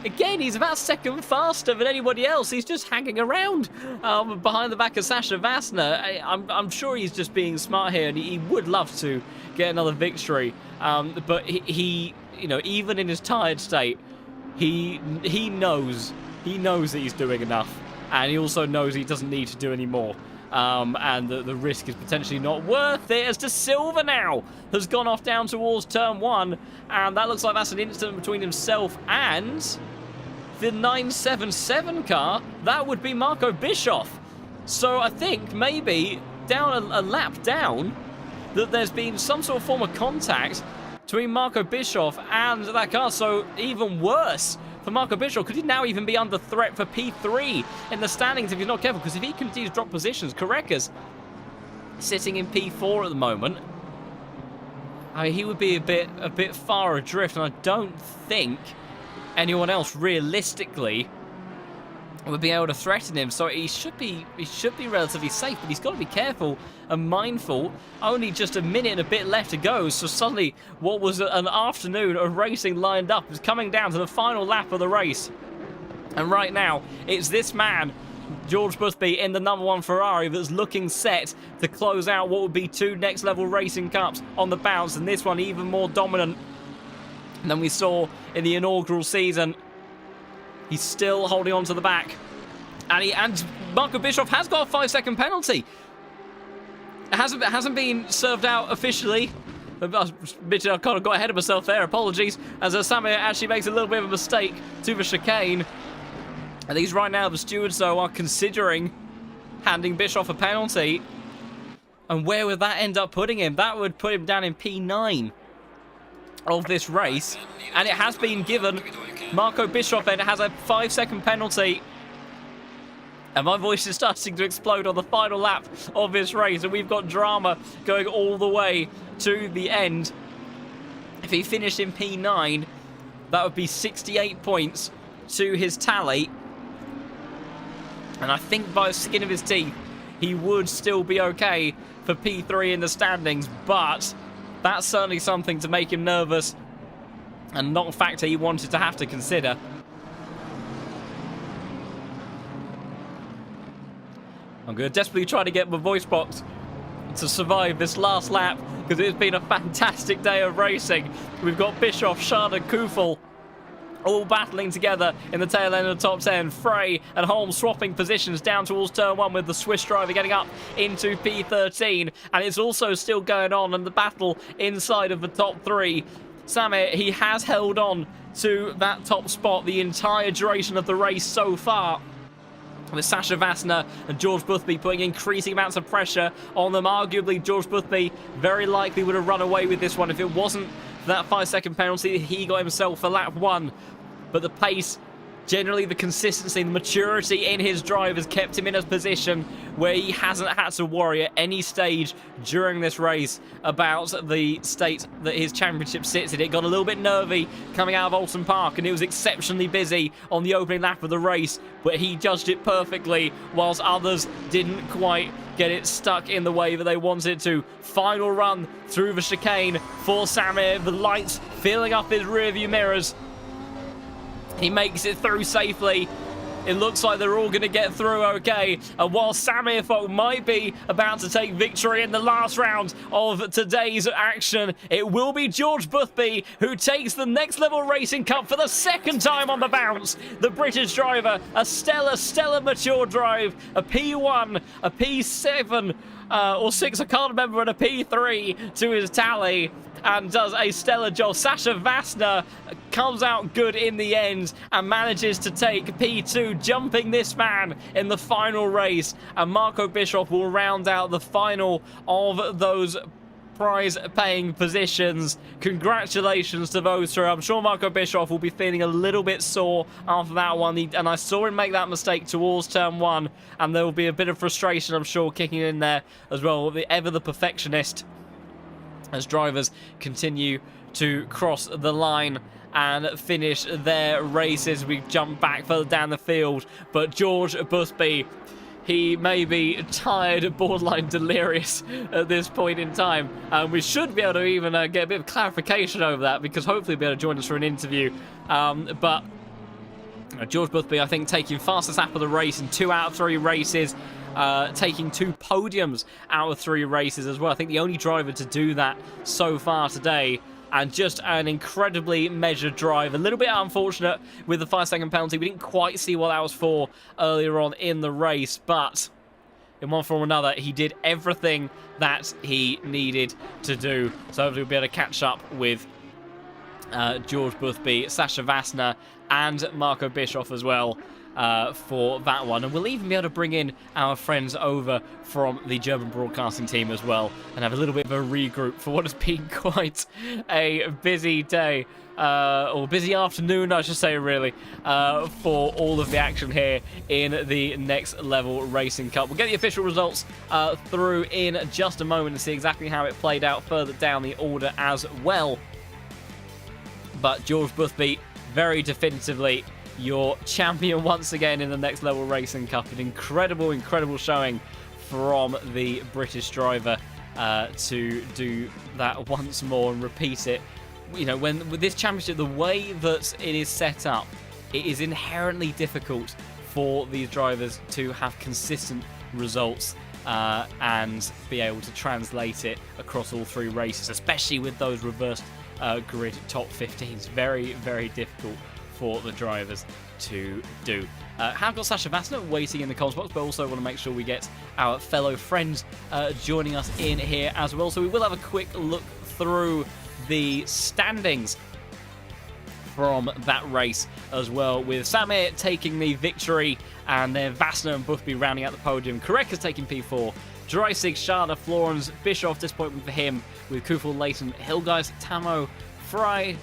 Again, he's about second faster than anybody else. He's just hanging around behind the back of Sasha Vasta. I'm sure he's just being smart here, and he would love to get another victory. But he, you know, even in his tired state, he knows that he's doing enough, and he also knows he doesn't need to do any more. And the risk is potentially not worth it, as De Silva now has gone off down towards turn 1, and that looks like that's an incident between himself and the 977 car. That would be Marco Bischoff. So I think maybe down a lap down that there's been some sort of form of contact between Marco Bischoff and that car. So even worse for Marco Bischoff. Could he now even be under threat for P3 in the standings if he's not careful? Because if he continues to drop positions, Correca's sitting in P4 at the moment. I mean, he would be a bit far adrift, and I don't think anyone else realistically would be able to threaten him. So he should be relatively safe, but he's got to be careful and mindful. Only just a minute and a bit left to go, so suddenly what was an afternoon of racing lined up is coming down to the final lap of the race. And right now, it's this man, George Boothby, in the #1 Ferrari that's looking set to close out what would be 2 Next Level Racing Cups on the bounce, and this one even more dominant than we saw in the inaugural season. He's still holding on to the back. And Marco Bischoff has got a 5-second penalty. It hasn't been served out officially. I kind of got ahead of myself there. Apologies. As Samir actually makes a little bit of a mistake to the chicane. And these right now, the stewards, though, are considering handing Bischoff a penalty. And where would that end up putting him? That would put him down in P9 of this race. And it has been given. Marco Bischoff then has a 5-second penalty. And my voice is starting to explode on the final lap of this race. And we've got drama going all the way to the end. If he finished in P9, that would be 68 points to his tally. And I think by the skin of his teeth, he would still be okay for P3 in the standings. But that's certainly something to make him nervous, and not a factor he wanted to have to consider. I'm going to desperately try to get my voice box to survive this last lap, because it's been a fantastic day of racing. We've got Bischoff, Schade, Kufel all battling together in the tail end of the top 10. Frey and Holmes swapping positions down towards turn 1, with the Swiss driver getting up into P13. And it's also still going on in the battle inside of the top 3. Samir, he has held on to that top spot the entire duration of the race so far, with Sasha Vasta and George Boothby putting increasing amounts of pressure on them. Arguably, George Boothby very likely would have run away with this one if it wasn't for that 5-second penalty he got himself for lap 1. But the pace, generally the consistency, the maturity in his drive has kept him in a position where he hasn't had to worry at any stage during this race about the state that his championship sits in. It got a little bit nervy coming out of Oulton Park, and it was exceptionally busy on the opening lap of the race, but he judged it perfectly, whilst others didn't quite get it stuck in the way that they wanted to. Final run through the chicane for Samir, the lights filling up his rearview mirrors. He makes it through safely. It looks like they're all going to get through okay. And while Samir Folk might be about to take victory in the last round of today's action, it will be George Boothby who takes the Next Level Racing Cup for the second time on the bounce. The British driver, a stellar mature drive, a P1, a P7, or 6, I can't remember, and a P3 to his tally, and does a stellar job. Sasha Vassner comes out good in the end and manages to take P2, jumping this man in the final race. And Marco Bischoff will round out the final of those prize-paying positions. Congratulations to those three. I'm sure Marco Bischoff will be feeling a little bit sore after that one. And I saw him make that mistake towards turn 1, and there will be a bit of frustration, I'm sure, kicking in there as well. Ever the perfectionist, as drivers continue to cross the line and finish their races. We jump back further down the field, but George Boothby, he may be tired, borderline delirious at this point in time. We should be able to even get a bit of clarification over that, because hopefully he'll be able to join us for an interview. But George Boothby, I think, taking fastest lap of the race in 2 out of 3 races. Taking 2 podiums out of 3 races as well. I think the only driver to do that so far today. And just an incredibly measured drive. A little bit unfortunate with the 5-second penalty. We didn't quite see what that was for earlier on in the race. But in one form or another, he did everything that he needed to do. So hopefully we'll be able to catch up with George Boothby, Sasha Vassner, and Marco Bischoff as well for that one. And we'll even be able to bring in our friends over from the German broadcasting team as well, and have a little bit of a regroup for what has been quite a busy day, or busy afternoon, I should say, really, for all of the action here in the Next Level Racing Cup. We'll get the official results through in just a moment and see exactly how it played out further down the order as well. But George Boothby, very definitively your champion once again in the Next Level Racing Cup. An incredible showing from the British driver to do that once more and repeat it. You know, with this championship, the way that it is set up, it is inherently difficult for these drivers to have consistent results and be able to translate it across all 3 races, especially with those reversed grid top 15s. Very difficult for the drivers to do. Have got Sasha Vassner waiting in the comms box, but also want to make sure we get our fellow friends joining us in here as well. So we will have a quick look through the standings from that race as well, with Samir taking the victory, and then Vassner and Boothby rounding out the podium. Koreka's taking P4. Dreisig, Schade, Florence, Bischoff, disappointment for him, with Kufel, Leighton, Hilgeist, Tamo, Frey,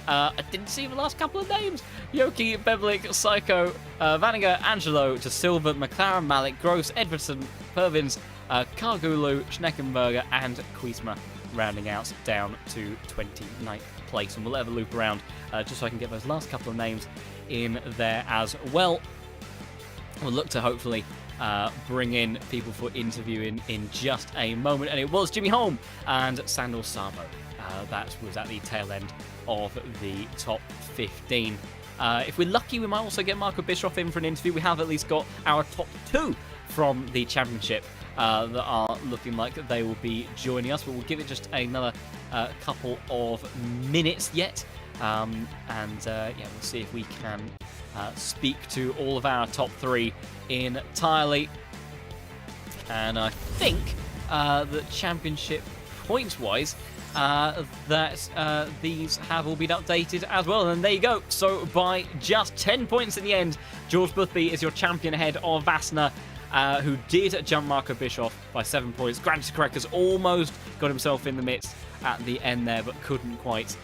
I didn't see the last couple of names. Yoki, Beblik, Psycho, Vaniger, Angelo, De Silva, McLaren, Malik, Gross, Edvardson, Pervins, Kargulu, Schneckenberger, and Kwiesma rounding out down to 29th place. And we'll have a loop around just so I can get those last couple of names in there as well. We'll look to hopefully bring in people for interviewing in just a moment. And it was Jimmy Holm and Sandal Sabo. That was at the tail end of the top 15. If we're lucky, we might also get Marco Bischoff in for an interview. We have at least got our top 2 from the championship that are looking like they will be joining us, but we'll give it just another couple of minutes yet. Yeah, we'll see if we can speak to all of our top 3 entirely. And I think that championship points-wise, that these have all been updated as well. And there you go. So by just 10 points in the end, George Boothby is your champion ahead of Vassner, who did jump Marco Bischoff by 7 points. Granted, Koreka's almost got himself in the midst at the end there, but couldn't quite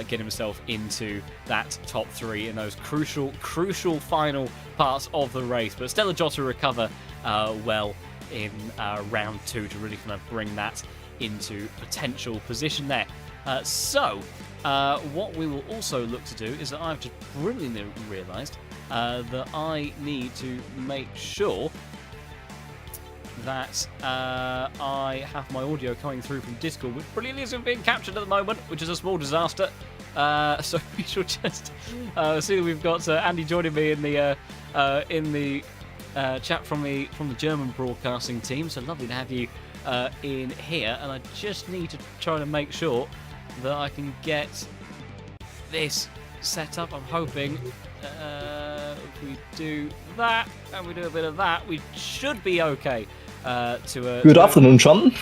get himself into that top 3 in those crucial final parts of the race. But Stella Jota recover well in round 2 to really kind of bring that into potential position there. So what we will also look to do is that I've just brilliantly realised that I need to make sure that I have my audio coming through from Discord, which brilliantly isn't being captured at the moment, which is a small disaster. So we shall just see that we've got Andy joining me in the chat from the German broadcasting team. So lovely to have you in here, and I just need to try to make sure that I can get this set up. I'm hoping if we do that and we do a bit of that, we should be okay. Good afternoon, John.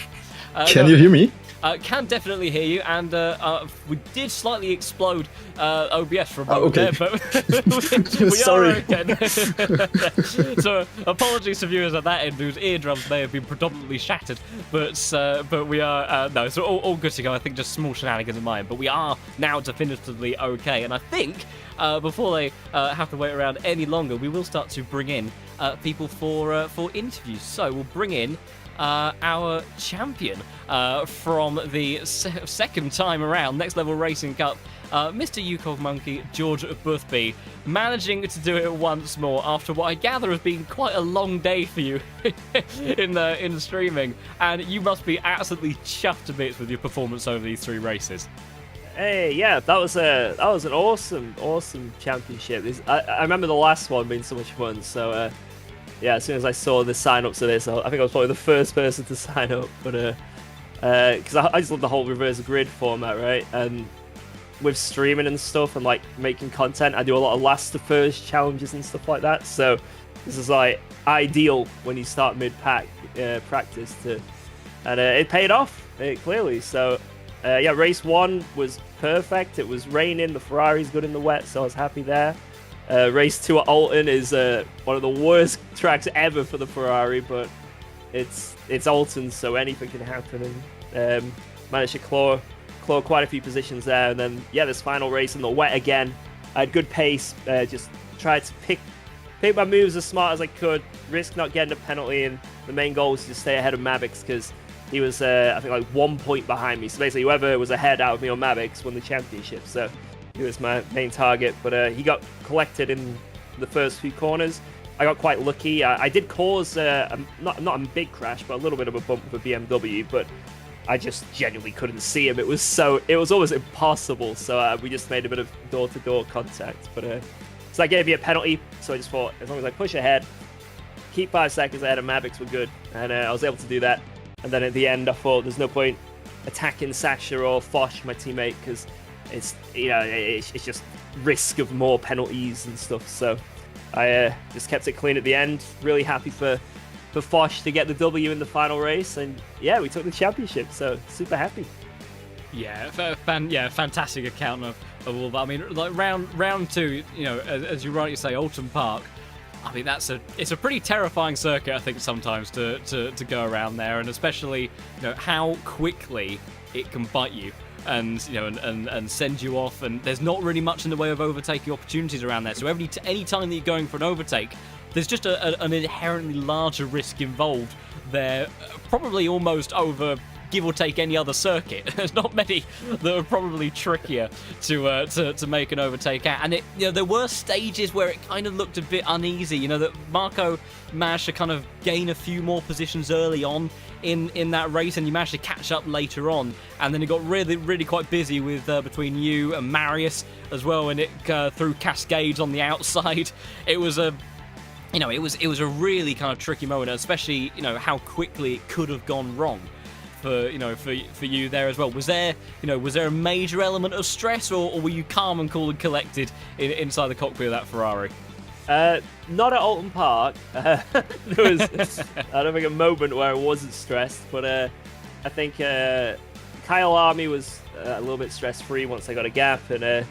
Can you hear me? Can definitely hear you, and we did slightly explode OBS for a moment there, but we Sorry. are again. So apologies to viewers at that end whose eardrums may have been predominantly shattered, but we are no, so all good to go. I think just small shenanigans in mind, but we are now definitively okay, and I think before they have to wait around any longer, we will start to bring in people for interviews. So we'll bring in our champion from the second time around Next Level Racing Cup, Mr. Yukov Monkey, George Boothby, managing to do it once more after what I gather has been quite a long day for you in streaming, and you must be absolutely chuffed to bits with your performance over these 3 races. Hey, yeah, that was an awesome championship. I remember the last one being so much fun. So yeah, as soon as I saw the sign up to this, I think I was probably the first person to sign up. But because I just love the whole reverse grid format, right? And with streaming and stuff and like making content, I do a lot of last to first challenges and stuff like that. So this is like ideal when you start mid-pack practice and it paid off clearly. So. Yeah, race 1 was perfect. It was raining. The Ferrari's good in the wet, so I was happy there. Race 2 at Oulton is one of the worst tracks ever for the Ferrari, but it's Oulton, so anything can happen. And managed to claw quite a few positions there. And then, yeah, this final race in the wet again. I had good pace. Just tried to pick my moves as smart as I could, risk not getting a penalty, and the main goal was to stay ahead of Mavix because he was, I think, like 1 point behind me. So basically, whoever was ahead out of me on Mavix won the championship. So he was my main target. But he got collected in the first few corners. I got quite lucky. I did cause not a big crash, but a little bit of a bump with a BMW. But I just genuinely couldn't see him. It was almost impossible. So we just made a bit of door-to-door contact. But so I gave you a penalty. So I just thought, as long as I push ahead, keep 5 seconds ahead of Mavix, we're good. And I was able to do that. And then at the end, I thought there's no point attacking Sasha or Foch, my teammate, because it's just risk of more penalties and stuff. So I just kept it clean at the end. Really happy for Foch to get the W in the final race, and yeah, we took the championship. So super happy. Yeah, fantastic account of all that. I mean, like round 2, you know, as you rightly say, Oulton Park. I mean, it's a pretty terrifying circuit, I think, sometimes to go around there, and especially, you know, how quickly it can bite you and, you know, and send you off, and there's not really much in the way of overtaking opportunities around there. So any time that you're going for an overtake, there's just an inherently larger risk involved there, probably almost over give or take any other circuit. There's not many that are probably trickier to make an overtake at. And there were stages where it kind of looked a bit uneasy. You know, that Marco managed to kind of gain a few more positions early on in that race, and you managed to catch up later on. And then it got really, really quite busy with between you and Marius as well, and it through cascades on the outside. It was a it was a really kind of tricky moment, especially, you know, how quickly it could have gone wrong for you there as well. Was there a major element of stress, or were you calm and cool and collected inside the cockpit of that Ferrari? Not at Oulton Park. There was, I don't think, a moment where I wasn't stressed, but I think Kyalami was a little bit stress-free once I got a gap, and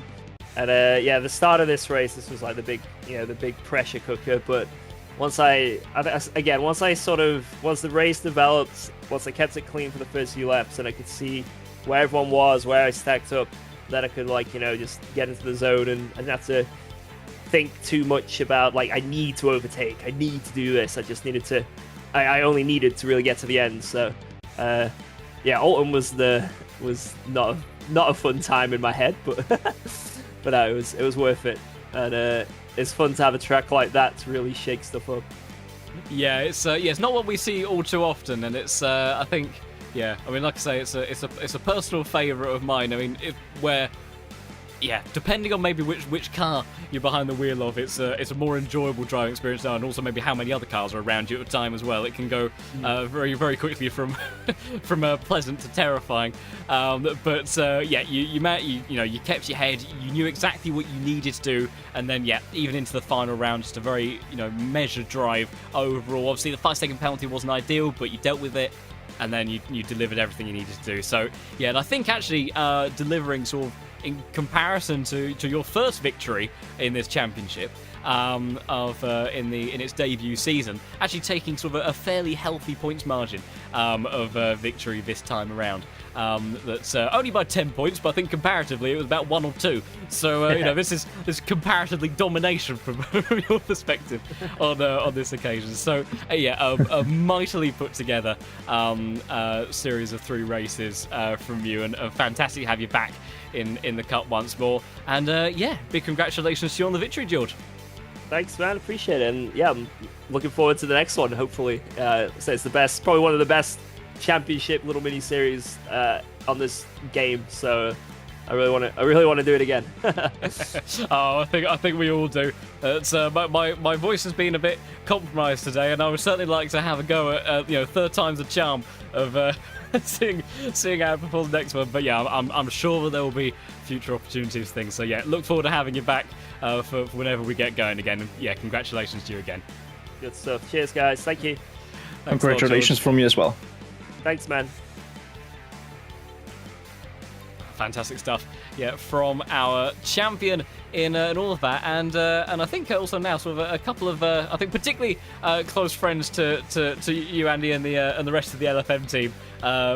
yeah, the start of this race, this was like the big pressure cooker. But once the race developed, once I kept it clean for the first few laps, and I could see where everyone was, where I stacked up. Then I could, like, just get into the zone and I didn't have to think too much about, like, I need to overtake, I need to do this. I just needed to, I only needed to really get to the end. So, yeah, Oulton was not a fun time in my head, but but it was worth it. And it's fun to have a track like that to really shake stuff up. Yeah, it's not what we see all too often, and it's I think, yeah, I mean, like I say, it's a personal favourite of mine. I mean, depending on maybe which car you're behind the wheel of, it's a more enjoyable driving experience now, and also maybe how many other cars are around you at the time as well. It can go very, very quickly from pleasant to terrifying. But you kept your head, you knew exactly what you needed to do, and then even into the final round, just a very measured drive overall. Obviously, the 5-second penalty wasn't ideal, but you dealt with it. And then you delivered everything you needed to do. So, yeah, and I think actually delivering sort of in comparison to your first victory in this championship in its debut season, actually taking sort of a fairly healthy points margin of victory this time around. That's only by 10 points, but I think comparatively it was about 1 or 2. So this is comparatively domination from your perspective on this occasion. So a mightily put together series of 3 races from you, and fantastic to have you back in the cup once more. And big congratulations to you on the victory, George. Thanks, man. Appreciate it. And yeah, I'm looking forward to the next one. Hopefully, so it's the best, probably one of the best championship little mini series on this game. So I really want to do it again. Oh, I think we all do. My voice has been a bit compromised today, and I would certainly like to have a go at third time's a charm of seeing how it performs next one. But yeah, I'm sure that there will be future opportunities for things. So yeah, look forward to having you back for whenever we get going again. And yeah, congratulations to you again. Good stuff. Cheers, guys. Thank you. Thanks, congratulations from me as well. Thanks, man. Fantastic stuff, yeah, from our champion in all of that, and I think also now sort of a couple of I think particularly close friends to you, Andy, and the rest of the LFM team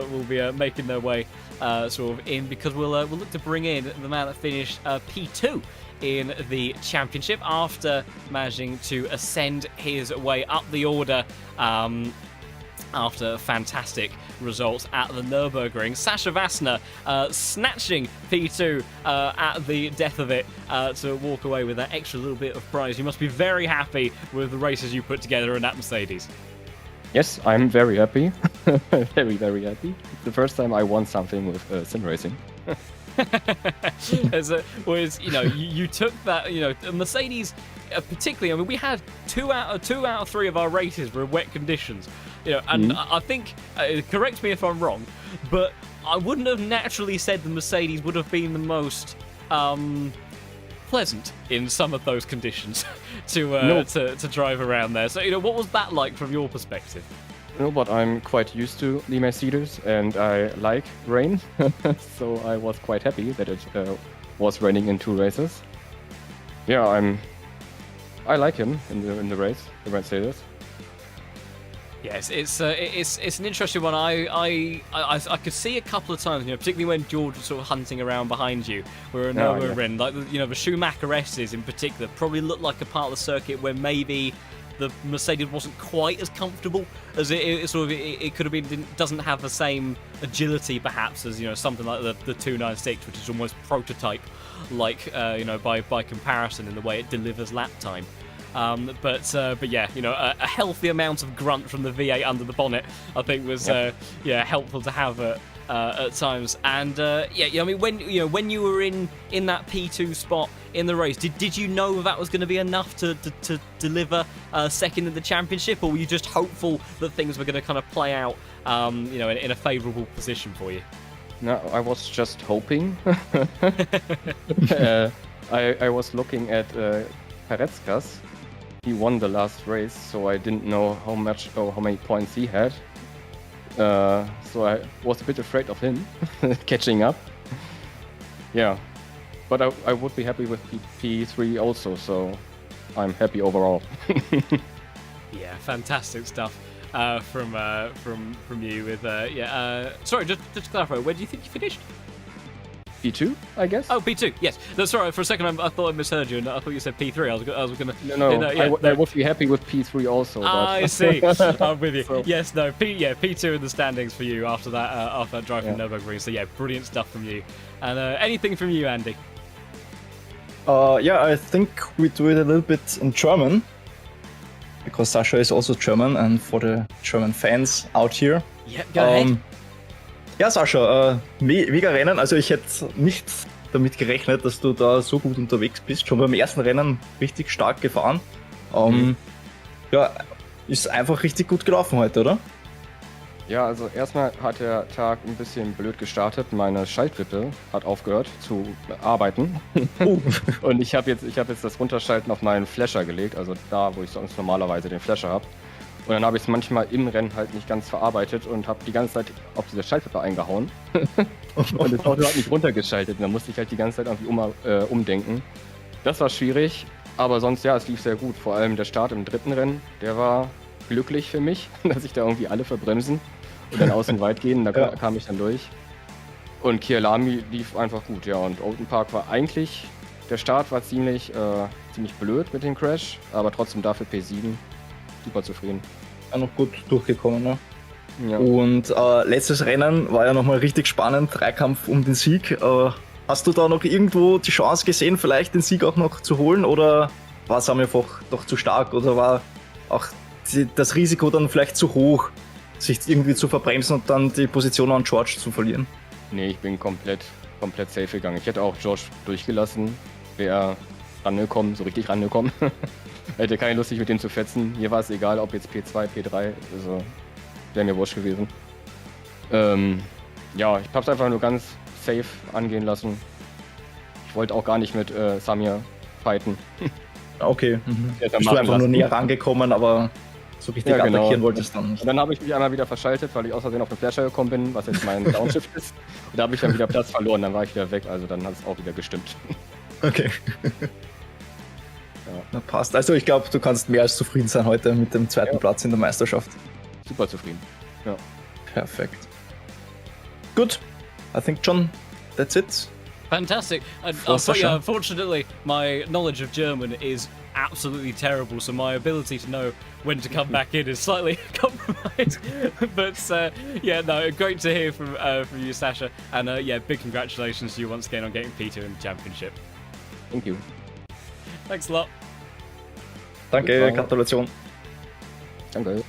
will be making their way sort of in, because we'll look to bring in the man that finished P2 in the championship after managing to ascend his way up the order. After fantastic results at the Nurburgring, Sasha Vassner snatching P2 at the death of it to walk away with that extra little bit of prize. You must be very happy with the races you put together in that Mercedes. Yes, I'm very happy. Very, very happy. It's the first time I won something with sim racing. You took that, Mercedes particularly. I mean, we had 2 out of 3 of our races were in wet conditions, and I think, correct me if I'm wrong, but I wouldn't have naturally said the Mercedes would have been the most pleasant in some of those conditions to drive around there. So what was that like from your perspective? No, but I'm quite used to the Mercedes, and I like rain, so I was quite happy that it was raining in 2 races. Yeah, I like him in the race, the Mercedes. Yes, it's an interesting one. I could see a couple of times, particularly when George was sort of hunting around behind you, where Nurburgring, like the Schumacher S's in particular, probably looked like a part of the circuit where maybe the Mercedes wasn't quite as comfortable as it could have been. Doesn't have the same agility perhaps as something like the 296, which is almost prototype like by comparison in the way it delivers lap time. But yeah, a healthy amount of grunt from the V8 under the bonnet, I think was helpful to have at times. And I mean, when you were in that P2 spot in the race, did you know that was going to be enough to deliver second in the championship, or were you just hopeful that things were going to kind of play out in a favourable position for you? No, I was just hoping. I was looking at Paretskas. He won the last race, so I didn't know how many points he had. So I was a bit afraid of him catching up. Yeah, but I would be happy with P3 also, so I'm happy overall. Yeah, fantastic stuff. from you with sorry, just to clarify, where do you think you finished? P2, I guess. Oh, P2. Yes, that's right. For a second, I thought I misheard you, and I thought you said P3. I was gonna. I would be happy with P3 also. But... I see. I'm with you. So... Yes, no. P2 in the standings for you after that drive from Nurburgring. So yeah, brilliant stuff from you. And anything from you, Andy? Yeah, I think we do it a little bit in German, because Sascha is also German, and for the German fans out here. Yeah, go ahead. Ja, Sascha, mega Rennen. Also ich hätte nicht damit gerechnet, dass du da so gut unterwegs bist. Schon beim ersten Rennen richtig stark gefahren. Ja, ist einfach richtig gut gelaufen heute, oder? Ja, also erstmal hat der Tag ein bisschen blöd gestartet. Meine Schaltwippe hat aufgehört zu arbeiten. Und ich habe jetzt das Runterschalten auf meinen Flasher gelegt, also da, wo ich sonst normalerweise den Flasher habe. Und dann habe ich es manchmal im Rennen halt nicht ganz verarbeitet und habe die ganze Zeit auf diese Schaltwippe eingehauen. Und das Auto hat nicht runtergeschaltet. Und dann musste ich halt die ganze Zeit irgendwie umdenken. Das war schwierig, aber sonst ja, es lief sehr gut. Vor allem der Start im dritten Rennen, der war glücklich für mich, dass ich da irgendwie alle verbremsen und dann außen weit gehen. Da kam ich dann durch. Und Kyalami lief einfach gut, ja. Und Oulton Park war eigentlich, der Start war ziemlich blöd mit dem Crash, aber trotzdem dafür P7. Super zufrieden. Ja, noch gut durchgekommen, ne? Ja. Und letztes Rennen war ja nochmal richtig spannend, Dreikampf um den Sieg. Hast du da noch irgendwo die Chance gesehen, vielleicht den Sieg auch noch zu holen, oder war es einfach doch zu stark, oder war auch das Risiko dann vielleicht zu hoch, sich irgendwie zu verbremsen und dann die Position an George zu verlieren? Nee, ich bin komplett safe gegangen. Ich hätte auch George durchgelassen, wäre rangekommen, so richtig rangekommen. Hätte keine Lust, sich mit dem zu fetzen. Hier war es egal, ob jetzt P2, P3, also wäre mir wurscht gewesen. Ja, ich hab's einfach nur ganz safe angehen lassen. Ich wollte auch gar nicht mit Samir fighten. Okay, bist du einfach nur näher rangekommen, aber so richtig attackieren wolltest du dann nicht. Und dann habe ich mich einmal wieder verschaltet, weil ich aus Versehen auf den Flasher gekommen bin, was jetzt mein Downshift ist. Und da habe ich dann wieder Platz verloren, dann war ich wieder weg, also dann hat es auch wieder gestimmt. Okay. Na, passt. Also ich glaube, du kannst mehr als zufrieden sein heute mit dem zweiten Platz in der Meisterschaft. Super zufrieden. Ja. Perfekt. Good. I think, John, that's it. Fantastic. Unfortunately, my knowledge of German is absolutely terrible, so my ability to know when to come back in is slightly compromised. But great to hear from you, Sascha. And big congratulations to you once again on getting P2 in the championship. Thank you. Thanks a lot. Danke, Gratulation. Danke.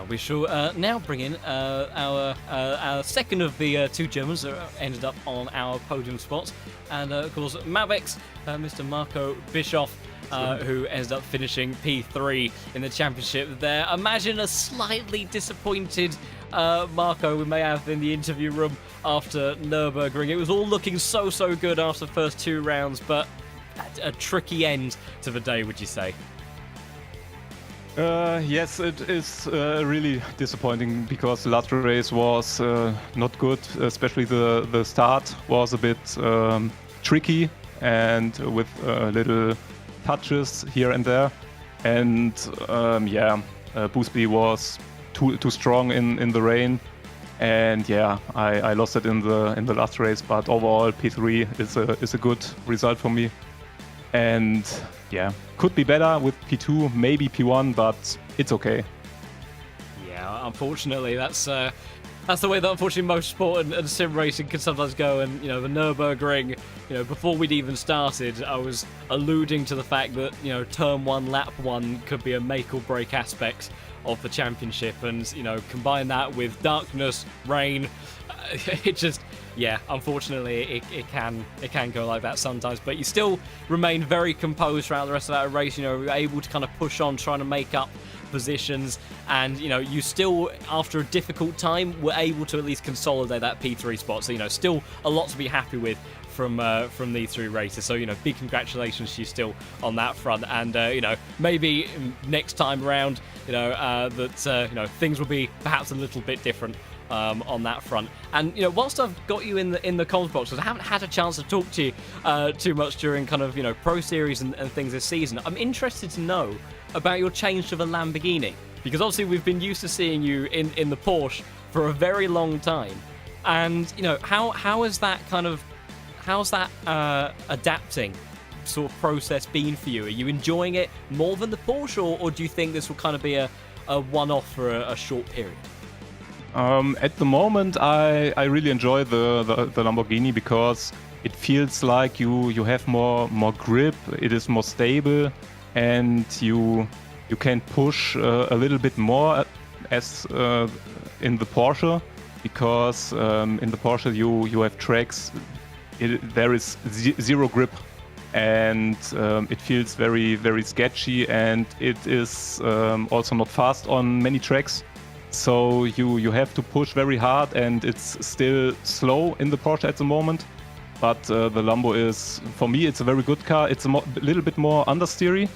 We shall now bring in our second of the two Germans that ended up on our podium spots. And of course, Mavex, Mr. Marco Bischoff, who ended up finishing P3 in the championship there. Imagine a slightly disappointed Marco we may have in the interview room after Nurburgring. It was all looking so good after the first two rounds, but a tricky end to the day, would you say? Yes, it is really disappointing because the last race was not good, especially the start was a bit tricky and with little touches here and there. And Boosby was too strong in the rain. And yeah, I lost it in the last race, but overall P3 is a good result for me. And yeah, could be better with P2, maybe P1, but it's okay. Yeah, unfortunately, that's the way that unfortunately most sport and sim racing can sometimes go. And the Nurburgring, before we'd even started, I was alluding to the fact that turn 1, lap 1 could be a make or break aspect of the championship, and combine that with darkness, rain, it just, unfortunately it can go like that sometimes. But you still remain very composed throughout the rest of that race. You're able to kind of push on, trying to make up positions, and you still, after a difficult time, were able to at least consolidate that P3 spot. So still a lot to be happy with from these three races. So big congratulations to you still on that front, and maybe next time around that things will be perhaps a little bit different on that front. And whilst I've got you in the comms box, because I haven't had a chance to talk to you too much during kind of pro series and things this season, I'm interested to know about your change to the Lamborghini? Because obviously we've been used to seeing you in the Porsche for a very long time, and how's that adapting sort of process been for you? Are you enjoying it more than the Porsche, or do you think this will kind of be a one-off for a short period? At the moment, I really enjoy the Lamborghini because it feels like you have more grip. It is more stable, and you can push a little bit more as in the Porsche, because in the Porsche you have tracks. There is zero grip, and it feels very, very sketchy, and it is also not fast on many tracks. So you have to push very hard, and it's still slow in the Porsche at the moment. But the Lambo is, for me, it's a very good car. It's a little bit more understeery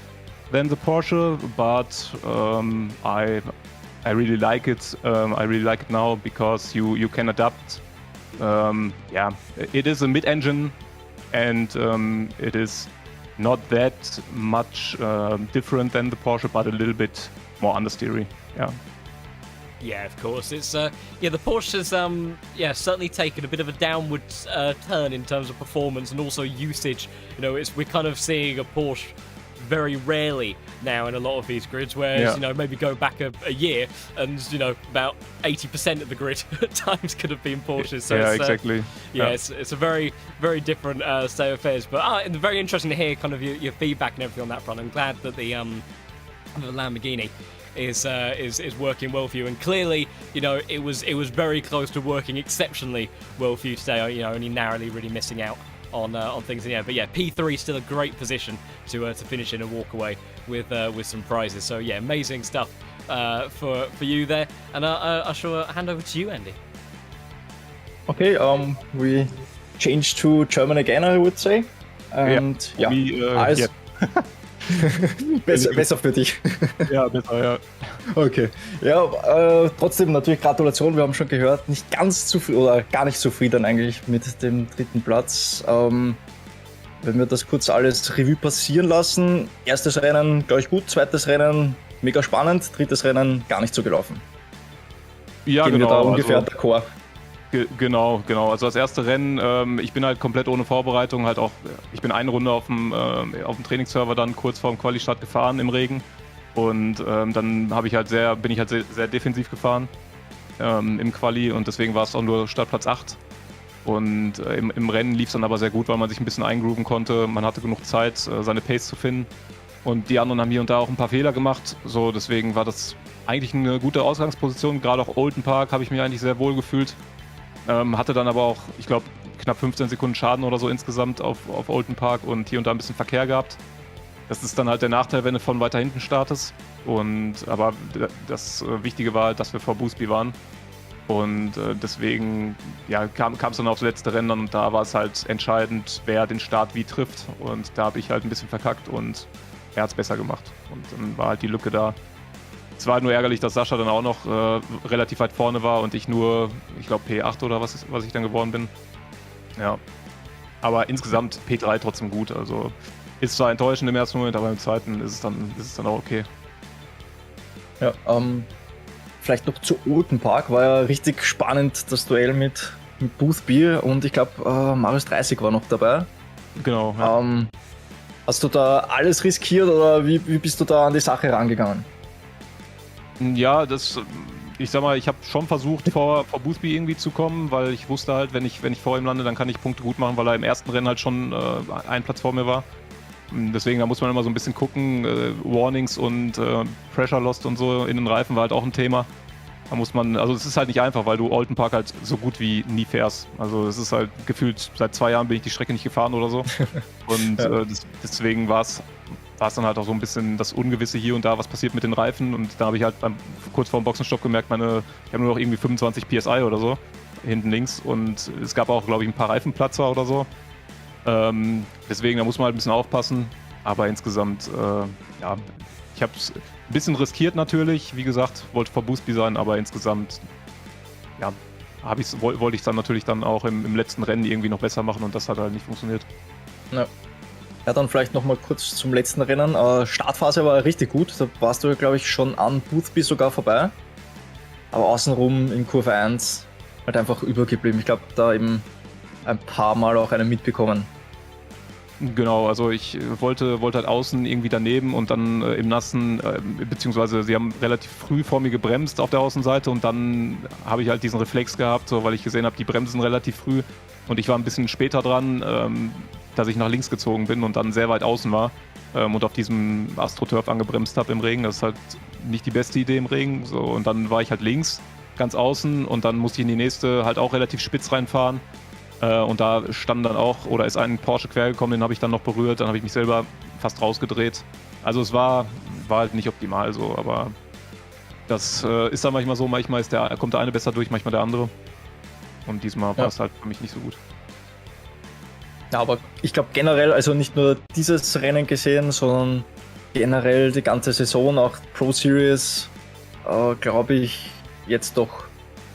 than the Porsche, but I really like it. I really like it now because you can adapt. It is a mid-engine, and it is not that much different than the Porsche, but a little bit more understeery. Yeah. Yeah, of course. It's the Porsche has certainly taken a bit of a downward turn in terms of performance and also usage. We're kind of seeing a Porsche very rarely now in a lot of these grids, whereas maybe go back a year and about 80% of the grid at times could have been Porsches. So exactly. It's a very, very different state of affairs. But it's very interesting to hear kind of your feedback and everything on that front. I'm glad that the Lamborghini is working well for you, and clearly it was very close to working exceptionally well for you today. Only narrowly really missing out on things in the end. But P3 still a great position to finish in and walk away with some prizes. So amazing stuff for you there. And I shall hand over to you, Andy. Okay, we changed to German again, I would say. And besser für dich. Ja, besser, ja. Okay. Ja, trotzdem natürlich Gratulation. Wir haben schon gehört, nicht ganz zufrieden oder gar nicht zufrieden eigentlich mit dem 3. Platz. Wenn wir das kurz alles Revue passieren lassen. Erstes Rennen, glaube ich, gut. Zweites Rennen, mega spannend. Drittes Rennen, gar nicht so gelaufen. Ja, Gehen wir da ungefähr d'accord. Genau. Also das erste Rennen, ich bin halt komplett ohne Vorbereitung, halt auch, ich bin eine Runde auf dem Trainingsserver dann kurz vor dem Quali-Start gefahren im Regen, und dann bin ich halt sehr defensiv gefahren im Quali, und deswegen war es auch nur Startplatz 8. Und im Rennen lief es dann aber sehr gut, weil man sich ein bisschen eingrooven konnte, man hatte genug Zeit, seine Pace zu finden, und die anderen haben hier und da auch ein paar Fehler gemacht, so deswegen war das eigentlich eine gute Ausgangsposition. Gerade auch Oulton Park habe ich mich eigentlich sehr wohl gefühlt. Hatte dann aber auch, ich glaube, knapp 15 Sekunden Schaden oder so insgesamt auf Oulton Park und hier und da ein bisschen Verkehr gehabt. Das ist dann halt der Nachteil, wenn du von weiter hinten startest. Aber das Wichtige war halt, dass wir vor Boosby waren. Und deswegen kam es dann aufs letzte Rennen, und da war es halt entscheidend, wer den Start wie trifft. Und da habe ich halt ein bisschen verkackt, und er hat es besser gemacht. Und dann war halt die Lücke da. Es war halt nur ärgerlich, dass Sascha dann auch noch relativ weit vorne war und ich nur, ich glaube, P8 oder was ich dann geworden bin. Ja. Aber insgesamt P3 trotzdem gut. Also ist zwar enttäuschend im ersten Moment, aber im zweiten ist es dann auch okay. Ja, vielleicht noch zu Oulton Park. War ja richtig spannend, das Duell mit Boothby, und ich glaube, Marius 30 war noch dabei. Genau. Ja. Hast du da alles riskiert, oder wie bist du da an die Sache rangegangen? Ja, ich sag mal, ich habe schon versucht, vor Boothby irgendwie zu kommen, weil ich wusste halt, wenn ich vor ihm lande, dann kann ich Punkte gut machen, weil er im ersten Rennen halt schon einen Platz vor mir war. Deswegen, da muss man immer so ein bisschen gucken. Warnings und Pressure Lost und so in den Reifen war halt auch ein Thema. Da muss man, also es ist halt nicht einfach, weil du Oulton Park halt so gut wie nie fährst. Also es ist halt gefühlt, seit 2 Jahren bin ich die Strecke nicht gefahren oder so. Und deswegen war es dann halt auch so ein bisschen das Ungewisse hier und da, was passiert mit den Reifen. Und da habe ich halt kurz vor dem Boxenstopp gemerkt, ich habe nur noch irgendwie 25 PSI oder so hinten links. Und es gab auch, glaube ich, ein paar Reifenplatzer oder so. Deswegen, da muss man halt ein bisschen aufpassen. Aber insgesamt, ich habe es ein bisschen riskiert natürlich. Wie gesagt, wollte vor Boosby sein, aber insgesamt, wollte ich es dann natürlich dann auch im letzten Rennen irgendwie noch besser machen, und das hat halt nicht funktioniert. Ja. Ja, dann vielleicht nochmal kurz zum letzten Rennen. Startphase war richtig gut. Da warst du, glaube ich, schon an Boothby sogar vorbei. Aber außenrum in Kurve 1 halt einfach übergeblieben. Ich glaube, da eben ein paar Mal auch einen mitbekommen. Genau, also ich wollte halt außen irgendwie daneben und dann im Nassen, beziehungsweise sie haben relativ früh vor mir gebremst auf der Außenseite und dann habe ich halt diesen Reflex gehabt, so, weil ich gesehen habe, die bremsen relativ früh und ich war ein bisschen später dran, dass ich nach links gezogen bin und dann sehr weit außen war und auf diesem AstroTurf angebremst habe im Regen. Das ist halt nicht die beste Idee im Regen. So, und dann war ich halt links, ganz außen und dann musste ich in die nächste halt auch relativ spitz reinfahren. Und da stand dann auch, oder ist ein Porsche quer gekommen, den habe ich dann noch berührt, dann habe ich mich selber fast rausgedreht. Also es war halt nicht optimal so, aber das ist dann manchmal so, manchmal kommt der eine besser durch, manchmal der andere. Und diesmal war es halt für mich nicht so gut. Ja, aber ich glaube generell, also nicht nur dieses Rennen gesehen, sondern generell die ganze Saison, auch Pro Series, glaube ich, jetzt doch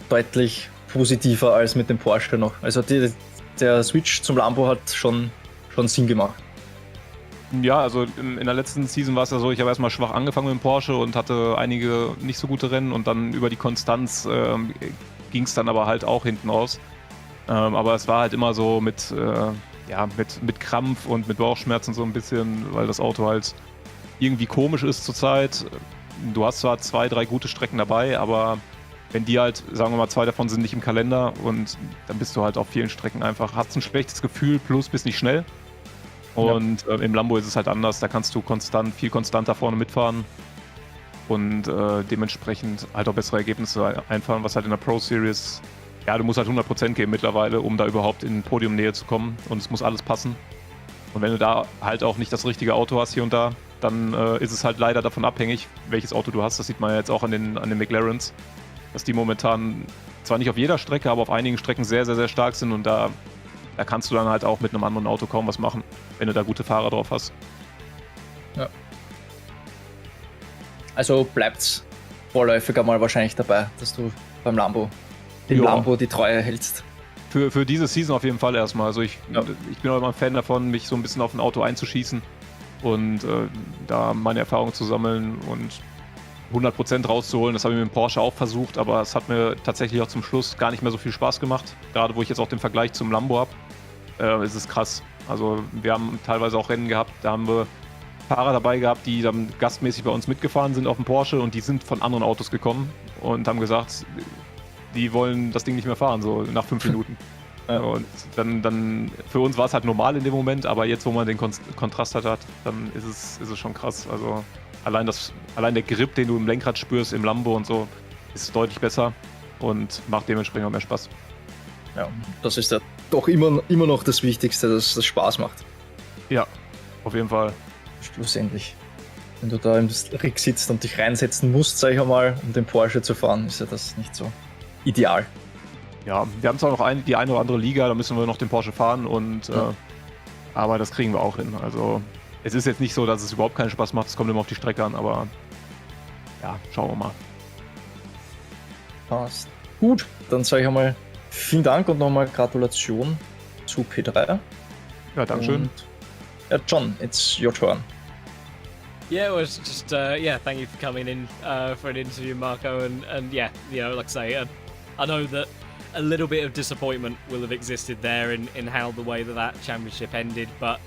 deutlich positiver als mit dem Porsche noch. Also der Switch zum Lambo hat schon Sinn gemacht. Ja, also in der letzten Season war es ja so, ich habe erstmal schwach angefangen mit dem Porsche und hatte einige nicht so gute Rennen und dann über die Konstanz ging es dann aber halt auch hinten raus. Aber es war halt immer so mit Krampf und mit Bauchschmerzen so ein bisschen, weil das Auto halt irgendwie komisch ist zurzeit. Du hast zwar 2, 3 gute Strecken dabei, aber wenn die halt, sagen wir mal, 2 davon sind nicht im Kalender und dann bist du halt auf vielen Strecken einfach, hast ein schlechtes Gefühl plus bist nicht schnell. Und im Lambo ist es halt anders, da kannst du viel konstanter vorne mitfahren und dementsprechend halt auch bessere Ergebnisse einfahren, was halt in der Pro Series, ja, du musst halt 100% geben mittlerweile, um da überhaupt in Podiumnähe zu kommen und es muss alles passen. Und wenn du da halt auch nicht das richtige Auto hast hier und da, dann ist es halt leider davon abhängig, welches Auto du hast. Das sieht man ja jetzt auch an den McLarens, dass die momentan zwar nicht auf jeder Strecke, aber auf einigen Strecken sehr, sehr, sehr stark sind und da kannst du dann halt auch mit einem anderen Auto kaum was machen, wenn du da gute Fahrer drauf hast. Ja. Also bleibt's vorläufig einmal wahrscheinlich dabei, dass du beim Lambo die Treue hältst. Für diese Season auf jeden Fall erstmal. Also ich bin auch immer ein Fan davon, mich so ein bisschen auf ein Auto einzuschießen und da meine Erfahrungen zu sammeln und 100% rauszuholen. Das habe ich mit dem Porsche auch versucht, aber es hat mir tatsächlich auch zum Schluss gar nicht mehr so viel Spaß gemacht. Gerade wo ich jetzt auch den Vergleich zum Lambo habe, ist es krass. Also wir haben teilweise auch Rennen gehabt, da haben wir Fahrer dabei gehabt, die dann gastmäßig bei uns mitgefahren sind auf dem Porsche und die sind von anderen Autos gekommen und haben gesagt, die wollen das Ding nicht mehr fahren, so nach 5 Minuten. Ja. Und dann für uns war es halt normal in dem Moment, aber jetzt, wo man den Kontrast halt hat, dann ist es schon krass. Also allein der Grip, den du im Lenkrad spürst, im Lambo und so, ist deutlich besser und macht dementsprechend auch mehr Spaß. Ja, das ist ja doch immer noch das Wichtigste, dass das Spaß macht. Ja, auf jeden Fall. Schlussendlich. Wenn du da im Rig sitzt und dich reinsetzen musst, sag ich einmal, um den Porsche zu fahren, ist ja das nicht so ideal. Ja, wir haben zwar noch die eine oder andere Liga, da müssen wir noch den Porsche fahren und aber das kriegen wir auch hin. Also es ist jetzt nicht so, dass es überhaupt keinen Spaß macht, es kommt immer auf die Strecke an, aber ja, schauen wir mal. Passt. Gut, dann sage ich einmal vielen Dank und nochmal Gratulation zu P3. Ja, dankeschön. Und, ja, John, it's your turn. Yeah, it was just thank you for coming in for an interview, Marco, and yeah, like I say, I know that a little bit of disappointment will have existed there in how the way that championship ended, but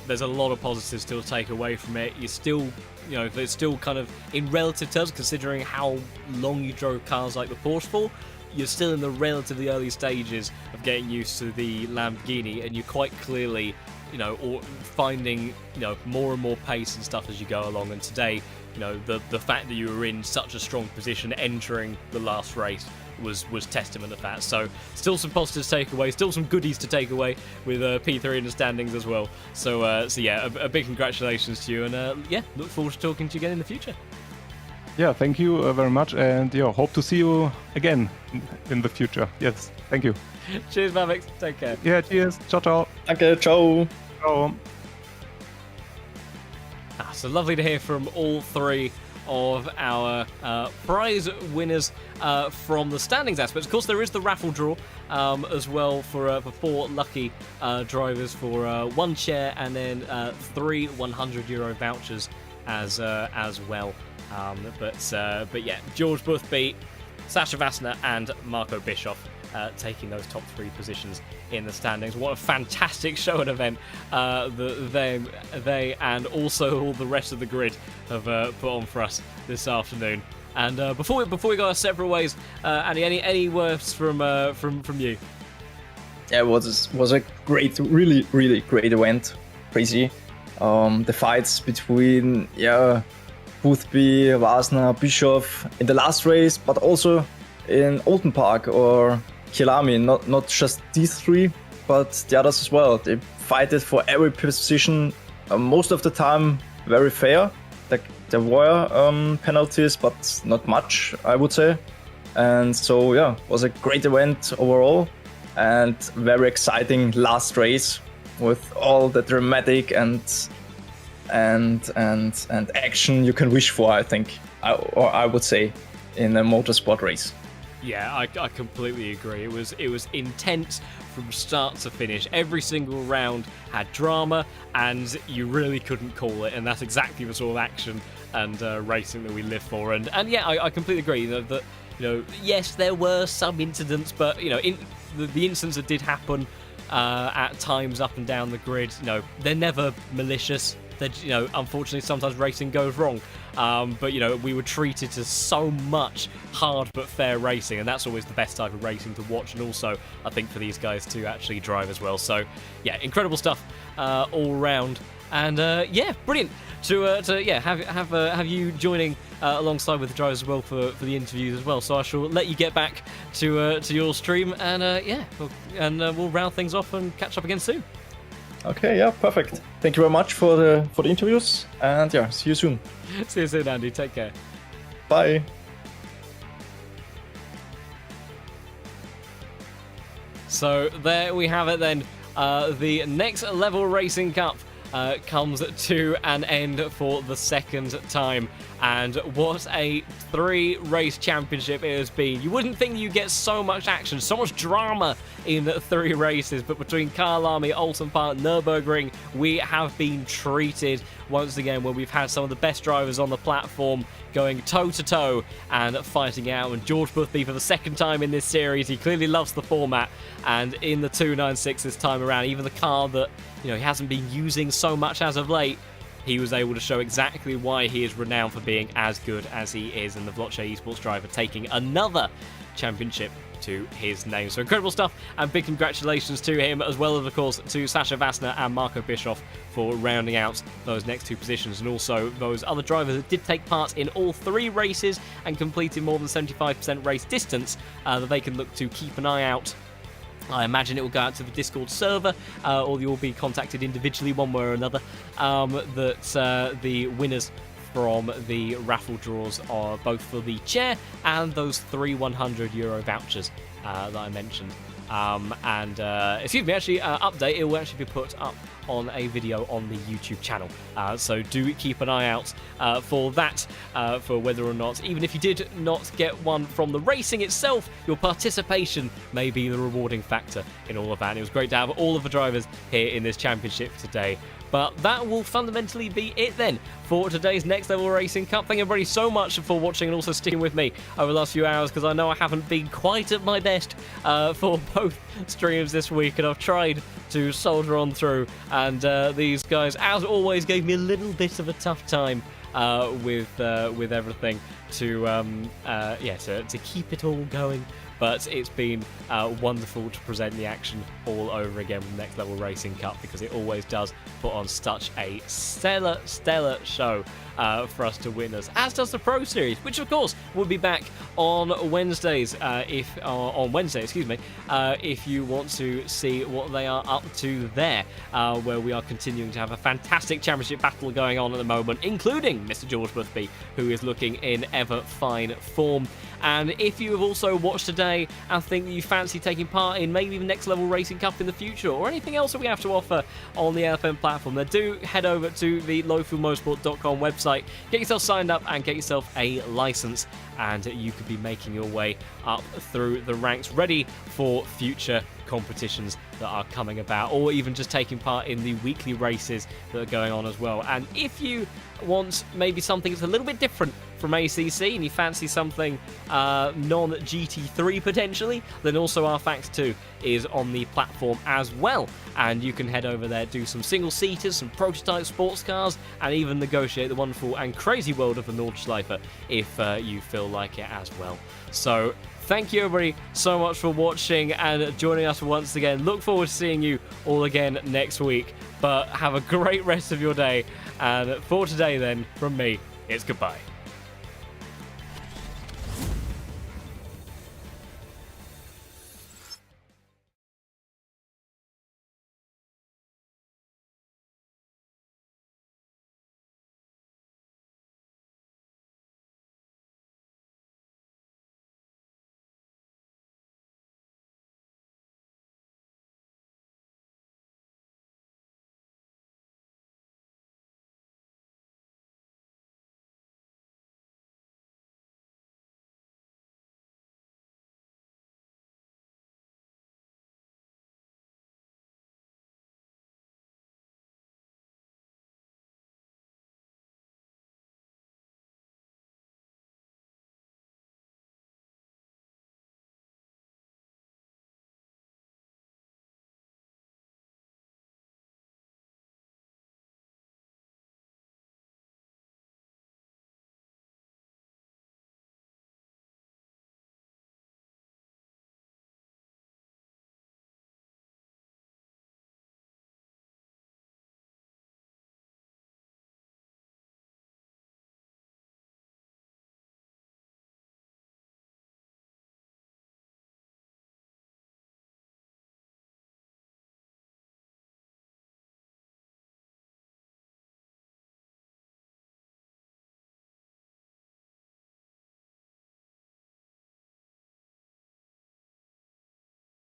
there's a lot of positives still to take away from it. You still, it's still kind of in relative terms, considering how long you drove cars like the Porsche for, you're still in the relatively early stages of getting used to the Lamborghini, and you're quite clearly or finding more and more pace and stuff as you go along. And today, the fact that you were in such a strong position entering the last race was testament of that. So still some positives to take away, still some goodies to take away with P3 in the standings as well. So yeah, a big congratulations to you, and look forward to talking to you again in the future. Yeah, thank you very much, and hope to see you again in the future. Yes, thank you. Cheers, Mavix. Take care. Yeah, cheers. Ciao, ciao. Danke, ciao. Ciao. So lovely to hear from all three of our prize winners from the standings aspect. Of course, there is the raffle draw as well for 4 lucky drivers for 1 chair and then 3 €100 vouchers as well. But yeah, George Boothby, Sasha Vassner, and Marco Bischoff taking those top 3 positions in the standings. What a fantastic show and event that they and also all the rest of the grid have put on for us this afternoon. And before we go our separate ways, Andy, any words from you? Yeah, it was a great, really, really great event. Crazy. The fights between Boothby, Vassner, Bischoff in the last race, but also in Oulton Park or Kyalami, not just these 3, but the others as well. They fighted for every position, most of the time very fair. There were penalties, but not much, I would say. And so yeah, it was a great event overall and very exciting last race with all the dramatic and action you can wish for, I think, I would say, in a motorsport race. Yeah, I completely agree. It was intense from start to finish. Every single round had drama, and you really couldn't call it. And that's exactly the sort of action and racing that we live for. And yeah, I completely agree that yes, there were some incidents, but in the incidents that did happen at times up and down the grid, they're never malicious. Unfortunately, sometimes racing goes wrong. But we were treated to so much hard but fair racing, and that's always the best type of racing to watch, and also I think for these guys to actually drive as well. So yeah, incredible stuff all round, and yeah, brilliant to have you joining alongside with the drivers as well for the interviews as well. So I shall let you get back to your stream, and we'll round things off and catch up again soon. Okay, yeah, perfect. Thank you very much for the interviews, and yeah, see you soon. See you soon, Andy. Take care. Bye. So there we have it then. The Next Level Racing Cup comes to an end for the second time. And what a 3-race championship it has been. You wouldn't think you get so much action, so much drama in 3 races, but between Kyalami, Oulton Park, Nurburgring, we have been treated once again where we've had some of the best drivers on the platform going toe-to-toe and fighting out. And George Boothby, for the second time in this series, he clearly loves the format, and in the 296 this time around, even the car that he hasn't been using so much as of late, he was able to show exactly why he is renowned for being as good as he is, and the Vlotche esports driver taking another championship to his name. So incredible stuff, and big congratulations to him, as well as, of course, to Sasha Vassner and Marco Bischoff for rounding out those next 2 positions, and also those other drivers that did take part in all 3 races and completed more than 75% race distance that they can look to keep an eye out. I imagine it will go out to the Discord server, or you'll be contacted individually one way or another, that the winners from the raffle draws are both for the chair and those 3 €100 vouchers that I mentioned. Excuse me, actually, update, it will actually be put up on a video on the YouTube channel. So do keep an eye out for that, for whether or not, even if you did not get one from the racing itself, your participation may be the rewarding factor in all of that. And it was great to have all of the drivers here in this championship today. But that will fundamentally be it then for today's Next Level Racing Cup. Thank everybody so much for watching and also sticking with me over the last few hours, because I know I haven't been quite at my best for both streams this week, and I've tried to soldier on through. And these guys, as always, gave me a little bit of a tough time with everything to keep it all going. But it's been wonderful to present the action all over again with the Next Level Racing Cup, because it always does put on such a stellar show for us to witness, as does the Pro Series, which of course will be back on Wednesdays, if you want to see what they are up to there, where we are continuing to have a fantastic championship battle going on at the moment, including Mr. George Boothby, who is looking in ever fine form. And if you have also watched today and think that you fancy taking part in maybe the Next Level Racing Cup in the future, or anything else that we have to offer on the LFM platform, then do head over to the lowfuelmotorsport.com website, get yourself signed up and get yourself a license, and you could be making your way up through the ranks, ready for future competitions that are coming about, or even just taking part in the weekly races that are going on as well. And if you want maybe something that's a little bit different from ACC and you fancy something non-GT3 potentially, then also rFactor 2 is on the platform as well, and you can head over there, do some single-seaters, some prototype sports cars, and even negotiate the wonderful and crazy world of the Nordschleife if you feel like it as well. So thank you everybody so much for watching and joining us once again. Look forward to seeing you all again next week, but have a great rest of your day, and for today then, from me, it's goodbye.